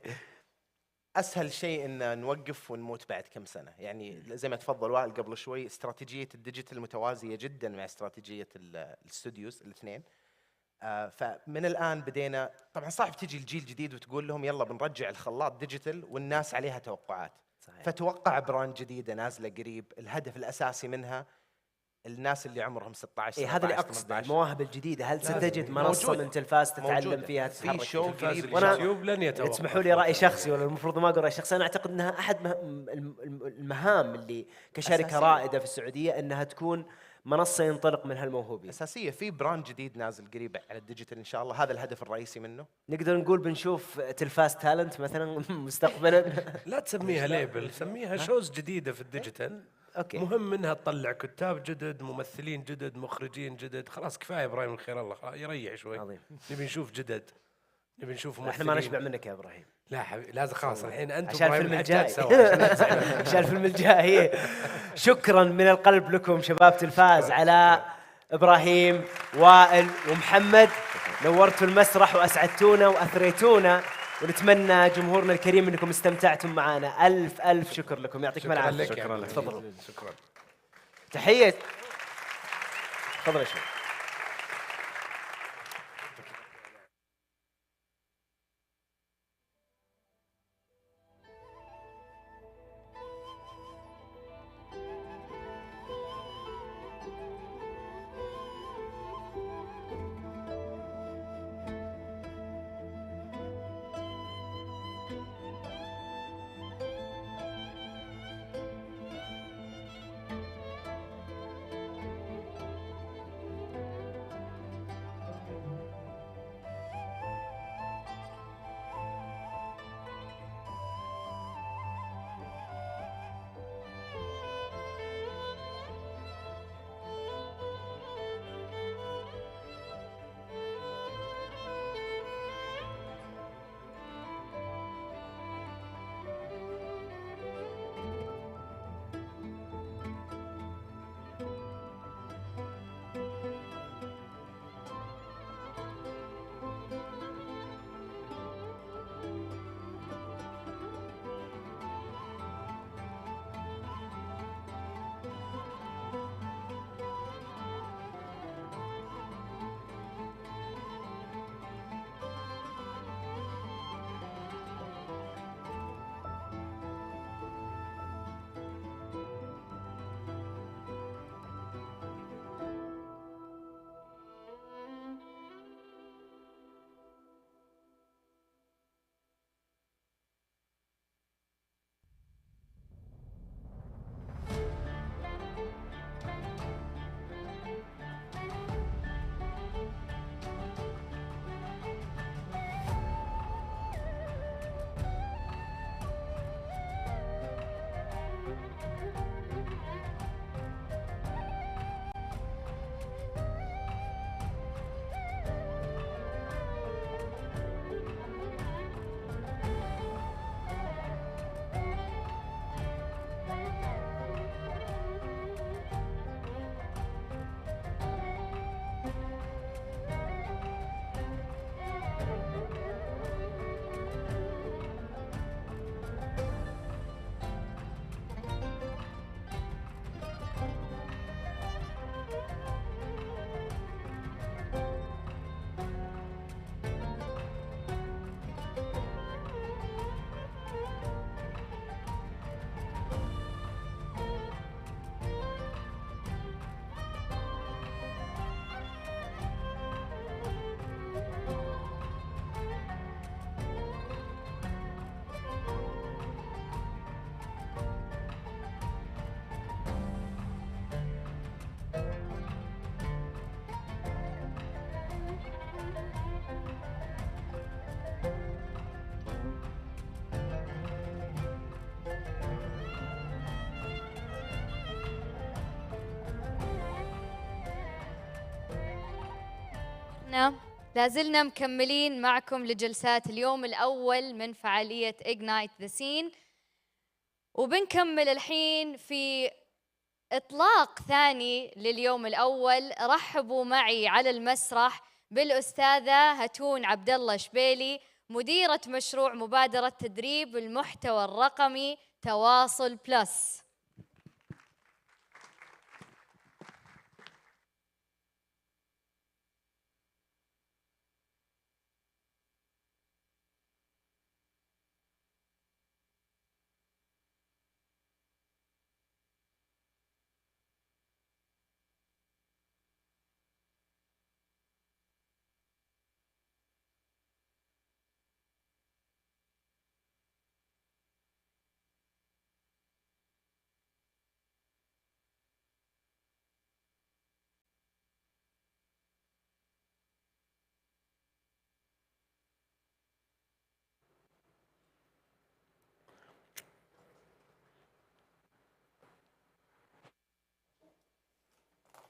اسهل شيء ان نوقف ونموت بعد كم سنه، يعني زي ما تفضل وائل قبل شوي، استراتيجيه الديجيتال متوازيه جدا مع استراتيجيه الاستوديوز الاثنين. فمن الان بدينا، طبعا صعب تجي الجيل الجديد وتقول لهم يلا بنرجع الخلاط ديجيتال والناس عليها توقعات. صحيح. فتوقع براند جديده نازله قريب، الهدف الاساسي منها الناس اللي عمرهم 16 سنه. هذا اللي اقصده، المواهب الجديده، هل ستجد منصه من تلفاز تتعلم فيها في شو قريب؟ اليوتيوب لن يتوقف. اسمحوا لي راي شخصي، ولا المفروض ما اقول راي شخصي، انا اعتقد انها احد المهام اللي كشركه أساسية. رائده في السعوديه انها تكون منصه ينطلق منها الموهوبين. اساسيه. في براند جديد نازل قريب على الديجيتال ان شاء الله، هذا الهدف الرئيسي منه. نقدر نقول بنشوف تلفاز تالنت مثلا مستقبلا. لا تسميها ليبل، سميها شوز جديده في الديجيتال. أوكي. مهم منها تطلع كتاب جدد، ممثلين جدد، مخرجين جدد. خلاص كفايه ابراهيم الخير الله، يريح شوي. عظيم. نبي نشوف جدد، نبي نشوف ممثلين. احنا ما نشبع منك يا ابراهيم. لا حبيبي لازم خلاص الحين انت عشان الفيلم الجاي عشان الفيلم الجاي. شكرا من القلب لكم شباب تلفاز، على ابراهيم وائل ومحمد، نورتوا المسرح واسعدتونا واثريتونا، ونتمنى جمهورنا الكريم انكم استمتعتم معنا. الف الف شكر لكم، يعطيكم العافيه. شكرا لك. تفضلوا. شكرا. تحيه. تفضل يا شباب. لازلنا مكملين معكم لجلسات اليوم الأول من فعالية Ignite the Scene. وبنكمل الحين في إطلاق ثاني لليوم الأول. رحبوا معي على المسرح بالأستاذة هتون عبد الله شبيلي، مديرة مشروع مبادرة تدريب المحتوى الرقمي تواصل بلس.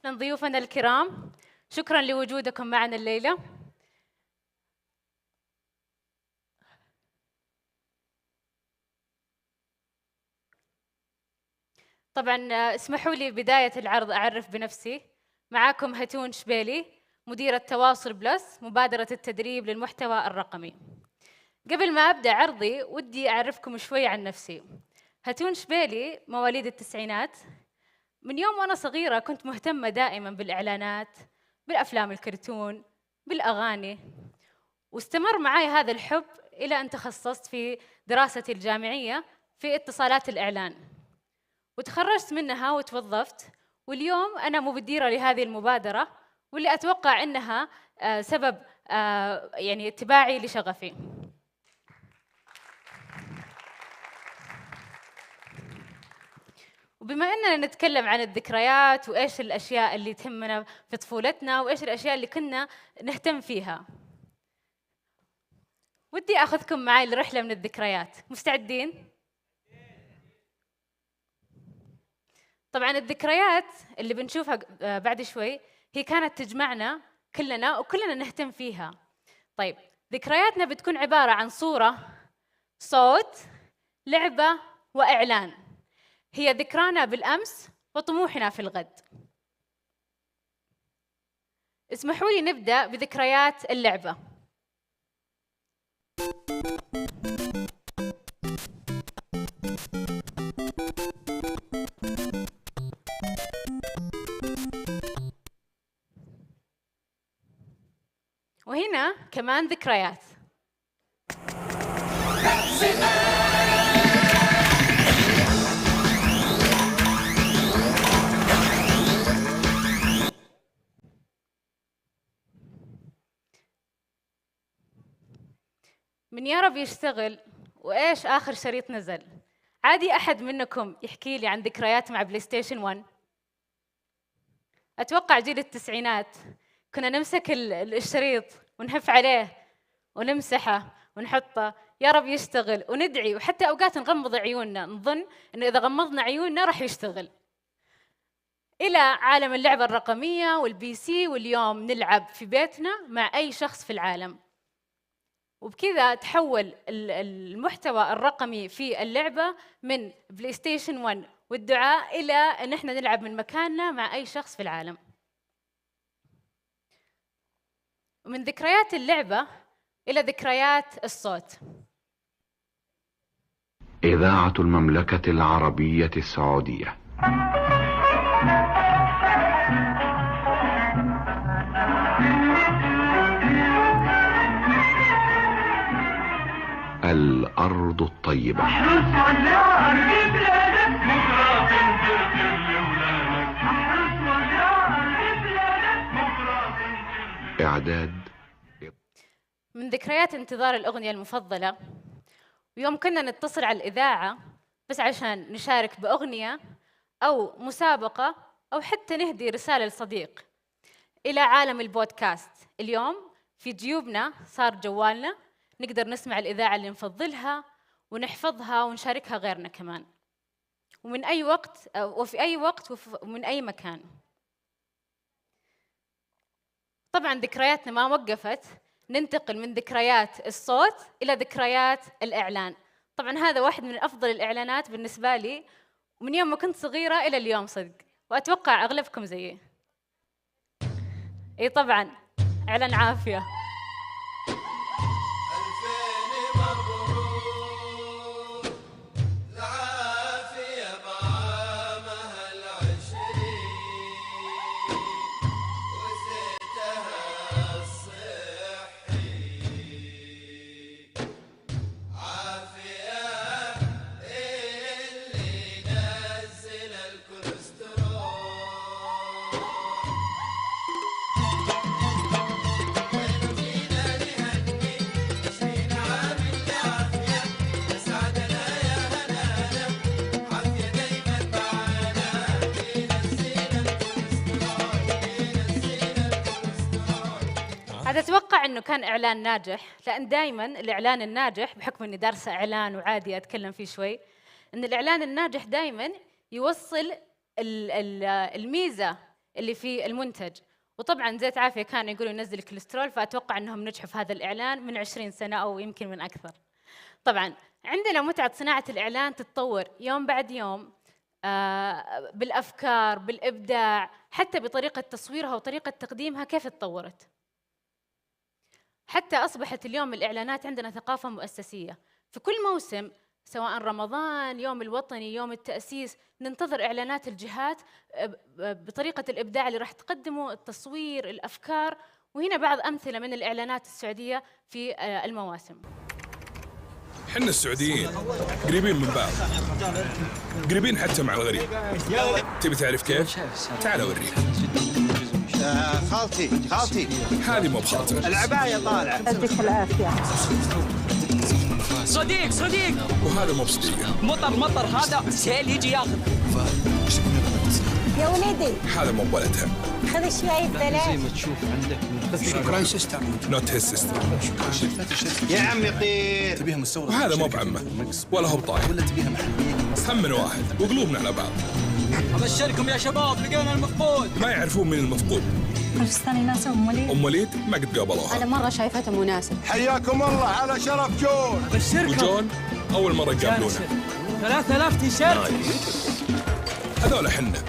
من ضيوفنا الكرام، شكرا لوجودكم معنا الليلة. طبعا اسمحوا لي بداية العرض أعرف بنفسي. معاكم هتون شبيلي، مديرة تواصل بلس، مبادرة التدريب للمحتوى الرقمي. قبل ما أبدأ عرضي ودي أعرفكم شوي عن نفسي. هتون شبيلي مواليد التسعينات. من يوم وأنا صغيرة كنت مهتمة دائما بالإعلانات، بالأفلام الكرتون، بالأغاني، واستمر معي هذا الحب إلى أن تخصصت في دراستي الجامعية في اتصالات الإعلان، وتخرجت منها وتوظفت، واليوم أنا مديرة لهذه المبادرة، واللي أتوقع أنها سبب يعني اتباعي لشغفي. وبما أننا نتكلم عن الذكريات وإيش الأشياء اللي تهمنا في طفولتنا وإيش الأشياء اللي كنا نهتم فيها، ودي أخذكم معي لرحلة من الذكريات. مستعدين؟ طبعاً الذكريات اللي بنشوفها بعد شوي هي كانت تجمعنا كلنا وكلنا نهتم فيها. طيب، ذكرياتنا بتكون عبارة عن صورة، صوت، لعبة، وإعلان. هي ذكرانا بالأمس وطموحنا في الغد. اسمحوا لي نبدأ بذكريات اللعبة. وهنا كمان ذكريات. من يا رب يشتغل وإيش آخر شريط نزل؟ عادي أحد منكم يحكي لي عن ذكريات مع بلاي ستيشن 1؟ أتوقع جيل التسعينات كنا نمسك الشريط ونهف عليه ونمسحه ونحطه يا رب يشتغل وندعي، وحتى أوقات نغمض عيوننا نظن إنه إذا غمضنا عيوننا راح يشتغل. إلى عالم اللعبة الرقمية والبي سي، واليوم نلعب في بيتنا مع أي شخص في العالم. وبكذا تحول المحتوى الرقمي في اللعبة من بلاي ستيشن 1 والدعاء إلى أن احنا نلعب من مكاننا مع أي شخص في العالم. ومن ذكريات اللعبة إلى ذكريات الصوت. إذاعة المملكة العربية السعودية. الأرض الطيبة. إعداد. من ذكريات انتظار الأغنية المفضلة، ويوم كنا نتصل على الإذاعة بس عشان نشارك بأغنية أو مسابقة أو حتى نهدي رسالة لصديق، إلى عالم البودكاست. اليوم في جيوبنا صار جوالنا، نقدر نسمع الإذاعة اللي نفضلها ونحفظها ونشاركها غيرنا كمان، ومن أي وقت وفي أي وقت ومن أي مكان. طبعاً ذكرياتنا ما وقفت، ننتقل من ذكريات الصوت إلى ذكريات الإعلان. طبعا هذا واحد من أفضل الإعلانات بالنسبة لي من يوم ما كنت صغيرة إلى اليوم صدق، وأتوقع أغلبكم زيي. إي طبعا إعلان عافية. هذا أتوقع أنه كان إعلان ناجح، لأن دائما الإعلان الناجح بحكم أني دارسة إعلان وعادي أتكلم فيه شوي، أن الإعلان الناجح دائما يوصل الميزة اللي في المنتج. وطبعا زيت عافية كان يقولوا ينزل الكوليسترول، فأتوقع أنهم نجحوا في هذا الإعلان من 20 سنة أو يمكن من أكثر. طبعا عندنا متعة صناعة الإعلان تتطور يوم بعد يوم، بالأفكار، بالإبداع، حتى بطريقة تصويرها وطريقة تقديمها كيف تطورت. حتى أصبحت اليوم الإعلانات عندنا ثقافة مؤسسية، في كل موسم سواء رمضان، يوم الوطني، يوم التأسيس، ننتظر إعلانات الجهات بطريقة الإبداع اللي راح تقدمه، التصوير، الأفكار. وهنا بعض أمثلة من الإعلانات السعودية في المواسم. حنا السعوديين قريبين من بعض، قريبين حتى مع الغريب. تبي تعرف كيف؟ تعال أوريك. خالتي هذه مو بخالتك، العباية طالعة. يعطيك العافية. صديق وهذا مو بصديقه. مطر هذا سيل يجي ياخذ. يا وليدي هذا مو بولدها. خذ شوي ببلاش. زي ما تشوف عندك. شكرا سيستر. نوت هيز سيستر. يا عمي قير. تبيها مستورد. وهذا مو بعمه ولا هو بطايح. ولا تبيها محلية. هم من واحد وقلوبنا على بعض. أبشركم يا شباب لقينا المفقود. ما يعرفون من المفقود. الفستان يناسب أم وليد؟ أم وليد ما قد قابلوها. أنا مرة شايفته مناسب. حياكم الله على شرف جون. أبشركم. وجون أول مرة يقابلونه. 3000 تيشيرت. هذول حنا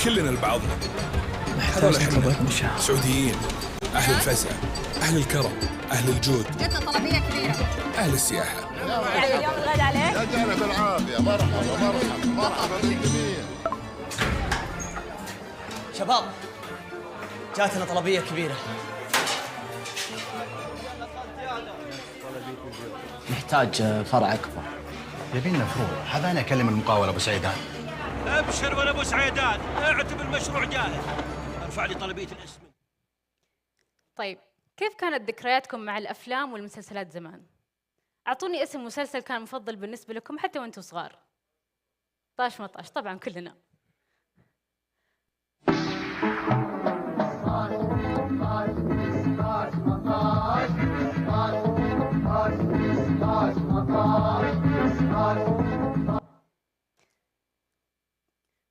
كلنا لبعضنا. هذول حنا سعوديين، أهل الفزع، أهل الكرم، أهل الجود، جدة طلبية كبيرة، أهل السياحة. يعني اليوم الغالي عليك؟ لا جانا بالعافية. مرحبا بالجميع. شباب جاتنا طلبية كبيرة. نحتاج فرع أكبر. يبينا فروع. هذا أنا أكلم المقاول أبو سعيدان. ابشر ولا ابو سعيدان، اعتب المشروع جاهز. ارفع لي طلبية الاسم. طيب كيف كانت ذكرياتكم مع الأفلام والمسلسلات زمان؟ أعطوني اسم مسلسل كان مفضل بالنسبة لكم حتى وأنتم صغار. طاش مطاش طبعا كلنا.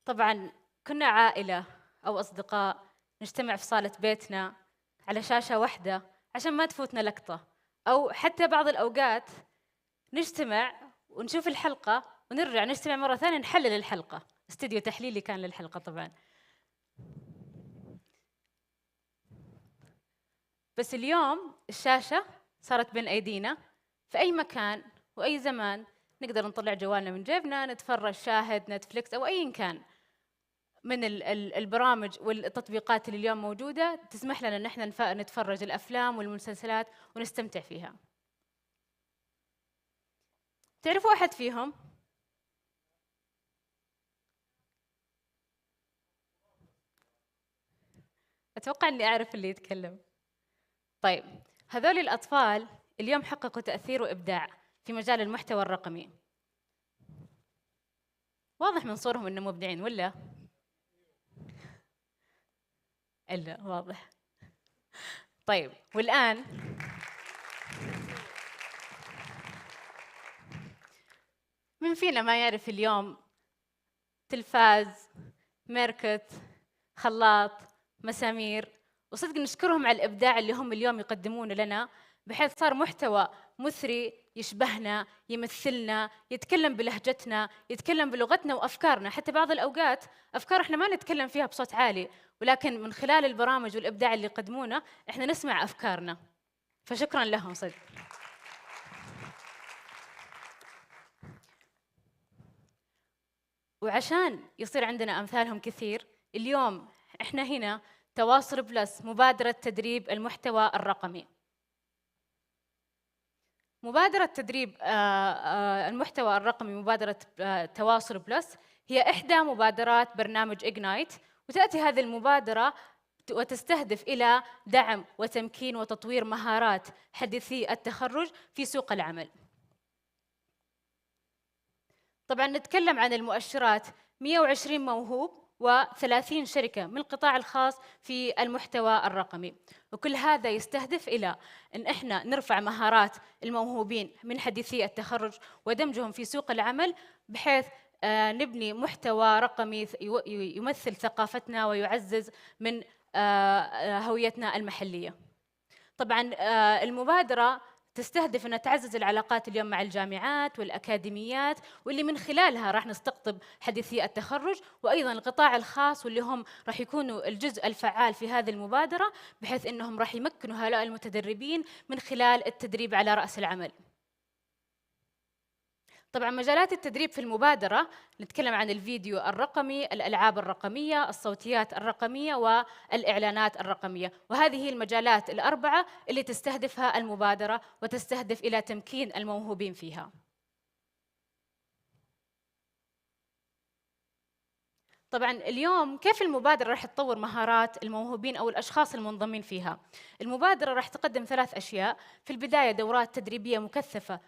طبعا كنا عائلة أو أصدقاء نجتمع في صالة بيتنا على شاشة واحدة عشان ما تفوتنا لقطة، أو حتى بعض الأوقات نجتمع ونشوف الحلقة ونرجع نجتمع مرة ثانية نحلل الحلقة. استديو تحليلي كان للحلقة طبعا. بس اليوم الشاشة صارت بين أيدينا، في أي مكان وأي زمان نقدر نطلع جوالنا من جيبنا نتفرج، شاهد، نتفليكس أو أي كان من البرامج والتطبيقات اللي اليوم موجودة تسمح لنا أن احنا نتفرج الأفلام والمسلسلات ونستمتع فيها. تعرفوا أحد فيهم؟ أتوقع أني أعرف اللي يتكلم. طيب هذول الأطفال اليوم حققوا تأثير وإبداع في مجال المحتوى الرقمي. واضح من صورهم أنهم مبدعين ولا؟ إلا واضح. طيب والآن من فينا ما يعرف اليوم تلفاز، ميركت، خلاط، مسامير، وصدق نشكرهم على الإبداع اللي هم اليوم يقدمونه لنا بحيث صار محتوى مثري يشبهنا، يمثلنا، يتكلم بلهجتنا، يتكلم بلغتنا وأفكارنا. حتى بعض الأوقات أفكار إحنا ما نتكلم فيها بصوت عالي، ولكن من خلال البرامج والإبداع اللي يقدمونه إحنا نسمع أفكارنا. فشكراً لهم صدق. وعشان يصير عندنا أمثالهم كثير، اليوم إحنا هنا تواصل بلس مبادرة تدريب المحتوى الرقمي. مبادرة تدريب المحتوى الرقمي، مبادرة تواصل بلس، هي إحدى مبادرات برنامج إغنايت، وتأتي هذه المبادرة وتستهدف إلى دعم وتمكين وتطوير مهارات حديثي التخرج في سوق العمل. طبعاً نتكلم عن المؤشرات، 120 موهوب و30 شركة من القطاع الخاص في المحتوى الرقمي، وكل هذا يستهدف إلى أن إحنا نرفع مهارات الموهوبين من حديثي التخرج ودمجهم في سوق العمل، بحيث نبني محتوى رقمي يمثل ثقافتنا ويعزز من هويتنا المحلية. طبعاً المبادرة تستهدف أن تعزز العلاقات اليوم مع الجامعات والأكاديميات، واللي من خلالها راح نستقطب حديثي التخرج، وأيضاً القطاع الخاص واللي هم راح يكونوا الجزء الفعال في هذه المبادرة، بحيث أنهم راح يمكنوا هؤلاء المتدربين من خلال التدريب على رأس العمل. طبعاً مجالات التدريب في المبادرة نتكلم عن الفيديو الرقمي، الألعاب الرقمية، الصوتيات الرقمية، والإعلانات الرقمية، وهذه هي المجالات الأربعة اللي تستهدفها المبادرة وتستهدف إلى تمكين الموهوبين فيها. طبعاً اليوم كيف المبادرة راح تطور مهارات الموهوبين أو الأشخاص المنضمين فيها؟ المبادرة راح تقدم 3 أشياء. في البداية دورات تدريبية مكثفة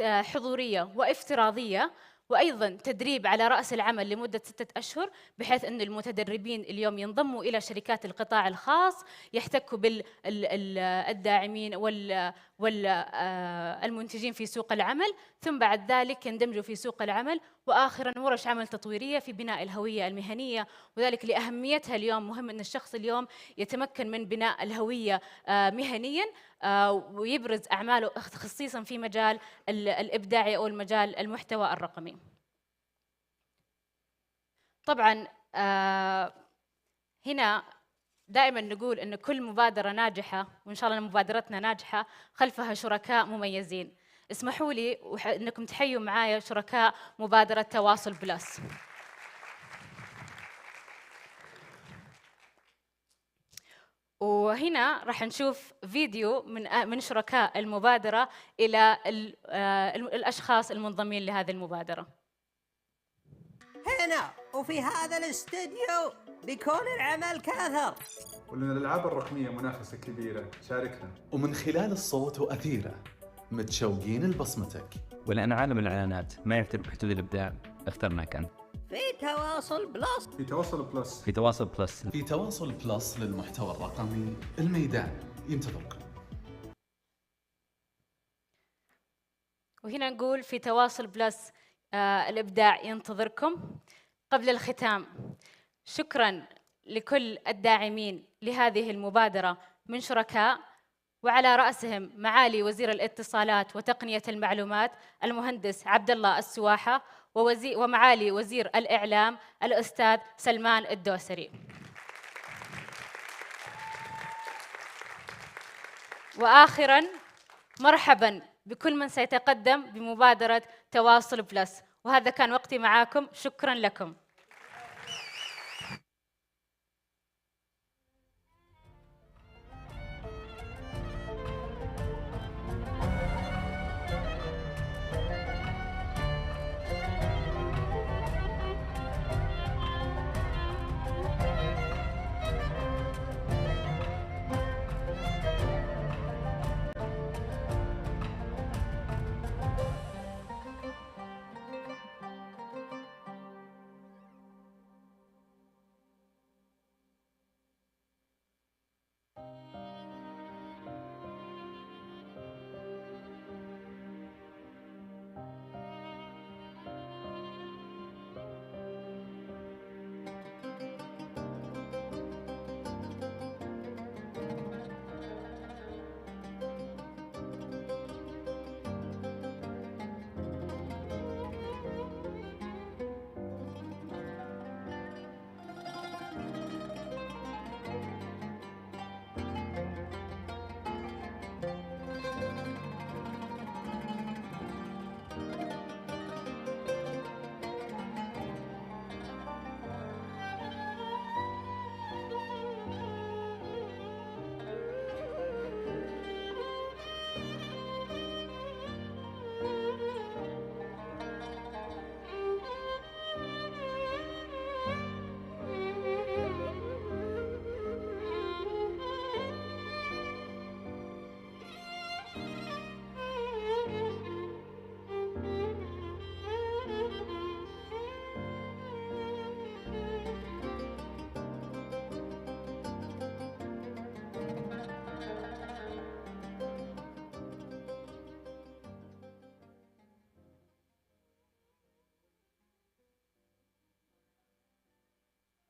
حضورية وافتراضية، وأيضاً تدريب على رأس العمل لمدة 6 أشهر، بحيث أن المتدربين اليوم ينضموا إلى شركات القطاع الخاص، يحتكوا بالداعمين والمنتجين في سوق العمل، ثم بعد ذلك يندمجوا في سوق العمل. وآخراً ورش عمل تطويرية في بناء الهوية المهنية، وذلك لأهميتها اليوم. مهم أن الشخص اليوم يتمكن من بناء الهوية مهنياً، ويبرز أعماله خصيصاً في مجال الإبداعي أو المجال المحتوى الرقمي. طبعاً هنا دائماً نقول أن كل مبادرة ناجحة، وإن شاء الله مبادرتنا ناجحة، خلفها شركاء مميزين. اسمحوا لي أنكم تحيوا معايا شركاء مبادرة تواصل بلس. وهنا راح نشوف فيديو من شركاء المبادرة إلى الأشخاص المنضمين لهذه المبادرة. هنا وفي هذا الاستديو بيكون العمل كثر، ولأن الألعاب الرقمية منافسة كبيرة، شاركنا. ومن خلال الصوت وأثيره متشوقين لبصمتك. ولأن عالم الإعلانات ما يفترق بحدود الإبداع، اخترناك أنت. في تواصل بلس. في تواصل بلس. في تواصل بلس. في تواصل بلس للمحتوى الرقمي، الميدان ينتظركم. وهنا نقول في تواصل بلس الإبداع ينتظركم. قبل الختام، شكراً لكل الداعمين لهذه المبادرة من شركاء، وعلى رأسهم معالي وزير الاتصالات وتقنية المعلومات المهندس عبد الله السواحة، ومعالي وزير الإعلام الأستاذ سلمان الدوسري. وآخراً مرحباً بكل من سيتقدم بمبادرة تواصل بلس. وهذا كان وقتي معاكم، شكراً لكم.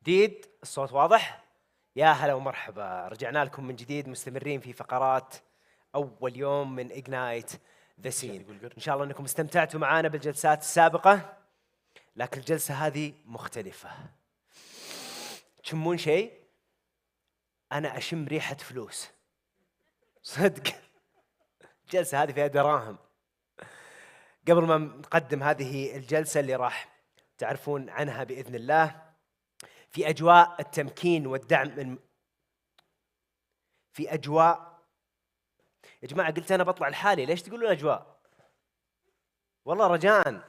جديد؟ الصوت واضح؟ يا هلا ومرحبا، رجعنا لكم من جديد مستمرين في فقرات أول يوم من إجنايت ذا سين. إن شاء الله أنكم استمتعتوا معنا بالجلسات السابقة، لكن الجلسة هذه مختلفة. تشمون شيء؟ أنا أشم ريحة فلوس صدق. الجلسة هذه فيها دراهم. قبل ما نقدم هذه الجلسة اللي راح تعرفون عنها بإذن الله، في أجواء التمكين والدعم في أجواء، يا جماعة قلت أنا بطلع لحالي، ليش تقولون أجواء؟ والله رجاءً.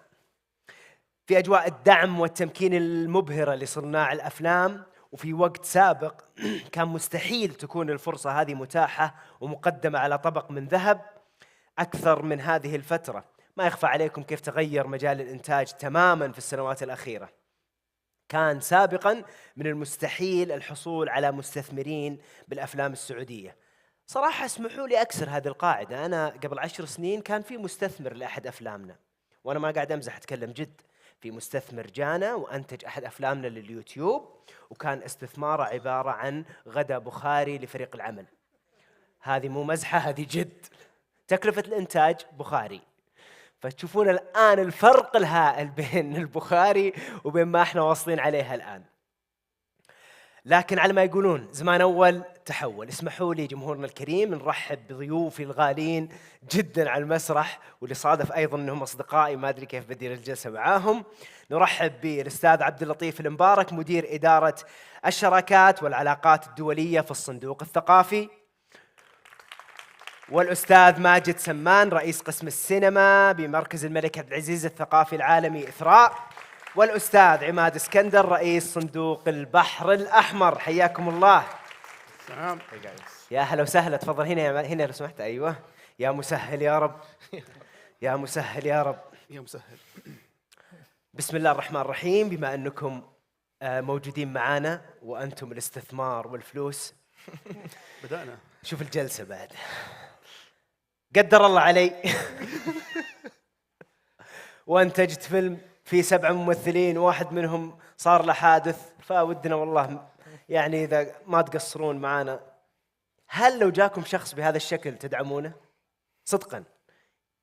في أجواء الدعم والتمكين المبهرة لصناع الأفلام، وفي وقت سابق كان مستحيل تكون الفرصة هذه متاحة ومقدمة على طبق من ذهب أكثر من هذه الفترة. ما يخفى عليكم كيف تغير مجال الإنتاج تماماً في السنوات الأخيرة. كان سابقاً من المستحيل الحصول على مستثمرين بالأفلام السعودية. صراحة اسمحوا لي أكسر هذه القاعدة. أنا قبل 10 سنين كان في مستثمر لأحد أفلامنا، وأنا ما قاعد أمزح، أتكلم جد. في مستثمر جانا وأنتج أحد أفلامنا لليوتيوب، وكان استثماره عبارة عن غدا بخاري لفريق العمل. هذه مو مزحة، هذه جد. تكلفة الإنتاج بخاري. فتشوفون الآن الفرق الهائل بين البخاري وبين ما احنا واصلين عليها الآن. لكن على ما يقولون زمان أول تحول. اسمحوا لي جمهورنا الكريم نرحب بضيوفي الغالين جدا على المسرح، واللي صادف أيضا أنهم أصدقائي، ما أدري كيف بدير الجلسة معاهم. نرحب بالأستاذ عبد اللطيف المبارك، مدير إدارة الشراكات والعلاقات الدولية في الصندوق الثقافي، والأستاذ ماجد سمان، رئيس قسم السينما بمركز الملك عبد العزيز الثقافي العالمي إثراء، والأستاذ عماد اسكندر، رئيس صندوق البحر الأحمر. حياكم الله. تمام. يا هلا وسهلا. تفضل هنا لو سمحت. أيوة. يا مسهل يا رب. يا مسهل يا رب. يا مسهل. بسم الله الرحمن الرحيم. بما أنكم موجودين معانا وأنتم الاستثمار والفلوس، بدأنا. شوف الجلسة بعد. قدر الله علي وانتجت فيلم فيه 7 ممثلين، واحد منهم صار له حادث، فودنا والله يعني إذا ما تقصرون معانا. هل لو جاكم شخص بهذا الشكل تدعمونه؟ صدقا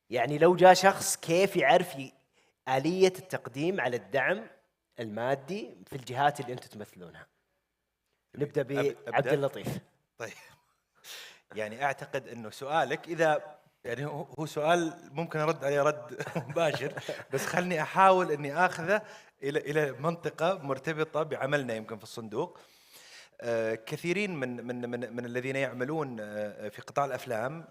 يعني لو جاء شخص كيف يعرف آلية التقديم على الدعم المادي في الجهات اللي أنتم تمثلونها؟ نبدأ بعبد اللطيف. طيب، يعني أعتقد أنه سؤالك إذا يعني هو سؤال ممكن أرد عليه رد مباشر، بس خلني أحاول أني أخذه إلى منطقة مرتبطة بعملنا يمكن في الصندوق. كثيرين من الذين يعملون في قطاع الأفلام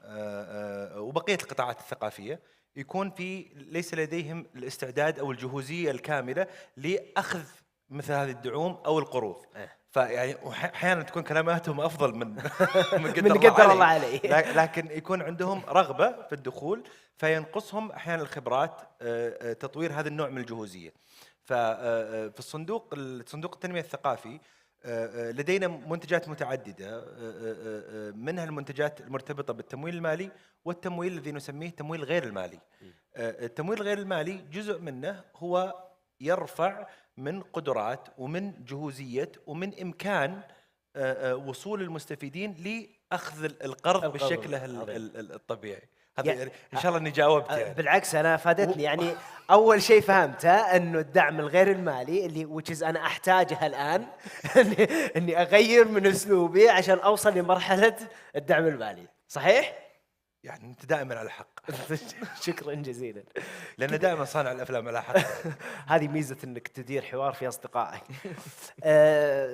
وبقية القطاعات الثقافية يكون ليس لديهم الاستعداد أو الجهوزية الكاملة لأخذ مثل هذه الدعوم أو القروض. فيعني احيانا تكون كلماتهم افضل من قدر الله عليه. لكن يكون عندهم رغبه في الدخول، فينقصهم احيانا الخبرات تطوير هذا النوع من الجهوزيه. ففي صندوق التنميه الثقافي لدينا منتجات متعدده، منها المنتجات المرتبطه بالتمويل المالي والتمويل الذي نسميه تمويل غير المالي. التمويل غير المالي جزء منه هو يرفع من قدرات ومن جهوزية ومن إمكان وصول المستفيدين لأخذ القرض بشكله الطبيعي. هذا يعني إن شاء الله إني جاوبت. يعني بالعكس أنا فادتني. يعني أول شيء فهمته أنه الدعم الغير المالي اللي أنا أحتاجها الآن أني أغير من أسلوبي عشان أوصل لمرحلة الدعم المالي. صحيح؟ يعني أنت دائما على حق. شكرا جزيلا. لأن دائما صانع الأفلام على حق. هذه ميزة أنك تدير حوار في أصدقائك.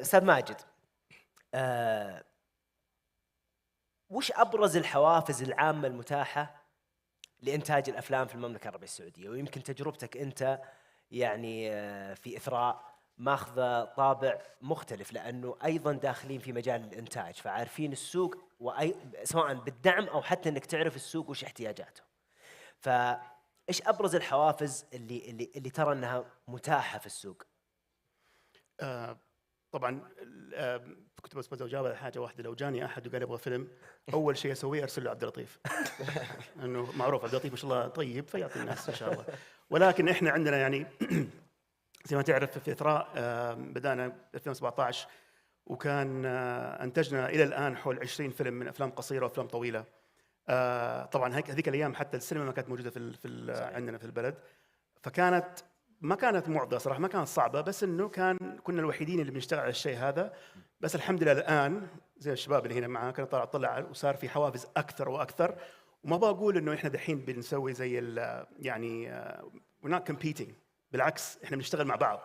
أستاذ ماجد، وش أبرز الحوافز العامة المتاحة لإنتاج الأفلام في المملكة العربية السعودية؟ ويمكن تجربتك أنت يعني في إثراء ماخذة طابع مختلف، لأنه أيضا داخلين في مجال الإنتاج، فعارفين السوق سواء بالدعم أو حتى أنك تعرف السوق وش احتياجاته. فإيش أبرز الحوافز اللي ترى أنها متاحة في السوق؟ طبعا كنت بس بجاوب على حاجه واحده. لو جاني احد وقال يبغى فيلم، اول شيء اسويه ارسل له عبد اللطيف، انه معروف عبد اللطيف ما شاء الله طيب، فيعطي الناس ان شاء الله. ولكن احنا عندنا يعني زي ما تعرف في إثراء بدأنا 2017 وكان أنتجنا إلى الآن حول 20 فيلم من أفلام قصيرة وأفلام طويلة. طبعا هذيك الأيام حتى السينما ما كانت موجودة عندنا في البلد، فكانت ما كانت معضلة صراحة، ما كانت صعبة، بس إنه كنا الوحيدين اللي بنشتغل على الشيء هذا. بس الحمد لله الآن زي الشباب اللي هنا معاه كانوا طلع وصار في حوافز أكثر وأكثر. وما بقول إنه إحنا دحين بنسوي زي يعني we're not competing، بالعكس إحنا بنشتغل مع بعض.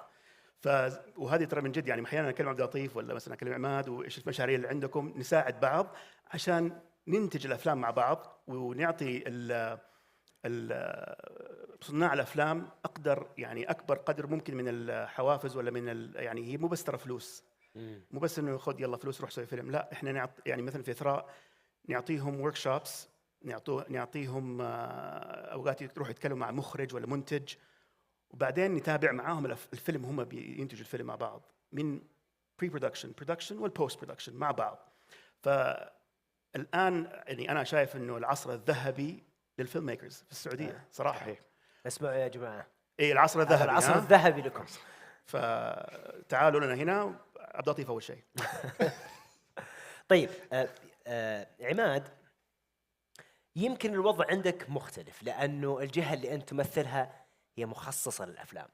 وهذه ترى من جد يعني احيانا اكلم عبد اللطيف ولا مثلا اكلم عماد وايش المشاريع اللي عندكم، نساعد بعض عشان ننتج الافلام مع بعض ونعطي صناع الافلام اكبر قدر ممكن من الحوافز ولا من يعني هي مو بس ترى فلوس، مو بس انه خذ يلا فلوس روح سوي فيلم، لا احنا يعني مثلا في إثراء نعطيهم ورك شوبس، نعطيهم اوقات يروحوا يتكلموا مع مخرج ولا منتج، وبعدين نتابع معاهم الفيلم، هم بينتجوا الفيلم مع بعض من بري برودكشن والبوست برودكشن مع بعض. فالان يعني انا شايف انه العصر الذهبي للفيلم ميكرز في السعوديه صراحه. صحيح. اسمعوا يا جماعه، العصر الذهبي، العصر الذهبي لكم. فتعالوا لنا هنا. عبد اللطيف اول شيء. طيب عماد، يمكن الوضع عندك مختلف لانه الجهه اللي انت تمثلها هي مخصصة للأفلام.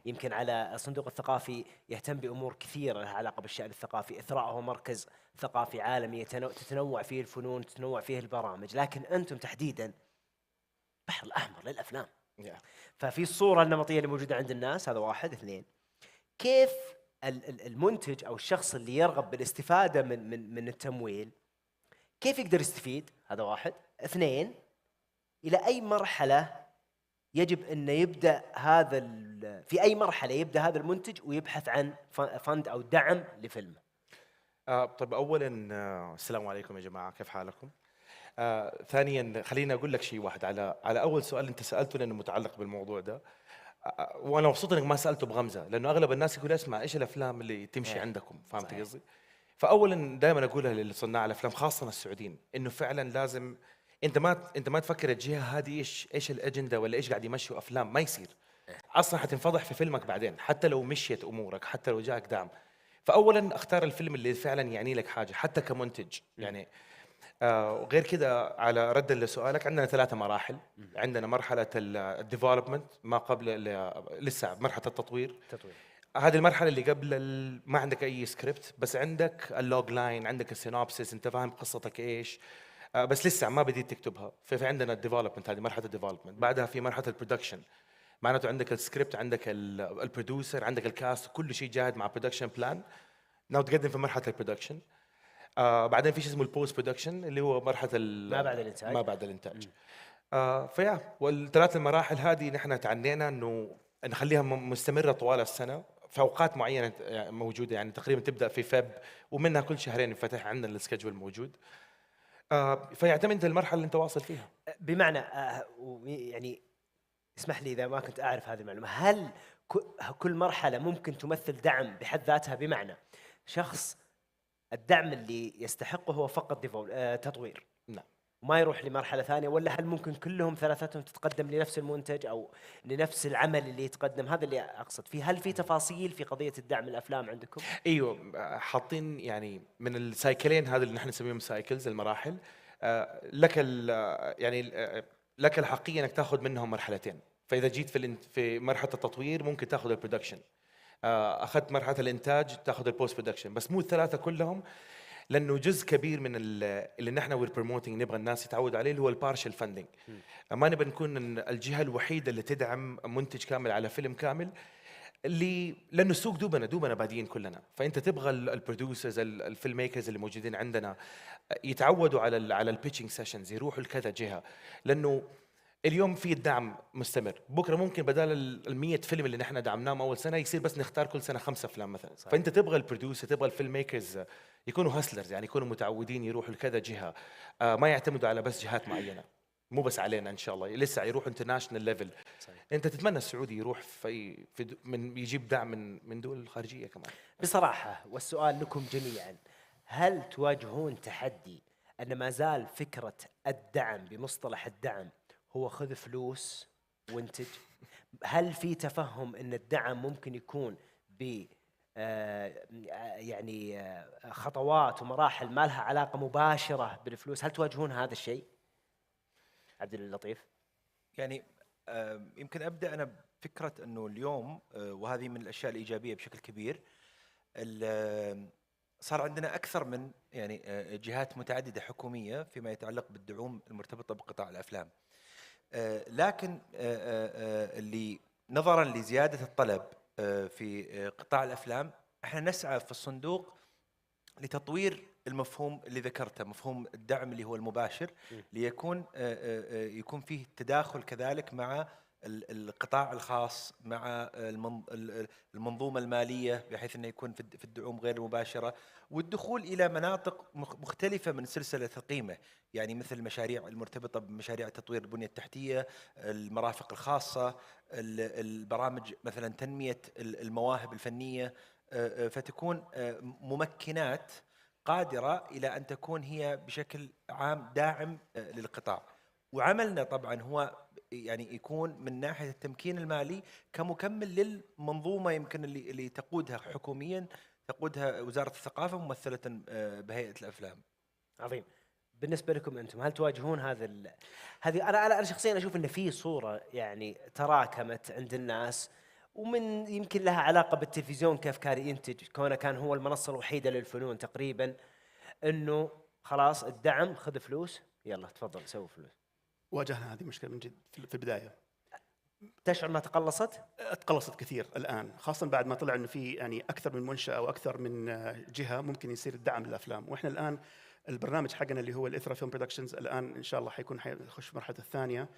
يمكن على الصندوق الثقافي يهتم بأمور كثيرة لها علاقة بالشأن الثقافي. إثراء هو مركز ثقافي عالمي تتنوع فيه الفنون، تتنوع فيه البرامج، لكن أنتم تحديداً بحر الأحمر للأفلام. ففي الصورة النمطية اللي موجودة عند الناس، هذا واحد. اثنين، كيف المنتج أو الشخص اللي يرغب بالاستفادة من التمويل كيف يقدر يستفيد؟ هذا واحد. اثنين، إلى أي مرحلة يجب أن يبدأ في أي مرحلة يبدأ هذا المنتج ويبحث عن فند أو دعم لفيلمه؟ طيب أولاً السلام عليكم يا جماعة، كيف حالكم؟ ثانياً خليني أقول لك شيء واحد على أول سؤال أنت سألته لأنه متعلق بالموضوع ده. وأنا مبسوط إنك ما سألته بغمزة، لأنه أغلب الناس يقول اسمع إيش الأفلام اللي تمشي عندكم، فهمت قصدي؟ فأولاً دائماً أقولها للصناع الأفلام خاصة السعوديين، إنه فعلاً لازم انت ما تفكر الجهه هذه ايش الاجنده ولا ايش قاعد يمشوا افلام، ما يصير. اصلا حتنفضح في فيلمك بعدين حتى لو مشيت امورك، حتى لو جاك دعم. فاولا اختار الفيلم اللي فعلا يعني لك حاجه حتى كمنتج يعني. وغير كده على ردا لسؤالك، عندنا 3 مراحل. عندنا مرحله الديفلوبمنت ما قبل لسه مرحله التطوير. هذه المرحله اللي قبل ما عندك اي سكريبت، بس عندك اللوج لاين، عندك السينوبسيس، انت فاهم قصتك ايش، بس لسه ما بديت تكتبها. في عندنا الديفلوبمنت، هذه مرحله الديفلوبمنت. بعدها في مرحله البرودكشن، معناته عندك السكريبت، عندك البروديوسر، عندك الكاست، كل شيء جاهز مع برودكشن بلان. ناو تقدم في مرحله البرودكشن. بعدين في شيء اسمه البوست برودكشن اللي هو مرحله ما بعد الانتاج. والثلاث المراحل هذه نحن تعنينا انه نخليها مستمره طوال السنه في اوقات معينه موجوده، يعني تقريبا تبدا في فب ومنها كل شهرين ينفتح عندنا السكجول موجود. فيعتمد المرحله اللي انت واصل فيها. بمعنى يعني اسمح لي اذا ما كنت اعرف هذه المعلومه، هل كل مرحله ممكن تمثل دعم بحد ذاتها؟ بمعنى شخص الدعم اللي يستحقه هو فقط تطوير، نعم، وما يروح لمرحله ثانيه، ولا هل ممكن كلهم ثلاثتهم تتقدم لنفس المنتج او لنفس العمل اللي يتقدم؟ هذا اللي اقصد فيه. هل في تفاصيل في قضيه الدعم الافلام عندكم؟ ايوه، حاطين يعني من السايكلين هذا اللي نحن نسميهم سايكلز، المراحل. لك يعني لك الحقيه انك تاخذ منهم مرحلتين. فاذا جيت في مرحله التطوير ممكن تاخذ البرودكشن، اخذت مرحله الانتاج تاخذ البوست برودكشن، بس مو الثلاثه كلهم، لانه جزء كبير من اللي نحن والبروموتنج نبغى الناس يتعودوا عليه اللي هو البارشل فاندنج. ما نبغى نكون الجهه الوحيده اللي تدعم منتج كامل على فيلم كامل، لانه السوق دوبنا بادين كلنا. فانت تبغى البروديوسرز الفيلم ميكرز اللي موجودين عندنا يتعودوا على البيتشنج سيشنز، يروحوا لكذا جهه، لانه اليوم في الدعم مستمر. بكره ممكن بدال ال100 فيلم اللي نحن دعمناهم اول سنه يصير بس نختار كل سنه 5 أفلام مثلا. صحيح. فانت تبغى البروديوسر، تبغى الفيلم ميكرز يكونوا هاسلرز، يعني يكونوا متعودين يروحوا لكذا جهه، ما يعتمدوا على بس جهات معينه، مو بس علينا ان شاء الله، لسه يروح انترناشونال ليفل. انت تتمنى السعودي يروح من يجيب دعم من دول خارجيه كمان. بصراحه، والسؤال لكم جميعا، هل تواجهون تحدي ان ما زال فكره الدعم بمصطلح الدعم هو خذ فلوس وانتج؟ هل في تفهم ان الدعم ممكن يكون ب يعني خطوات ومراحل ما لها علاقه مباشره بالفلوس؟ هل تواجهون هذا الشيء؟ عبد اللطيف. يعني يمكن ابدا انا بفكره انه اليوم وهذه من الاشياء الايجابيه بشكل كبير، صار عندنا اكثر من يعني جهات متعدده حكوميه فيما يتعلق بالدعوم المرتبطه بقطاع الافلام. لكن اللي نظرا لزياده الطلب في قطاع الافلام، احنا نسعى في الصندوق لتطوير المفهوم اللي ذكرته، مفهوم الدعم اللي هو المباشر، ليكون يكون فيه تداخل كذلك مع القطاع الخاص، مع المنظومة المالية، بحيث أنه يكون في الدعوم غير المباشرة، والدخول إلى مناطق مختلفة من سلسلة القيمة، يعني مثل المشاريع المرتبطة بمشاريع تطوير البنية التحتية، المرافق الخاصة، البرامج مثلا تنمية المواهب الفنية، فتكون ممكنات قادرة إلى أن تكون هي بشكل عام داعم للقطاع. وعملنا طبعا هو يعني يكون من ناحية التمكين المالي كمكمل للمنظومة يمكن اللي تقودها حكوميا، تقودها وزارة الثقافة ممثلة بهيئة الأفلام. عظيم. بالنسبة لكم أنتم هل تواجهون هذه أنا شخصيا أشوف أن في صورة يعني تراكمت عند الناس، ومن يمكن لها علاقة بالتلفزيون كيف كان ينتج، كونه كان هو المنصة الوحيدة للفنون تقريبا، أنه خلاص الدعم خذ فلوس يلا تفضل سوي فلوس. واجهنا هذه المشكلة من جد في البداية. تشعر أنها تقلصت؟ تقلصت كثير الآن، خاصة بعد ما طلع إنه في يعني أكثر من منشأة أو أكثر من جهة ممكن يصير الدعم للأفلام. وإحنا الآن البرنامج حقنا اللي هو الإثرا فيلم برودكشنز الآن إن شاء الله حيخش في المرحلة الثانية.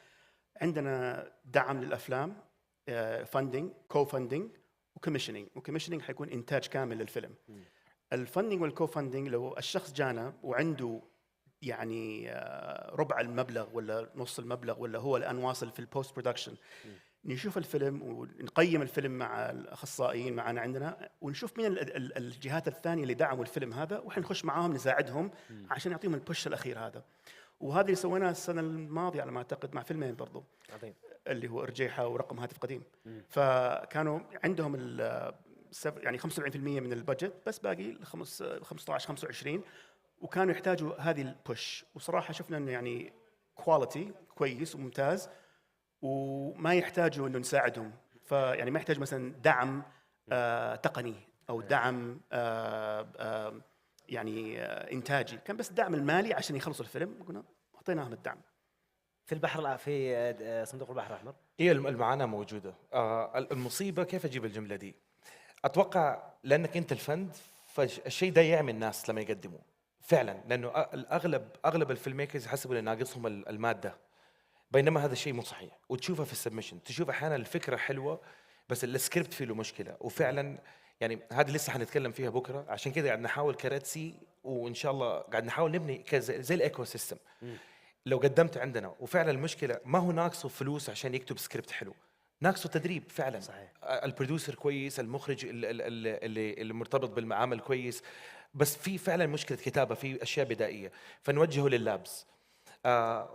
عندنا دعم للأفلام، فاندنج، كو فاندنج، وكوميشنينج حيكون إنتاج كامل للفيلم. الفاندنج والكو فاندنج لو الشخص جانا وعنده يعني ربع المبلغ ولا نص المبلغ ولا هو الآن واصل في البوست برودكشن، نشوف الفيلم ونقيم الفيلم مع الأخصائيين معنا عندنا، ونشوف مين الجهات الثانية اللي دعموا الفيلم هذا، وحنخش معاهم نساعدهم عشان نعطيهم البوش الأخير هذا. وهذا اللي سويناه السنة الماضية على ما أعتقد مع فيلمين برضو. عظيم. اللي هو إرجيحة ورقم هاتف قديم. فكانوا عندهم يعني 75% من البادجت، بس باقي 15-25، وكانوا يحتاجوا هذه البوش. وصراحة شفنا إنه يعني كواليتي كويس وممتاز، وما يحتاجوا إنه نساعدهم. فيعني ما يحتاج مثلا دعم تقني أو دعم يعني إنتاجي، كان بس الدعم المالي عشان يخلصوا الفيلم، وقلنا أعطيناهم الدعم. في البحر في صندوق البحر الأحمر هي المعاناة موجودة. المصيبة كيف أجيب الجملة دي؟ أتوقع لأنك أنت الفند، فالشيء ده يعمل الناس لما يقدموا فعلا، لأنه أغلب الفيلم ميكرز يحسبوا أن ناقصهم المادة، بينما هذا الشيء مو صحيح. وتشوفها في السبمشن، تشوف أحيانا الفكرة حلوة بس السكريبت فيه له مشكلة. وفعلا يعني هذا لسه حنتكلم فيها بكرة، عشان كده قاعد نحاول كراتسي، وإن شاء الله قاعد نحاول نبني زي الإيكو سيستم. لو قدمت عندنا وفعلا المشكلة ما هو ناقصه فلوس عشان يكتب سكريبت حلو، ناقصه تدريب فعلا. صحيح. البروديوسر كويس، المخرج اللي مرتبط بالعمل كويس، بس في فعلا مشكلة كتابة، في أشياء بدائية، فنوجهه لللابس.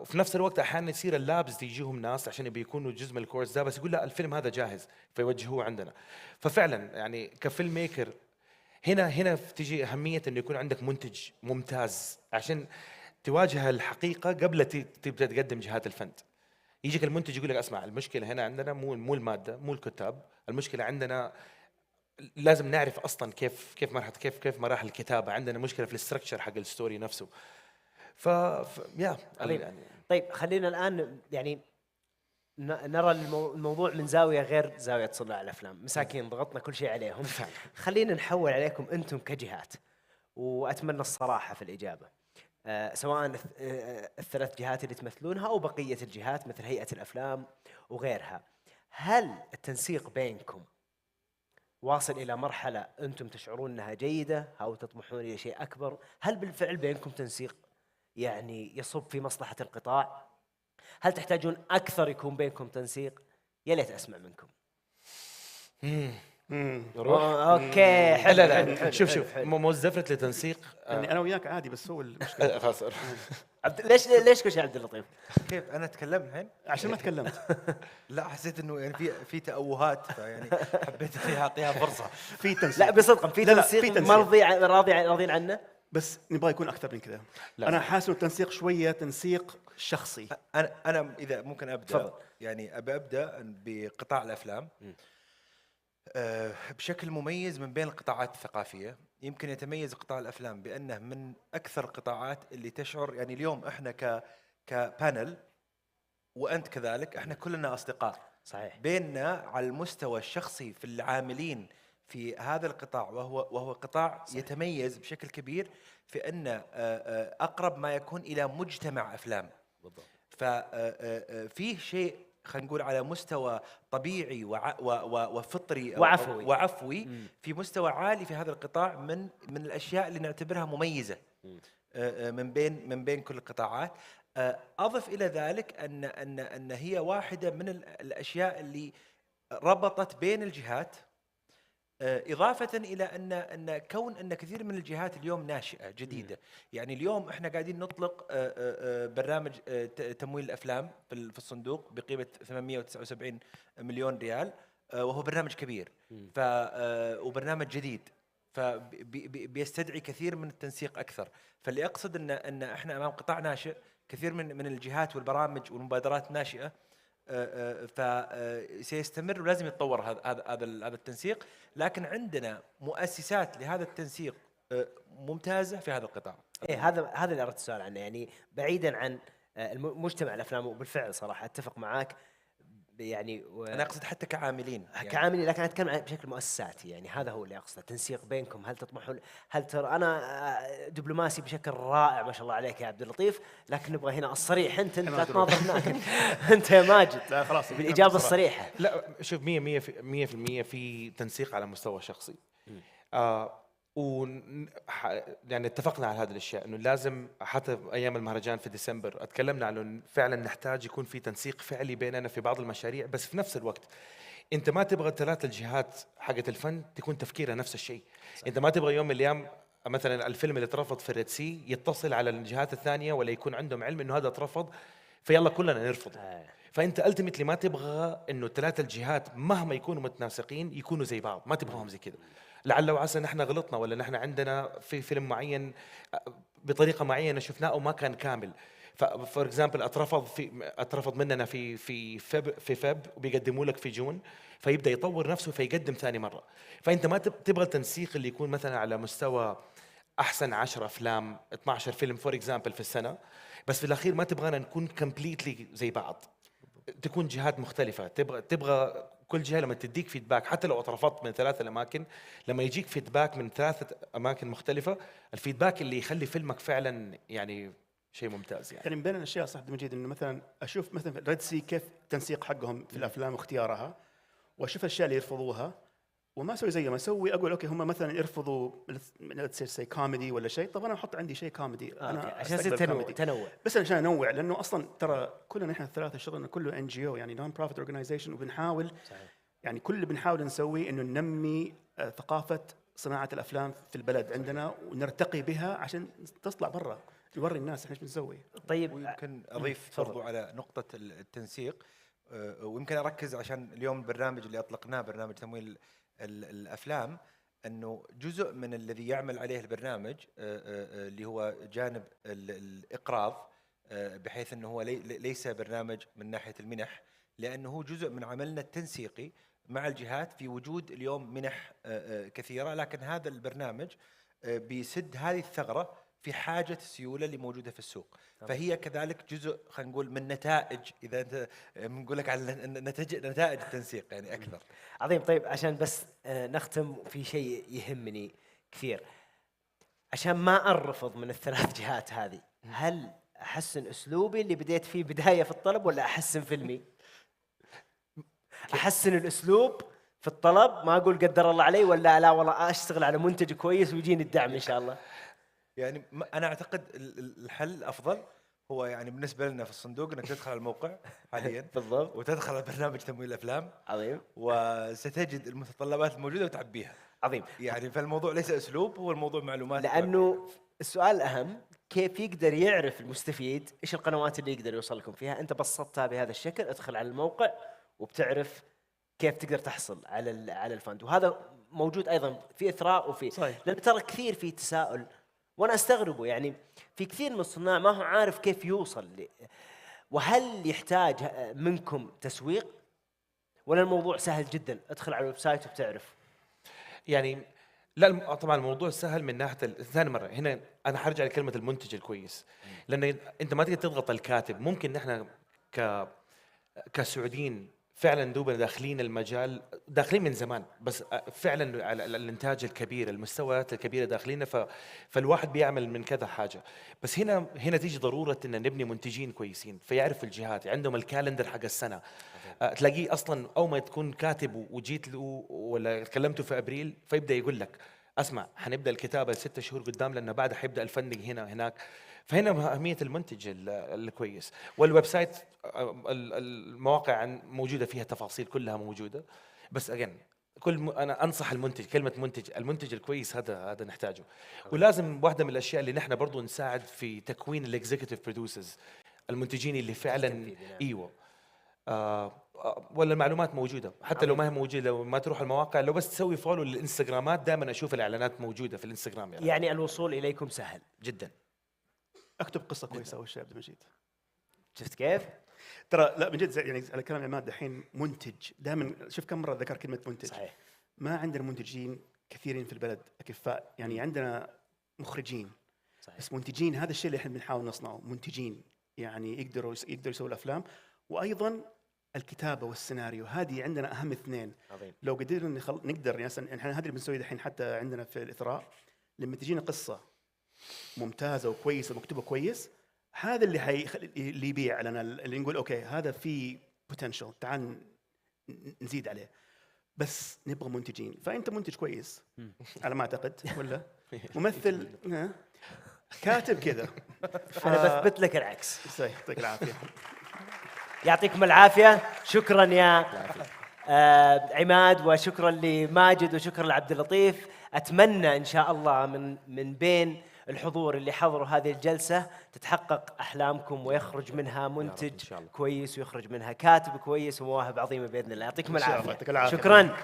وفي نفس الوقت أحيانا يصير اللابس يجيهم ناس عشان يكونوا جزء من الكورس ده، بس يقول لا الفيلم هذا جاهز، فيوجهوه عندنا. ففعلا يعني كفيلم ميكر هنا تجي أهمية إنه يكون عندك منتج ممتاز عشان تواجه الحقيقة قبل تبدأ تقدم جهات الفند. يجيك المنتج يقول لك اسمع، المشكلة هنا عندنا مو المادة، مو الكتاب، المشكلة عندنا لازم نعرف أصلا كيف مراحل الكتابة، عندنا مشكلة في الاستراكشر حق الستوري نفسه. يعني طيب خلينا الآن يعني نرى الموضوع من زاوية غير زاوية صناع الأفلام. مساكين ضغطنا كل شيء عليهم، خلينا نحول عليكم أنتم كجهات، وأتمنى الصراحة في الإجابة. سواء الثلاث جهات اللي تمثلونها أو بقية الجهات مثل هيئة الأفلام وغيرها، هل التنسيق بينكم واصل إلى مرحلة أنتم تشعرون أنها جيدة أو تطمحون إلى شيء أكبر؟ هل بالفعل بينكم تنسيق يعني يصب في مصلحة القطاع؟ هل تحتاجون أكثر يكون بينكم تنسيق؟ يا ليت أسمع منكم. اوكي حلو. لا شوف موظفة لتنسيق يعني انا وياك عادي، بس هو المشكله. خلاص. ليش كل شيء عبد اللطيف؟ كيف انا اتكلم الحين؟ عشان ما تكلمت. لا حسيت انه يعني في تأوهات، فيعني حبيت اعطيها فرصه. في تنسيق، لا بصدق في تنسيق مرضي راضين عنه، بس نبغى يكون اكثر من كذا. انا حاسس التنسيق شويه تنسيق شخصي. انا اذا ممكن ابدا يعني ابدا بقطاع الافلام. بشكل مميز من بين القطاعات الثقافيه. يمكن يتميز قطاع الافلام بانه من اكثر القطاعات اللي تشعر، يعني اليوم احنا كبانل وانت كذلك، احنا كلنا اصدقاء صحيح بيننا على المستوى الشخصي في العاملين في هذا القطاع، وهو قطاع صحيح. يتميز بشكل كبير في انه اقرب ما يكون الى مجتمع افلام بالضبط. ففيه شيء خلينا نقول على مستوى طبيعي وفطري وعفوي في مستوى عالي في هذا القطاع من الاشياء اللي نعتبرها مميزه من بين كل القطاعات. اضف الى ذلك ان هي واحده من الاشياء اللي ربطت بين الجهات، إضافة إلى أن كون أن كثير من الجهات اليوم ناشئة جديدة. يعني اليوم إحنا قاعدين نطلق برنامج تمويل الأفلام في الصندوق بقيمة 879 مليون ريال، وهو برنامج كبير وبرنامج جديد، فبيستدعي كثير من التنسيق أكثر. فاللي أقصد أن إحنا أمام قطاع ناشئ، كثير من الجهات والبرامج والمبادرات ناشئة، فسيستمر ولازم يتطور هذا التنسيق. لكن عندنا مؤسسات لهذا التنسيق ممتازة في هذا القطاع. إيه هذا اللي أردت السؤال عنه، يعني بعيدا عن مجتمع الأفلام، وبالفعل صراحة أتفق معاك يعني أنا أقصد حتى كعاملين كعاملين، لكن أنا أتكلم بشكل مؤسساتي. يعني هذا هو اللي أقصده، تنسيق بينكم. هل تطمحون، هل ترى أنا دبلوماسي بشكل رائع ما شاء الله عليك يا عبد اللطيف، لكن نبغى هنا الصريح. أنت لا تناظر هناك. أنت يا ماجد. لا خلاص بالإجابة الصريحة. لا شوف 100% في تنسيق على مستوى شخصي. يعني اتفقنا على هذه الاشياء، انه لازم حتى ايام المهرجان في ديسمبر اتكلمنا على انه فعلا نحتاج يكون في تنسيق فعلي بيننا في بعض المشاريع. بس في نفس الوقت انت ما تبغى الثلاث الجهات حقت الفن تكون تفكيرها نفس الشيء. انت ما تبغى يوم من الايام مثلا الفيلم اللي اترفض في الريد سي يتصل على الجهات الثانيه ولا يكون عندهم علم انه هذا اترفض فيلا كلنا نرفضه. فانت التمتلي ما تبغى انه الثلاث الجهات مهما يكونوا متناسقين يكونوا زي بعض، ما تبغاهم زي كذا. لعل وعسى نحن غلطنا، ولا نحن عندنا في فيلم معين بطريقه معينه شفناه وما كان كامل. فور اكزامبل اترفض مننا في فب وبيقدموا لك في جون، فيبدا يطور نفسه فيقدم ثاني مره. فانت ما تبغى التنسيق اللي يكون مثلا على مستوى احسن 10 افلام 12 فيلم فور اكزامبل في السنه، بس في الاخير ما تبغانا نكون كومبليتلي زي بعض، تكون جهات مختلفه. تبغى كل جهه لما تديك فيدباك حتى لو اترفضت من 3 أماكن، لما يجيك فيدباك من 3 أماكن مختلفه، الفيدباك اللي يخلي فيلمك فعلا يعني شيء ممتاز. يعني من بين الاشياء صح مجيد انه مثلا اشوف مثلا ريد سي كيف التنسيق حقهم في الافلام واختيارها، واشوف الاشياء اللي يرفضوها وما اسوي زي ما اسوي. اقول اوكي هم مثلا يرفضوا زي كوميدي ولا شيء، طب انا احط عندي شيء كوميدي انا عشان تنوع. بس عشان انوع، لانه اصلا ترى كلنا احنا الثلاثه شغلنا كله ان جي او يعني نون بروفيت اورجنايزيشن، وبنحاول صحيح. يعني كل اللي بنحاول نسويه انه ننمي ثقافه صناعه الافلام في البلد عندنا ونرتقي بها عشان تطلع برا نوري الناس احنا ايش بنسوي. طيب ويمكن اضيف برضو على نقطه التنسيق، ويمكن اركز عشان اليوم البرنامج اللي اطلقناه برنامج تمويل الافلام، انه جزء من الذي يعمل عليه البرنامج اللي هو جانب الاقراض، بحيث انه هو ليس برنامج من ناحيه المنح، لانه هو جزء من عملنا التنسيقي مع الجهات في وجود اليوم منح كثيره، لكن هذا البرنامج بيسد هذه الثغره في حاجه السيوله اللي موجوده في السوق. فهي كذلك جزء خلينا نقول من نتائج، اذا انت بنقول لك على نتائج التنسيق يعني اكثر. عظيم. طيب عشان بس نختم في شيء يهمني كثير، عشان ما ارفض من الثلاث جهات هذه، هل احسن اسلوبي اللي بديت فيه بدايه في الطلب ولا احسن فيلمي؟ احسن الاسلوب في الطلب، ما اقول قدر الله علي، ولا لا والله اشتغل على منتج كويس ويجيني الدعم ان شاء الله؟ يعني انا اعتقد الحل الافضل هو يعني بالنسبه لنا في الصندوق انك تدخل على الموقع حاليا بالضبط، وتدخل على برنامج تمويل الافلام. عظيم. وستجد المتطلبات الموجوده وتعبيها. عظيم. يعني فالموضوع ليس اسلوب، هو الموضوع معلومات. لانه السؤال الاهم كيف يقدر يعرف المستفيد ايش القنوات اللي يقدر يوصل لكم فيها. انت بسطتها بهذا الشكل، ادخل على الموقع وبتعرف كيف تقدر تحصل على الفند. وهذا موجود ايضا في اثراء وفي صحيح. لان ترى كثير في تساؤل وانا استغربه، يعني في كثير من الصناع ما هو عارف كيف يوصل وهل يحتاج منكم تسويق ولا الموضوع سهل جدا ادخل على الويب سايت وبتعرف؟ يعني لا طبعا الموضوع سهل من ناحيه ثاني مره. هنا انا حرجع لكلمه المنتج الكويس، لان انت ما تقدر تضغط الكاتب. ممكن نحن كسعوديين فعلا دوبنا داخلين المجال، داخلين من زمان، بس فعلا على الانتاج الكبير، المستويات الكبيره داخلين، فالواحد بيعمل من كذا حاجه. بس هنا تيجي ضروره ان نبني منتجين كويسين فيعرفوا الجهات، عندهم الكالندر حق السنه. تلاقيه اصلا اول ما تكون كاتب وجيت له ولا كلمته في ابريل فيبدا يقول لك اسمع حنبدا الكتابه 6 شهور قدام، لان بعدها حيبدا الفندق هنا هناك. فهنا أهمية المنتج الكويس. والويب سايت المواقع موجودة فيها تفاصيل كلها موجودة. بس أنا أنصح المنتج، كلمة المنتج الكويس هذا نحتاجه. ولازم واحدة من الأشياء اللي نحن برضو نساعد في تكوين الإكزيكتيف برودوسرز، المنتجين اللي فعلا ايوه ولا المعلومات موجودة حتى لو ما هي موجودة، لو ما تروح المواقع، لو بس تسوي فولو للإنستغرامات دائما أشوف الإعلانات موجودة في الإنستغرام. يعني الوصول إليكم سهل جدا. اكتب قصه كويسه اول شيء عبد المجيد. شفت كيف؟ ترى لا من جد يعني على كلام عماد دحين منتج دائما، شوف كم مره ذكر كلمه منتج. صحيح. ما عندنا منتجين كثيرين في البلد اكفاء، يعني عندنا مخرجين صحيح. بس منتجين هذا الشيء اللي احنا بنحاول نصنعه، منتجين يعني يقدروا يسووا الافلام، وايضا الكتابه والسيناريو. هذه عندنا اهم اثنين. عظيم. لو قدرنا نقدر مثلا احنا هذا اللي بنسويه دحين حتى عندنا في الاثراء، لما تجينا قصه ممتازه وكويسه مكتوبه كويس، هذا اللي يبيع لنا، اللي نقول اوكي هذا في بوتنشل تعال نزيد عليه. بس نبغى منتجين. فانت منتج كويس على ما اعتقد، ولا ممثل كاتب كذا. انا بثبت لك العكس. يعطيك العافيه. يعطيكم العافيه. شكرا يا عماد، وشكرا لماجد، وشكرا لعبد اللطيف. اتمنى ان شاء الله من بين الحضور اللي حضروا هذه الجلسة تتحقق أحلامكم ويخرج منها منتج كويس ويخرج منها كاتب كويس ومواهب عظيمة بإذن الله. يعطيكم العافية. شكرا.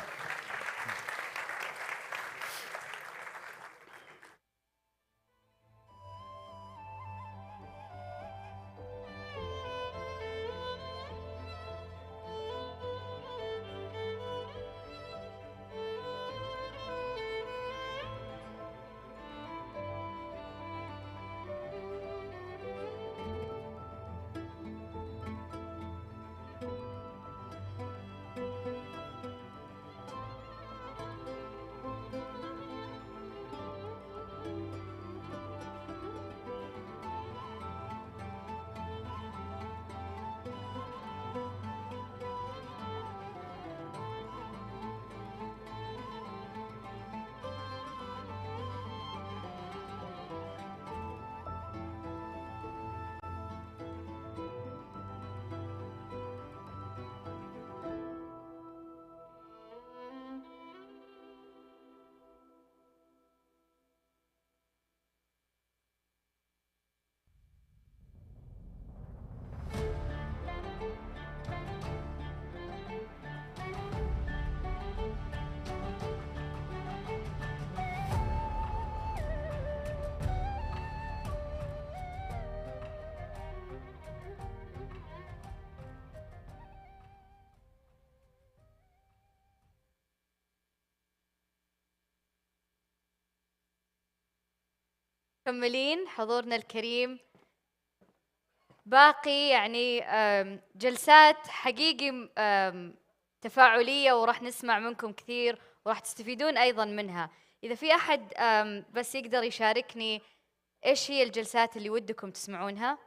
مكملين حضورنا الكريم. باقي يعني جلسات حقيقي تفاعلية، وراح نسمع منكم كثير وراح تستفيدون أيضا منها. إذا في أحد بس يقدر يشاركني إيش هي الجلسات اللي ودكم تسمعونها؟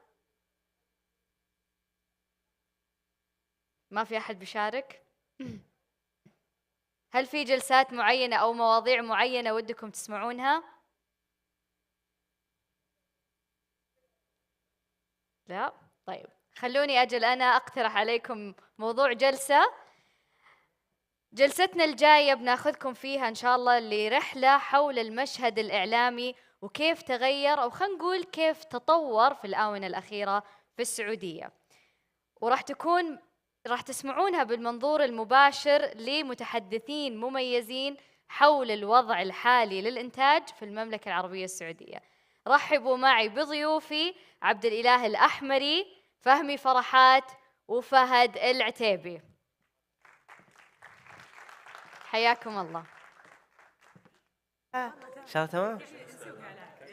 ما في أحد بيشارك؟ هل في جلسات معينة أو مواضيع معينة ودكم تسمعونها؟ لا؟ طيب خلوني أجل أنا أقترح عليكم موضوع جلسة. جلستنا الجاية بناخذكم فيها إن شاء الله لرحلة حول المشهد الإعلامي وكيف تغير، أو خلينا نقول كيف تطور في الآونة الأخيرة في السعودية، راح تسمعونها بالمنظور المباشر لمتحدثين مميزين حول الوضع الحالي للإنتاج في المملكة العربية السعودية. رحبوا معي بضيوفي عبد الإله الأحمري، فهمي فرحات، وفهد العتيبي. حياكم الله. شاء تمام.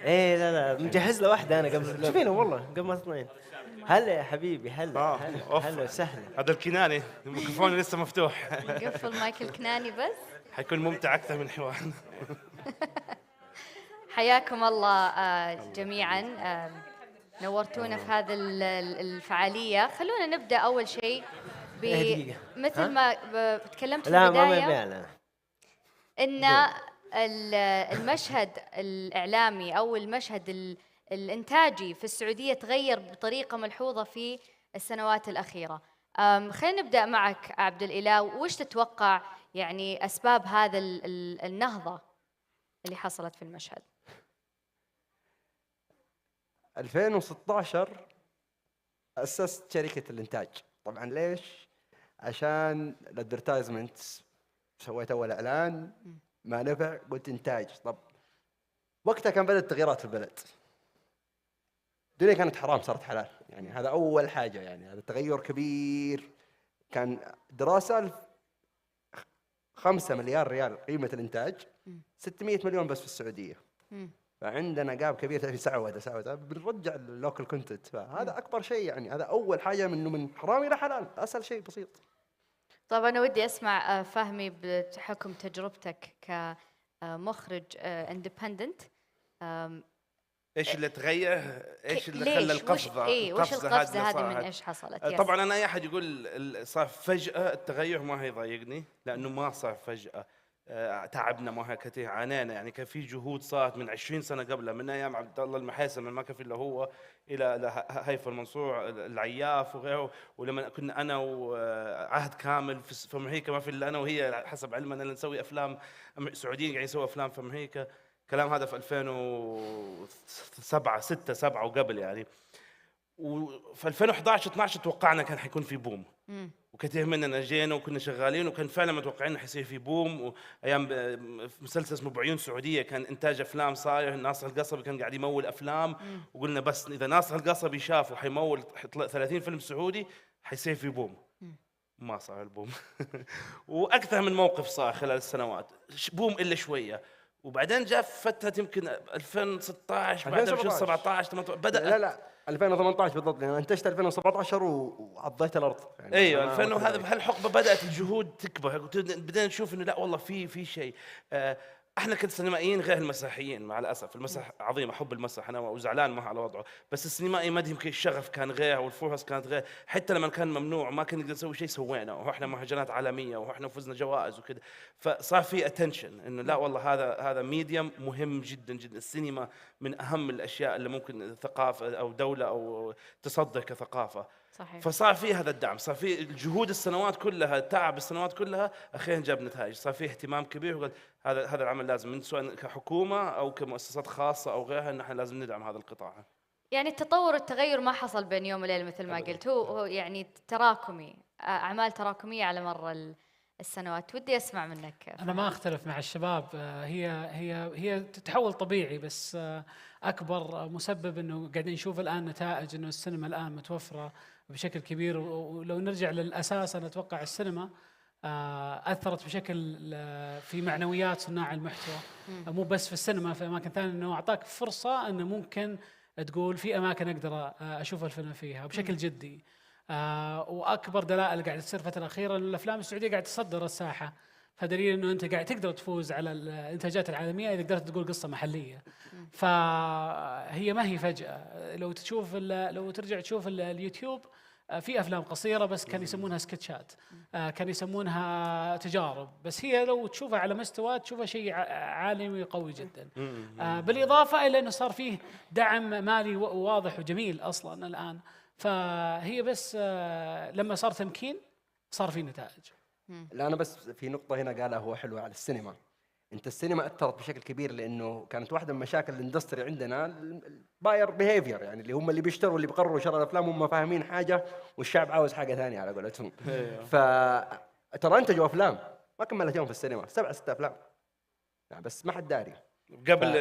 ايه لا مجهز له واحده انا قبل، شوفينه والله قبل ما تطلعين. هلا يا حبيبي، هلا هلا وسهلا. هذا الكناني، الميكروفون لسه مفتوح. نقفل مايك الكناني بس. حيكون ممتع اكثر من حوار. حياكم الله جميعا، نورتونا في هذه الفعاليه. خلونا نبدا اول شيء مثل ما تكلمت في البدايه، ان المشهد الإعلامي أو المشهد الإنتاجي في السعودية تغير بطريقة ملحوظة في السنوات الأخيرة. خلينا نبدأ معك عبد الإله، وش تتوقع يعني أسباب هذا النهضة اللي حصلت في المشهد؟ 2016 أسست شركة الإنتاج. طبعا ليش؟ عشان الادفرتايزمنت، سويت أول إعلان ما نفع، قلت إنتاج. طب وقتها كان بدأت تغييرات في البلد، الدنيا كانت حرام صارت حلال، يعني هذا أول حاجة، يعني هذا تغير كبير. كان دراسة 5 مليار ريال قيمة الإنتاج، 600 مليون بس في السعودية. فعندنا جاب كبير في سعودة بنرجع اللوكال كونتنت، فهذا أكبر شيء. يعني هذا أول حاجة من حرام إلى حلال، أسهل شيء بسيط. طبعا أنا ودي أسمع فهمي بحكم تجربتك كمخرج اندبندنت. ايش اللي تغير؟ ايش اللي خلى القفزه؟ وش القفزه هذه من ايش حصلت؟ طبعا انا اي احد يقول صار فجاه التغير ما هيضايقني، لانه ما صار فجاه. تعبنا معها كثير، عانينا، يعني كان في جهود صارت من 20 سنه قبلها، من ايام عبد الله المحاسن من ما كان في الا هو الى هيفا المنصور العياف وغيره. ولما كنا انا وعهد كامل في امريكا، ما في الا انا وهي حسب علمنا اللي نسوي افلام سعوديين قاعدين يسووا افلام في امريكا. كلام هذا في 2007 6 7 وقبل يعني. وفي 2011 12 توقعنا كان حيكون في بوم، وكثير مننا جينا وكنا شغالين، وكان فعلا متوقعين انه حيصير في بوم. وايام مسلسل اسمه بعيون سعوديه كان انتاج افلام صاير، ناصر القصبي كان قاعد يمول افلام، وقلنا بس اذا ناصر القصبي شاف وحيمول 30 فيلم سعودي حيصير في بوم. ما صار البوم. واكثر من موقف صار خلال السنوات، بوم الا شويه. وبعدين جاء فتره يمكن 2016 بعد 2017 18 بدا. لا 2018 بالضبط، لان انتجت 2017 وعضيت الارض يعني. ايوه 2000 هذا بهالحقبه بدات الجهود تكبر، بدينا نشوف انه لا والله في شيء. احنا كسينمائيين غير المسرحيين مع الاسف. المسرح عظيم، احب المسرح انا وزعلان ما على وضعه، بس السينمائي ما يمكن الشغف كان غير والفرص كانت غير. حتى لما كان ممنوع وما كنا نقدر نسوي شيء سوينا، ورحنا مهرجانات عالميه ورحنا وفزنا جوائز وكذا. فصار في اتنشن انه لا والله هذا ميديم مهم جدا جدا. السينما من اهم الاشياء اللي ممكن ثقافه او دوله او تصدر كثقافه. صحيح. فصار في هذا الدعم، صار في الجهود السنوات كلها، تعب السنوات كلها اخيرا جاب نتائج. صار في اهتمام كبير، وقال هذا العمل لازم، من سواء كحكومه او كمؤسسات خاصه او غيرها، ان احنا لازم ندعم هذا القطاع. يعني التطور والتغير ما حصل بين يوم وليله مثل ما قلت، هو يعني تراكمي، اعمال تراكميه على مر السنوات. ودي اسمع منك. انا ما اختلف مع الشباب، هي تتحول طبيعي، بس اكبر مسبب انه قاعدين نشوف الان نتائج انه السينما الان متوفره بشكل كبير. ولو نرجع للاساس، انا اتوقع السينما اثرت بشكل في معنويات صناع المحتوى، مو بس في السينما، في اماكن ثانيه، انه اعطاك فرصه انه ممكن تقول في اماكن اقدر اشوف الفيلم فيها بشكل جدي. واكبر دلائل قاعده تصير الفتره الاخيره انه الافلام السعوديه قاعده تصدر الساحه، فدليل انه انت قاعد تقدر تفوز على الانتاجات العالميه اذا قدرت تقول قصه محليه. فهي ما هي فجاه. لو ترجع تشوف اليوتيوب، في افلام قصيره بس كانوا يسمونها سكتشات، كانوا يسمونها تجارب، بس هي لو تشوفها على مستوى تشوفها شيء عالمي قوي جدا. بالاضافه الى انه صار فيه دعم مالي واضح وجميل اصلا الان. فهي بس لما صار تمكين صار في نتائج. لا أنا بس في نقطة هنا قالها هو حلوة على السينما. أنت السينما أثرت بشكل كبير، لأنه كانت واحدة من مشاكل الاندستري عندنا الباير بيهيفير، يعني اللي هم اللي بيشتروا اللي بيقرروا شراء الأفلام هم فاهمين حاجة والشعب عاوز حاجة ثانية على قولتهم. فترى أنتجوا أفلام ما كملت يوم في السينما 7-6 أفلام يعني، بس ما حد داري قبل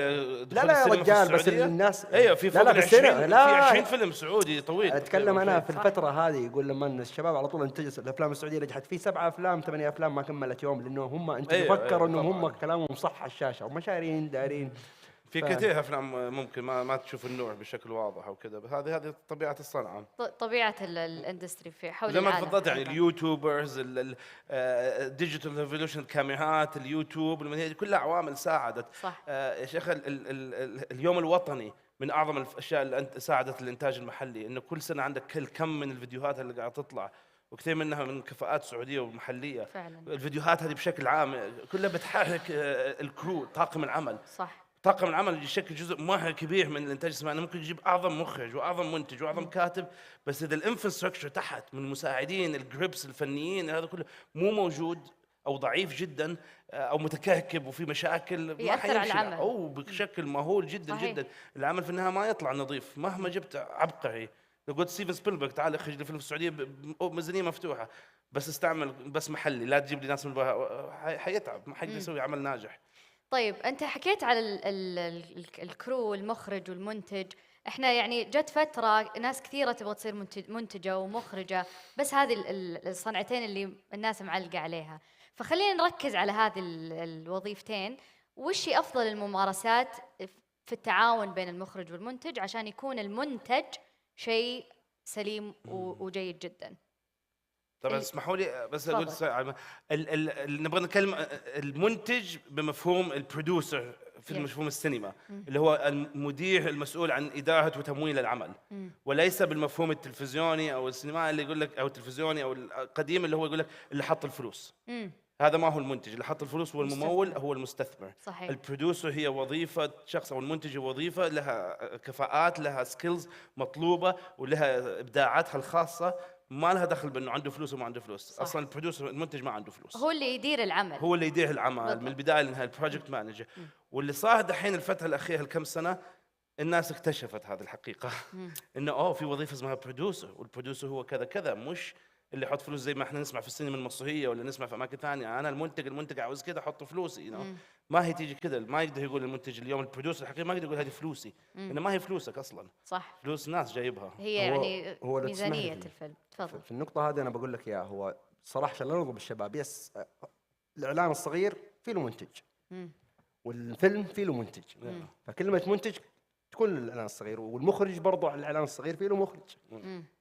لا لا يا رجال، بس الناس ايوه في فوق لا ال 20 في 20 فيلم سعودي طويل. اتكلم انا في الفتره هذه، يقول لما الشباب على طول انتجوا الافلام السعوديه نجحت في 7 أفلام 8 أفلام ما كملت يوم، لانه هم انتجوا فكروا انهم هم كلامهم صح على الشاشه وما شارين دارين. في كثير افلام ممكن ما تشوف النوع بشكل واضح وكذا، بس هذه طبيعه الصنعه، طبيعه الاندستري في حول زي ما العالم. تفضلت يعني اليوتيوبرز، الديجيتال ريفولوشن، الكاميرات، اليوتيوب، هذه كلها عوامل ساعدت. صح. يا شيخ اليوم الوطني من اعظم الاشياء اللي ساعدت الانتاج المحلي، انه كل سنه عندك كم من الفيديوهات اللي قاعده تطلع، وكثير منها من كفاءات سعوديه ومحليه فعلا. الفيديوهات هذه بشكل عام كلها بتحرك الكرو، طاقم العمل. صح. طاقم العمل يشكل جزء مهم كبير من الانتاج السينمائي. ممكن يجيب اعظم مخرج واعظم منتج واعظم كاتب، بس اذا الانفراستراكشر تحت من المساعدين الجريبس الفنيين هذا كله مو موجود او ضعيف جدا او متكهكب وفي مشاكل، ما حيمشي العمل او بشكل مهول جدا. صحيح. جدا العمل في النهايه ما يطلع نظيف مهما جبت عبقري. لو قلت ستيفن سبيلبرغ تعال اخرج لي فيلم في السعوديه بميزانيه مفتوحه، بس استعمل بس محلي، لا تجيب لي ناس من برا، حيتعب، ما حيقدر يسوي عمل ناجح. طيب أنت حكيت على الكرو والمخرج والمنتج، احنا يعني جت فترة ناس كثيرة تبغى تصير منتجة ومخرجة، بس هذه الصنعتين اللي الناس معلقة عليها، فخلينا نركز على هذه الوظيفتين. وش هي أفضل الممارسات في التعاون بين المخرج والمنتج عشان يكون المنتج شيء سليم وجيد جدا؟ طبعا اسمحوا لي بس اقول نبغى نتكلم المنتج بمفهوم البروديوسر في مفهوم السينما، اللي هو المدير المسؤول عن اداره وتمويل العمل، وليس بالمفهوم التلفزيوني او السينمائي اللي يقول لك، او التلفزيوني او القديم اللي هو يقول لك اللي حط الفلوس. هذا ما هو المنتج، اللي حط الفلوس هو الممول، هو المستثمر. صحيح. البروديوسر هي وظيفة شخص، او المنتج هو وظيفة لها كفاءات، لها سكيلز مطلوبة ولها ابداعاتها الخاصة، ما لها دخل بانه عنده فلوس وما عنده فلوس. صح. اصلا البروديوسر المنتج ما عنده فلوس، هو اللي يدير العمل، هو اللي يدير العمل بالضبط. من البدايه للنهايه، البروجكت مانجر. واللي صار دحين الفتره الاخيره الكم سنه الناس اكتشفت هذه الحقيقه انه في وظيفه اسمها بروديوسر، والبروديوسر هو كذا كذا، مش اللي يحط فلوس زي ما احنا نسمع في السينما المصريه ولا نسمع في اماكن ثانيه. انا المنتج عاوز كذا احط فلوسي، ما هي تيجي كذا. ما يقدر يقول المنتج اليوم البروديوسر الحقيقي ما يقدر يقول هذه فلوسي، انه ما هي فلوسك اصلا. صح. فلوس ناس جايبها، هي يعني هو ميزانيه الفيلم. تفضل. في النقطه هذه انا بقول لك اياها، هو صراحه عشان لا نضرب الشباب، يس الاعلان الصغير فيه له منتج، والفيلم فيه له منتج، فكلمه منتج تكون الاعلان الصغير، والمخرج برضه على الاعلان الصغير فيه له مخرج.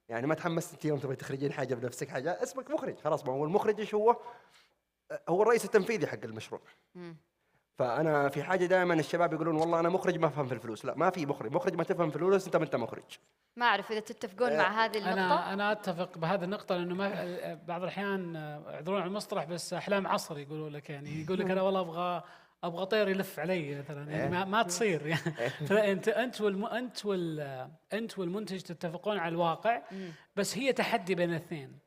يعني ما تحمست انت يوم تبغي تخرجين حاجه بنفسك، حاجه اسمك مخرج خلاص. ما هو المخرج ايش هو الرئيس التنفيذي حق المشروع. فانا في حاجه دائما الشباب يقولون والله انا مخرج ما افهم في الفلوس. لا، ما في مخرج ما تفهم في الفلوس، انت ما انت مخرج. ما اعرف اذا تتفقون مع هذه النقطه. انا اتفق بهذه النقطه، لانه ما بعض الاحيان يعذرون على المسرح بس احلام عصر يقولوا لك، يعني يقول لك انا والله ابغى طير يلف علي مثلا، يعني ما تصير يعني. فانت والمنتج تتفقون على الواقع، بس هي تحدي بين الاثنين.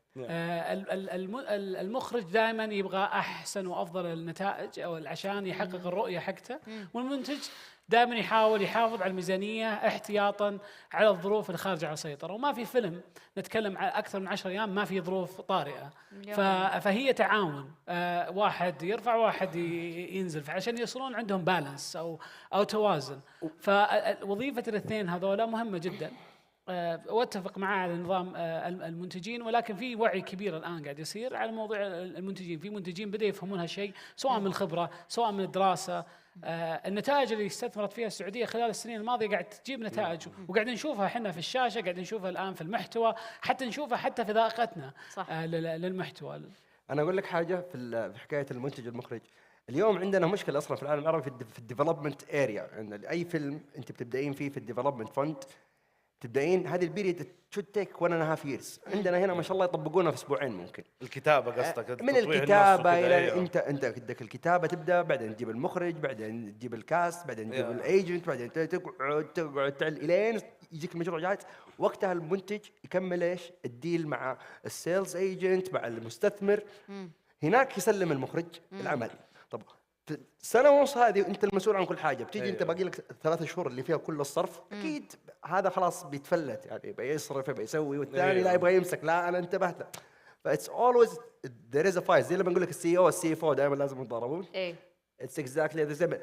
المخرج دائما يبغى احسن وافضل النتائج او عشان يحقق الرؤيه حقته، والمنتج دائما يحاول يحافظ على الميزانيه احتياطا على الظروف اللي خارجه عن السيطره. وما في فيلم نتكلم على اكثر من 10 ايام ما في ظروف طارئه، فهي تعاون، واحد يرفع واحد ينزل، فعشان يصيرون عندهم بالانس او توازن. فوظيفه الاثنين هذولا مهمه جدا. واتفق معاه على نظام المنتجين، ولكن في وعي كبير الان قاعد يصير على موضوع المنتجين. في منتجين بدأوا يفهمون هالشيء، سواء من الخبره سواء من الدراسه. النتائج اللي استثمرت فيها السعوديه خلال السنين الماضيه قاعد تجيب نتائج، وقاعد نشوفها احنا في الشاشه، قاعد نشوفها الان في المحتوى، حتى نشوفها حتى في ذائقتنا للمحتوى. انا اقول لك حاجه في حكايه المنتج والمخرج. اليوم عندنا مشكله اصلا في العالم العربي في الديفلوبمنت اريا. عندنا اي فيلم انت بتبدأين فيه في الديفلوبمنت فند، تبدأين هذه البيريد should take 1.5 years. عندنا هنا ما شاء الله يطبقونها في اسبوعين ممكن. الكتابه قصدك؟ من الكتابه الى انت عندك الكتابه تبدا، بعدين تجيب المخرج، بعدين تجيب الكاست، بعدين تجيب الايجنت، بعدين تقعد الين يجيك المشروع جاهز، وقتها المنتج يكمل ايش؟ الديل مع السيلز ايجنت، مع المستثمر، هناك يسلم المخرج العمل. طب سنة ونص هذه انت المسؤول عن كل حاجه، بتيجي انت باقي لك 3 شهور اللي فيها كل الصرف، اكيد هذا خلاص بيتفلت، يعني بيصرف بيسوي، والثاني لا يبغى يمسك، لا انا انتبهت له. فاتس اولويز ذير از ا فايت، زي لما اقول لك السي او والسي اف او دائما لازم يتضاربون. اتس اكزاكتلي ذا سيم.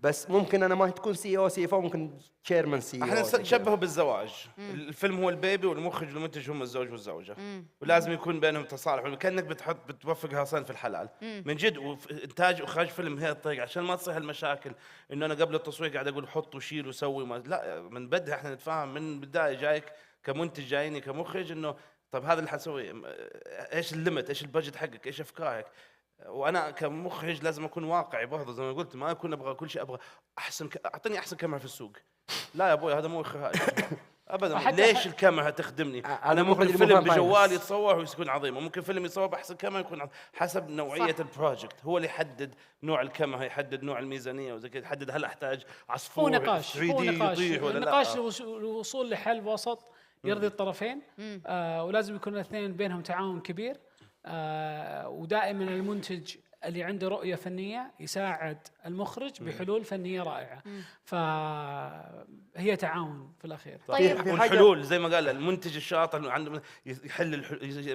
بس ممكن انا ما تكون سي او سي اف او، ممكن تشيرمان سي او. احنا نشبهه بالزواج. الفيلم هو البيبي والمخرج والمنتج هم الزوج والزوجه، ولازم يكون بينهم تصالح، كانك بتوفق حصان في الحلال من جد. وانتاج واخراج فيلم بهذه الطريقه عشان ما تصير المشاكل انه انا قبل التصوير قاعد اقول حط وشيل وسوي لا، من بدها احنا نتفاهم من البدايه، جايك كمنتج جايني كمخرج انه طب هذا اللي حنسويه، ايش الليمت، ايش البادجت حقك، ايش افكارك. وانا كمخرج لازم اكون واقعي برضه، زي ما قلت ما اكون ابغى كل شيء، ابغى احسن اعطيني احسن كاميرا في السوق. لا يا ابوي هذا مو اخراج ابدا. ليش الكاميرا تخدمني؟ انا ممكن فيلم بجوالي يتصور ويكون عظيم، وممكن فيلم يتصور باحسن كاميرا يكون حسب نوعيه البروجكت، هو اللي يحدد نوع الكاميرا، يحدد نوع الميزانيه وزي كذا، يحدد هل احتاج عصفور هو نقاش، يطيح ولا لا. نقاش الوصول لحل وسط يرضي الطرفين، ولازم يكون الاثنين بينهم تعاون كبير. ودائما المنتج اللي عنده رؤية فنية يساعد المخرج بحلول فنية رائعة. فهي تعاون في الأخير. طيب والحلول زي ما قال المنتج الشاطر عنده يحل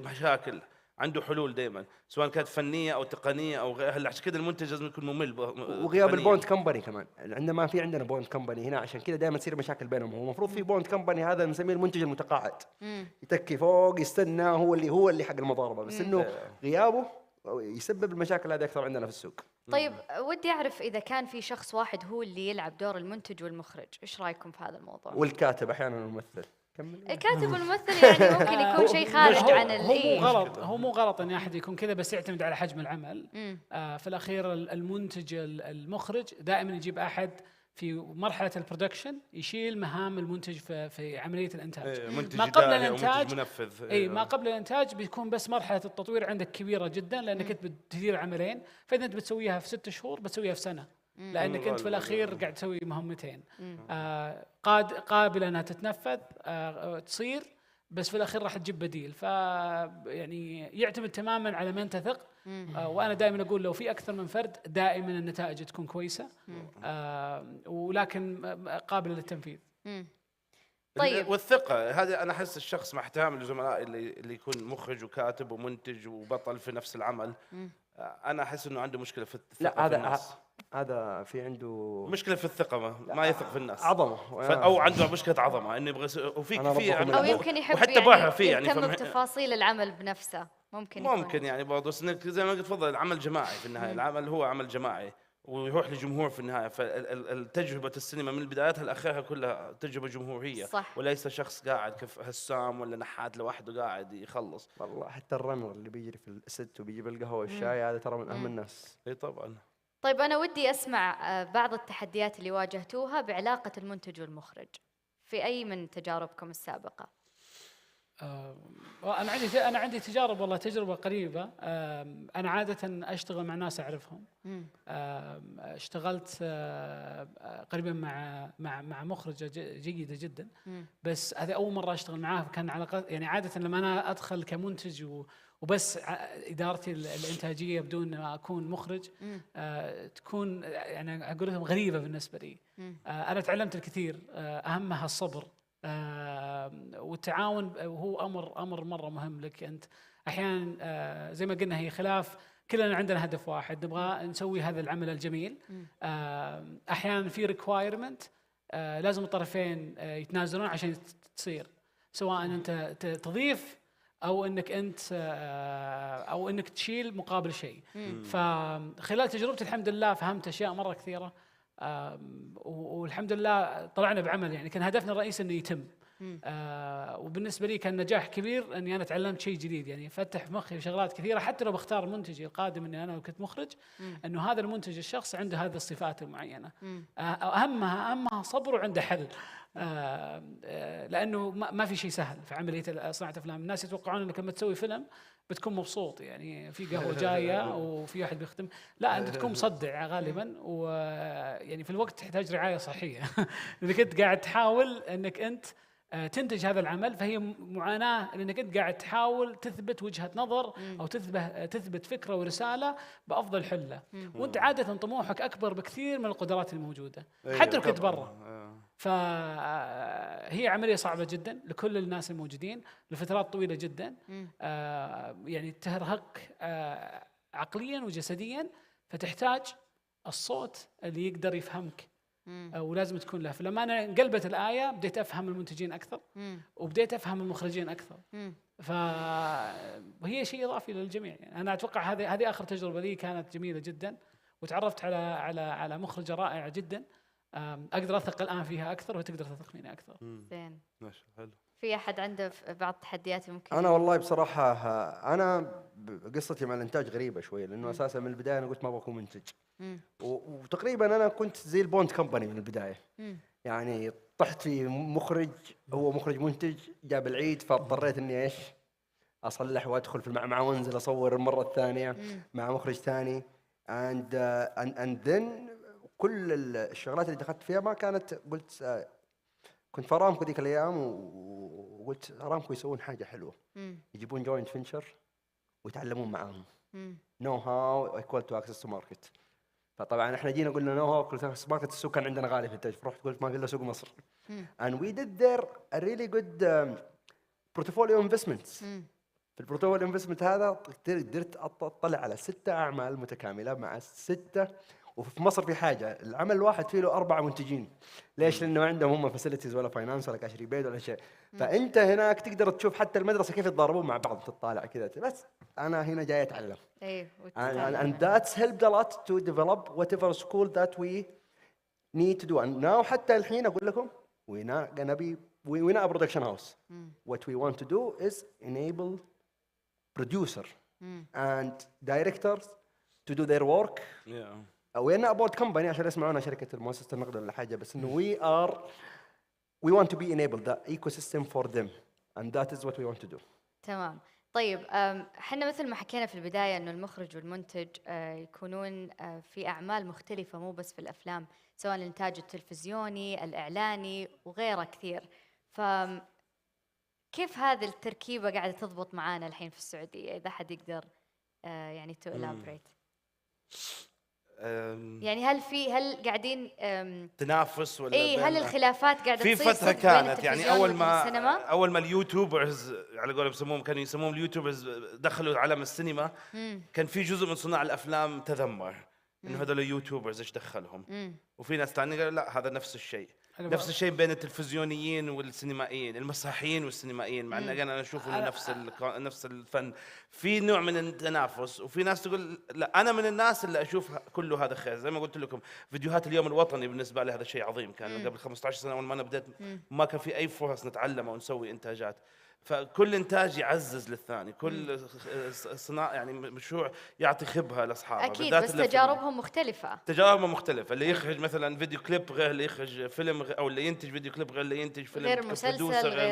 مشاكل، عنده حلول دائما سواء كانت فنيه او تقنيه او غيرها. عشان كذا المنتج لازم يكون ممل. وغياب البوند كمباني كمان، عندما في عندنا بوند كمباني هنا، عشان كذا دائما تصير مشاكل بينهم. هو المفروض في بوند كمباني، هذا نسميه المنتج المتقاعد، يتكي فوق يستنى، هو اللي حق المضاربه، بس انه غيابه يسبب المشاكل هذه اكثر عندنا في السوق. طيب ودي اعرف اذا كان في شخص واحد هو اللي يلعب دور المنتج والمخرج، ايش رايكم في هذا الموضوع؟ والكاتب احيانا الممثل. الكاتب والممثل يعني ممكن يكون شيء خارج عن هو مو غلط ان احد يكون كذا، بس يعتمد على حجم العمل. في الاخير المنتج المخرج دائما يجيب احد في مرحله البرودكشن يشيل مهام المنتج في عمليه الانتاج. ما قبل الانتاج منفذ. ما قبل الانتاج بيكون بس مرحله التطوير عندك كبيره جدا، لانك انت بتدير عملين، فاذا انت بتسويها في 6 شهور بتسويها في سنه، لانك انت في الاخير قاعد تسوي مهمتين قابله انها تتنفذ تصير، بس في الاخير راح تجيب بديل. يعني يعتمد تماما على من تثق. وانا دائما اقول لو في اكثر من فرد دائما النتائج تكون كويسه، ولكن قابله للتنفيذ. طيب والثقه هذه انا احس الشخص مع احترام الزملاء اللي يكون مخرج وكاتب ومنتج وبطل في نفس العمل، انا احس انه عنده مشكله في الثقه. لا هذا في عنده مشكله في الثقه، ما يثق في الناس، عظمه، او عنده مشكله عظمه انه يبغى في او يمكن يحب وحتى يعني يعني يهتم بتفاصيل العمل بنفسه. ممكن يعني برضه زي ما قلت تفضل، العمل جماعي في النهايه. العمل هو عمل جماعي ويروح لجمهور في النهايه. فالتجربه السينما من بدايتها لاخرها كلها تجربه جمهوريه، صح. وليس شخص قاعد هسام ولا نحات لوحده قاعد يخلص. والله حتى الرنر اللي بيجري في الست وبيجيب القهوه والشاي هذا ترى من اهم الناس. اي طبعا. طيب انا ودي اسمع بعض التحديات اللي واجهتوها بعلاقه المنتج والمخرج في اي من تجاربكم السابقه. انا عندي تجارب، والله تجربه قريبه. انا عاده اشتغل مع ناس اعرفهم. اشتغلت قريبا مع مخرجه جيده جدا، بس هذه اول مره اشتغل معاها. كان علاقات يعني عاده لما انا ادخل كمنتج وبس ادارتي الانتاجيه بدون ما اكون مخرج تكون يعني اقول لهم غريبه بالنسبه لي. انا تعلمت الكثير، اهمها الصبر والتعاون، وهو امر مره مهم لك انت. احيانا زي ما قلنا هي خلاف، كلنا عندنا هدف واحد، نبغى نسوي هذا العمل الجميل. احيانا في ريكوايرمنت لازم الطرفين يتنازلون عشان تصير، سواء انت تضيف او انك تشيل مقابل شيء. فخلال تجربتي الحمد لله فهمت اشياء مره كثيره، والحمد لله طلعنا بعمل يعني كان هدفنا الرئيسي انه يتم. وبالنسبه لي كان نجاح كبير اني انا تعلمت شيء جديد، يعني فتح مخي شغلات كثيره. حتى لو بختار منتجي القادم اني انا كنت مخرج، انه هذا المنتج الشخص عنده هذه الصفات المعينه، اهمها صبر وعنده حل. لانه ما في شيء سهل في عمليه صناعه افلام. الناس يتوقعون انك لما تسوي فيلم بتكون مبسوط، يعني في قهوه جايه وفي واحد بيختم. لا، انت تكون مصدع غالبا، ويعني في الوقت تحتاج رعايه صحيه. اذا كنت قاعد تحاول انك انت تنتج هذا العمل، فهي معاناة لأنك أنت قاعد تحاول تثبت وجهة نظر أو تثبت فكرة ورسالة بأفضل حلة، وأنت عادة طموحك أكبر بكثير من القدرات الموجودة حتى لو كنت برا. فهي عملية صعبة جدا لكل الناس الموجودين لفترات طويلة جدا، يعني ترهق عقليا وجسديا، فتحتاج الصوت اللي يقدر يفهمك ولازم تكون له. فلما أنا انقلبت الآية بديت أفهم المنتجين أكثر وبديت أفهم المخرجين أكثر، فهي شيء إضافي للجميع. يعني أنا أتوقع هذه آخر تجربة لي كانت جميلة جدا، وتعرفت على مخرجة رائعة جدا أقدر أثق الآن فيها أكثر وتقدر تثق فيني أكثر. زين. ماشي حلو. في أحد عنده بعض التحديات ممكن؟ أنا والله بصراحة أنا قصتي مع الإنتاج غريبة شوية، لأنه أساسا من البداية أنا قلت ما بكون منتج، وتقريبا أنا كنت زي البوند كمباني من البداية. يعني طحت في مخرج، هو مخرج منتج جاب العيد، فاضطريت إني إيش أصلح وأدخل في المعمعة وأنزل أصور المرة الثانية مع مخرج ثاني. and then كل الشغلات اللي دخلت فيها ما كانت، قلت كنت في ارامكو ذيك الايام وقلت ارامكو يسوون حاجه حلوه، يجيبون جوينت فينشر ويتعلمون معاهم نو هاو ايكوال تو اكسس تو ماركت. فطبعا احنا جينا قلنا نو هاو ايكوال تو اكسس ماركت، السوق كان عندنا غالي في الانتاج، فرحت قلت ما في الا سوق مصر. and we did there a really good portfolio investments. في البورتفوليو انفستمنت هذا قدرت اطلع على 6 اعمال متكامله مع 6. وفي مصر في حاجه، العمل الواحد فيه له 4 منتجين. ليش؟ لانه عندهم هم فاسيلتيز ولا فاينانس ولا كاش ريبيت ولا شيء. فانت هناك تقدر تشوف حتى المدرسه كيف يتضاربون مع بعض، تطالع كذا. بس انا هنا جاي اتعلم. ايوه. and that's helped a lot to develop whatever school that we need to do. and now حتى الحين اقول لكم we're not gonna be we're not a production house. what we want to do is enable producer and directors to do their work. we're not about company عشان يسمعونا شركة مؤسسة النقد ولا حاجة، بس إنه we want to be enabled the ecosystem for them and that is what we want to do. تمام. طيب احنا مثل ما حكينا في البداية إنه المخرج والمنتج يكونون في أعمال مختلفة، مو بس في الأفلام، سواء الإنتاج التلفزيوني، الإعلاني وغيره كثير. كيف هذه التركيبة قاعدة تضبط معانا الحين في السعودية؟ إذا حد يقدر يعني to elaborate. يعني هل قاعدين تنافس ولا هل الخلافات قاعدة في تصير فترة كانت يعني السينما؟ أول ما اليوتيوبرز على قولهم يسموهم، كانوا يسموهم اليوتيوبرز، دخلوا عالم السينما، كان في جزء من صناع الأفلام تذمر إنه هذول اليوتيوبرز إيش دخلهم، وفي ناس ثانيين قالوا لا هذا نفس الشيء. نفس الشيء بين التلفزيونيين والسينمائيين، المسرحيين والسينمائيين، مع ان انا اشوف انه نفس الفن، في نوع من التنافس. وفي ناس تقول لا، انا من الناس اللي اشوف كله هذا خير. زي ما قلت لكم فيديوهات اليوم الوطني بالنسبه لي هذا شيء عظيم. كان قبل 15 سنه اول ما انا بديت ما كان في اي فرص نتعلم او نسوي انتاجات. فكل انتاج يعزز للثاني، كل صناعه يعني مشروع يعطي خبره لاصحابه. اكيد، بس تجاربهم مختلفه. اللي يخرج مثلا فيديو كليب غير اللي يخرج فيلم او اللي ينتج فيديو كليب غير اللي ينتج فيلم، غير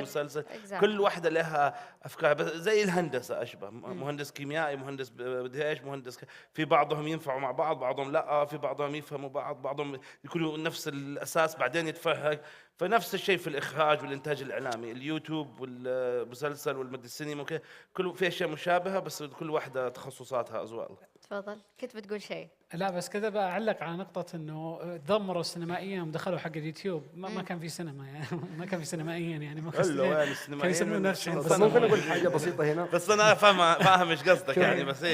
مسلسل كل واحده لها افكار. بس زي الهندسه اشبه، مهندس كيميائي، مهندس بديش، مهندس في بعضهم ينفعوا مع بعضهم لا، في بعضهم يفهموا بعضهم يكونوا نفس الاساس بعدين يتفرق. فنفس الشيء في الإخراج والإنتاج الإعلامي، اليوتيوب والمسلسل والمد السينما وكذا، كل في أشياء مشابهة بس كل واحدة تخصصاتها أزواج. تفضل، كنت بتقول شيء؟ لا بس كذا بأعلق على نقطة إنه دمروا السينمائيين ودخلوا حق اليوتيوب. ما كان في سينما يعني ما كان في سينمائيين يعني ما كانوا يسمون نفسهم. بس ممكن أقول حاجة بسيطة هنا. بس أنا فاهم إيش قصدك يعني. بس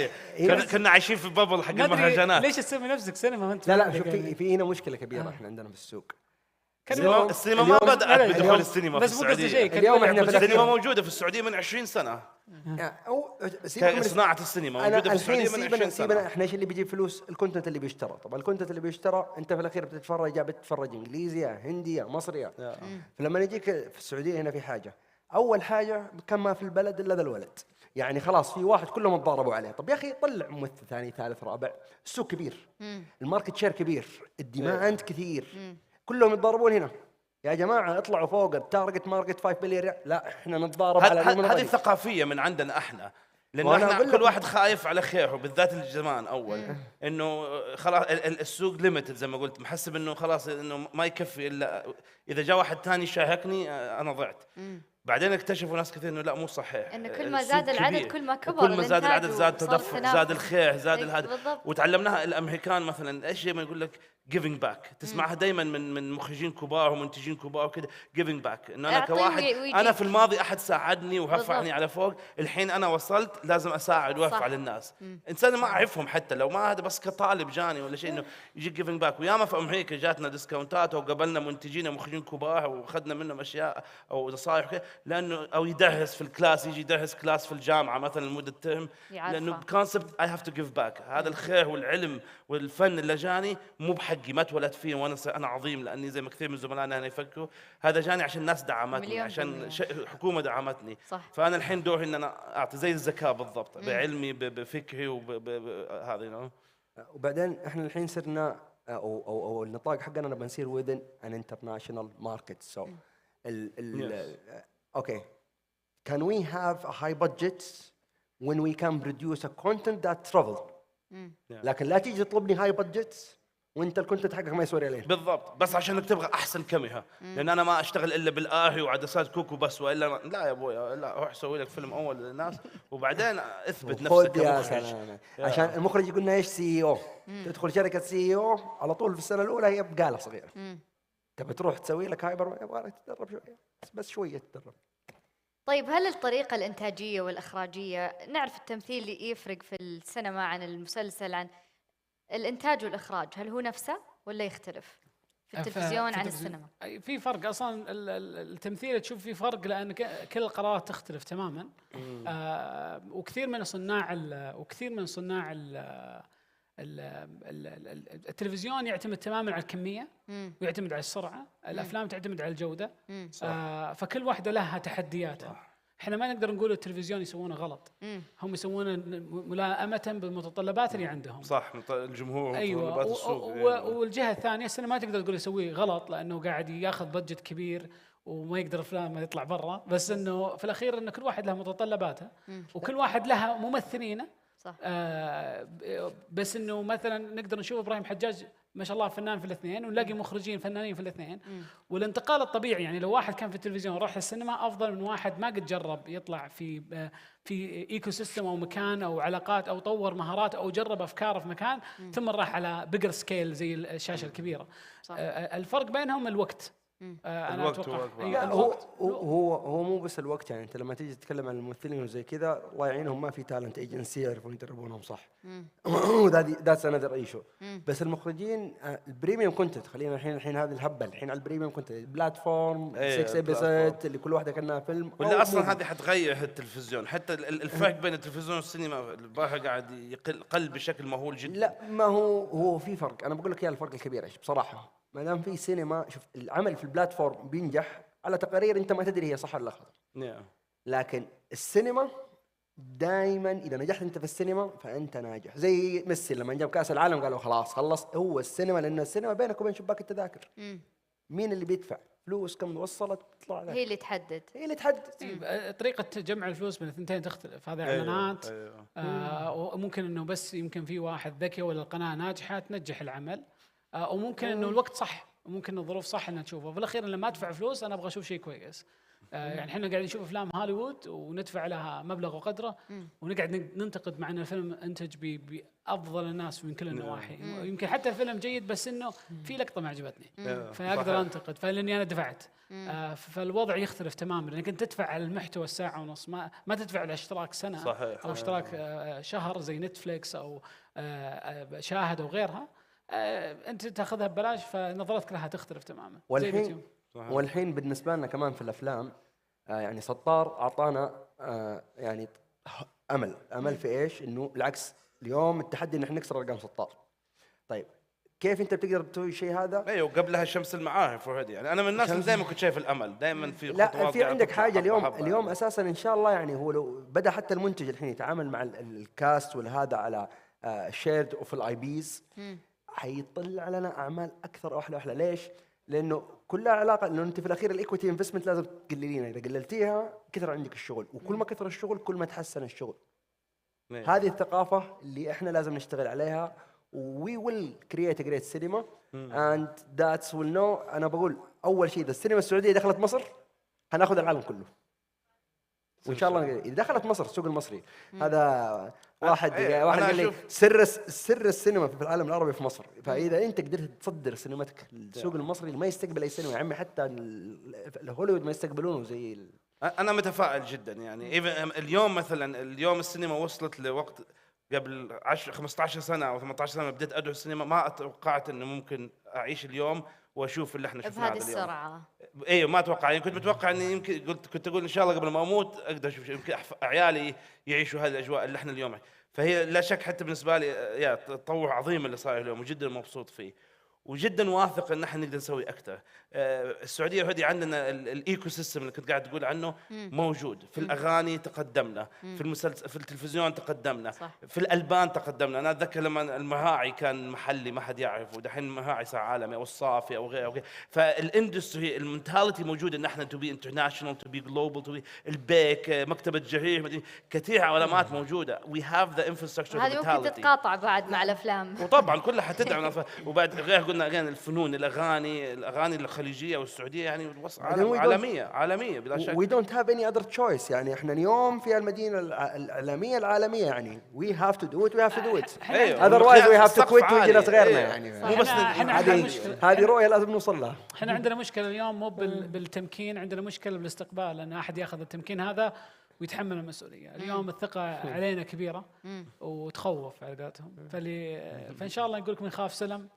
كنا عايشين في بابل حق المهرجانات. ليش تسمي نفسك سينما وأنت؟ لا شوف، في هنا مشكلة كبيرة إحنا عندنا في السوق. السينما ما بدأت بدخول السينما في السعودية. اليوم احنا السينما موجودة في السعودية من 20 سنة. صناعة السينما موجودة في السعودية من 20 سنة. احنا ايش اللي بيجيب فلوس؟ الكونتنت اللي بيشترى. طبعا الكونتنت اللي بيشترى انت في الاخير بتتفرج انجليزي يا هندي يا مصري. فلما نجيك في السعودية هنا في حاجة، اول حاجة كان ما في البلد الا ذا الولد. يعني خلاص في واحد كلهم اتضاربوا عليه. طب يا اخي طلع ممثل ثاني ثالث رابع، السوق كبير، الماركت شير كبير، الديماند كثير، كلهم يتضاربون هنا. يا جماعة اطلعوا فوق التارجت ماركت 5 بليون. لا احنا نتضارب على هذه الثقافية من عندنا احنا. لانه احنا كل واحد خايف على خيره، بالذات الزمان اول انه خلاص السوق ليميتد زي ما قلت، محسب انه خلاص انه ما يكفي الا اذا جاء واحد ثاني شاهكني انا ضعت. بعدين اكتشفوا ناس كثير انه لا مو صحيح، انه كل ما زاد العدد كل ما كبر، كل ما زاد العدد زاد التدفق، زاد الخير، زاد إيه هذا. وتعلمناها الامريكان مثلا، ايش ما يقول لك giving back، تسمعها دائما من مخرجين كبار ومنتجين كبار وكذا، giving back، انه انا كواحد انا في الماضي احد ساعدني ورفعني على فوق، الحين انا وصلت لازم اساعد وارفع للناس. انسان ما اعرفهم حتى لو ما هذا، بس كطالب جاني ولا شيء انه يجي giving back. وياما في امريكا جاتنا ديسكاونتات وقبلنا منتجين ومخرجين كبار واخذنا منهم اشياء او نصائح كذا، لانه او يدرس في الكلاس، يجي يدرس كلاس في الجامعه مثلا لمده ترم، لانه بكونسبت اي هاف تو جيف باك. هذا الخير والعلم والفن اللي جاني مو بحقي، ما اتولدت فيه وانا انا عظيم، لاني زي ما كثير من زملائنا هنا يفكروا، هذا جاني عشان الناس دعمتني، عشان حكومه دعمتني. صح. فانا الحين دوري ان انا اعطي زي الزكاه بالضبط، بعلمي بفكري هذه. وبعدين احنا الحين صرنا او النطاق حقنا بنصير within an international market. So okay, can we have a high budget when we can produce a content that travel؟ لكن لا تيجي تطلبني هاي بادجت وانت الكونتنت حقك ما يسوي عليه. بالضبط، بس عشانك تبغى احسن كاميرا، لان انا ما اشتغل الا بالآهي وعدسات كوكو بس، والا لا يا ابوي، لا روح سوي لك فيلم اول للناس وبعدين اثبت نفسك كمخرج. عشان المخرج يقول لنا ايش سي او، تدخل شركه سي او على طول في السنه الاولى هي بقاله صغيره. تبى تروح تسوي لك هايبر، يبغى تتدرب شويه، بس شويه تتدرب. طيب هل الطريقة الإنتاجية والإخراجية، نعرف التمثيل اللي يفرق في السينما عن المسلسل عن الإنتاج والإخراج، هل هو نفسه ولا يختلف في التلفزيون عن السينما؟ في فرق أصلاً، التمثيل تشوف في فرق لأن كل القرارات تختلف تماماً. وكثير من صناع التلفزيون يعتمد تماماً على الكمية ويعتمد على السرعة، الأفلام تعتمد على الجودة. فكل واحدة لها تحدياتها. احنا ما نقدر نقول التلفزيون يسوونه غلط، هم يسوونه ملائمة بالمتطلبات اللي عندهم. صح، الجمهور ومتطلبات السوق. والجهة الثانية السينما ما تقدر تقول يسويه غلط لأنه قاعد ياخذ بادجت كبير وما يقدر افلام يطلع برا، بس انه في الأخير انه كل واحد له متطلباته وكل واحد لها ممثلينه. صح. بس انه مثلا نقدر نشوف ابراهيم حجاج ما شاء الله فنان في الاثنين، ونلاقي مخرجين فنانين في الاثنين. والانتقال الطبيعي يعني لو واحد كان في التلفزيون راح السينما افضل من واحد ما قد جرب يطلع في ايكو سيستم او مكان او علاقات او طور مهارات او جرب افكاره في مكان ثم راح على بيجر سكيل زي الشاشه الكبيره. صح. الفرق بينهم الوقت. انا اتوقع هو مو بس الوقت، يعني انت لما تيجي تتكلم عن الممثلين وزي كذا الله يعينهم ما في تالنت ايجنسي يعرفون يدربونهم صح. ذاتس انذر ايشو. بس المخرجين البريميوم كونتنت، خلينا الحين هذه الهبه الحين على البريميوم كونتنت، بلاتفورم 6 ابيسود اللي كل واحده كانها فيلم. ولا اصلا هذه حتغير التلفزيون، حتى الفرق بين التلفزيون والسينما البارحه قاعد يقل بشكل مهول جدا. لا ما هو في فرق، انا بقول لك اياه الفرق الكبير ايش بصراحه. ما دام في سينما، شوف العمل في البلاتفورم بينجح على تقارير انت ما تدري هي صح ولا غلط. لكن السينما دائما اذا نجحت انت في السينما فانت ناجح. زي ميسي لما جاب كاس العالم قالوا خلاص خلص، هو السينما، لان السينما بينك وبين شباك التذاكر. مين اللي بيدفع فلوس، كم وصلت تطلع هي اللي تحدد. طريقه جمع الفلوس بين الثنتين تختلف. هذا اعلانات. وممكن انه بس يمكن في واحد ذكي ولا القناه ناجحه تنجح العمل، وممكن انه الوقت صح، وممكن الظروف صح ان نشوفه. في الاخير لما ادفع فلوس انا ابغى اشوف شيء كويس. يعني احنا قاعدين نشوف افلام هوليوود وندفع لها مبلغ وقدره ونقعد ننتقد مع ان الفيلم انتج بافضل الناس من كل النواحي. يمكن حتى الفيلم جيد بس انه في لقطه ما عجبتني فاقدر انتقد فلاني انا دفعت. فالوضع يختلف تماما، لانك انت تدفع على المحتوى الساعه ونص، ما تدفع على اشتراك سنه. صحيح. او اشتراك شهر زي نتفليكس او شاهد او غيرها. انت تاخذها ببلاش فنظرتك لها تختلف تماما. والحين بالنسبه لنا كمان في الافلام يعني سطار اعطانا يعني امل في ايش؟ انه بالعكس اليوم التحدي ان احنا نكسر ارقام سطار. طيب كيف انت بتقدر تسوي الشيء هذا؟ ايوه قبلها شمس المعاهد يعني انا من الناس اللي دايما كنت شايف الامل دائما في لا في عندك حاجه اليوم اساسا ان شاء الله، يعني هو لو بدا حتى المنتج الحين يتعامل مع الكاست والهذا على شيرد اوف الاي بيز حيطلع لنا اعمال اكثر واحلى. ليش؟ لانه كلها علاقه انه انت في الاخير الايكويتي انفستمنت لازم تقللينها، اذا قللتيها كثر عندك الشغل، وكل ما كثر الشغل كل ما تحسن الشغل. هذه الثقافه اللي احنا لازم نشتغل عليها. we will create a great cinema and that's will know. انا بقول اول شيء اذا السينما السعوديه دخلت مصر هناخذ العالم كله، وان شاء الله اذا دخلت مصر السوق المصري. هذا واحد قال لي سر السينما في العالم العربي في مصر. فاذا انت قدرت تصدر سينماتك للسوق المصري اللي ما يستقبل اي سينما، يا عمي حتى الهوليوود ما يستقبلونه زي انا متفائل جدا يعني. اليوم مثلا اليوم السينما وصلت لوقت قبل 15 سنه او 18 سنه بديت ادعو السينما، ما توقعت انه ممكن اعيش اليوم واشوف اللي احنا شفناه بهذه السرعه. ايوه ما اتوقع يعني. كنت متوقع اني يمكن كنت اقول ان شاء الله قبل ما اموت اقدر اشوف يمكن عيالي يعيشوا هذه الاجواء اللي احنا اليوم. فهي لا شك حتى بالنسبه لي يا تطور عظيم اللي صاير اليوم، وجدا مبسوط فيه وجدا واثق ان احنا نقدر نسوي اكثر. السعوديه وهدي عندنا الايكو سيستم اللي كنت قاعد تقول عنه موجود. في الاغاني تقدمنا، في المسلسل، في التلفزيون تقدمنا، صح. في الالبان تقدمنا. انا اتذكر لما المهاعي كان محلي ما حد يعرفه، دحين المهاعي صار عالمي، او الصافي او غيره. فالاندستري المنتاليتي موجود ان احنا تو بي انترناشونال، تو بي جلوبال، تو بي البيك، مكتبه جرير، كثير علامات موجوده. وي هاف ذا انفراستراكشر. هذه ممكن تتقاطع بعد مع الافلام وطبعا كلها حتدعم. وبعد غير قلنا الفنون، الاغاني الخليجيه والسعوديه يعني عالميه بلا شك. we don't have any other choice. يعني احنا اليوم في المدينه الاعلاميه العالميه، يعني we have to do it, we have to do it. otherwise we have to quit ويجي ناس غيرنا. يعني مو بس هذه رؤيه لازم نوصل لها. احنا عندنا مشكله اليوم مو بالتمكين، عندنا مشكله بالاستقبال، لان احد ياخذ التمكين هذا ويتحمل المسؤوليه. اليوم الثقه علينا كبيره وتخوف على قولتهم. فان شاء الله نقول لكم نخاف سلم،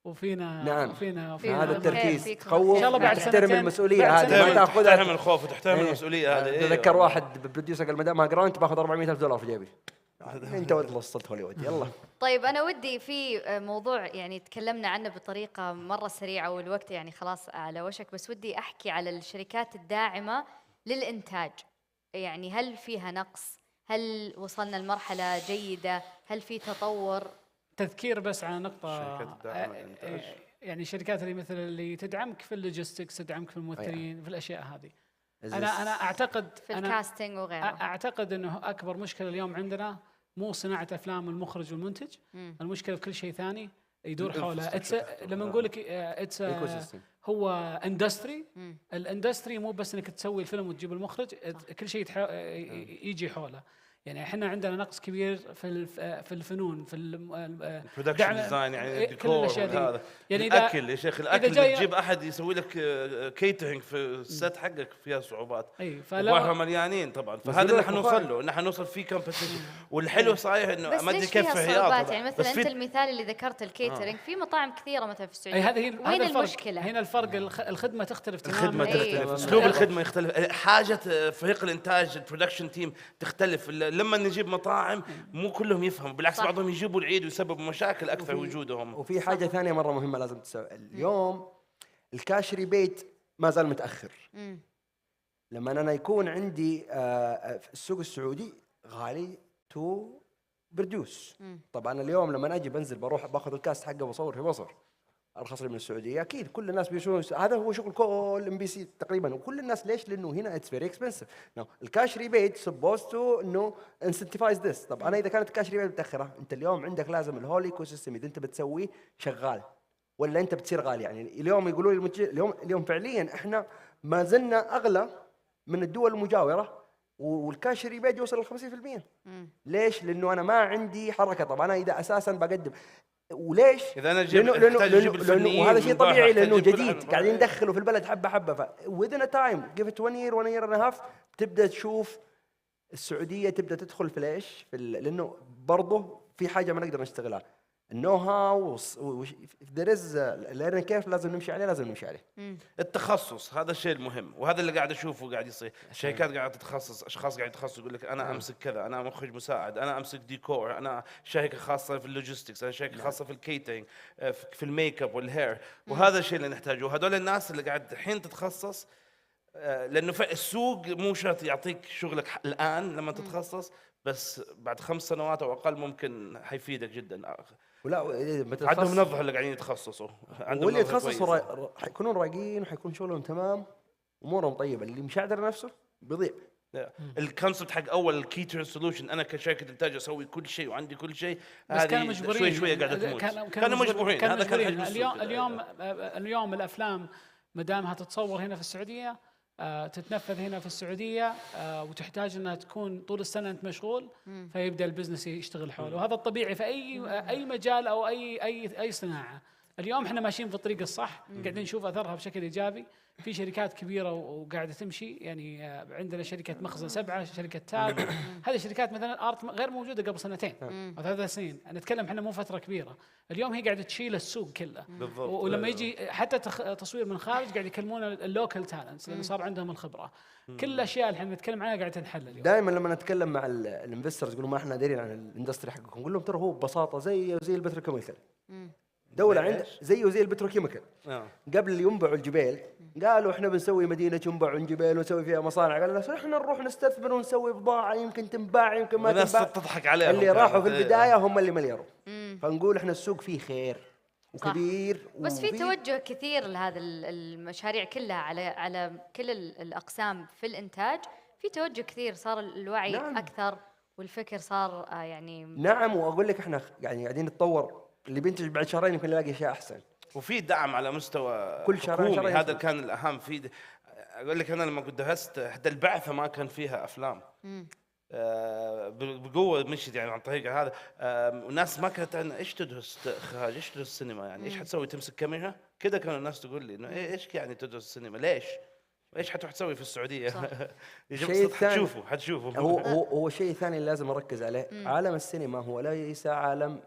وفينا نعم وفينا هذا التركيز، تخوف، ان شاء الله بعد تحترم المسؤوليه هذه، ما تاخذها، تحترم الخوف وتحترم المسؤوليه هذه. تذكر واحد بروديوسر قال ما جرانت باخذ $400,000 في جيبي. انت وصلت هوليوود. يلا طيب انا ودي في موضوع يعني تكلمنا عنه بطريقه مره سريعه والوقت يعني خلاص على وشك، بس ودي احكي على الشركات الداعمه للانتاج. يعني هل فيها نقص؟ هل وصلنا لمرحله جيده؟ هل في تطور؟ تذكير بس على نقطة، يعني الشركات اللي مثل اللي تدعمك في اللوجيستكس، تدعمك في الممثلين، في الأشياء هذه. أنا أعتقد في الكاستنج وغيره. أعتقد أنه أكبر مشكلة اليوم عندنا مو صناعة أفلام المخرج والمنتج، المشكلة في كل شيء ثاني يدور حوله. لما نقول لك هو اندستري، الاندستري مو بس انك تسوي الفيلم وتجيب المخرج، كل شيء يجي حوله. يعني احنا عندنا نقص كبير في الفنون، في البرودكشن ديزاين، يعني الديكور هذا، يعني الاكل يا شيخ، الاكل تجيب احد يسوي لك كيترينج في السيت حقك فيها صعوبات. وهم مليانين طبعا. فهذا اللي احنا نوصل له، ان احنا نوصل فيه كومبيتيشن. والحلو صحيح انه ما ادري كيف صعوبات. يعني مثلا انت المثال اللي ذكرت الكيترينج، في مطاعم كثيره مثلا في السعوديه. وين المشكله؟ هنا الفرق، الخدمه تختلف تماما. الخدمه تختلف، اسلوب الخدمه يختلف، حاجه فريق الانتاج، البرودكشن تيم تختلف. لما نجيب مطاعم مو كلهم يفهموا، بالعكس بعضهم يجيبوا العيد ويسببوا مشاكل اكثر وجودهم. وفي حاجه ثانيه مره مهمه لازم تسوي اليوم، الكاش ريبيت ما زال متاخر. لما انا يكون عندي في السوق السعودي غالي تو بروديوس. طبعا اليوم لما اجي بنزل بروح باخذ الكاست حقه وبصور في مصر ارخص لي من السعوديه. اكيد كل الناس بيسوون هذا، هو شغل كل ام بي سي تقريبا وكل الناس. ليش؟ لانه هنا اتس فيري اكسبنسيف. الكاش ريبيت سبوست تو انه انسنتيفايز ذس. طب انا اذا كانت الكاش ريبيت متاخره، انت اليوم عندك لازم الهول ايكو سيستم اذا انت بتسويه شغال ولا انت بتصير غالي. يعني اليوم يقولوا لي اليوم فعليا احنا ما زلنا اغلى من الدول المجاوره، والكاش ريبيت يوصل ل 50%. ليش؟ لانه انا ما عندي حركه. طب انا اذا اساسا بقدم، وليش؟ اذا انا لأنه وهذا شيء طبيعي لانه جديد قاعدين ندخله في البلد حبه حبه. ف within a time give it 1 year and a half تبدا تشوف السعوديه تبدا تدخل في ليش؟ لانه برضه في حاجه ما نقدر نشتغلها، النو هاو لان كيف لازم نمشي عليه، لازم نمشي عليه. التخصص هذا الشيء المهم، وهذا اللي قاعد اشوفه قاعد يصير. الشركات قاعده تتخصص، اشخاص قاعد يتخصصوا، يقول لك انا امسك كذا، انا مخرج مساعد، انا امسك ديكور، انا شركه خاصه في اللوجيستكس، انا شركه خاصه في الكيترينج، في الميك اب والهير. وهذا الشيء اللي نحتاجه. وهذول الناس اللي قاعد الحين تتخصص، لانه السوق مو شرط يعطيك شغلك الان لما تتخصص، بس بعد 5 سنوات او اقل ممكن حيفيدك جدا. ولا عندهم نظره اللي قاعدين يتخصصوا، واللي يتخصصوا حيكونون رايقين وحيكون شغلهم تمام، امورهم طيبه. اللي مش قادر نفسه بيضيع. الكونسبت حق اول الكي سولوشن، انا كشركه انتاج اسوي كل شيء وعندي كل شيء، بس كانوا مجبورين شوي قاعده تموت. كانوا مجبورين. هذا كان حجم السوق. اليوم الافلام ما دامها تتصور هنا في السعوديه، تتنفذ هنا في السعوديه، وتحتاج انها تكون طول السنه انت مشغول، فيبدا البزنس يشتغل حوله، وهذا الطبيعي في اي مجال او اي صناعه. اليوم احنا ماشيين في الطريق الصح، قاعدين نشوف اثرها بشكل ايجابي، في شركات كبيره وقاعده تمشي، يعني عندنا شركه مخزن 7، شركه تاج، هذه الشركات مثلا ارت غير موجوده قبل سنتين او 3 سنين، نتكلم احنا مو فتره كبيره، اليوم هي قاعده تشيل السوق كله. ولما يجي حتى تصوير من خارج قاعد يكلمون اللوكال تالنتس لانه صار عندهم الخبره. كل الاشياء اللي احنا نتكلم عنها قاعده تنحل اليوم. دائما لما نتكلم مع الانفسترز يقولوا ما احنا دارين عن الاندستري حقكم، نقول لهم ترى هو ببساطه زي البتروكيميكال. دولة عند زي البتروكيميكال. قبل ينبعوا الجبال قالوا احنا بنسوي مدينة ينبع الجبال ونسوي فيها مصانع، قالوا الناس احنا نروح نستثمر ونسوي بضاعة يمكن تنباع يمكن ما تنباع. الناس تضحك عليهم. اللي راحوا في البداية هم اللي ملياروا. فنقول احنا السوق فيه خير وكبير. بس في توجه كثير لهذا المشاريع كلها على كل الأقسام في الإنتاج، في توجه كثير، صار الوعي أكثر والفكر صار يعني. نعم، وأقول لك احنا يعني قاعدين نتطور، اللي بينتج بعد شهرين يمكن نلاقي اشياء احسن. وفي دعم على مستوى كل شهر هذا كان الاهم. اقول لك انا لما كنت درست احدى البعثه ما كان فيها افلام. بقوه مشيت يعني عن طريق هذا. والناس ما كانت ايش تدرس اخراج، ايش تدرس سينما، يعني ايش حتسوي تمسك كاميرا كذا. كانوا الناس تقول لي انه ايش يعني تدرس السينما، ليش ايش حتروح تسوي في السعوديه؟ شيء ثاني حتشوفوا هو شيء ثاني لازم اركز عليه. عالم السينما هو ليس عالم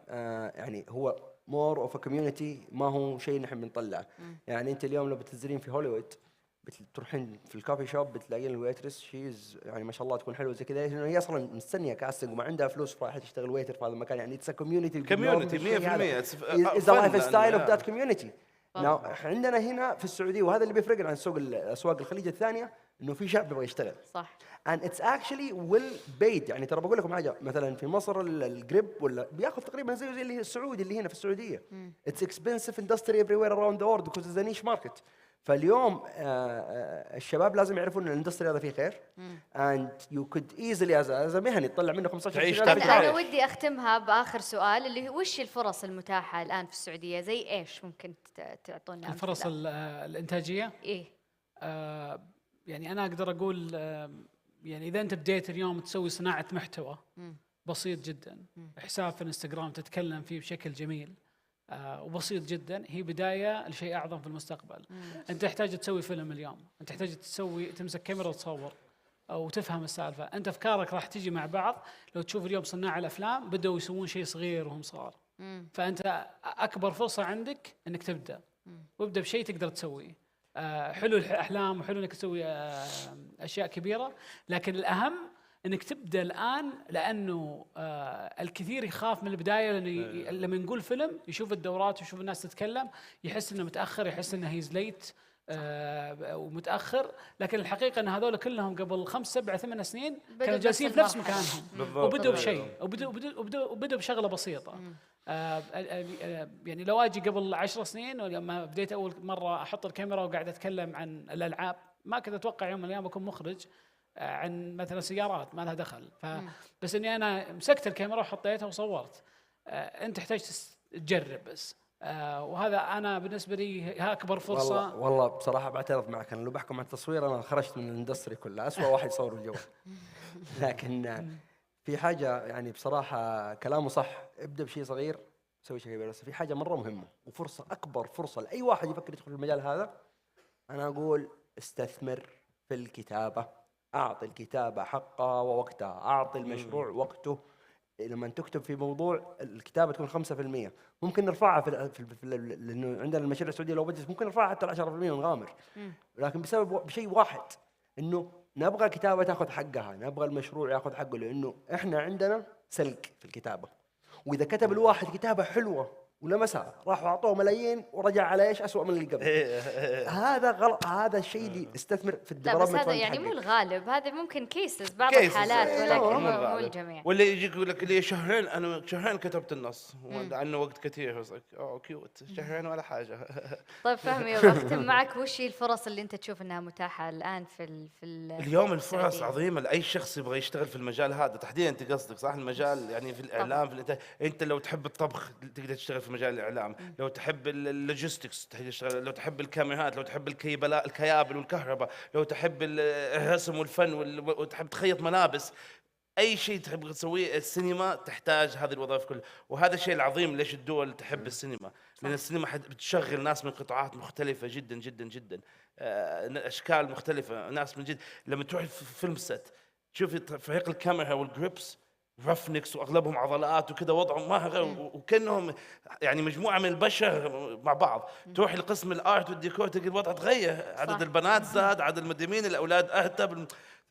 يعني هو مور اوف كوميونتي، ما هو شيء نحن بنطلعه. يعني انت اليوم لو بتنزلين في هوليوود بتروحين في الكافي شوب بتلاقين الويترس شيز يعني ما شاء الله تكون حلوه زي كذا، لانه هي اصلا مستنيه كاستنج وما عندها فلوس فراح تشتغل ويتر في هذا المكان. يعني اتس كوميونتي 100%. از لايف ستايل اوف ذات كوميونتي. عندنا هنا في السعوديه، وهذا اللي بيفرقنا عن اسواق الخليج الثانيه، انه في شعب يبغى يشتغل. صح. and it's actually well paid. يعني ترى بقول لكم حاجه، مثلا في مصر الجريب ولا بياخذ تقريبا زي اللي السعودي اللي هنا في السعوديه. it's expensive industry everywhere around the world because it's a niche market. فاليوم الشباب لازم يعرفوا ان الاندستري هذا فيه خير and you could easily as a مهني تطلع منه 15 ريال. انا ودي اختمها باخر سؤال اللي هو وش الفرص المتاحه الان في السعوديه؟ زي ايش ممكن تعطونا الفرص الانتاجيه؟ ايه يعني انا اقدر اقول يعني اذا انت بديت اليوم تسوي صناعه محتوى بسيط جدا، حساب في الانستغرام تتكلم فيه بشكل جميل وبسيط جدا، هي بدايه لشيء اعظم في المستقبل. انت تحتاج تسوي فيلم اليوم، انت تحتاج تمسك كاميرا وتصور او تفهم السالفه، انت افكارك راح تجي مع بعض. لو تشوف اليوم صناع الافلام بداوا يسوون شيء صغير وهم صغار، فانت اكبر فرصه عندك انك تبدا، وابدا بشيء تقدر تسويه. حلو الاحلام وحلو انك تسوي اشياء كبيره، لكن الاهم انك تبدا الان، لانه الكثير يخاف من البدايه، لانه لما نقول فيلم يشوف الدورات ويشوف الناس تتكلم يحس انه متاخر، يحس انه هيز ليت ومتاخر. لكن الحقيقه ان هذول كلهم قبل 5 7 8 سنين كانوا جالسين في نفس مكانهم وبدوا بشيء وبدوا بشغله بسيطه. يعني لو اجي قبل 10 سنين ولما بديت اول مره احط الكاميرا وقاعد اتكلم عن الالعاب، ما كنت اتوقع يوم من الايام اكون مخرج عن مثلا سيارات ما لها دخل. بس اني انا مسكت الكاميرا وحطيتها وصورت. انت تحتاج تجرب بس. وهذا انا بالنسبه لي اكبر فرصه. والله بصراحه بعترف معك، انا لو بحكم عن التصوير انا خرجت من الاندستري كلها، اسوأ واحد يصور الجو. لكن في حاجه يعني بصراحه كلامه صح، ابدا بشيء صغير سوي شيء كبير. بس في حاجه مره مهمه وفرصه، اكبر فرصه لاي واحد يفكر يدخل في المجال هذا، انا اقول استثمر في الكتابه. اعطي الكتابه حقها ووقتها، اعطي المشروع وقته. لما تكتب في موضوع الكتابه تكون 5%، ممكن نرفعها لانه عندنا المشاريع السعوديه لو بدت ممكن نرفعها حتى 10% ونغامر. لكن بسبب شيء واحد، انه نبغى الكتابه تاخذ حقها، نبغى المشروع ياخذ حقه، لانه احنا عندنا سلك في الكتابه. واذا كتب الواحد كتابه حلوه ولمسها، راحوا اعطوه ملايين ورجع على ايش؟ اسوء من اللي قبل. هذا غلط، هذا الشيء اللي استثمر في لا بس الديفلوبمنت هذا فاند يعني مو حقك. الغالب، هذا ممكن كيسز بعض cases، الحالات ولكن مو مو الغالب. الجميع. ولا يجيك يقول لك لي شهرين، انا شهرين كتبت النص عنه وقت كثير، اوه كيوت، شهرين ولا حاجه. طيب فهمي، وبختم معك، وش هي الفرص اللي انت تشوف انها متاحه الان اليوم الفرص السعودية؟ عظيمه لاي شخص يبغى يشتغل في المجال هذا تحديدا. انت قصدك صح المجال يعني في الاعلام، في الانتاج. انت لو تحب الطبخ تقدر تشتغل في مجال الاعلام، لو تحب اللوجيستكس تقدر تشتغل، لو تحب الكاميرات، لو تحب الكيابل والكهرباء، لو تحب الرسم والفن وتحب تخيط ملابس، اي شيء تحب تسويه. السينما تحتاج هذه الوظائف كلها، وهذا الشيء العظيم ليش الدول تحب السينما، لان السينما بتشغل ناس من قطاعات مختلفه جدا جدا جدا، اشكال مختلفه، ناس من جد. لما تروح في فيلم ست تشوف فريق الكاميرا والجريبس رفنكس واغلبهم عضلات وكذا، وضعهم ماهر وكانهم يعني مجموعه من البشر مع بعض. تروح لقسم الارت والديكور تلقى الوضع تغير، عدد البنات زاد، عدد المدمين، الاولاد ارتب،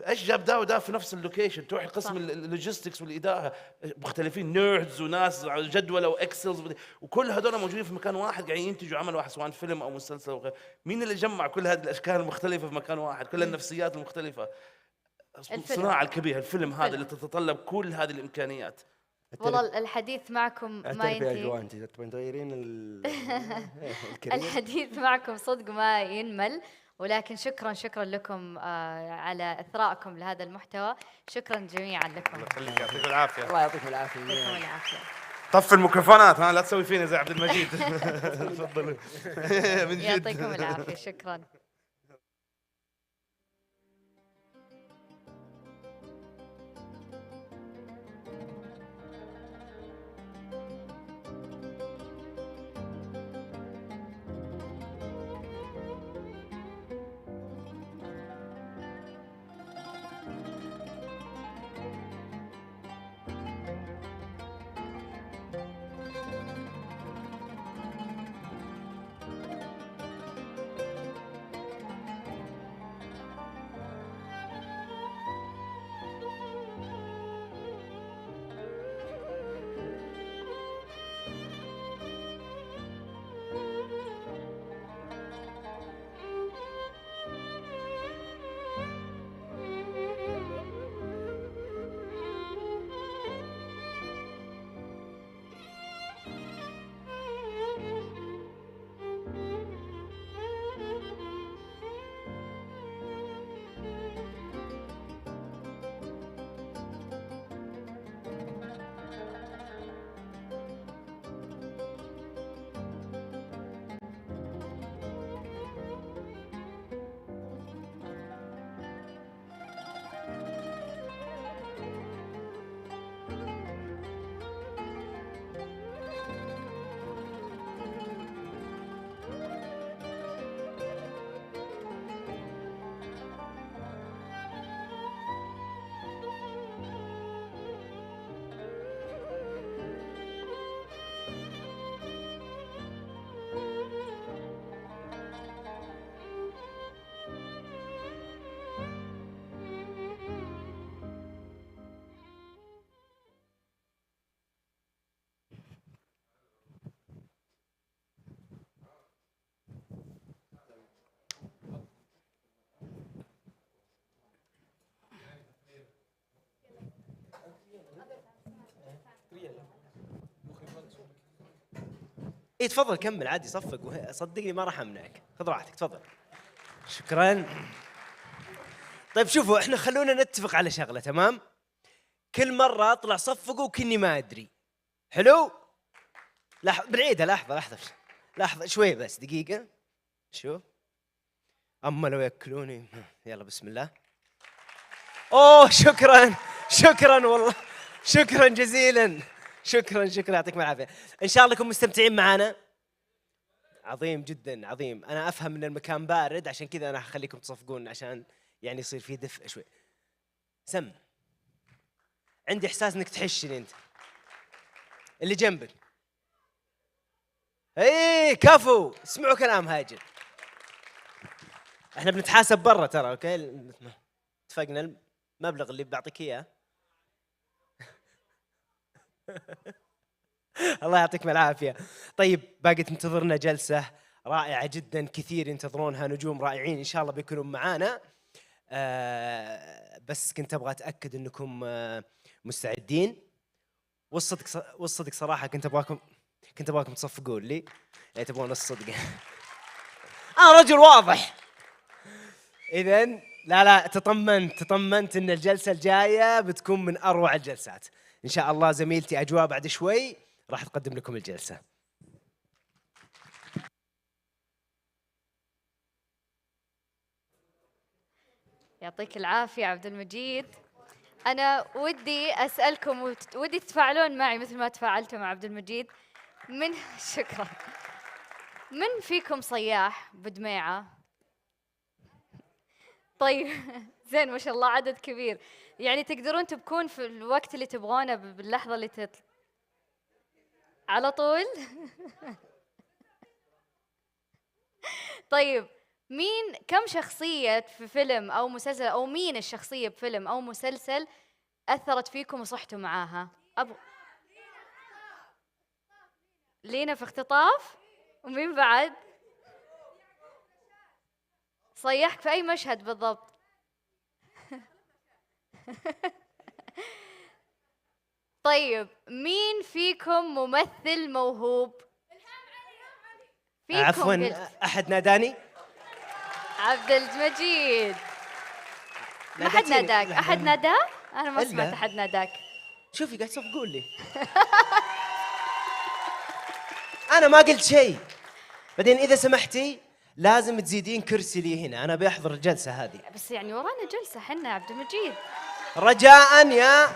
ايش جاب ده وده في نفس اللوكيشن. تروح لقسم اللوجيستكس والاداره مختلفين، نيردز وناس جدوله واكسلز، وكل هذول موجودين في مكان واحد قاعدين ينتجوا عمل واحد، سواء فيلم او مسلسل او غيره. مين اللي جمع كل هذه الاشكال المختلفه في مكان واحد، كل النفسيات المختلفه؟ الصناعه الكبيرة، الفيلم هذا اللي تتطلب كل هذه الامكانيات. والله الحديث معكم ما ينتهي. انت تبين تغيرين الحديث معكم صدق ما ينمل، ولكن شكرا لكم على اثرائكم لهذا المحتوى. شكرا جميعا لكم. الله يخليك، يعطيكم العافيه. الله يعطيكم العافيه. يعطيكم العافيه. طف الميكروفونات، لا تسوي فينا زي عبد المجيد. تفضلوا. من جد يعطيكم العافيه. شكرا. اي تفضل كمل عادي، صفق، صدقني ما راح امنعك، خذ راحتك تفضل. شكرا. طيب شوفوا، احنا خلونا نتفق على شغله، تمام؟ كل مره اطلع صفقوا كني ما ادري. حلو؟ بنعيدها. لحظه شوي بس، دقيقه. شو اما لو ياكلوني. يلا بسم الله. اوه شكرا والله، شكرا جزيلا، شكرا يعطيكم العافيه. ان شاء الله انكم مستمتعين معنا. عظيم جدا عظيم. انا افهم ان المكان بارد، عشان كذا انا هخليكم تصفقون عشان يعني يصير فيه دفء شوي. سم، عندي احساس انك تحشني انت اللي جنبك. ايه كفو، اسمعوا كلام هاجر. احنا بنتحاسب برا ترى، اوكي؟ اتفقنا المبلغ اللي بعطيك اياه. الله يعطيكم العافية. طيب باقي تنتظرنا جلسة رائعة جدا، كثير ينتظرونها، نجوم رائعين إن شاء الله بيكونوا معانا. بس كنت أبغى أتأكد أنكم مستعدين. والصدق صراحة كنت أبغاكم تصفقوا لي، يعني تبغون الصدق. أنا رجل واضح. إذن لا تطمنت أن الجلسة الجاية بتكون من أروع الجلسات إن شاء الله. زميلتي أجواء بعد شوي راح تقدم لكم الجلسة. يعطيك العافية عبد المجيد. أنا ودي أسألكم ودي تتفاعلون معي مثل ما تفاعلتوا مع عبد المجيد. شكرا. من فيكم صياح بدميعة؟ طيب زين ما شاء الله عدد كبير، يعني تقدرون تبكون في الوقت اللي تبغونه باللحظة اللي على طول. طيب كم شخصية في فيلم أو مسلسل، أو مين الشخصية بفيلم أو مسلسل أثرت فيكم وصحتوا معاها؟ لينا في اختطاف؟ ومين بعد؟ صيحك في أي مشهد بالضبط؟ طيب مين فيكم ممثل موهوب؟ عفوا أحد ناداني؟ عبد المجيد ما حد ناداك؟ أحد ناداه؟ أنا ما سمعت أحد ناداك. شوفي قاعد تصفقون لي. أنا ما قلت شيء. بعدين إذا سمحتي لازم تزيدين كرسي لي هنا، أنا بيحضر الجلسة هذه. بس يعني ورانا جلسة حنا يا عبد المجيد. رجاء يا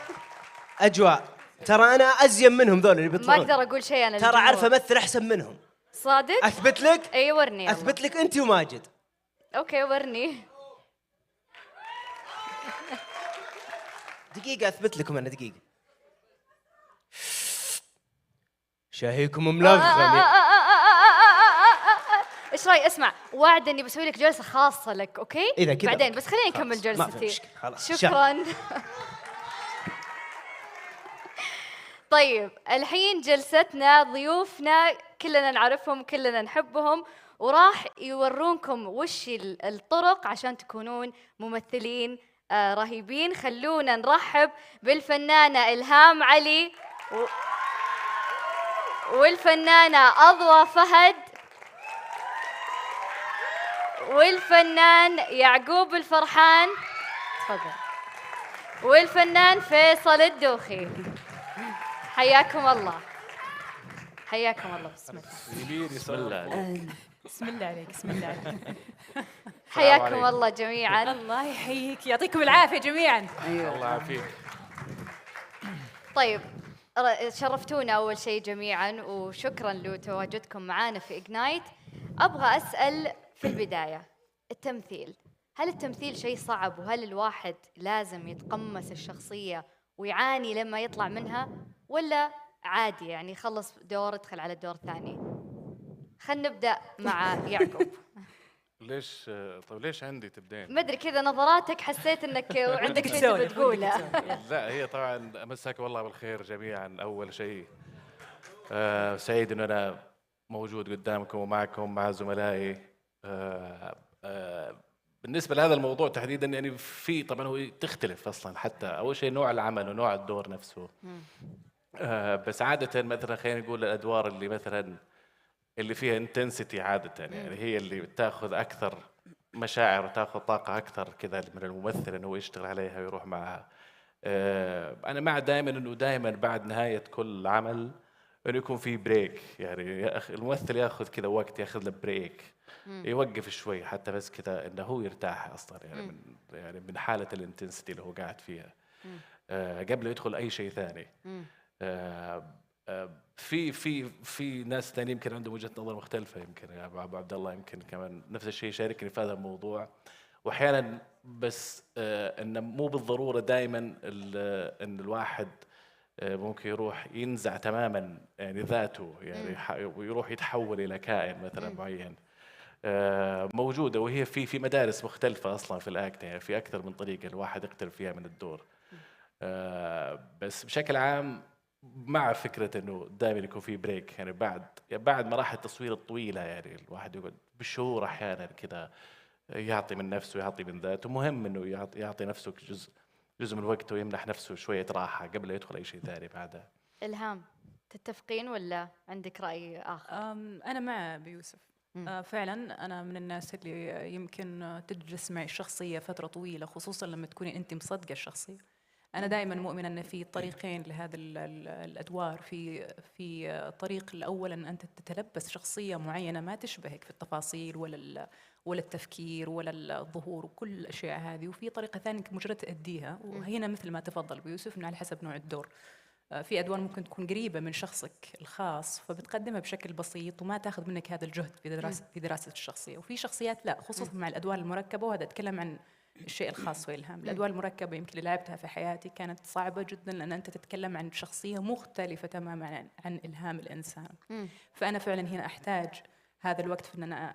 أجواء، ترى أنا أزين منهم ذول اللي بيطلعون. ما أقدر أقول شيء أنا. ترى عارف أمثل أحسن منهم. صادق؟ أثبت لك؟ أي ورني. أثبت لك أنت وماجد. أوكي ورني. دقيقة أثبت لكم أنا دقيقة. شاهيكم ملغم. ايش رايك؟ اسمع، وعد اني بسوي لك جلسه خاصه لك، اوكي؟ اذا كذا بعدين بس خليني نكمل جلستي. خلاص. شكرا. طيب الحين جلستنا ضيوفنا كلنا نعرفهم كلنا نحبهم، وراح يورونكم وش الطرق عشان تكونون ممثلين رهيبين. خلونا نرحب بالفنانة إلهام علي والفنانة أضوى فهد والفنان يعقوب الفرحان، تفضل، والفنان فيصل الدوخي. حياكم الله. حياكم الله. بسم الله. بسم الله عليك. بسم الله عليك. بسم الله عليك. حياكم الله جميعا. الله يحييك، يعطيكم العافيه جميعا. ايوه الله يعافيك. طيب شرفتونا اول شيء جميعا، وشكرا لتواجدكم معنا في إغنايت. ابغى اسال في البدايه، التمثيل، هل التمثيل شيء صعب؟ وهل الواحد لازم يتقمص الشخصيه ويعاني لما يطلع منها، ولا عادي يعني خلص دور ادخل على الدور الثاني؟ خلينا نبدا مع يعقوب. ليش؟ طيب ليش عندي تبدين؟ ما ادري كذا نظراتك حسيت انك عندك شيء تبي تقوله. لا هي طبعا مساك والله بالخير جميعا. اول شيء سعيد ان انا موجود قدامكم ومعكم مع زملائي. بالنسبه لهذا الموضوع تحديدا يعني في طبعا هو تختلف اصلا، حتى اول شيء نوع العمل ونوع الدور نفسه. بس عاده مثلا خلينا نقول الادوار اللي مثلا اللي فيها انتنسيتي عاده يعني هي اللي بتاخذ اكثر مشاعر وتاخذ طاقه اكثر كذا من الممثل انه هو يشتغل عليها ويروح معها. انا مع دائما انه دائما بعد نهايه كل عمل انه يكون في بريك، يعني الممثل ياخذ كذا وقت، ياخذ له بريك، يوقف شوي حتى بس كذا انه هو يرتاح اصلا يعني من حاله الانتنسيتي اللي هو قاعد فيها قبل يدخل اي شيء ثاني. في ناس ثانيين يمكن عندهم وجهة نظر مختلفة، يمكن يا ابو عبد الله يمكن كمان نفس الشيء يشاركني في هذا الموضوع. واحيانا بس انه مو بالضرورة دائما ان الواحد ممكن يروح ينزع تماما يعني ذاته، يعني ويروح يتحول الى كائن مثلا معين. موجودة وهي في مدارس مختلفة اصلا في الاكت، يعني في اكثر من طريقة الواحد يقترب فيها من الدور. بس بشكل عام مع فكره انه دائما يكون في بريك، يعني بعد مراحل التصوير الطويله، يعني الواحد يقعد بالشهور احيانا كذا يعطي من نفسه، يعطي من ذاته. مهم انه يعطي نفسه جزء من وقته ويمنح نفسه شويه راحه قبل لا يدخل اي شيء ثاني بعدها. إلهام، تتفقين ولا عندك رأي آخر؟ أنا مع بيوسف. فعلا أنا من الناس اللي يمكن تجلس معي الشخصية فترة طويلة، خصوصا لما تكوني أنت مصدقة الشخصية. أنا دائما مؤمنة أن في طريقين لهذا الأدوار. في طريق الأول أن أنت تتلبس شخصية معينة ما تشبهك في التفاصيل ولا التفكير ولا الظهور وكل الأشياء هذه، وفي طريقة ثانية أنك مجرد تأديها. وهنا مثل ما تفضل بيوسف، إنه على حسب نوع الدور. في أدوار ممكن تكون قريبة من شخصك الخاص فبتقدمها بشكل بسيط وما تاخذ منك هذا الجهد في دراسة الشخصية. وفي شخصيات لا، خصوصا مع الأدوار المركبة، وهذا أتكلم عن الشيء الخاص في إلهام. الأدوار المركبة يمكن اللي لعبتها في حياتي كانت صعبة جدا، لأن أنت تتكلم عن شخصية مختلفة تماما عن إلهام الإنسان. فأنا فعلا هنا أحتاج هذا الوقت في أن أنا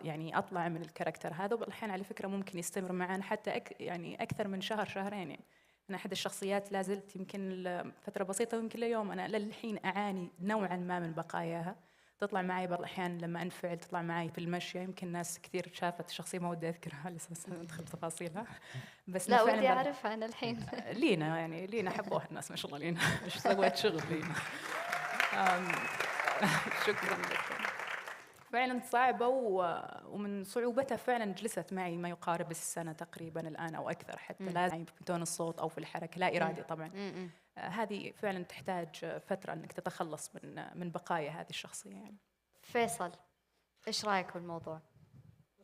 يعني أطلع من الكاركتر هذا. وبالأحيان على فكرة ممكن يستمر معنا حتى يعني أكثر من شهر شهرين. يعني أنا أحد الشخصيات لازلت يمكن فترة بسيطة ويمكن اليوم أنا للحين أعاني نوعا ما من بقاياها. تطلع معي بعض الأحيان لما أنفعل، تطلع معي في المشي. يمكن ناس كثير شافت الشخصية ما ودي أذكرها على أساس أدخل تفاصيلها، بس لا ودي أعرفها أنا الحين. لينا يعني لينا حبوها الناس ما شاء الله. لينا إيش سويت شغل لينا. شكرا لك. فعلا صعبة ومن صعوبتها فعلا جلست معي ما يقارب السنة تقريبا الآن أو أكثر، حتى لازم في تون الصوت أو في الحركة لا إرادي طبعا. هذه فعلا تحتاج فترة أنك تتخلص من بقايا هذه الشخصية. يعني فيصل، إيش رأيك بالموضوع؟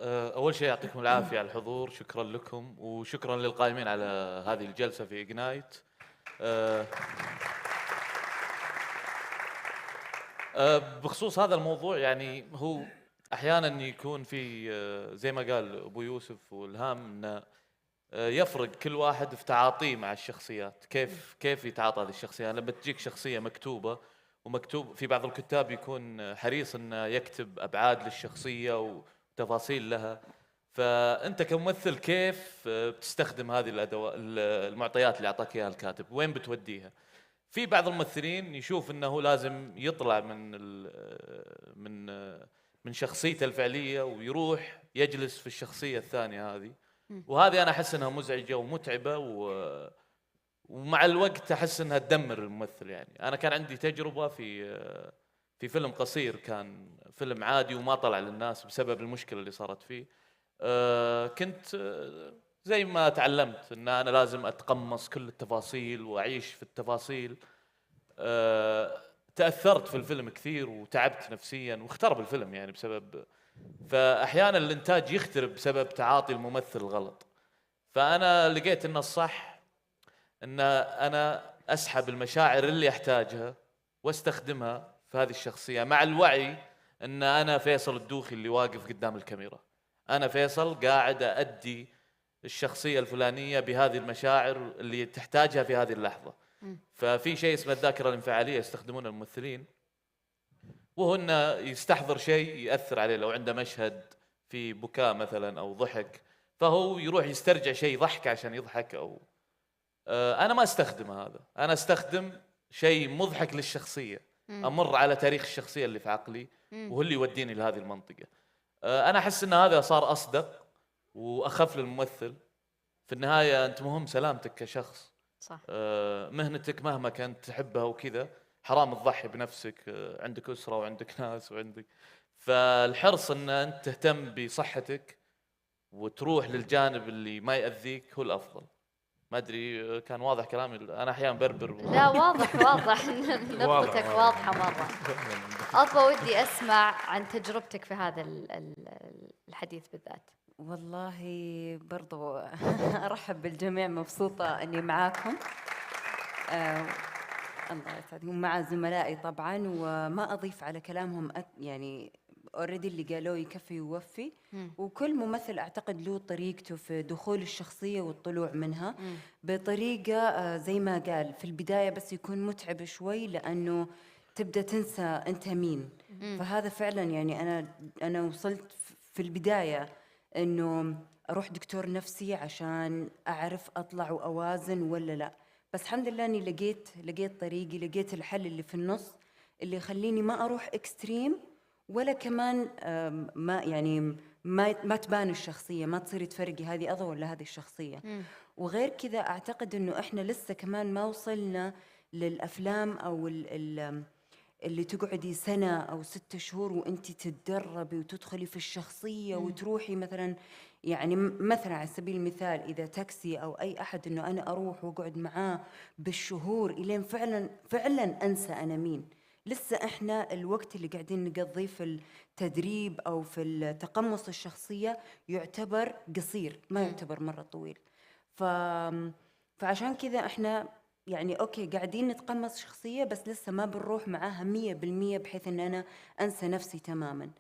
أول شيء يعطيكم العافية على الحضور، شكرا لكم وشكرا للقائمين على هذه الجلسة في إجنايت. بخصوص هذا الموضوع، يعني هو أحيانا يكون في زي ما قال أبو يوسف والهام، إنه يفرق كل واحد في تعاطيه مع الشخصيات. كيف يتعاطى هذه الشخصية. لما تجيك شخصية مكتوبة، ومكتوب في بعض الكتاب يكون حريص انه يكتب ابعاد للشخصية وتفاصيل لها، فانت كممثل كيف بتستخدم هذه المعطيات اللي اعطاك اياها الكاتب، وين بتوديها؟ في بعض الممثلين يشوف انه لازم يطلع من شخصيته الفعلية ويروح يجلس في الشخصية الثانية هذه، وهذه أنا أحس أنها مزعجة ومتعبة ومع الوقت أحس أنها تدمر الممثل. يعني أنا كان عندي تجربة في فيلم قصير، كان فيلم عادي وما طلع للناس بسبب المشكلة اللي صارت فيه. كنت زي ما تعلمت أن أنا لازم أتقمص كل التفاصيل وأعيش في التفاصيل. تأثرت في الفيلم كثير وتعبت نفسيا واخترب الفيلم يعني بسبب. فأحيانا الإنتاج يخترب بسبب تعاطي الممثل الغلط. فأنا لقيت أن الصح أن أنا أسحب المشاعر اللي أحتاجها واستخدمها في هذه الشخصية، مع الوعي أن أنا فيصل الدوخي اللي واقف قدام الكاميرا. أنا فيصل قاعد أؤدي الشخصية الفلانية بهذه المشاعر اللي تحتاجها في هذه اللحظة. ففي شيء اسمه الذاكرة الانفعالية يستخدمونه الممثلين، وهو انه يستحضر شيء يأثر عليه. لو عنده مشهد في بكاء مثلا او ضحك، فهو يروح يسترجع شيء ضحك عشان يضحك. او انا ما استخدم هذا، انا استخدم شيء مضحك للشخصية، امر على تاريخ الشخصية اللي في عقلي وهو اللي يوديني لهذه المنطقة. انا احس ان هذا صار اصدق واخف للممثل. في النهاية انت مهم سلامتك كشخص، صح. مهنتك مهما كانت تحبها وكذا، حرام تضحي بنفسك. عندك أسرة وعندك ناس وعندك، فالحرص ان انت تهتم بصحتك وتروح للجانب اللي ما يأذيك هو الافضل. ما ادري كان واضح كلامي؟ انا احيانا بربر. لا واضح نقطتك واضحة مرة. أبغى ودي أسمع عن تجربتك في هذا الحديث بالذات. والله برضو أرحب بالجميع، مبسوطة أني معاكم. الله يسعدهم، مع زملائي طبعا، وما أضيف على كلامهم يعني اوريدي اللي قالوه يكفي ويوفي. وكل ممثل أعتقد له طريقته في دخول الشخصية والطلوع منها بطريقة زي ما قال في البداية، بس يكون متعب شوي لأنه تبدأ تنسى أنت مين. فهذا فعلا يعني أنا وصلت في البداية إنه أروح دكتور نفسي عشان أعرف أطلع وأوازن ولا لا. بس الحمد لله اني لقيت طريقي، لقيت الحل اللي في النص اللي يخليني ما اروح اكستريم، ولا كمان ما تبان الشخصيه، ما تصيري تفرقي هذه اضوى ولا هذه الشخصيه. وغير كذا اعتقد انه احنا لسه كمان ما وصلنا للافلام او اللي تقعدي سنة أو 6 شهور وأنت تتدربي وتدخلي في الشخصية وتروحي مثلا، يعني مثلا على سبيل المثال إذا تاكسي أو أي أحد إنه أنا أروح وأقعد معاه بالشهور إلين فعلا أنسى أنا مين. لسه إحنا الوقت اللي قاعدين نقضيه في التدريب أو في التقمص الشخصية يعتبر قصير، ما يعتبر مرة طويل. فعشان كذا إحنا يعني أوكي قاعدين نتقمص شخصية بس لسه ما بنروح معاها 100% بحيث أن أنا أنسى نفسي تماما.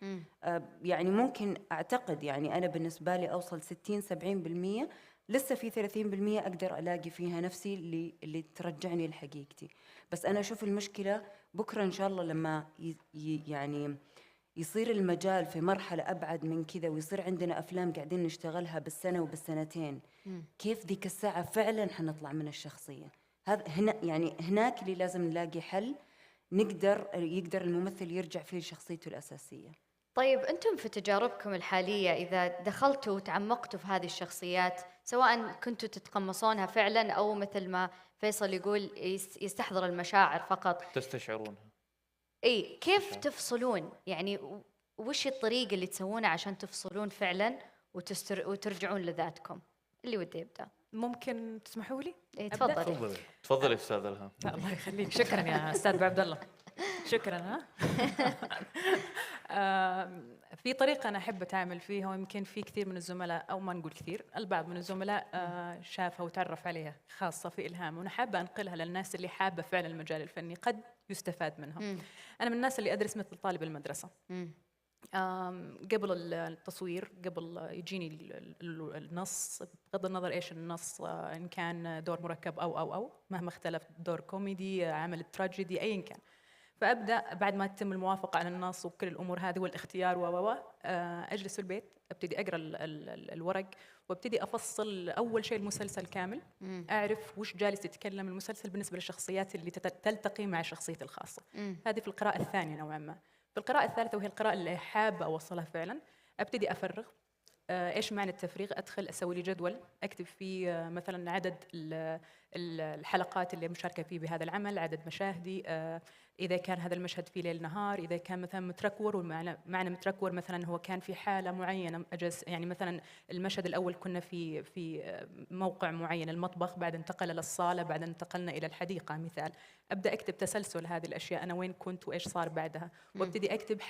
يعني ممكن أعتقد يعني أنا بالنسبة لي أوصل 60-70%، لسه في 30% أقدر ألاقي فيها نفسي اللي ترجعني لحقيقتي. بس أنا أشوف المشكلة بكرة إن شاء الله لما يعني يصير المجال في مرحلة أبعد من كذا، ويصير عندنا أفلام قاعدين نشتغلها بالسنة وبالسنتين، كيف ذيك الساعة فعلا حنطلع من الشخصية. هذا هنا يعني هناك اللي لازم نلاقي حل يقدر الممثل يرجع فيه لشخصيته الأساسية. طيب أنتم في تجاربكم الحالية إذا دخلتوا وتعمقتوا في هذه الشخصيات، سواء كنتوا تتقمصونها فعلا أو مثل ما فيصل يقول يستحضر المشاعر فقط، تستشعرونها، اي كيف تفصلون؟ يعني وش الطريقة اللي تسوونها عشان تفصلون فعلا وترجعون لذاتكم؟ اللي ودي يبدأ. ممكن تسمحوا لي؟ إيه تفضلي. تفضلي استاذ الهام. الله يخليك، شكرا يا استاذ عبد الله. شكرا. في طريقة أنا أحب أتعامل فيها، ويمكن في كثير من الزملاء أو ما نقول كثير، البعض من الزملاء شافها وتعرف عليها، خاصة في إلهام، وأنا حابة أنقلها للناس اللي حابة فعلا المجال الفني قد يستفاد منها. أنا من الناس اللي أدرس مثل طالب المدرسة. قبل التصوير، قبل يجيني النص، بغض النظر ايش النص، ان كان دور مركب او مهما اختلف، دور كوميدي، عمل تراجيدي، ايا كان، فابدا بعد ما تتم الموافقه على النص وكل الامور هذه والاختيار اجلس في البيت، ابتدي اقرا الورق، وابتدي افصل اول شيء المسلسل كامل، اعرف وش جالس يتكلم المسلسل بالنسبه للشخصيات اللي تلتقي مع شخصيتي الخاصه. هذه في القراءه الثانيه نوعا ما. في القراءة الثالثة، وهي القراءة اللي حابة أوصلها فعلا، أبتدي أفرغ. إيش معنى التفريغ؟ أدخل أسوي لي جدول أكتب فيه مثلا عدد الحلقات اللي مشاركة فيه بهذا العمل، عدد مشاهدي، إذا كان هذا المشهد فيه ليل نهار، إذا كان مثلا متركور، ومعنى متركور مثلا هو كان في حالة معينة، يعني مثلا المشهد الأول كنا في موقع معين، المطبخ، بعد انتقل إلى الصالة، بعد انتقلنا إلى الحديقة مثال. أبدأ أكتب تسلسل هذه الأشياء، أنا وين كنت وإيش صار بعدها، وابتدي أكتب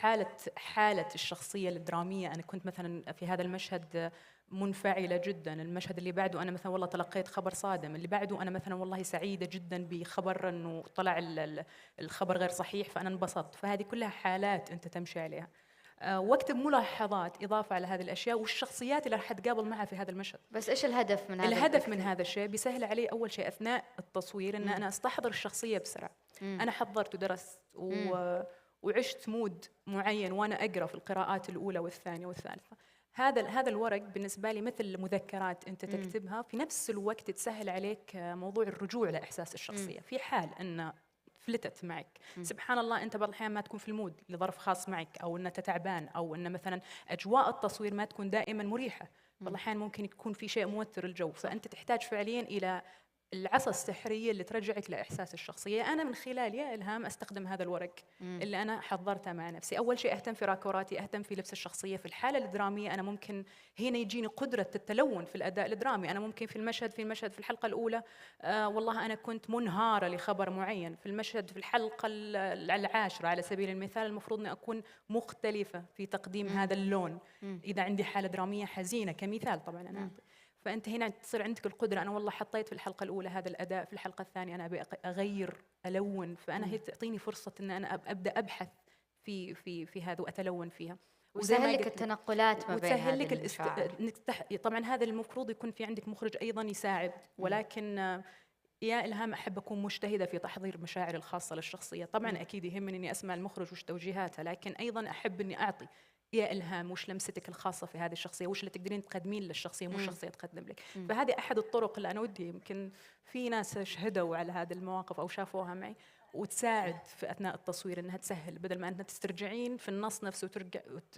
حالة الشخصية الدرامية. أنا كنت مثلا في هذا المشهد منفعلة جدا، المشهد اللي بعده أنا مثلا والله تلقيت خبر صادم، اللي بعده أنا مثلا والله سعيدة جدا بخبر أنه طلع الخبر غير صحيح فأنا انبسطت. فهذه كلها حالات أنت تمشي عليها، واكتب ملاحظات إضافة على هذه الأشياء والشخصيات اللي راح تقابل معها في هذا المشهد. بس إيش الهدف من هذا؟ الهدف من هذا الشيء بيسهل علي أول شيء أثناء التصوير أن أنا أستحضر الشخصية بسرعة. أنا حضرت ودرست وعشت مود معين وأنا أقرأ في القراءات الأولى والثانية والثالثة. هذا الورق بالنسبة لي مثل مذكرات أنت تكتبها، في نفس الوقت تسهل عليك موضوع الرجوع لإحساس الشخصية. في حال أن فلتت معك، سبحان الله، أنت بعض الأحيان ما تكون في المود لظرف خاص معك، أو أن أنت تعبان، أو أن مثلا أجواء التصوير ما تكون دائما مريحة، بعض الأحيان ممكن يكون في شيء موتر الجو، فأنت تحتاج فعليا إلى العصا السحرية اللي ترجعك لإحساس الشخصية. أنا من خلال يا إلهام أستخدم هذا الورق اللي أنا حضرته مع نفسي. أول شيء أهتم في راكوراتي، أهتم في لبس الشخصية. في الحالة الدرامية أنا ممكن هنا يجيني قدرة التلون في الأداء الدرامي. أنا ممكن في المشهد في الحلقة الأولى والله أنا كنت منهارة لخبر معين، في المشهد في الحلقة 10 على سبيل المثال المفروض أني أكون مختلفة في تقديم هذا اللون. إذا عندي حالة درامية حزينة كمثال، طبعا أنا فأنت هنا تصير عندك القدرة، أنا والله حطيت في الحلقة الأولى هذا الأداء، في الحلقة الثانية أنا أبي أغير ألون، فأنا هي تعطيني فرصة أن أنا أبدأ أبحث في هذا وأتلون فيها، وتسهل لك التنقلات ما بين وتسهل لك طبعا هذا المفروض يكون في عندك مخرج أيضا يساعد، ولكن يا إلهام أحب أكون مجتهدة في تحضير مشاعري الخاصة للشخصية. طبعا أكيد يهمني أني أسمع المخرج وش توجيهاته، لكن أيضا أحب أني أعطي يا إلهام وش لمستك الخاصة في هذه الشخصية، وش اللي تقدرين تقدمين للشخصية مو الشخصية تقدم لك. فهذه أحد الطرق اللي أنا ودي يمكن في ناس شهدوا على هذه المواقف أو شافوها معي وتساعد في أثناء التصوير إنها تسهل، بدل ما أنها تسترجعين في النص نفسه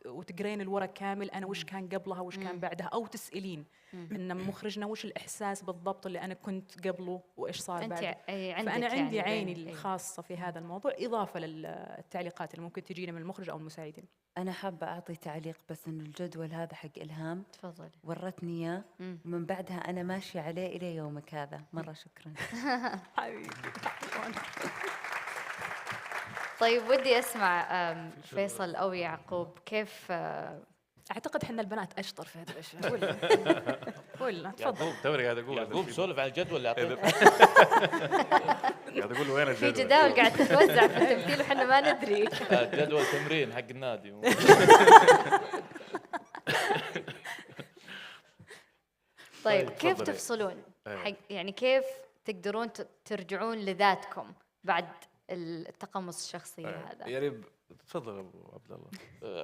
وتقرين الورق كامل أنا وش كان قبلها وش كان بعدها، أو تسألين إن مخرجنا وش الإحساس بالضبط اللي أنا كنت قبله وإيش صار بعده. فأنا عندي عيني الخاصة في هذا الموضوع إضافة للتعليقات اللي ممكن تجينا من المخرج أو المساعدين. أنا حابة أعطي تعليق بس إنه الجدول هذا حق إلهام تفضلي ورتني إياه ومن بعدها أنا ماشية عليه إلى يومك هذا. مرة شكرا حبيبي. طيب ودي أسمع فيصل أو يعقوب كيف أعتقد حنا البنات أشطر في هذه الأشياء ولا تفضل. يعقوب توري قاعد أقول يعقوب سولف عن الجدول اللي أعطيته. قاعد أقول وين في الجدول؟ جداول قاعد تتوزع في التمثيل وحنا ما ندري. جدول تمرين حق النادي. طيب كيف تفصلون؟ يعني كيف تقدرون ترجعون لذاتكم بعد التقمص الشخصية هذا؟ يعني تفضل ابو عبد الله.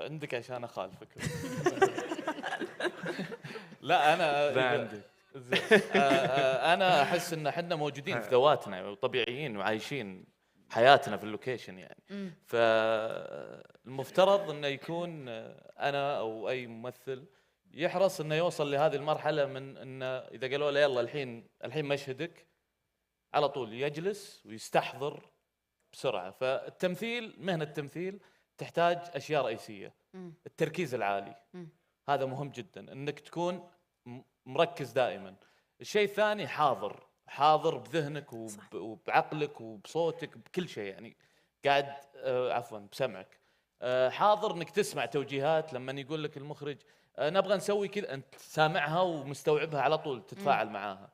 عندك عشان اخالفك. لا انا لا عندك. انا احس ان احنا موجودين في ذواتنا وطبيعيين وعايشين حياتنا في اللوكيشن يعني. فالمفترض انه يكون انا او اي ممثل يحرص انه يوصل لهذه المرحله من انه اذا قالوا له يلا الحين مشهدك على طول يجلس ويستحضر بسرعه. فالتمثيل مهنه التمثيل تحتاج اشياء رئيسيه. التركيز العالي هذا مهم جدا، انك تكون مركز دائما. الشيء الثاني حاضر بذهنك وبعقلك وبصوتك بكل شيء، يعني قاعد عفوا بسمعك حاضر انك تسمع توجيهات. لما يقول لك المخرج نبغى نسوي كذا انت سامعها ومستوعبها على طول تتفاعل معاها.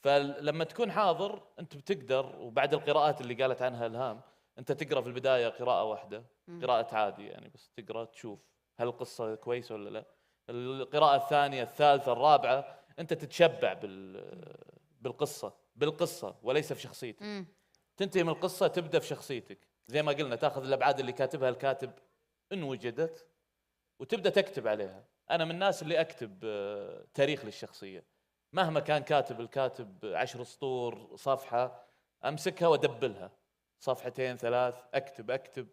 فلما تكون حاضر انت بتقدر، وبعد القراءات اللي قالت عنها إلهام، انت تقرا في البدايه قراءه واحده قراءه عادي يعني، بس تقرا تشوف هل القصه كويسه ولا لا. القراءه الثانيه الثالثه الرابعه انت تتشبع بالقصه وليس في شخصيتك. تنتهي من القصه تبدا في شخصيتك، زي ما قلنا تاخذ الابعاد اللي كاتبها الكاتب ان وجدت وتبدا تكتب عليها. انا من الناس اللي اكتب تاريخ للشخصيه، مهما كان الكاتب 10 سطور صفحه امسكها وادبلها صفحتين 3 اكتب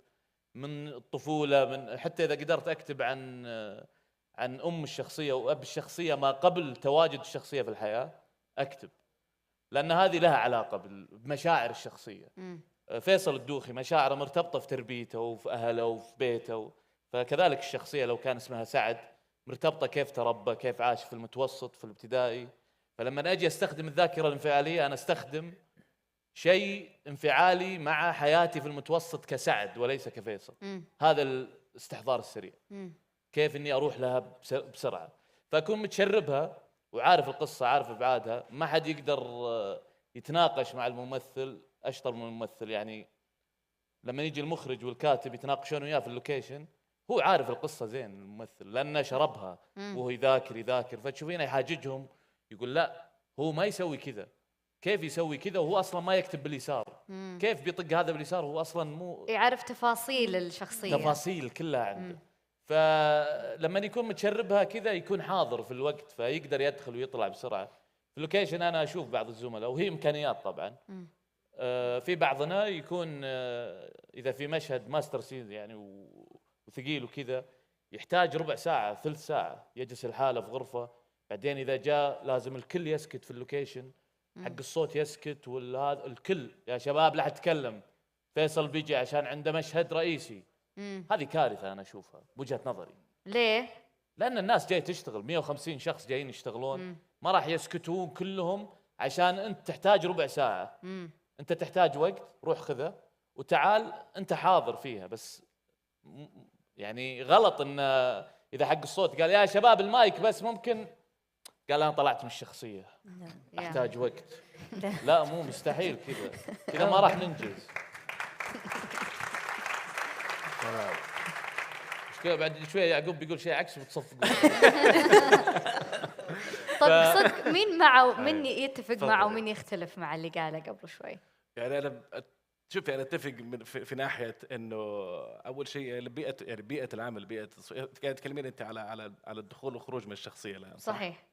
من الطفوله، من حتى اذا قدرت اكتب عن ام الشخصيه واب الشخصيه ما قبل تواجد الشخصيه في الحياه اكتب، لان هذه لها علاقه بمشاعر الشخصيه. فيصل الدوخي مشاعره مرتبطه في تربيته وفي اهله وفي بيته، فكذلك الشخصيه لو كان اسمها سعد مرتبطه كيف تربى، كيف عاش في المتوسط في الابتدائي. فلما اجي استخدم الذاكره الانفعاليه انا استخدم شيء انفعالي مع حياتي في المتوسط كسعد وليس كفيصل. هذا الاستحضار السريع، كيف اني اروح لها بسرعه، فاكون متشربها وعارف القصه عارف ابعادها. ما حد يقدر يتناقش مع الممثل اشطر من الممثل. يعني لما يجي المخرج والكاتب يتناقشون وياه في اللوكيشن هو عارف القصه زين الممثل لانه شربها وهو يذاكر فتشوفينه يحاججهم يقول لا هو ما يسوي كذا، كيف يسوي كذا وهو اصلا ما يكتب باليسار، كيف بيطق هذا باليسار وهو اصلا مو يعرف تفاصيل الشخصيه، تفاصيل كلها عنده. فلما يكون متشربها كذا يكون حاضر في الوقت فيقدر يدخل ويطلع بسرعه. في اللوكيشن انا اشوف بعض الزملاء وهي امكانيات طبعا في بعضنا يكون اذا في مشهد ماستر سين يعني وثقيل وكذا يحتاج ربع ساعه ثلث ساعه يجلس الحاله في غرفه. بعدين اذا جاء لازم الكل يسكت في اللوكيشن، حق الصوت يسكت والهذا الكل يا شباب لا تتكلم، فيصل بيجي عشان عنده مشهد رئيسي. هذه كارثه انا اشوفها بوجهه نظري. ليه؟ لان الناس جايه تشتغل، 150 شخص جايين يشتغلون ما راح يسكتون كلهم عشان انت تحتاج ربع ساعه. انت تحتاج وقت روح خذه وتعال انت حاضر فيها. بس يعني غلط ان اذا حق الصوت قال يا شباب المايك بس ممكن، قال انا طلعت من الشخصيه احتاج وقت. لا مو مستحيل كذا ما راح ننجز. مشكلة بعد شويه يعقوب بيقول شيء عكس بتصفقون. طب صدق مين معه مين يتفق معه ومين يختلف مع اللي قاله قبل شوي؟ يعني انا شوفي انا اتفق في ناحيه انه اول شيء بيئه العمل قاعد تكلمين انت على الدخول والخروج من الشخصيه الان صحيح.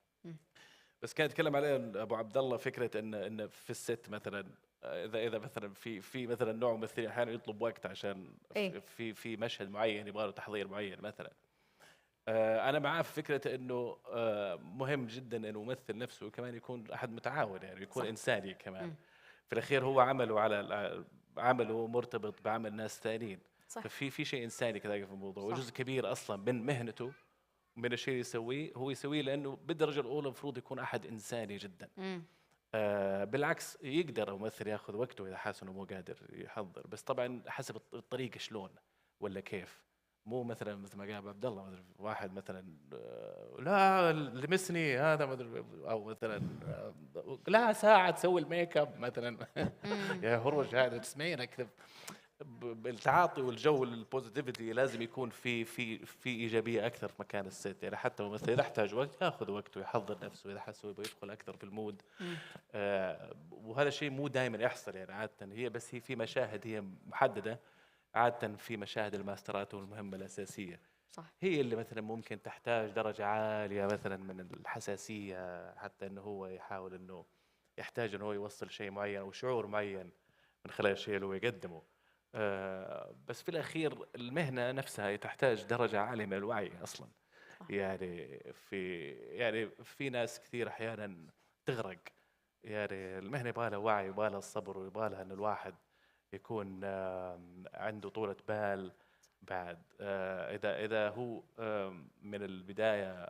بس كان يتكلم عليه ابو عبد الله فكره ان في الست مثلا اذا مثلا في مثلا نوع ممثلين احيانا يطلب وقت عشان في مشهد معين يبغى له تحضير معين مثلا. انا معاه في فكره انه مهم جدا انه الممثل نفسه كمان يكون احد متعاون يعني يكون صح. انساني كمان. في الاخير هو عمله مرتبط بعمل ناس ثانيين، ففي شيء انساني كذلك في الموضوع، وجزء كبير اصلا من مهنته من الشيء اللي يسويه هو يسويه لانه بالدرجه الاولى المفروض يكون احد انساني جدا. بالعكس يقدر الممثل ياخذ وقته اذا حاسس انه مو قادر يحضر، بس طبعا حسب الطريقه شلون ولا كيف. مو مثلا مثل ما قال عبد الله واحد مثلا لا لمسني هذا او مثلا لا ساعه تسوي الميك اب مثلا يا هروج هذا تسمعين اكتب. بالتعاطي والجو البوزيتيفيتي لازم يكون في ايجابيه اكثر في مكان الست، يعني حتى الممثل اذا احتاج وقت ياخذ وقته يحضر نفسه اذا حس يبغى يدخل اكثر في المود. وهذا الشيء مو دائما يحصل يعني عاده، هي بس هي في مشاهد هي محدده عاده، في مشاهد الماسترات والمهمه الاساسيه صح. هي اللي مثلا ممكن تحتاج درجه عاليه مثلا من الحساسيه حتى انه هو يحاول انه يحتاج انه هو يوصل شيء معين او شعور معين من خلال الشيء اللي هو يقدمه. بس في الأخير المهنة نفسها تحتاج درجة عالية من الوعي أصلاً. يعني في ناس كثير أحياناً تغرق، يعني المهنة يبغى وعي يبغى الصبر ويبغى أن الواحد يكون عنده طولة بال بعد. إذا هو من البداية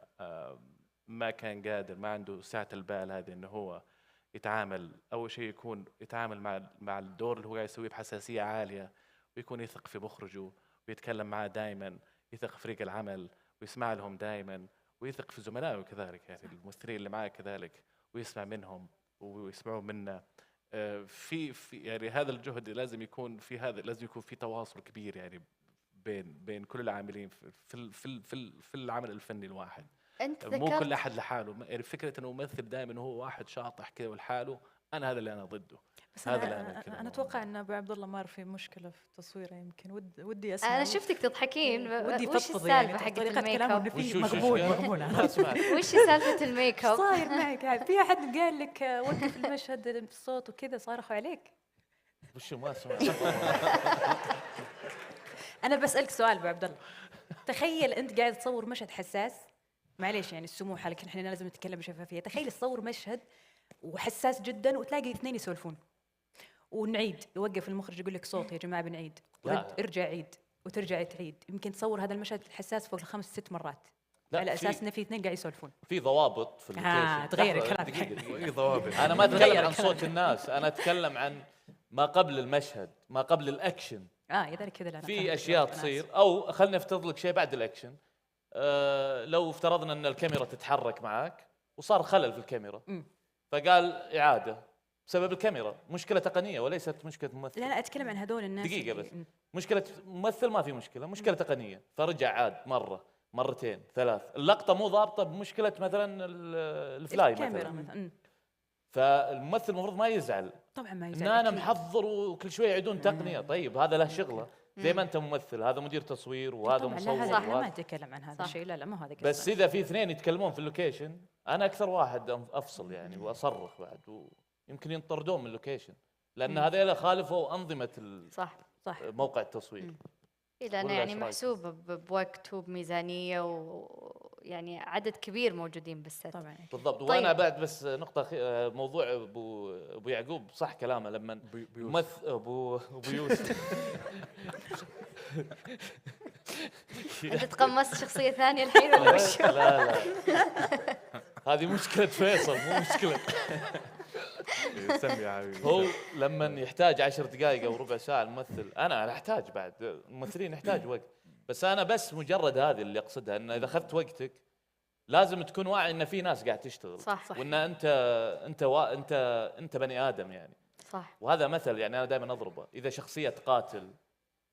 ما كان قادر، ما عنده سعة البال هذه إنه هو يتعامل، أول شيء يكون يتعامل مع الدور اللي هو قاعد يسويه بحساسية عالية، ويكون يثق في مخرجه ويتكلم معه دائما، يثق في فريق العمل ويسمع لهم دائما، ويثق في زملائه كذلك، يعني الممثلين اللي معه كذلك، ويسمع منهم ويسمعوا منا. يعني هذا الجهد لازم يكون في تواصل كبير يعني بين كل العاملين في العمل الفني الواحد. مو كل احد لحاله، يعني فكره انه ممثل دائما هو واحد شاطح كذا ولحاله، انا هذا اللي انا ضده. بس انا اتوقع ان ابو عبد الله ما في مشكله في تصويره، يمكن ودي اسمع. انا شفتك تضحكين، ودي وش السالفه حقت الميك اب؟ مقبول وش سالفه الميك اب؟ صاير معك يعني في احد قال لك وقف المشهد الصوت وكذا صارخوا عليك؟ وش ما اسمع. انا بسالك سؤال ابو عبد الله، تخيل انت قاعد تصور مشهد حساس، معليش يعني السموحه لكن احنا لازم نتكلم بشفافيه، تخيل تصور مشهد وحساس جدا وتلاقي اثنين يسولفون ونعيد، يوقف المخرج يقول لك صوت يا جماعه بنعيد، ارجع عيد وترجع تعيد، يمكن تصور هذا المشهد الحساس فوق 5-6 مرات على اساس ان في اثنين قاعد يسولفون. في ضوابط في اللوكيشن. تغير الكلام. اي ضوابط. انا ما اتكلم عن صوت الناس، انا اتكلم عن ما قبل المشهد، ما قبل الاكشن. اذا كذا في اشياء تصير، او خلينا نفترض لك شيء بعد الاكشن. لو افترضنا ان الكاميرا تتحرك معك وصار خلل في الكاميرا، فقال اعاده بسبب الكاميرا، مشكله تقنيه وليست مشكله ممثل. لا اتكلم عن هذول الناس. دقيقه بس، مشكله ممثل ما في مشكله تقنيه، فرجع عاد مره مرتين 3، اللقطه مو ضابطه بمشكله مثلا الفلاي مثلا. فالممثل المفروض ما يزعل. طبعا ما يزعل. ان انا محضر وكل شويه يعيدون تقنيه، طيب هذا له شغله، زي ما انت ممثل، هذا مدير تصوير وهذا مصور. لا احنا ما نتكلم عن هذا الشيء، لا مو هذا قصدي. بس اذا في اثنين يتكلمون في اللوكيشن، انا اكثر واحد افصل يعني واصرخ بعد، ويمكن ينطردون من اللوكيشن، لان هذول خالفوا انظمه صح موقع التصوير. لأنه يعني محسوبة بوقت وبميزانية ويعني عدد كبير موجودين بالست. طبعا بالضبط. وانا بعد بس نقطة موضوع ابو يعقوب صح كلامه لما ابو يوسف. انت تقمصت شخصية ثانية الحين ولا وش؟ لا هذه مشكلة فيصل مو مشكلة. هو لما يحتاج 10 دقائق او ربع ساعه الممثل، انا احتاج بعد، الممثلين يحتاج وقت، بس انا بس مجرد هذه اللي اقصدها، ان اذا اخذت وقتك لازم تكون واعي ان في ناس قاعد تشتغل، صح. وان انت بني ادم يعني. صح. وهذا مثل يعني انا دائما اضربه، اذا شخصيه قاتل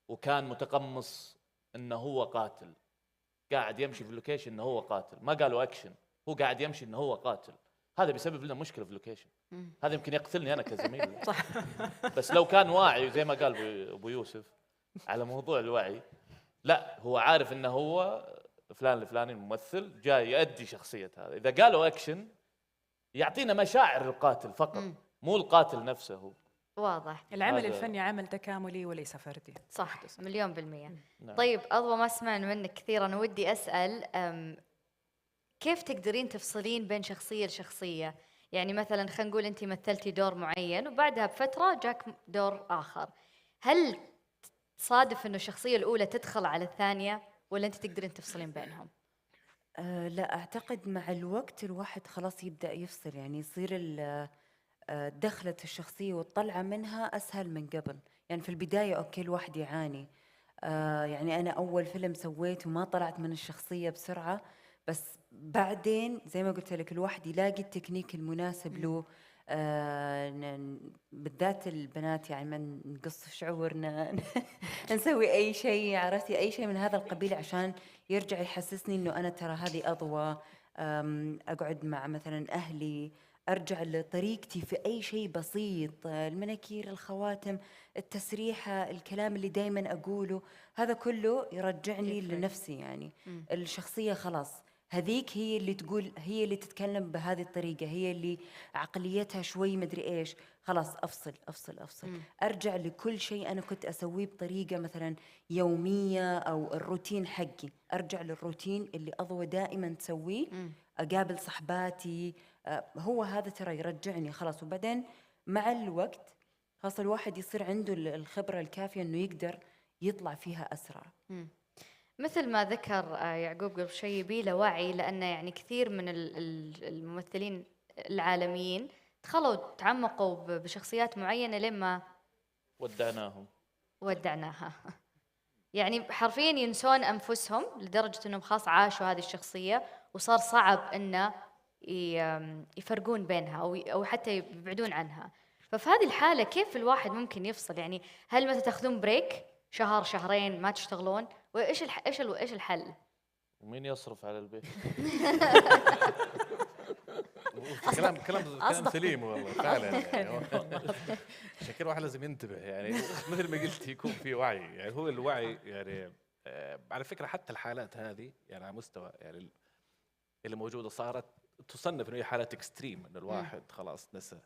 وكان متقمص انه هو قاتل، قاعد يمشي في اللوكيشن انه هو قاتل، ما قالوا اكشن، هو قاعد يمشي انه هو قاتل، هذا بيسبب لنا مشكله في اللوكيشن. هذا يمكن يقتلني انا كزميل. بس لو كان واعي زي ما قال ابو يوسف على موضوع الوعي، لا هو عارف انه هو فلان الفلاني الممثل جاي يؤدي شخصيه هذا. اذا قالوا اكشن يعطينا مشاعر القاتل فقط، مو القاتل نفسه هو. واضح. العمل الفني عمل تكاملي وليس فردي. صح، 1,000,000%. نعم. طيب أضوى، ما سمعنا منك كثير، أنا ودي أسأل كيف تقدرين تفصلين بين شخصية لشخصية؟ يعني مثلا خلينا نقول أنت مثلتي دور معين وبعدها بفترة جاك دور آخر، هل تصادف إنه الشخصية الأولى تدخل على الثانية ولا أنت تقدرين تفصلين بينهم؟ لا أعتقد مع الوقت الواحد خلاص يبدأ يفصل، يعني يصير دخلة الشخصية والطلعة منها أسهل من قبل. يعني في البداية أوكي الواحد يعاني، يعني أنا أول فيلم سويته ما طلعت من الشخصية بسرعة، بس بعدين زي ما قلت لك الواحد يلاقي التكنيك المناسب له. بالذات البنات يعني ما نقص شعورنا نسوي أي شيء، عرفتي، أي شيء من هذا القبيل عشان يرجع يحسسني إنه أنا ترى هذه أضوى. أقعد مع مثلا أهلي، أرجع لطريقتي في أي شيء بسيط، المناكير، الخواتم، التسريحة، الكلام اللي دايما أقوله، هذا كله يرجعني لنفسي. يعني الشخصية خلاص هذيك هي اللي تقول، هي اللي تتكلم بهذه الطريقة، هي اللي عقليتها شوي مدري إيش. خلاص أفصل أفصل أفصل، أرجع لكل شيء أنا كنت أسويه بطريقة مثلا يومية أو الروتين حقي، أرجع للروتين اللي أضوى دائما تسويه. أقابل صحباتي، هو هذا ترى يرجعني خلاص. وبعدين مع الوقت خلاص الواحد يصير عنده الخبرة الكافية إنه يقدر يطلع فيها أسرع. مثل ما ذكر يعقوب قبل شوي، يبيله وعي، لأن يعني كثير من الممثلين العالميين دخلوا تعمقوا بشخصيات معينة لما ودعناها يعني حرفيا ينسون أنفسهم لدرجة أنهم خلاص عاشوا هذه الشخصية وصار صعب أنه يفرقون بينها أو حتى يبعدون عنها. ففي هذه الحالة كيف الواحد ممكن يفصل؟ يعني هل مثلا تاخذون بريك شهر شهرين ما تشتغلون؟ وإيش إيش الحل؟ ومين يصرف على البيت؟ كلام سليم والله فعلا. يعني عشان كده الواحد لازم ينتبه، يعني مثل ما قلت يكون في وعي. يعني هو الوعي يعني على فكره حتى الحالات هذه يعني على مستوى يعني اللي موجوده صارت تصنف انه هي حالات اكستريم، انه الواحد خلاص نسى.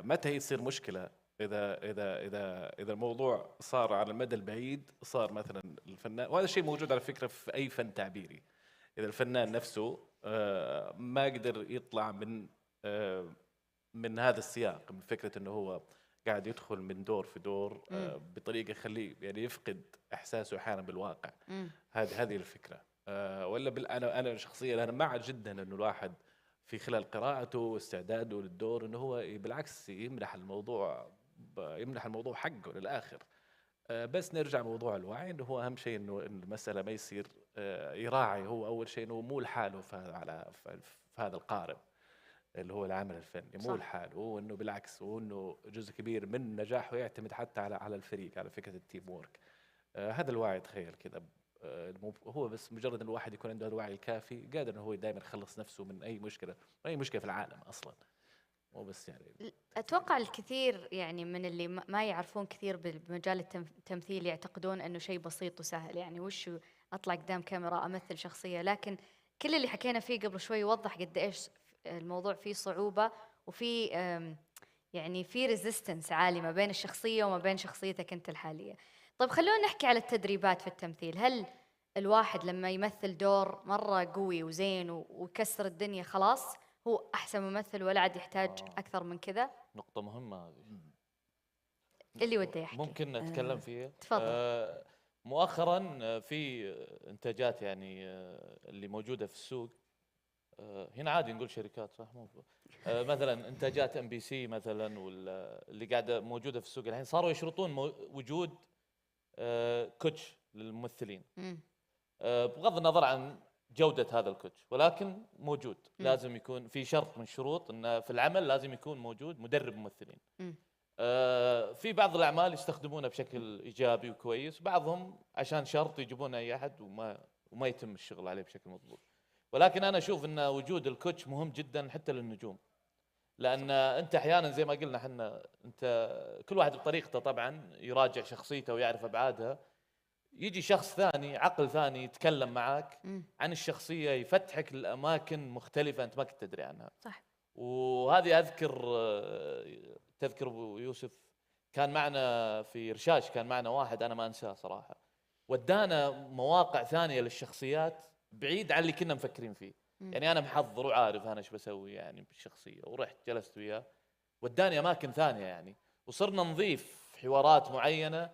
متى هي تصير مشكله؟ اذا الموضوع صار على المدى البعيد، صار مثلا الفنان، وهذا الشيء موجود على فكره في اي فن تعبيري، اذا الفنان نفسه ما قدر يطلع من هذا السياق، من فكره انه هو قاعد يدخل من دور في دور بطريقه يخليه يعني يفقد احساسه احيانا بالواقع. هذه الفكره. ولا انا شخصيا انا مع جدا انه الواحد في خلال قراءته واستعداده للدور انه هو بالعكس يمنح الموضوع حقه للاخر. بس نرجع موضوع الوعي، انه هو اهم شيء انه المساله ما يصير يراعي هو اول شيء انه مو لحاله في هذا القارب اللي هو العمل الفني، مو لحاله، وانه بالعكس، وانه جزء كبير من نجاحه يعتمد حتى على الفريق، على فكره التيم وورك. هذا الوعي تخيل كذا، هو بس مجرد ان الواحد يكون عنده الوعي الكافي قادر انه هو دائما يخلص نفسه من اي مشكله في العالم اصلا، مو بس يعني. اتوقع الكثير يعني من اللي ما يعرفون كثير بمجال التمثيل يعتقدون انه شيء بسيط وسهل، يعني وش اطلع قدام كاميرا امثل شخصيه، لكن كل اللي حكينا فيه قبل شوي يوضح قد ايش الموضوع فيه صعوبه وفي يعني في ريزيستنس عالي ما بين الشخصيه وما بين شخصيتك انت الحاليه. طيب خلونا نحكي على التدريبات في التمثيل. هل الواحد لما يمثل دور مرة قوي وزين ويكسر الدنيا خلاص هو أحسن ممثل ولا عاد يحتاج أكثر من كذا؟ نقطة مهمة هذه. اللي وده يحكي ممكن نتكلم فيها؟ تفضل. مؤخرا في إنتاجات يعني اللي موجودة في السوق، هنا عادي نقول شركات صح؟ مثلا إنتاجات MBC مثلا، واللي قاعدة موجودة في السوق الحين صاروا يشرطون وجود كوتش للممثلين، بغض النظر عن جودة هذا الكوتش، ولكن موجود. لازم يكون في شرط من شروط انه في العمل لازم يكون موجود مدرب ممثلين. في بعض الاعمال يستخدمونه بشكل ايجابي وكويس، بعضهم عشان شرط يجيبون اي احد وما يتم الشغل عليه بشكل مضبوط. ولكن انا اشوف ان وجود الكوتش مهم جدا حتى للنجوم، لان انت احيانا زي ما قلنا احنا، انت كل واحد بطريقته طبعا يراجع شخصيته ويعرف ابعادها. يجي شخص ثاني، عقل ثاني، يتكلم معك عن الشخصيه، يفتحك لاماكن مختلفه انت ما كنت تدري عنها. صح. وهذه تذكر ابو يوسف كان معنا في رشاش، كان معنا واحد انا ما انساه صراحه، ودانا مواقع ثانيه للشخصيات بعيد عن اللي كنا مفكرين فيه. يعني انا محضر وعارف انا ايش بسوي يعني بالشخصيه، ورحت جلست وياه وداني اماكن ثانيه يعني، وصرنا نضيف حوارات معينه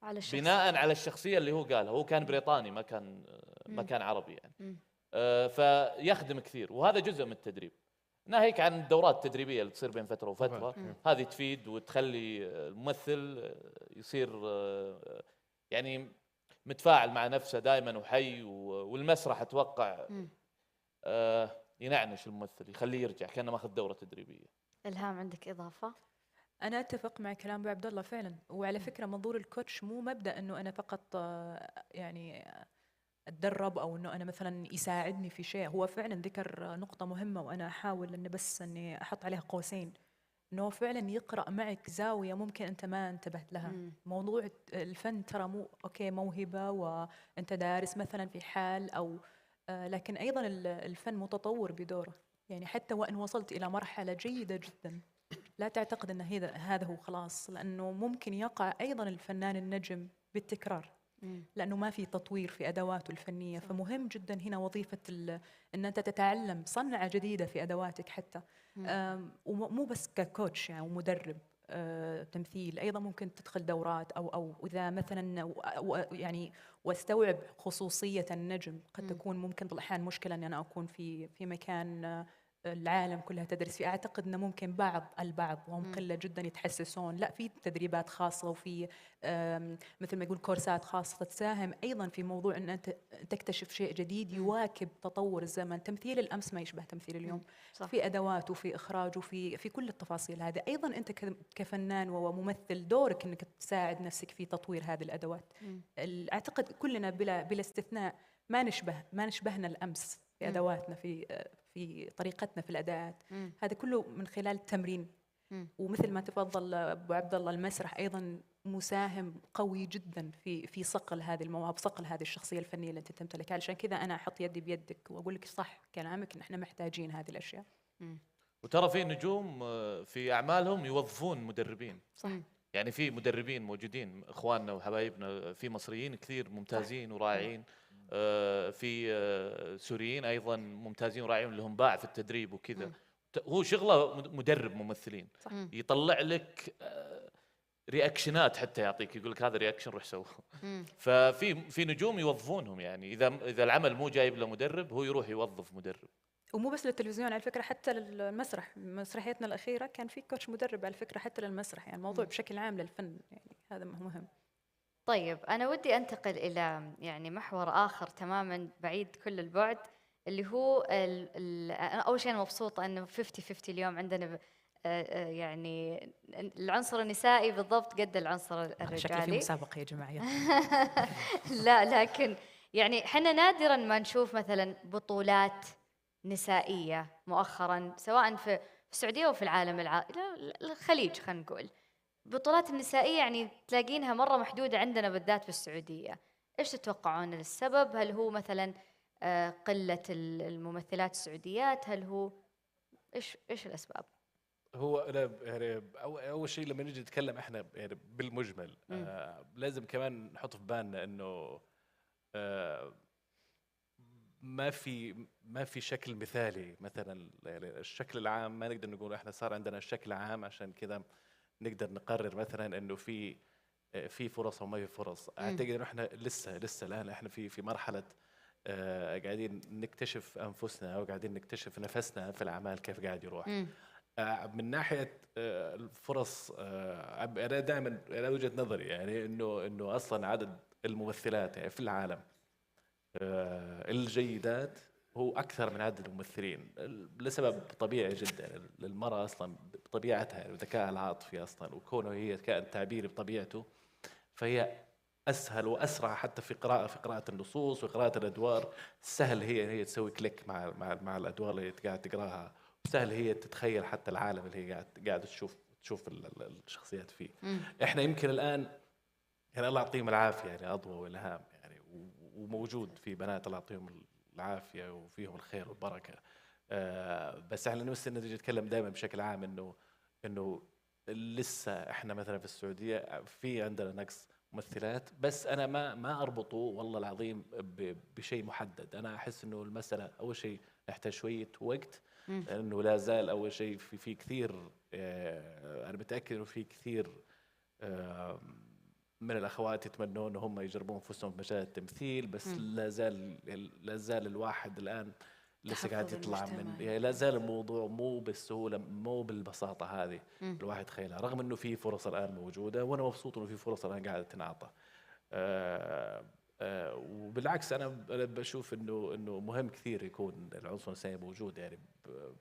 على الشخصية. بناء على الشخصيه اللي هو قالها. هو كان بريطاني، ما كان عربي يعني. فيخدم كثير، وهذا جزء من التدريب. ناهيك عن الدورات التدريبيه اللي تصير بين فتره وفتره، هذه تفيد وتخلي الممثل يصير يعني متفاعل مع نفسه دائما وحي. والمسرح اتوقع ينعنش الممثل، يخليه يرجع كانه ماخذ دوره تدريبيه. الهام عندك اضافه؟ أنا أتفق مع كلام أبو عبد الله فعلا. وعلى فكرة منظور الكوتش مو مبدأ إنه أنا فقط يعني أتدرب أو إنه أنا مثلا يساعدني في شيء. هو فعلا ذكر نقطة مهمة وأنا أحاول إني بس إني أحط عليها قوسين، إنه فعلا يقرأ معك زاوية ممكن أنت ما انتبهت لها. موضوع الفن ترى مو أوكي موهبة وأنت دارس مثلا في حال أو لكن أيضا الفن متطور بدوره. يعني حتى وإن وصلت إلى مرحلة جيدة جدا لا تعتقد أن هذا هو خلاص، لأنه ممكن يقع أيضا الفنان النجم بالتكرار لأنه ما في تطوير في أدواته الفنية. فمهم جدا هنا وظيفة أن أنت تتعلم صنعة جديدة في أدواتك حتى، ومو بس ككوتش يعني ومدرب تمثيل. أيضا ممكن تدخل دورات أو إذا مثلا يعني واستوعب خصوصية النجم. قد تكون ممكن بالأحيان مشكلة أن أنا أكون في مكان العالم كلها تدرس فيه. أعتقد أنه ممكن البعض وهم قلة جدا يتحسسون، لا في تدريبات خاصة وفي مثل ما يقول كورسات خاصة تساهم أيضا في موضوع أن أنت تكتشف شيء جديد يواكب تطور الزمن. تمثيل الأمس ما يشبه تمثيل اليوم. صح. في أدوات وفي إخراج وفي كل التفاصيل هذه. أيضا أنت كفنان وممثل دورك أنك تساعد نفسك في تطوير هذه الأدوات. أعتقد كلنا بلا استثناء ما نشبهنا الأمس في أدواتنا في طريقتنا في الأداءات. هذا كله من خلال التمرين. ومثل ما تفضل أبو عبد الله المسرح أيضا مساهم قوي جدا في صقل هذه المواهب، صقل هذه الشخصية الفنية اللي أنت تمتلكها. علشان كذا أنا أحط يدي بيدك وأقول لك صح كلامك إن إحنا محتاجين هذه الأشياء. وترى في نجوم في أعمالهم يوظفون مدربين. صح. يعني في مدربين موجودين إخواننا وحبايبنا في مصريين كثير ممتازين ورائعين. في سوريين أيضا ممتازين ورائعين لهم باع في التدريب وكذا. هو شغله مدرب ممثلين. صح. يطلع لك رياكشنات حتى يعطيك، يقول لك هذا رياكشن روح سوه. ففي نجوم يوظفونهم، يعني إذا العمل مو جايب له مدرب هو يروح يوظف مدرب. ومو بس للتلفزيون على فكرة، حتى للمسرح. مسرحيتنا الأخيرة كان في كوتش مدرب على فكرة حتى للمسرح. يعني الموضوع بشكل عام للفن يعني هذا مهم. طيب أنا ودي أنتقل إلى يعني محور آخر تماما بعيد كل البعد، اللي هو أنا أول شيء أنا مبسوطة أنه 50-50 اليوم عندنا يعني العنصر النسائي بالضبط قد العنصر الرجالي. شكلي في مسابقة يا جماعة. لا لكن يعني حنا نادرا ما نشوف مثلا بطولات نسائية مؤخرا، سواء في السعودية أو في العالم الخليج. خلينا نقول بطولات النسائية يعني تلاقينها مرة محدودة عندنا بالذات في السعودية. إيش تتوقعون السبب؟ هل هو مثلا قلة الممثلات السعوديات؟ هل هو إيش الأسباب؟ هو يعني أول شيء لما نيجي نتكلم إحنا يعني بالمجمل لازم كمان نحط في بالنا إنه ما في شكل مثالي. مثلا يعني الشكل العام ما نقدر نقول إحنا صار عندنا الشكل العام عشان كذا نقدر نقرر مثلا إنه في فرص أو ما في فرص. أعتقد إنه إحنا لسه الآن إحنا في مرحلة قاعدين نكتشف أنفسنا أو قاعدين نكتشف نفسنا في الأعمال كيف قاعد يروح. من ناحية الفرص أنا دائما على وجهة نظري يعني إنه أصلا عدد الممثلات يعني في العالم الجيدات هو أكثر من عدد الممثلين، لسبب طبيعي جدا. المرأة أصلا بطبيعتها يعني ذكائها العاطفي أصلا، وكونه هي كائن تعبيري بطبيعته، فهي اسهل واسرع حتى في قراءه النصوص وقراءه الادوار. سهل هي تسوي كليك مع الادوار اللي قاعد تقراها، وسهل هي تتخيل حتى العالم اللي هي قاعد تشوف الشخصيات فيه. احنا يمكن الان يعني الله يعطيهم العافيه يعني اضوى والهام يعني، وموجود في بنات الله يعطيهم العافيه وفيهم الخير والبركه. بس احنا نجي نتكلم دائما بشكل عام انه لسه احنا مثلا في السعوديه في عندنا نقص ممثلات، بس انا ما اربطه والله العظيم بشيء محدد. انا احس انه المساله اول شيء نحتاج شويه وقت، لانه لا زال اول شيء في كثير، انا متاكد انه في كثير من الاخوات يتمنون ان هم يجربون انفسهم في مجال التمثيل، بس لا زال الواحد الان لسه قاعد يطلع من، يعني لا زال الموضوع مو بالسهوله مو بالبساطه هذه الواحد يتخيلها، رغم انه في فرص الان موجوده، وانا مبسوط انه في فرص الان قاعده تنعطى. وبالعكس انا بشوف انه مهم كثير يكون العنصر الانساني موجود، يعني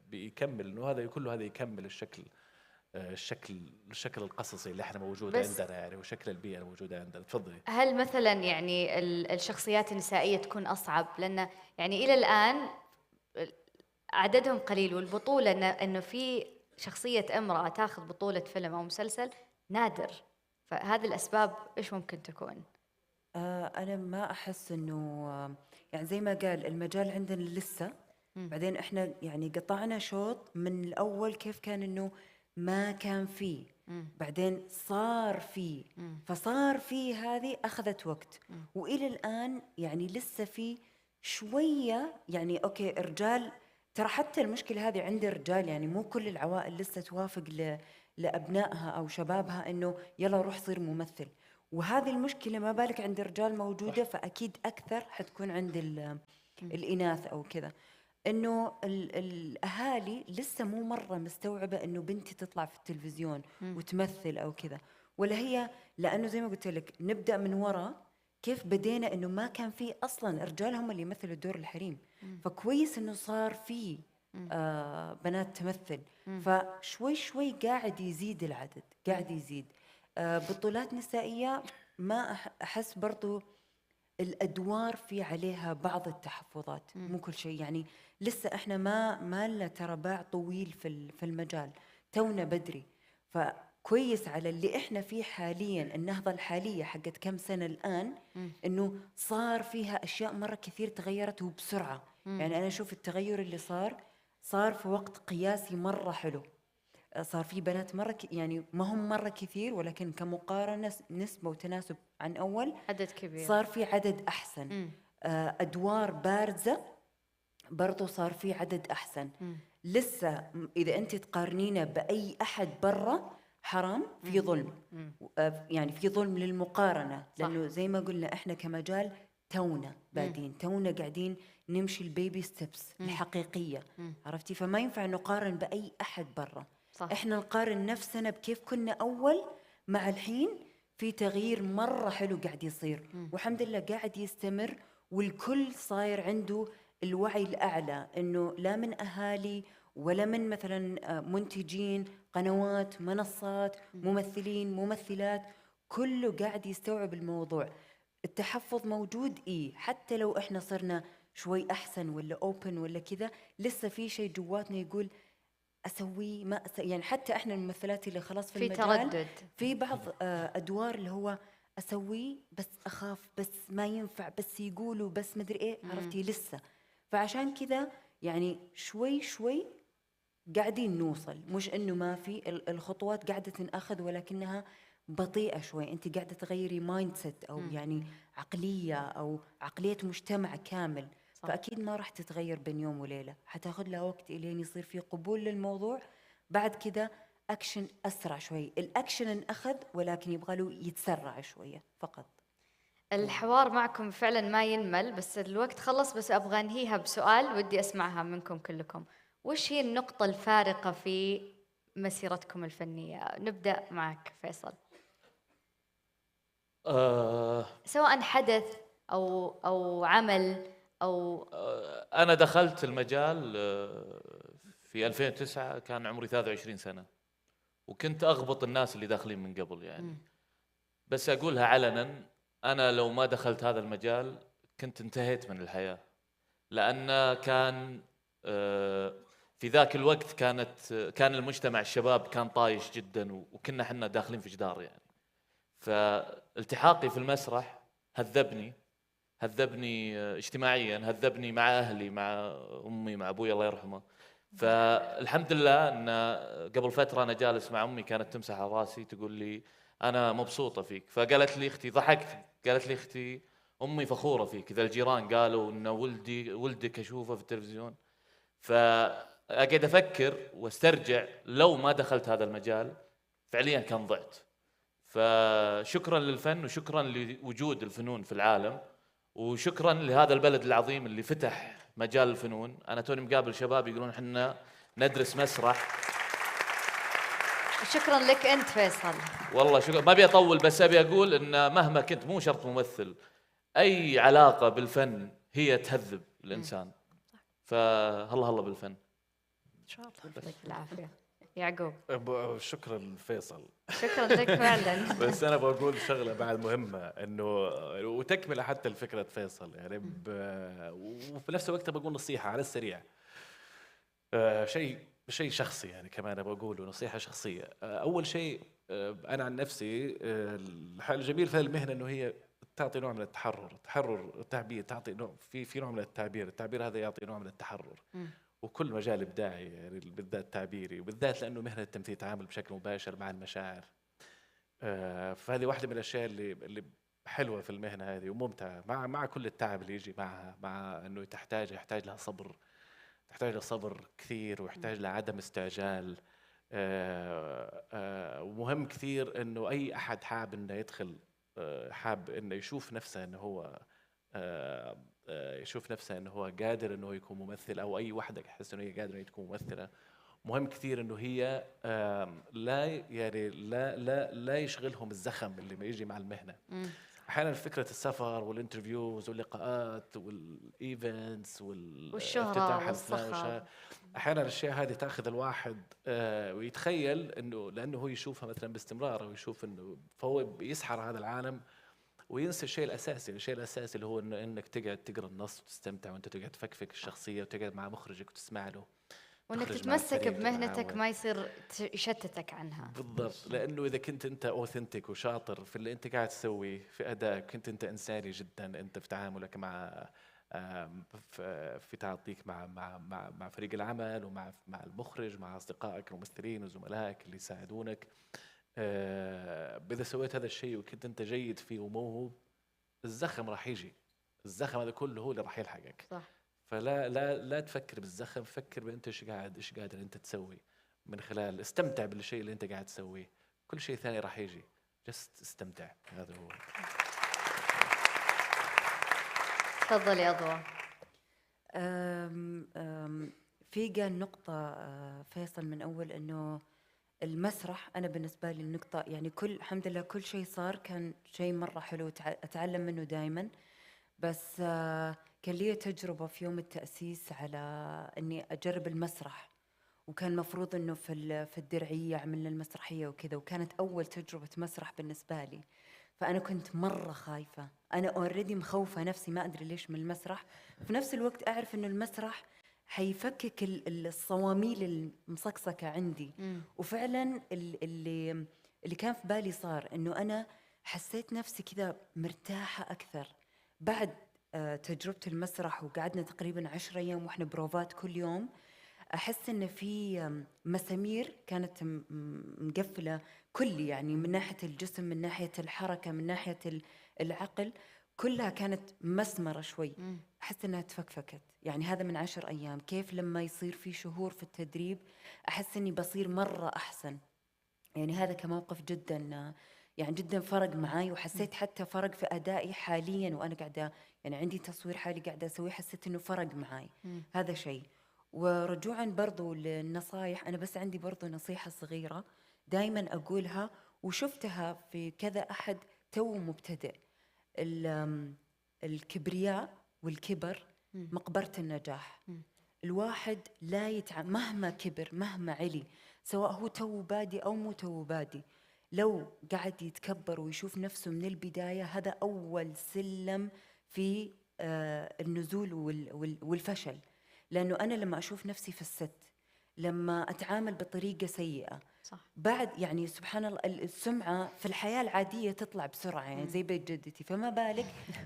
بيكمل انه هذا كله هذا يكمل الشكل القصصي اللي احنا موجود عندنا يعني، وشكل البيئه الموجوده عندنا. تفضلي. هل مثلا يعني الشخصيات النسائيه تكون اصعب، لان يعني الى الان عددهم قليل، والبطوله انه في شخصيه امراه تاخذ بطوله فيلم او مسلسل نادر، فهذه الاسباب ايش ممكن تكون؟ أنا ما أحس إنه يعني زي ما قال المجال عندنا لسه. بعدين إحنا يعني قطعنا شوط من الأول، كيف كان إنه ما كان فيه، بعدين صار فيه، فصار فيه هذه أخذت وقت، وإلى الآن يعني لسه في شوية يعني أوكي رجال. ترى حتى المشكلة هذه عند الرجال، يعني مو كل العوائل لسه توافق لأبنائها أو شبابها إنه يلا روح صير ممثل، وهذه المشكلة ما بالك عند الرجال موجودة، فأكيد أكثر حتكون عند الإناث أو كذا. إنه الأهالي لسه مو مرة مستوعبة إنه بنتي تطلع في التلفزيون وتمثل أو كذا، ولا هي، لأنه زي ما قلت لك نبدأ من وراء. كيف بدينا إنه ما كان في أصلاً الرجال هم اللي يمثلوا دور الحريم، فكويس إنه صار في بنات تمثل، فشوي شوي قاعد يزيد العدد، قاعد يزيد. بطولات نسائية ما أحس برضو الأدوار في عليها بعض التحفظات، مو كل شيء يعني. لسه إحنا ما لنا ترى باع طويل في المجال، تونا بدري. فكويس على اللي إحنا فيه حاليا، النهضة الحالية حقت كم سنة الآن، إنه صار فيها أشياء مرة كثير تغيرت وبسرعة. يعني أنا أشوف التغير اللي صار في وقت قياسي مرة حلو. صار في بنات مرة يعني ما هم مرة كثير، ولكن كمقارنة نسبة وتناسب عن أول عدد كبير، صار في عدد أحسن. أدوار بارزة برضو صار في عدد أحسن. لسه إذا أنت تقارنينه بأي أحد برا حرام، في ظلم. يعني في ظلم للمقارنة، لأنه زي ما قلنا إحنا كمجال تونا بادين، تونا قاعدين نمشي البيبي ستيبس الحقيقية، عرفتي؟ فما ينفع نقارن بأي أحد برا. صح. إحنا نقارن نفسنا بكيف كنا أول مع الحين، في تغيير مرة حلو قاعد يصير، والحمد لله قاعد يستمر، والكل صاير عنده الوعي الأعلى، إنه لا من أهالي ولا من مثلا منتجين قنوات منصات ممثلين ممثلات، كله قاعد يستوعب الموضوع. التحفظ موجود حتى لو إحنا صرنا شوي أحسن ولا أوبن ولا كذا، لسه في شيء جواتنا يقول أسوي ما يعني حتى إحنا الممثلات اللي خلاص في المجال تردد في بعض أدوار اللي هو أسويه بس أخاف، بس ما ينفع، بس يقولوا، بس مدري إيه، عرفتي؟ لسه. فعشان كذا يعني شوي شوي قاعدين نوصل، مش إنه ما في، الخطوات قاعدة تنأخذ ولكنها بطيئة شوي. أنت قاعدة تغيري مايند سيت أو يعني عقلية أو عقلية مجتمع كامل. صح. فأكيد ما راح تتغير بين يوم وليلة، حتاخذ لها وقت إلين يصير في قبول للموضوع. بعد كده أكشن أسرع شوي، الأكشن انأخذ ولكن يبغى له يتسرع شوية فقط. الحوار معكم فعلا ما ينمل، بس الوقت خلص، بس أبغى أنهيها بسؤال ودي أسمعها منكم كلكم. وش هي النقطة الفارقة في مسيرتكم الفنية؟ نبدأ معك فيصل. سواء حدث أو عمل أو أنا دخلت المجال في 2009، كان عمري 23 سنة، وكنت أغبط الناس اللي داخلين من قبل يعني. بس أقولها علنا، أنا لو ما دخلت هذا المجال كنت انتهيت من الحياة، لأن كان في ذاك الوقت كان المجتمع الشباب كان طايش جدا، وكنا حنا داخلين في جدار يعني. فالتحاقي في المسرح هذبني اجتماعيا، هذبني مع أهلي، مع أمي، مع أبوي الله يرحمه. فالحمد لله أن قبل فترة أنا جالس مع أمي كانت تمسح على راسي تقول لي أنا مبسوطة فيك. فقالت لي أختي، ضحكت، قالت لي أختي أمي فخورة فيك، إذا الجيران قالوا أن ولدك أشوفه في التلفزيون. فأقعد أفكر واسترجع لو ما دخلت هذا المجال فعليا كان ضعت. فشكرا للفن وشكرا لوجود الفنون في العالم، وشكرا لهذا البلد العظيم اللي فتح مجال الفنون. أنا توني مقابل شباب يقولون حنا ندرس مسرح. شكرا لك أنت فيصل. والله شكرا، ما أبي أطول، بس أبي أقول إن مهما كنت مو شرط ممثل، أي علاقة بالفن هي تهذب الإنسان. فهلا بالفن. إن شاء الله. يعطيك العافية يعقوب. شكرا فيصل. شكرا لك فعلا. بس انا بقول شغله بعد مهمه، انه وتكمله حتى الفكره فيصل يعني وفي نفس الوقت بقول نصيحه على السريع، شيء شخصي يعني، كمان بقوله نصيحه شخصيه. اول شيء انا عن نفسي الجميل في المهنه انه هي تعطي نوع من التحرر التعبير، تعطي نوع في نوع من التعبير هذا يعطي نوع من التحرر. وكل مجال ابداعي يعني بالذات التعبيري، وبالذات لانه مهنه التمثيل تعامل بشكل مباشر مع المشاعر. فهذه واحدة من الاشياء اللي حلوه في المهنه هذه وممتعه، مع كل التعب اللي يجي معها، مع انه يحتاج لها صبر، تحتاج لصبر كثير، ويحتاج لعدم استعجال. ومهم كثير انه اي احد حاب انه يدخل، حاب انه يشوف نفسه انه هو يشوف نفسه انه هو قادر انه يكون ممثل، او اي وحده يحس انه هي قادره انها تكون ممثله. مهم كثير انه هي لا يشغلهم الزخم اللي ما يجي مع المهنه. احيانا فكره السفر والانترفيوز واللقاءات والايفنتس والشهره والصخب، احيانا الاشياء هذه تاخذ الواحد ويتخيل انه لانه هو يشوفها مثلا باستمرار، او يشوف انه فهو يسحر هذا العالم وينسى الشيء الاساسي اللي هو انك تقعد تقرا النص وتستمتع، وانت تقعد تفكفك الشخصيه وتقعد مع مخرجك وتسمع له، وانك تتمسك بمهنتك ما يصير يشتتك عنها. بالضبط، لانه اذا كنت انت اوثنتيك وشاطر في اللي انت قاعد تسويه، في ادائك، كنت انت انساني جدا، انت في تعاملك مع في تعاطيك مع فريق العمل، مع المخرج، مع اصدقائك الممثلين وزملائك اللي يساعدونك، اذا سويت هذا الشيء وكنت انت جيد فيه وموهوب، الزخم راح يجي، الزخم هذا كله هو اللي راح يلحقك. صح. لا تفكر بالزخم، فكر بانت ايش قادر انت تسوي من خلال، استمتع بالشيء اللي انت قاعد تسويه، كل شيء ثاني راح يجي، جست استمتع. هذا هو. تفضل يا أضواء. في قال نقطة فيصل من أول إنه المسرح، أنا بالنسبة لي النقطة يعني الحمد لله كل شيء صار كان شيء مرة حلو أتعلم منه دائما. بس كان لي تجربة في يوم التأسيس على إني أجرب المسرح، وكان مفروض إنه في الدرعية عملنا المسرحية وكذا، وكانت أول تجربة مسرح بالنسبة لي. فأنا كنت مرة خايفة، أنا أوريدي مخوفة نفسي ما أدري ليش من المسرح، في نفس الوقت أعرف إنه المسرح حيفكك الصواميل المصقصقة عندي. وفعلا اللي كان في بالي صار، إنه أنا حسيت نفسي كذا مرتاحة أكثر بعد تجربة المسرح. وقعدنا تقريبا 10 أيام وإحنا بروفات كل يوم. أحس إن في مسامير كانت مقفلة كل، يعني من ناحية الجسم، من ناحية الحركة، من ناحية العقل، كلها كانت مسمرة شوي. أحس إنها تفكفكت. يعني هذا من 10 أيام، كيف لما يصير في شهور في التدريب أحس إني بصير مرة أحسن. يعني هذا كموقف جدا يعني جدا فرق معاي، وحسيت حتى فرق في أدائي حاليا وأنا قاعدة يعني عندي تصوير حالي قاعدة أسويه، حسيت إنه فرق معاي. هذا شيء. ورجوعا برضو للنصايح، أنا بس عندي برضو نصيحة صغيرة دايما أقولها، وشفتها في كذا أحد تو مبتدئ. الكبرياء والكبر مقبرة النجاح. الواحد لا مهما كبر، مهما علي، سواء هو تو بادي أو مو تو بادي، لو قاعد يتكبر ويشوف نفسه من البداية، هذا أول سلم في النزول والفشل. لأنه أنا لما أشوف نفسي في الست، لما أتعامل بطريقة سيئة، صح. بعد يعني سبحان الله السمعة في الحياة العادية تطلع بسرعة، يعني زي بيت جدتي، فما بالك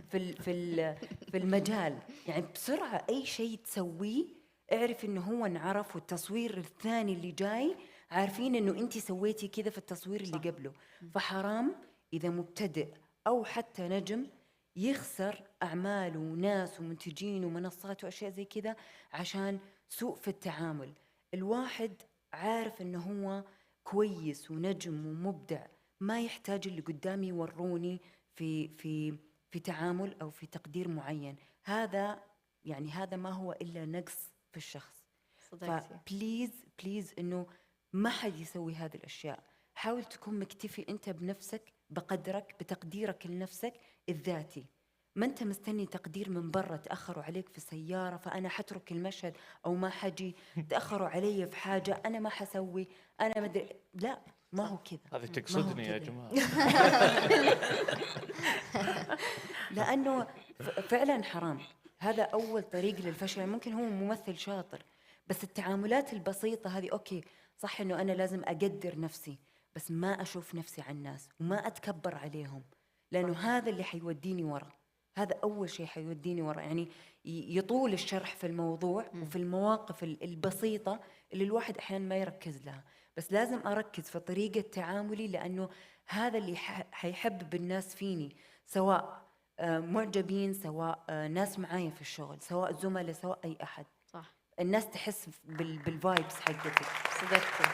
في المجال، يعني بسرعة أي شيء تسويه اعرف إنه هو انعرف، والتصوير الثاني اللي جاي عارفين إنه أنت سويتي كذا في التصوير اللي قبله. فحرام إذا مبتدئ أو حتى نجم يخسر أعمال وناس ومنتجين ومنصات وأشياء زي كذا عشان سوء في التعامل. الواحد عارف إنه هو كويس ونجم ومبدع، ما يحتاج اللي قدامي يوروني في تعامل أو في تقدير معين. هذا يعني هذا ما هو إلا نقص في الشخص. فبليز إنه ما حد يسوي هذه الأشياء. حاول تكون مكتفي أنت بنفسك، بقدرك، بتقديرك لنفسك الذاتي. ما أنت مستني تقدير من برا، تأخروا عليك في سيارة فأنا حترك المشهد أو ما حجي، تأخروا علي في حاجة أنا ما حسوي، أنا ما أدري. لا، ما هو كذا. هذه تقصدني يا جماعة. لأنه فعلا حرام. هذا أول طريق للفشل. ممكن هو ممثل شاطر، بس التعاملات البسيطة هذه أوكي، صح إنه أنا لازم أقدر نفسي، بس ما أشوف نفسي على الناس وما أتكبر عليهم، لأنه هذا اللي حيوديني ورا. هذا أول شيء حيوديني ورا. يعني يطول الشرح في الموضوع وفي المواقف البسيطة اللي الواحد أحيانا ما يركز لها، بس لازم أركز في طريقة تعاملي، لأنه هذا اللي حيحبب الناس فيني، سواء معجبين، سواء ناس معايا في الشغل، سواء زملاء، سواء أي أحد. صح. الناس تحس بالفايبس حقتك. صدقتي.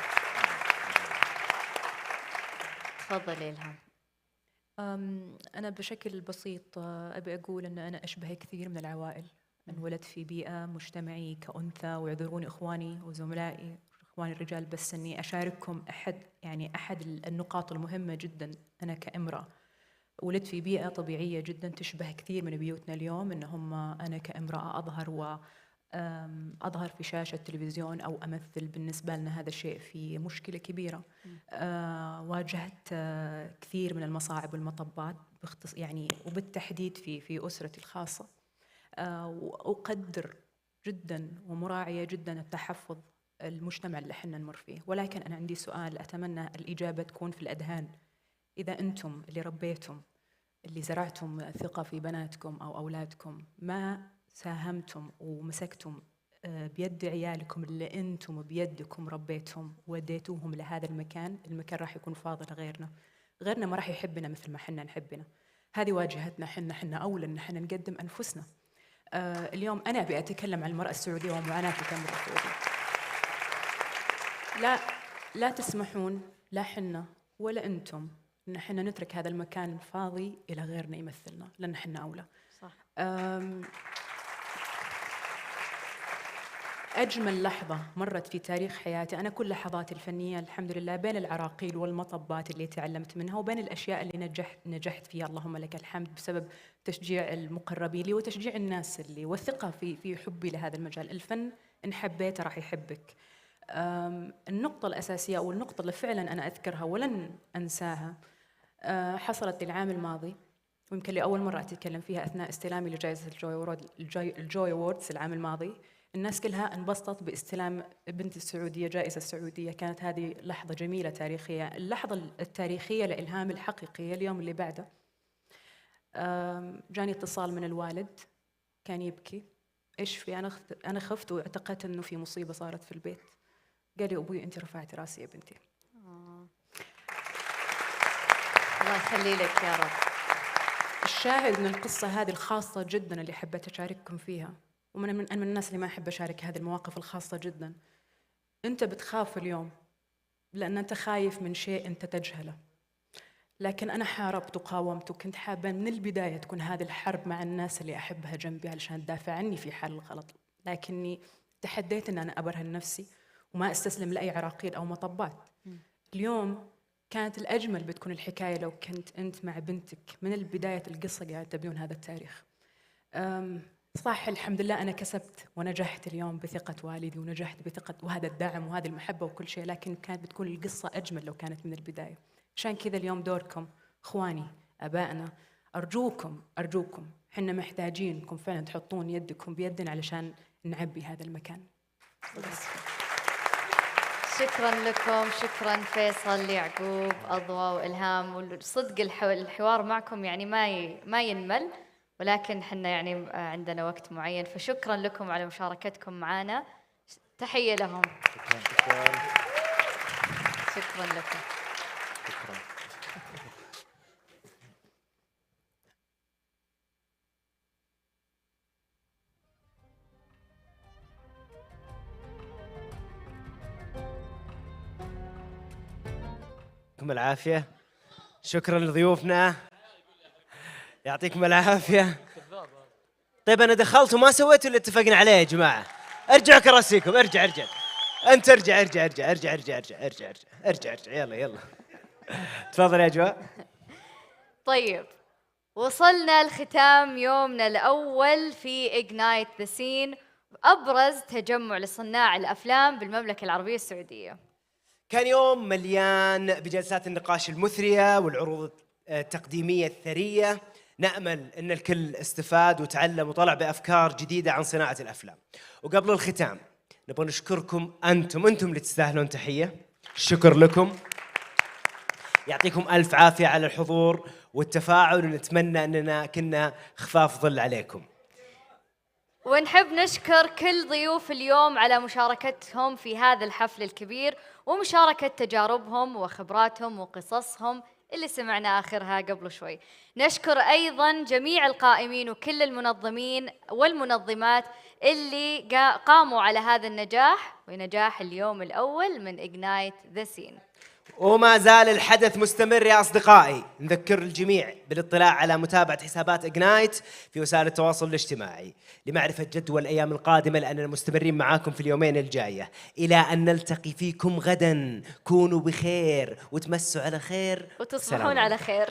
تفضلي إلهام. أنا بشكل بسيط أبي أقول أن أنا أشبه كثير من العوائل. انولدت في بيئة مجتمعي كأنثى، ويعذروني إخواني وزملائي إخواني الرجال، بس أني أشارككم أحد النقاط المهمة جدا. أنا كامرأة ولدت في بيئة طبيعية جدا تشبه كثير من بيوتنا اليوم، إنهم أنا كامرأة أظهر في شاشة تلفزيون أو أمثل. بالنسبة لنا هذا الشيء في مشكلة كبيرة. واجهت كثير من المصاعب والمطبات يعني، وبالتحديد في أسرتي الخاصة. وأقدر جدا ومراعية جدا التحفظ المجتمع اللي احنا نمر فيه. ولكن أنا عندي سؤال أتمنى الإجابة تكون في الأذهان. إذا أنتم اللي ربيتم، اللي زرعتم ثقة في بناتكم أو أولادكم، ما ساهمتم ومسكتم بيد عيالكم اللي أنتم بيدكم ربيتهم وديتوهم لهذا المكان راح يكون فاضي لغيرنا ما راح يحبنا مثل ما حنا نحبنا. هذه واجهتنا حنا أولى أن حنا نقدم أنفسنا. اليوم أنا أبي أتكلم عن المرأة السعودية ومعاناتي كامرأة سعودية. لا تسمحون، لا حنا ولا أنتم، إن حنا نترك هذا المكان فاضي إلى غيرنا يمثلنا، لأن حنا أولى. صح. أجمل لحظة مرت في تاريخ حياتي، أنا كل لحظاتي الفنية الحمد لله بين العراقيل والمطبات اللي تعلمت منها، وبين الأشياء اللي نجحت فيها اللهم لك الحمد، بسبب تشجيع المقربين لي وتشجيع الناس اللي والثقة في حبي لهذا المجال. الفن إن حبيته راح يحبك. النقطة الأساسية أو النقطة اللي فعلا أنا أذكرها ولن أنساها حصلت العام الماضي، ويمكن لأول مرة أتكلم فيها أثناء استلامي لجائزة الجوي أووردز العام الماضي. الناس كلها انبسطت باستلام بنت السعودية جائزة السعودية. كانت هذه لحظة جميلة تاريخية. اللحظة التاريخية لإلهام الحقيقية اليوم اللي بعده، جاني اتصال من الوالد كان يبكي. إيش في؟ أنا خفت واعتقدت إنه في مصيبة صارت في البيت. قال لي أبوي أنت رفعتي راسي يا بنتي. الله يخلي لك يا رب. الشاهد من القصة هذه الخاصة جدا اللي حبيت أشارككم فيها، وأنا من الناس اللي ما أحب أشارك هذه المواقف الخاصة جدا. أنت بتخاف اليوم لأن أنت خايف من شيء أنت تجهله، لكن أنا حاربت وقاومت، وكنت حابة من البداية تكون هذه الحرب مع الناس اللي أحبها جنبي علشان تدافع عني في حال الغلط، لكني تحديت أن أنا أبرهن نفسي وما أستسلم لأي عراقيل أو مطبات. اليوم كانت الأجمل بتكون الحكاية لو كنت أنت مع بنتك من البداية القصة قاعد تبنون هذا التاريخ. صح الحمد لله أنا كسبت ونجحت اليوم بثقة والدي، ونجحت بثقة وهذا الدعم وهذه المحبة وكل شيء، لكن كانت بتكون القصة أجمل لو كانت من البداية. عشان كذا اليوم دوركم إخواني أبائنا، أرجوكم حنا محتاجينكم فعلا تحطون يدكم بيدنا علشان نعبي هذا المكان. شكرا لكم، شكرا فيصل، يعقوب، أضواء وإلهام. والصدق الحوار معكم يعني ما ينمل، ولكن حنا يعني عندنا وقت معين، فشكرا لكم على مشاركتكم معنا. تحية لهم. شكرا لكم. يعطيكم العافية. شكرا لضيوفنا، يعطيكم العافية. طيب أنا دخلت وما سويتوا اللي اتفقنا عليه يا جماعة. ارجعوا كراسيكم، ارجع أنت ارجع يلا تفضل يا أجواء. طيب وصلنا لختام يومنا الأول في Ignite the Scene، أبرز تجمع لصناع الأفلام بالمملكة العربية السعودية. كان يوم مليان بجلسات النقاش المثرية والعروض التقديمية الثرية. نأمل أن الكل استفاد وتعلم وطلع بأفكار جديدة عن صناعة الأفلام. وقبل الختام نبغى نشكركم أنتم اللي تستاهلون تحية. الشكر لكم، يعطيكم ألف عافية على الحضور والتفاعل، ونتمنى أننا كنا خفاف ظل عليكم. ونحب نشكر كل ضيوف اليوم على مشاركتهم في هذا الحفل الكبير، ومشاركة تجاربهم وخبراتهم وقصصهم اللي سمعنا آخرها قبل شوي. نشكر أيضا جميع القائمين وكل المنظمين والمنظمات اللي قاموا على هذا النجاح ونجاح اليوم الأول من Ignite the Scene. وما زال الحدث مستمر يا أصدقائي. نذكر الجميع بالاطلاع على متابعة حسابات إجنايت في وسائل التواصل الاجتماعي لمعرفة جدول الأيام القادمة، لأننا مستمرين معاكم في اليومين الجاية. إلى أن نلتقي فيكم غدا، كونوا بخير وتمسوا على خير وتصبحون على خير.